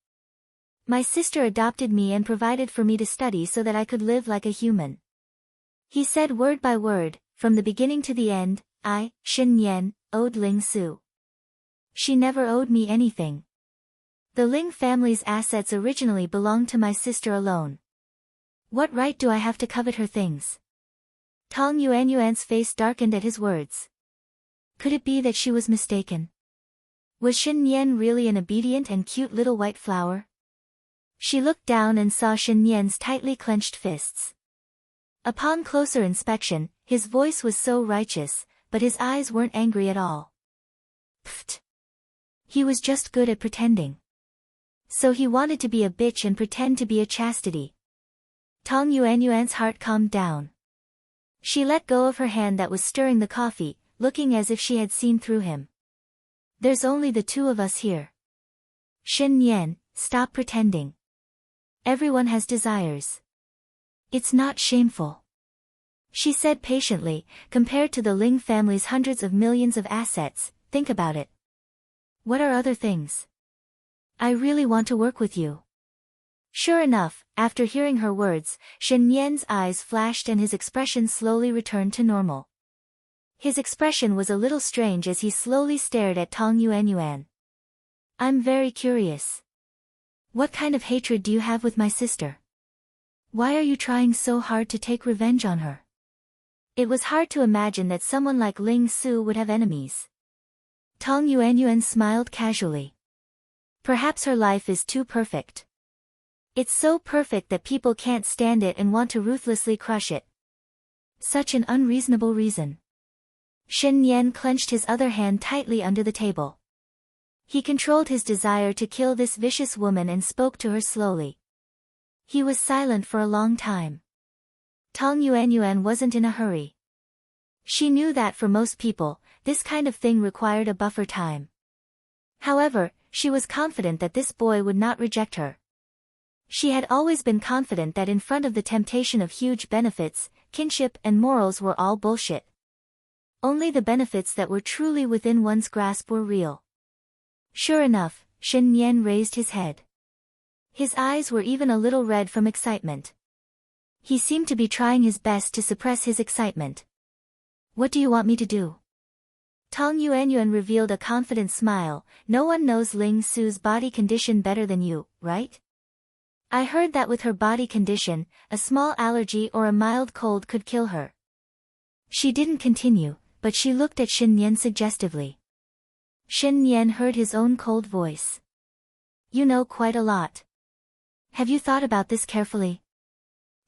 My sister adopted me and provided for me to study so that I could live like a human. He said word by word, from the beginning to the end, I, Shen Yan, owed Ling Su. She never owed me anything. The Ling family's assets originally belonged to my sister alone. What right do I have to covet her things? Tong Yuanyuan's face darkened at his words. Could it be that she was mistaken? Was Shen Yan really an obedient and cute little white flower? She looked down and saw Shen Yan's tightly clenched fists. Upon closer inspection, his voice was so righteous, but his eyes weren't angry at all. Pfft. He was just good at pretending. So he wanted to be a bitch and pretend to be a chastity. Tong Yuanyuan's heart calmed down. She let go of her hand that was stirring the coffee, looking as if she had seen through him. There's only the two of us here. Shen Yan, stop pretending. Everyone has desires. It's not shameful. She said patiently, compared to the Ling family's hundreds of millions of assets, think about it. What are other things? I really want to work with you. Sure enough, after hearing her words, Shen Yan's eyes flashed and his expression slowly returned to normal. His expression was a little strange as he slowly stared at Tong Yuanyuan. I'm very curious. What kind of hatred do you have with my sister? Why are you trying so hard to take revenge on her? It was hard to imagine that someone like Ling Su would have enemies. Tong Yuanyuan smiled casually. Perhaps her life is too perfect. It's so perfect that people can't stand it and want to ruthlessly crush it. Such an unreasonable reason. Shen Yan clenched his other hand tightly under the table. He controlled his desire to kill this vicious woman and spoke to her slowly. He was silent for a long time. Tong Yuanyuan wasn't in a hurry. She knew that for most people, this kind of thing required a buffer time. However, she was confident that this boy would not reject her. She had always been confident that in front of the temptation of huge benefits, kinship and morals were all bullshit. Only the benefits that were truly within one's grasp were real. Sure enough, Shen Yan raised his head. His eyes were even a little red from excitement. He seemed to be trying his best to suppress his excitement. What do you want me to do? Tong Yuanyuan revealed a confident smile. No one knows Ling Su's body condition better than you, right? I heard that with her body condition, a small allergy or a mild cold could kill her. She didn't continue, but she looked at Shen Yan suggestively. Shen Yan heard his own cold voice. You know quite a lot. Have you thought about this carefully?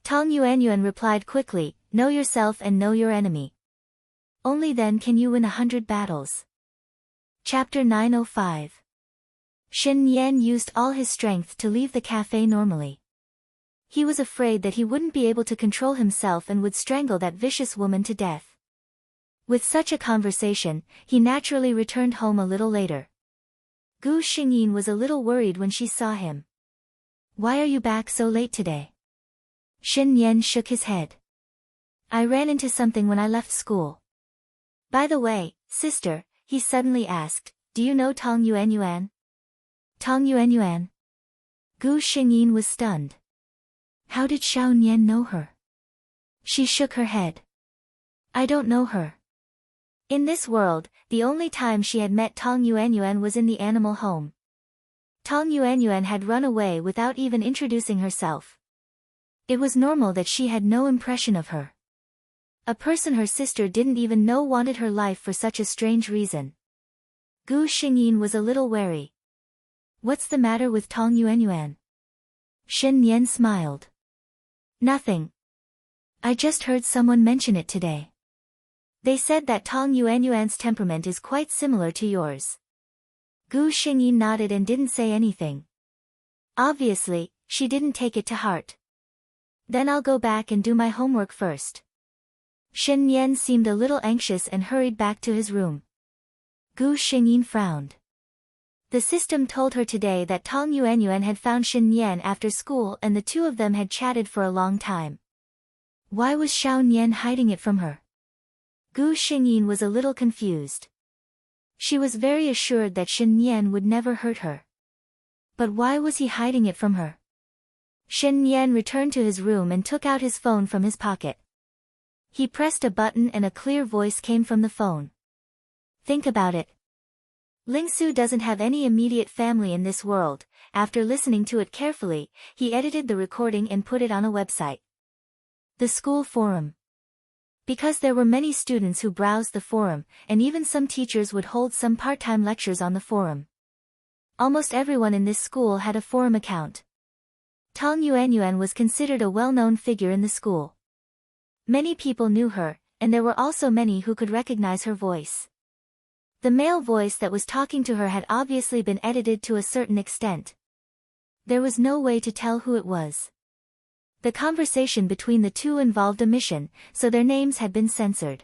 Tong Yuanyuan replied quickly, know yourself and know your enemy. Only then can you win 100 battles. Chapter 905. Shen Yan used all his strength to leave the cafe normally. He was afraid that he wouldn't be able to control himself and would strangle that vicious woman to death. With such a conversation, he naturally returned home a little later. Gu Xingyin was a little worried when she saw him. Why are you back so late today? Shen Yan shook his head. I ran into something when I left school. By the way, sister, he suddenly asked, do you know Tong Yuanyuan? Tong Yuanyuan? Gu Xingyin was stunned. How did Xiao Nian know her? She shook her head. I don't know her. In this world, the only time she had met Tong Yuanyuan was in the animal home. Tong Yuanyuan had run away without even introducing herself. It was normal that she had no impression of her. A person her sister didn't even know wanted her life for such a strange reason. Gu Xingyin was a little wary. What's the matter with Tong Yuanyuan? Shen Yan smiled. Nothing. I just heard someone mention it today. They said that Tong Yuanyuan's temperament is quite similar to yours. Gu Xingyin nodded and didn't say anything. Obviously, she didn't take it to heart. Then I'll go back and do my homework first. Shen Yan seemed a little anxious and hurried back to his room. Gu Xingyin frowned. The system told her today that Tong Yuanyuan had found Shen Yan after school and the two of them had chatted for a long time. Why was Xiao Nian hiding it from her? Gu Xingyin was a little confused. She was very assured that Shen Yan would never hurt her. But why was he hiding it from her? Shen Yan returned to his room and took out his phone from his pocket. He pressed a button and a clear voice came from the phone. Think about it. Lingsu doesn't have any immediate family in this world. After listening to it carefully, he edited the recording and put it on a website. The school forum. Because there were many students who browsed the forum, and even some teachers would hold some part-time lectures on the forum. Almost everyone in this school had a forum account. Tong Yuanyuan was considered a well-known figure in the school. Many people knew her, and there were also many who could recognize her voice. The male voice that was talking to her had obviously been edited to a certain extent. There was no way to tell who it was. The conversation between the two involved omission, so their names had been censored.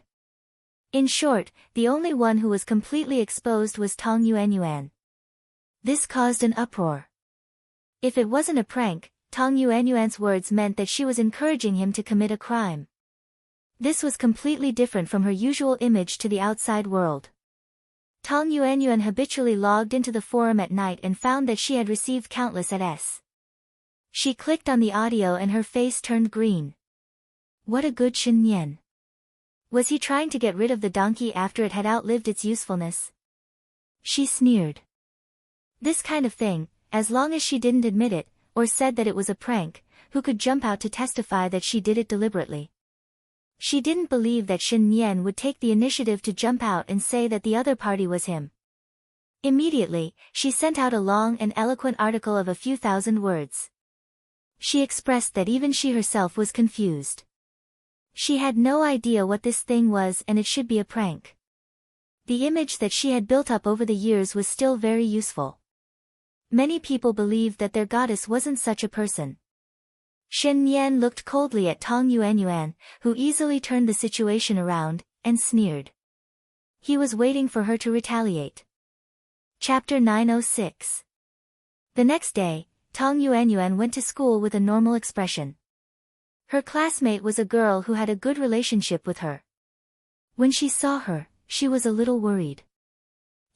In short, the only one who was completely exposed was Tong Yuanyuan. This caused an uproar. If it wasn't a prank, Tong Yuanyuan's words meant that she was encouraging him to commit a crime. This was completely different from her usual image to the outside world. Tong Yuanyuan habitually logged into the forum at night and found that she had received countless ads. She clicked on the audio and her face turned green. What a good Shen Yan. Was he trying to get rid of the donkey after it had outlived its usefulness? She sneered. This kind of thing, as long as she didn't admit it, or said that it was a prank, who could jump out to testify that she did it deliberately? She didn't believe that Shen Yan would take the initiative to jump out and say that the other party was him. Immediately, she sent out a long and eloquent article of a few thousand words. She expressed that even she herself was confused. She had no idea what this thing was and it should be a prank. The image that she had built up over the years was still very useful. Many people believed that their goddess wasn't such a person. Shen Yan looked coldly at Tong Yuanyuan, who easily turned the situation around, and sneered. He was waiting for her to retaliate. Chapter 906. The next day, Tong Yuanyuan went to school with a normal expression. Her classmate was a girl who had a good relationship with her. When she saw her, she was a little worried.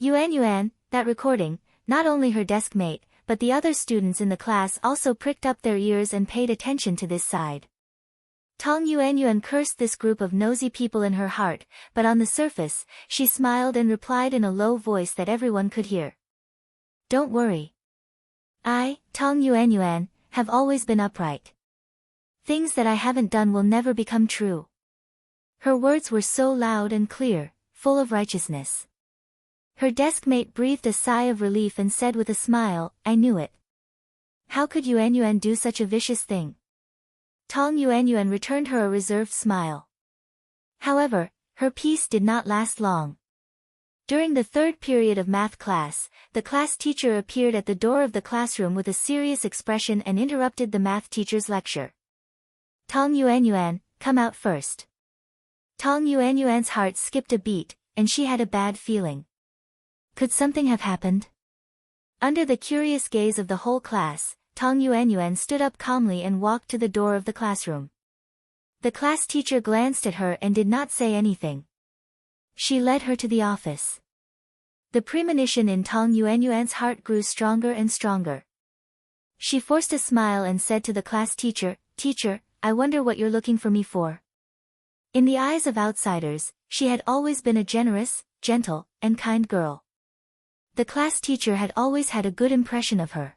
Yuanyuan, that recording, not only her desk mate, but the other students in the class also pricked up their ears and paid attention to this side. Tong Yuanyuan cursed this group of nosy people in her heart, but on the surface, she smiled and replied in a low voice that everyone could hear. Don't worry. I, Tong Yuanyuan, have always been upright. Things that I haven't done will never become true. Her words were so loud and clear, full of righteousness. Her desk mate breathed a sigh of relief and said with a smile, I knew it. How could Yuanyuan do such a vicious thing? Tong Yuanyuan returned her a reserved smile. However, her peace did not last long. During the third period of math class, the class teacher appeared at the door of the classroom with a serious expression and interrupted the math teacher's lecture. Tong Yuanyuan, come out first. Tong Yuanyuan's heart skipped a beat, and she had a bad feeling. Could something have happened? Under the curious gaze of the whole class, Tong Yuanyuan stood up calmly and walked to the door of the classroom. The class teacher glanced at her and did not say anything. She led her to the office. The premonition in Tong Yuanyuan's heart grew stronger and stronger. She forced a smile and said to the class teacher, Teacher, I wonder what you're looking for me for. In the eyes of outsiders, she had always been a generous, gentle, and kind girl. The class teacher had always had a good impression of her.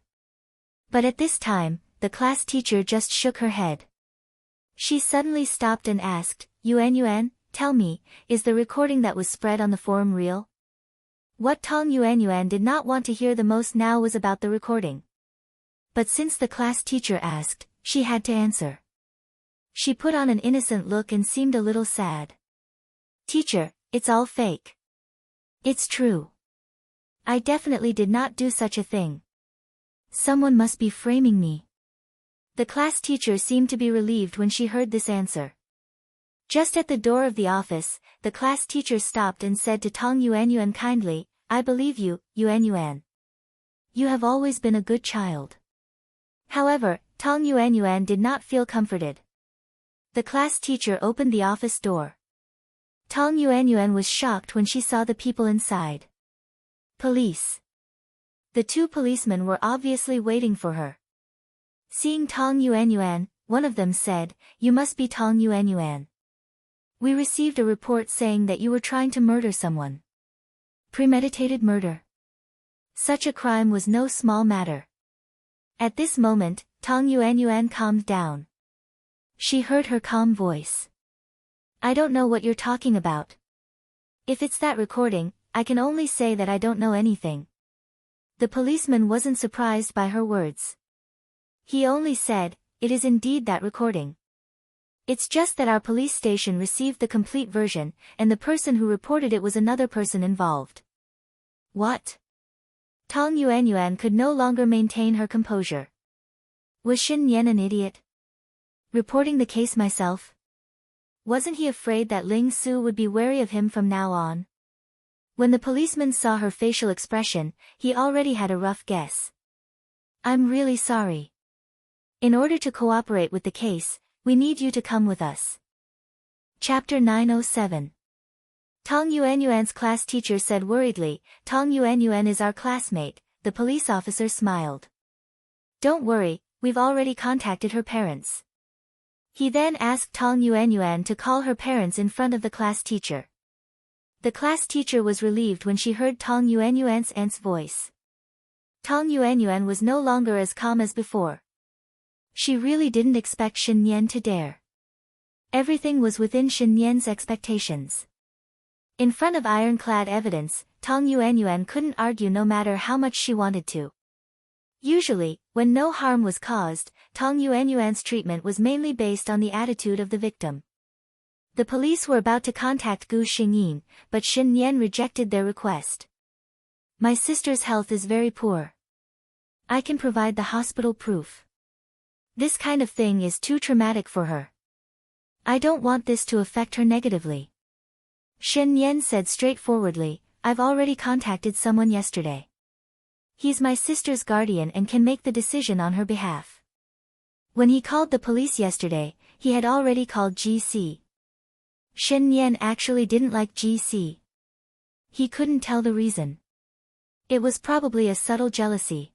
But at this time, the class teacher just shook her head. She suddenly stopped and asked, Yuanyuan, tell me, is the recording that was spread on the forum real? What Tong Yuanyuan did not want to hear the most now was about the recording. But since the class teacher asked, she had to answer. She put on an innocent look and seemed a little sad. Teacher, it's all fake. It's true. I definitely did not do such a thing. Someone must be framing me. The class teacher seemed to be relieved when she heard this answer. Just at the door of the office, the class teacher stopped and said to Tong Yuanyuan kindly, "I believe you, Yuanyuan. You have always been a good child." However, Tong Yuanyuan did not feel comforted. The class teacher opened the office door. Tong Yuanyuan was shocked when she saw the people inside. Police. The two policemen were obviously waiting for her. Seeing Tong Yuanyuan, one of them said, "You must be Tong Yuanyuan. We received a report saying that you were trying to murder someone." Premeditated murder. Such a crime was no small matter. At this moment, Tong Yuanyuan calmed down. She heard her calm voice. "I don't know what you're talking about. If it's that recording, I can only say that I don't know anything." The policeman wasn't surprised by her words. He only said, "It is indeed that recording. It's just that our police station received the complete version, and the person who reported it was another person involved." What? Tong Yuanyuan could no longer maintain her composure. Was Shin Yan an idiot? Reporting the case myself? Wasn't he afraid that Ling Su would be wary of him from now on? When the policeman saw her facial expression, he already had a rough guess. "I'm really sorry. In order to cooperate with the case, we need you to come with us." Chapter 907. Tong Yuanyuan's class teacher said worriedly, "Tong Yuanyuan is our classmate." The police officer smiled. "Don't worry, we've already contacted her parents." He then asked Tong Yuanyuan to call her parents in front of the class teacher. The class teacher was relieved when she heard Tong Yuanyuan's aunt's voice. Tong Yuanyuan was no longer as calm as before. She really didn't expect Shin Yan to dare. Everything was within Shin Yan's expectations. In front of ironclad evidence, Tong Yuanyuan couldn't argue no matter how much she wanted to. Usually, when no harm was caused, Tong Yuanyuan's treatment was mainly based on the attitude of the victim. The police were about to contact Gu Xingyin, but Shin Yan rejected their request. "My sister's health is very poor. I can provide the hospital proof. This kind of thing is too traumatic for her. I don't want this to affect her negatively." Shin Yan said straightforwardly, "I've already contacted someone yesterday. He's my sister's guardian and can make the decision on her behalf." When he called the police yesterday, he had already called GC. Shin Yan actually didn't like GC. He couldn't tell the reason. It was probably a subtle jealousy.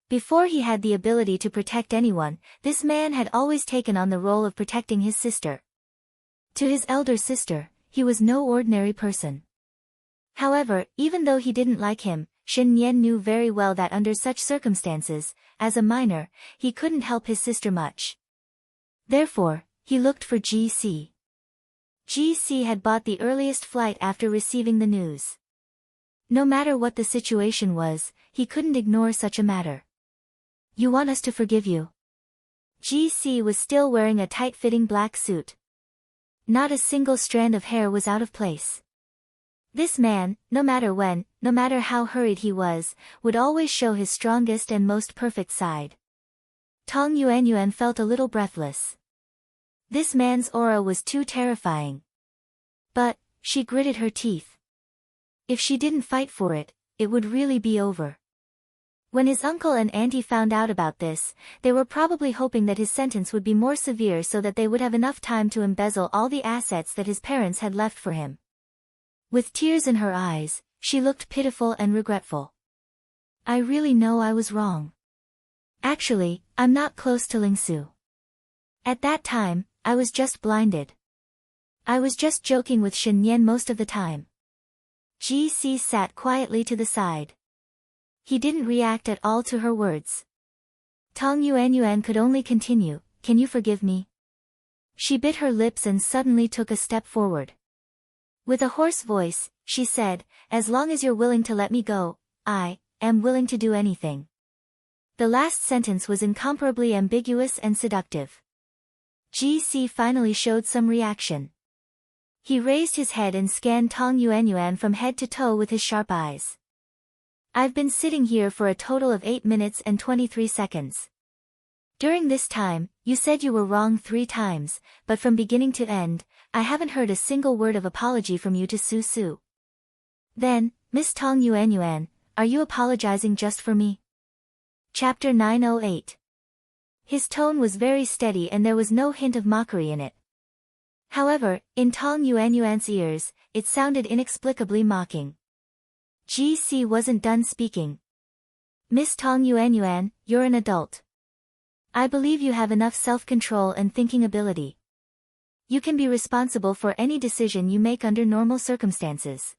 Before he had the ability to protect anyone, this man had always taken on the role of protecting his sister. To his elder sister, he was no ordinary person. However, even though he didn't like him, Shin Yan knew very well that under such circumstances, as a minor, he couldn't help his sister much. Therefore, he looked for GC. GC had bought the earliest flight after receiving the news. No matter what the situation was, he couldn't ignore such a matter. "You want us to forgive you?" GC was still wearing a tight-fitting black suit. Not a single strand of hair was out of place. This man, no matter when, no matter how hurried he was, would always show his strongest and most perfect side. Tong Yuanyuan felt a little breathless. This man's aura was too terrifying. But, she gritted her teeth. If she didn't fight for it, it would really be over. When his uncle and auntie found out about this, they were probably hoping that his sentence would be more severe so that they would have enough time to embezzle all the assets that his parents had left for him. With tears in her eyes, she looked pitiful and regretful. "I really know I was wrong. Actually, I'm not close to Ling Su. At that time, I was just blinded. I was just joking with Shin Yan most of the time." GC sat quietly to the side. He didn't react at all to her words. Tong Yuanyuan could only continue, "Can you forgive me?" She bit her lips and suddenly took a step forward. With a hoarse voice, she said, "As long as you're willing to let me go, I am willing to do anything." The last sentence was incomparably ambiguous and seductive. GC finally showed some reaction. He raised his head and scanned Tong Yuanyuan from head to toe with his sharp eyes. I've been sitting here for a total of 8 minutes and 23 seconds. During this time, you said you were wrong 3 times, but from beginning to end, I haven't heard a single word of apology from you to Su Su. Then, Miss Tong Yuan, are you apologizing just for me? Chapter 908. His tone was very steady and there was no hint of mockery in it. However, in Tong Yuan's ears, it sounded inexplicably mocking. GC wasn't done speaking. Miss Tong Yuan, you're an adult. I believe you have enough self-control and thinking ability. You can be responsible for any decision you make under normal circumstances.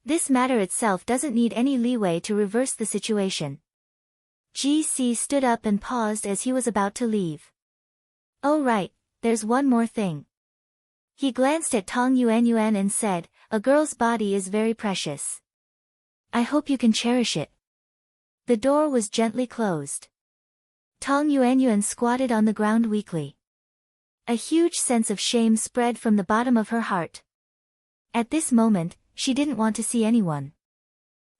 This matter itself doesn't need any leeway to reverse the situation. GC stood up and paused as he was about to leave. Oh right, there's one more thing. He glanced at Tong Yuan and said, a girl's body is very precious. I hope you can cherish it. The door was gently closed. Tong Yuan squatted on the ground weakly. A huge sense of shame spread from the bottom of her heart. At this moment, she didn't want to see anyone.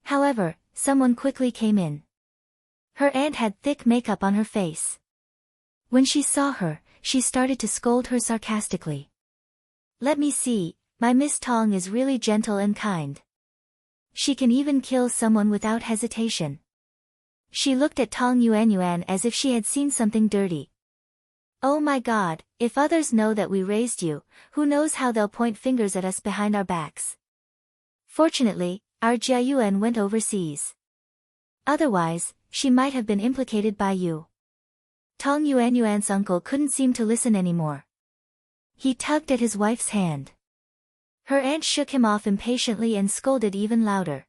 However, someone quickly came in. Her aunt had thick makeup on her face. When she saw her, she started to scold her sarcastically. Let me see, my Miss Tong is really gentle and kind. She can even kill someone without hesitation. She looked at Tong Yuan as if she had seen something dirty. Oh my God, if others know that we raised you, who knows how they'll point fingers at us behind our backs. Fortunately, our Jia Yuan went overseas. Otherwise, she might have been implicated by you. Tong Yuan's uncle couldn't seem to listen anymore. He tugged at his wife's hand. Her aunt shook him off impatiently and scolded even louder.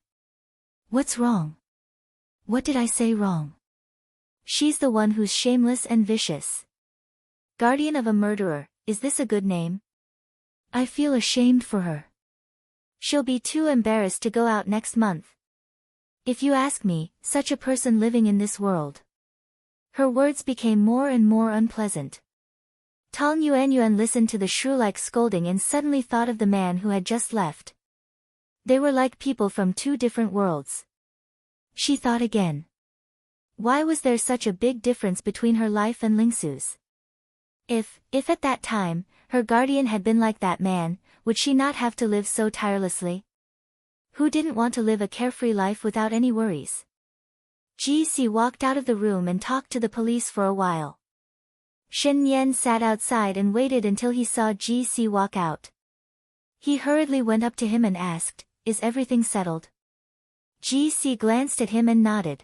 What's wrong? What did I say wrong? She's the one who's shameless and vicious. Guardian of a murderer, is this a good name? I feel ashamed for her. She'll be too embarrassed to go out next month. If you ask me, such a person living in this world. Her words became more and more unpleasant. Tong Yuan listened to the shrew-like scolding and suddenly thought of the man who had just left. They were like people from 2 different worlds. She thought again. Why was there such a big difference between her life and Lingsu's? If at that time, her guardian had been like that man, would she not have to live so tirelessly? Who didn't want to live a carefree life without any worries? GC walked out of the room and talked to the police for a while. Shen Yan sat outside and waited until he saw GC walk out. He hurriedly went up to him and asked, is everything settled? GC glanced at him and nodded.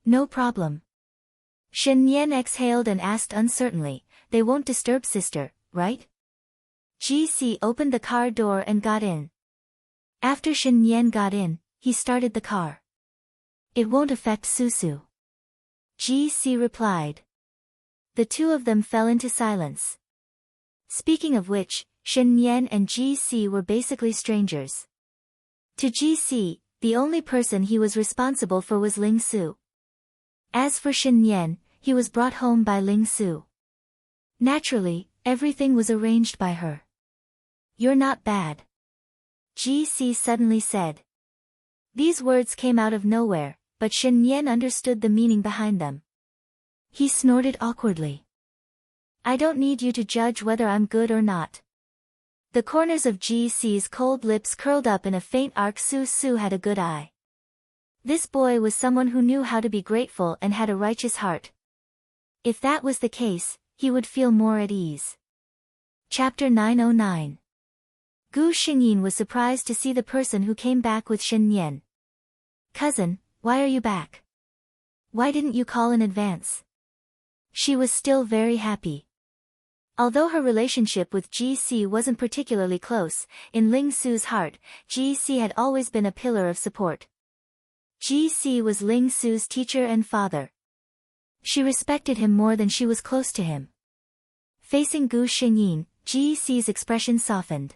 No problem. Shen Yan exhaled and asked uncertainly, they won't disturb sister, right? GC opened the car door and got in. After Shen Yan got in, he started the car. It won't affect Su Su. GC replied. The two of them fell into silence. Speaking of which, Shen Yan and GC were basically strangers. To GC, the only person he was responsible for was Ling Su. As for Shen Yan, he was brought home by Ling Su. Naturally, everything was arranged by her. You're not bad. GC suddenly said. These words came out of nowhere, but Shen Yan understood the meaning behind them. He snorted awkwardly. I don't need you to judge whether I'm good or not. The corners of GC's cold lips curled up in a faint arc. Su Su had a good eye. This boy was someone who knew how to be grateful and had a righteous heart. If that was the case, he would feel more at ease. Chapter 909. Gu Xingyin was surprised to see the person who came back with Shen Yan. Cousin, why are you back? Why didn't you call in advance? She was still very happy. Although her relationship with GC wasn't particularly close, in Ling Su's heart, GC had always been a pillar of support. GC was Ling Su's teacher and father. She respected him more than she was close to him. Facing Gu Xingyin, GC's expression softened.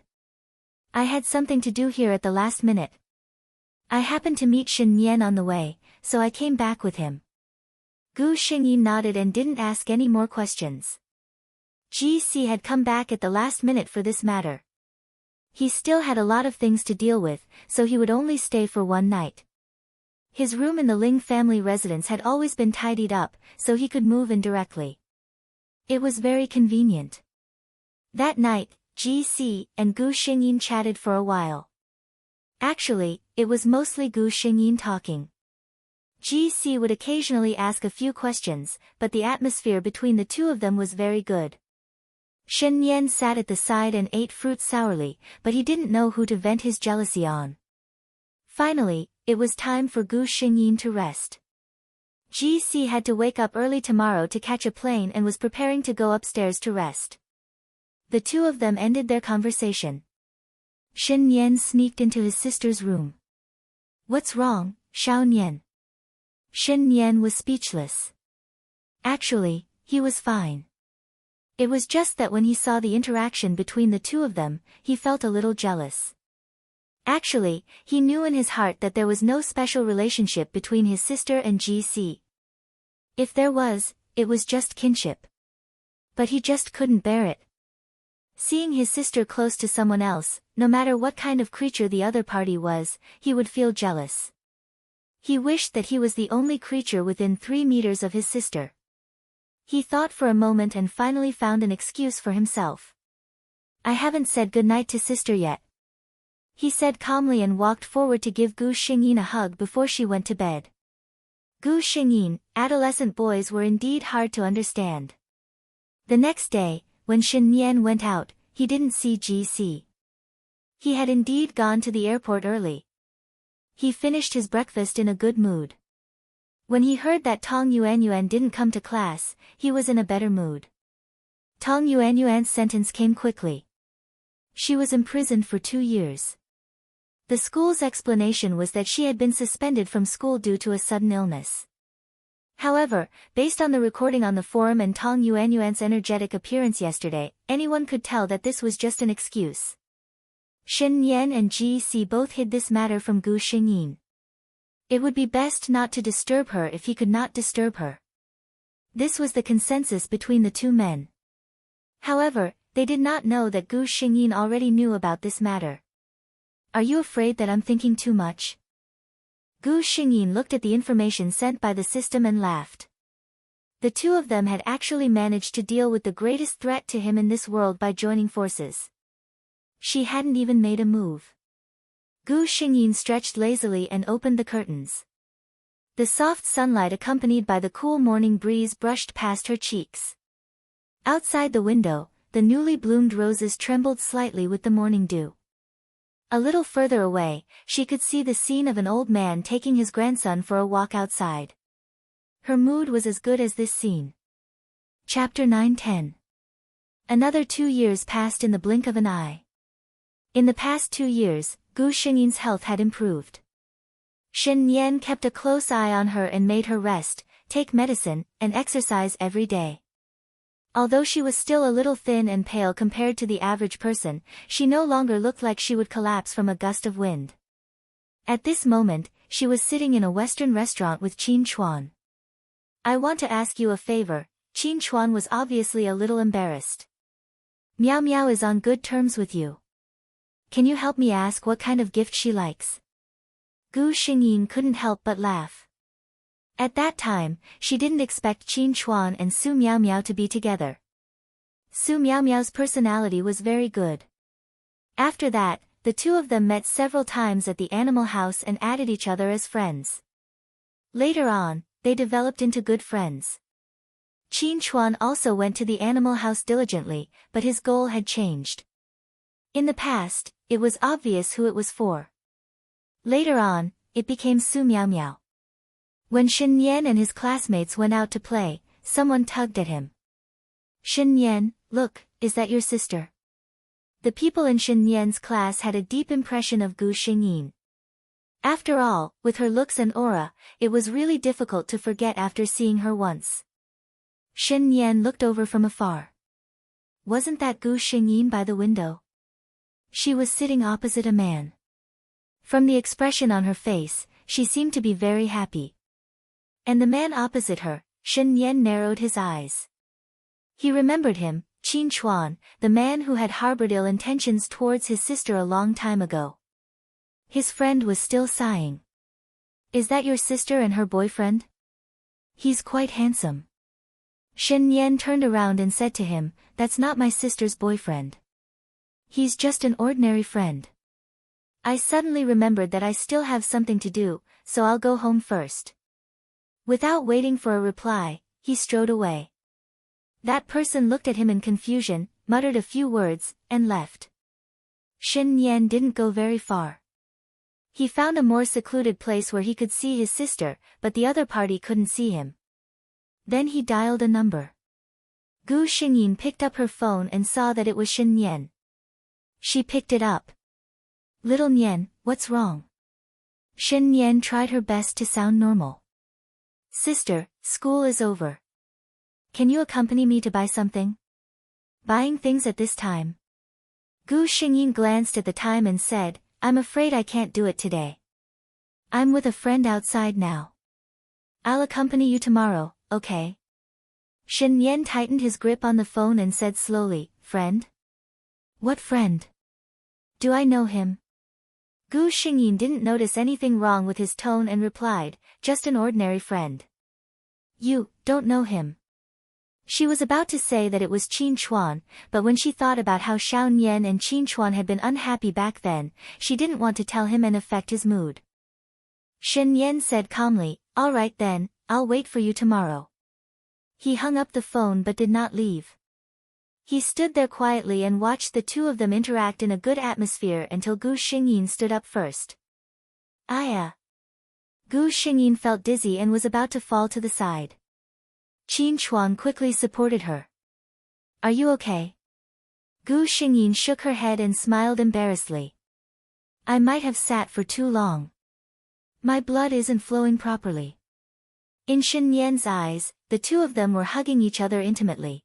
I had something to do here at the last minute. I happened to meet Shen Yan on the way, so I came back with him. Gu Xingyin nodded and didn't ask any more questions. GC had come back at the last minute for this matter. He still had a lot of things to deal with, so he would only stay for one night. His room in the Ling family residence had always been tidied up, so he could move in directly. It was very convenient. That night, GC and Gu Xingyin chatted for a while. Actually, it was mostly Gu Xingyin talking. GC would occasionally ask a few questions, but the atmosphere between the two of them was very good. Shen Yan sat at the side and ate fruit sourly, but he didn't know who to vent his jealousy on. Finally, it was time for Gu Xingyin to rest. GC had to wake up early tomorrow to catch a plane and was preparing to go upstairs to rest. The two of them ended their conversation. Shen Yan sneaked into his sister's room. "What's wrong, Xiao Nian?" Shen Yan was speechless. Actually, he was fine. It was just that when he saw the interaction between the two of them, he felt a little jealous. Actually, he knew in his heart that there was no special relationship between his sister and GC. If there was, it was just kinship. But he just couldn't bear it. Seeing his sister close to someone else, no matter what kind of creature the other party was, he would feel jealous. He wished that he was the only creature within 3 meters of his sister. He thought for a moment and finally found an excuse for himself. "I haven't said goodnight to sister yet," he said calmly and walked forward to give Gu Xingyin a hug before she went to bed. Gu Xingyin, adolescent boys were indeed hard to understand. The next day, when Shen Yan went out, he didn't see GC. He had indeed gone to the airport early. He finished his breakfast in a good mood. When he heard that Tong Yuanyuan didn't come to class, he was in a better mood. Tong Yuanyuan's sentence came quickly. She was imprisoned for 2 years. The school's explanation was that she had been suspended from school due to a sudden illness. However, based on the recording on the forum and Tong Yuanyuan's energetic appearance yesterday, anyone could tell that this was just an excuse. Shen Yan and GC both hid this matter from Gu Xingyin. It would be best not to disturb her if he could not disturb her. This was the consensus between the two men. However, they did not know that Gu Xingyin already knew about this matter. "Are you afraid that I'm thinking too much?" Gu Xingyin looked at the information sent by the system and laughed. The two of them had actually managed to deal with the greatest threat to him in this world by joining forces. She hadn't even made a move. Gu Xingyin stretched lazily and opened the curtains. The soft sunlight accompanied by the cool morning breeze brushed past her cheeks. Outside the window, the newly bloomed roses trembled slightly with the morning dew. A little further away, she could see the scene of an old man taking his grandson for a walk outside. Her mood was as good as this scene. Chapter 9-10. Another 2 years passed in the blink of an eye. In the past 2 years, Gu Xingyin's health had improved. Shen Yan kept a close eye on her and made her rest, take medicine, and exercise every day. Although she was still a little thin and pale compared to the average person, she no longer looked like she would collapse from a gust of wind. At this moment, she was sitting in a Western restaurant with Qin Chuan. "I want to ask you a favor." Qin Chuan was obviously a little embarrassed. "Miao Miao is on good terms with you. Can you help me ask what kind of gift she likes?" Gu Xingyin couldn't help but laugh. At that time, she didn't expect Qin Chuan and Su Miao Miao to be together. Su Miao Miao's personality was very good. After that, the two of them met several times at the animal house and added each other as friends. Later on, they developed into good friends. Qin Chuan also went to the animal house diligently, but his goal had changed. In the past, it was obvious who it was for. Later on, it became Su Miao Miao. When Shen Yan and his classmates went out to play, someone tugged at him. "Shen Yan, look, is that your sister?" The people in Shen Yan's class had a deep impression of Gu Xingyin. After all, with her looks and aura, it was really difficult to forget after seeing her once. Shen Yan looked over from afar. Wasn't that Gu Xingyin by the window? She was sitting opposite a man. From the expression on her face, she seemed to be very happy. And the man opposite her, Shen Yan narrowed his eyes. He remembered him, Qin Chuan, the man who had harbored ill intentions towards his sister a long time ago. His friend was still sighing. Is that your sister and her boyfriend? He's quite handsome. Shen Yan turned around and said to him, that's not my sister's boyfriend. He's just an ordinary friend. I suddenly remembered that I still have something to do, so I'll go home first. Without waiting for a reply, he strode away. That person looked at him in confusion, muttered a few words, and left. Shen Yan didn't go very far. He found a more secluded place where he could see his sister, but the other party couldn't see him. Then he dialed a number. Gu Xingyin picked up her phone and saw that it was Shen Yan. She picked it up. Little Nian, what's wrong? Shen Yan tried her best to sound normal. Sister, school is over. Can you accompany me to buy something? Buying things at this time? Gu Xingyin glanced at the time and said, I'm afraid I can't do it today. I'm with a friend outside now. I'll accompany you tomorrow, okay? Shen Yan tightened his grip on the phone and said slowly, friend? What friend? Do I know him? Gu Xingyin didn't notice anything wrong with his tone and replied, just an ordinary friend. You don't know him. She was about to say that it was Qin Chuan, but when she thought about how Xiao Nian and Qin Chuan had been unhappy back then, she didn't want to tell him and affect his mood. Shen Yan said calmly, all right then, I'll wait for you tomorrow. He hung up the phone but did not leave. He stood there quietly and watched the two of them interact in a good atmosphere until Gu Xingyin stood up first. Aya. Gu Xingyin felt dizzy and was about to fall to the side. Qin Chuan quickly supported her. Are you okay? Gu Xingyin shook her head and smiled embarrassedly. I might have sat for too long. My blood isn't flowing properly. In Shen Yan's eyes, the two of them were hugging each other intimately.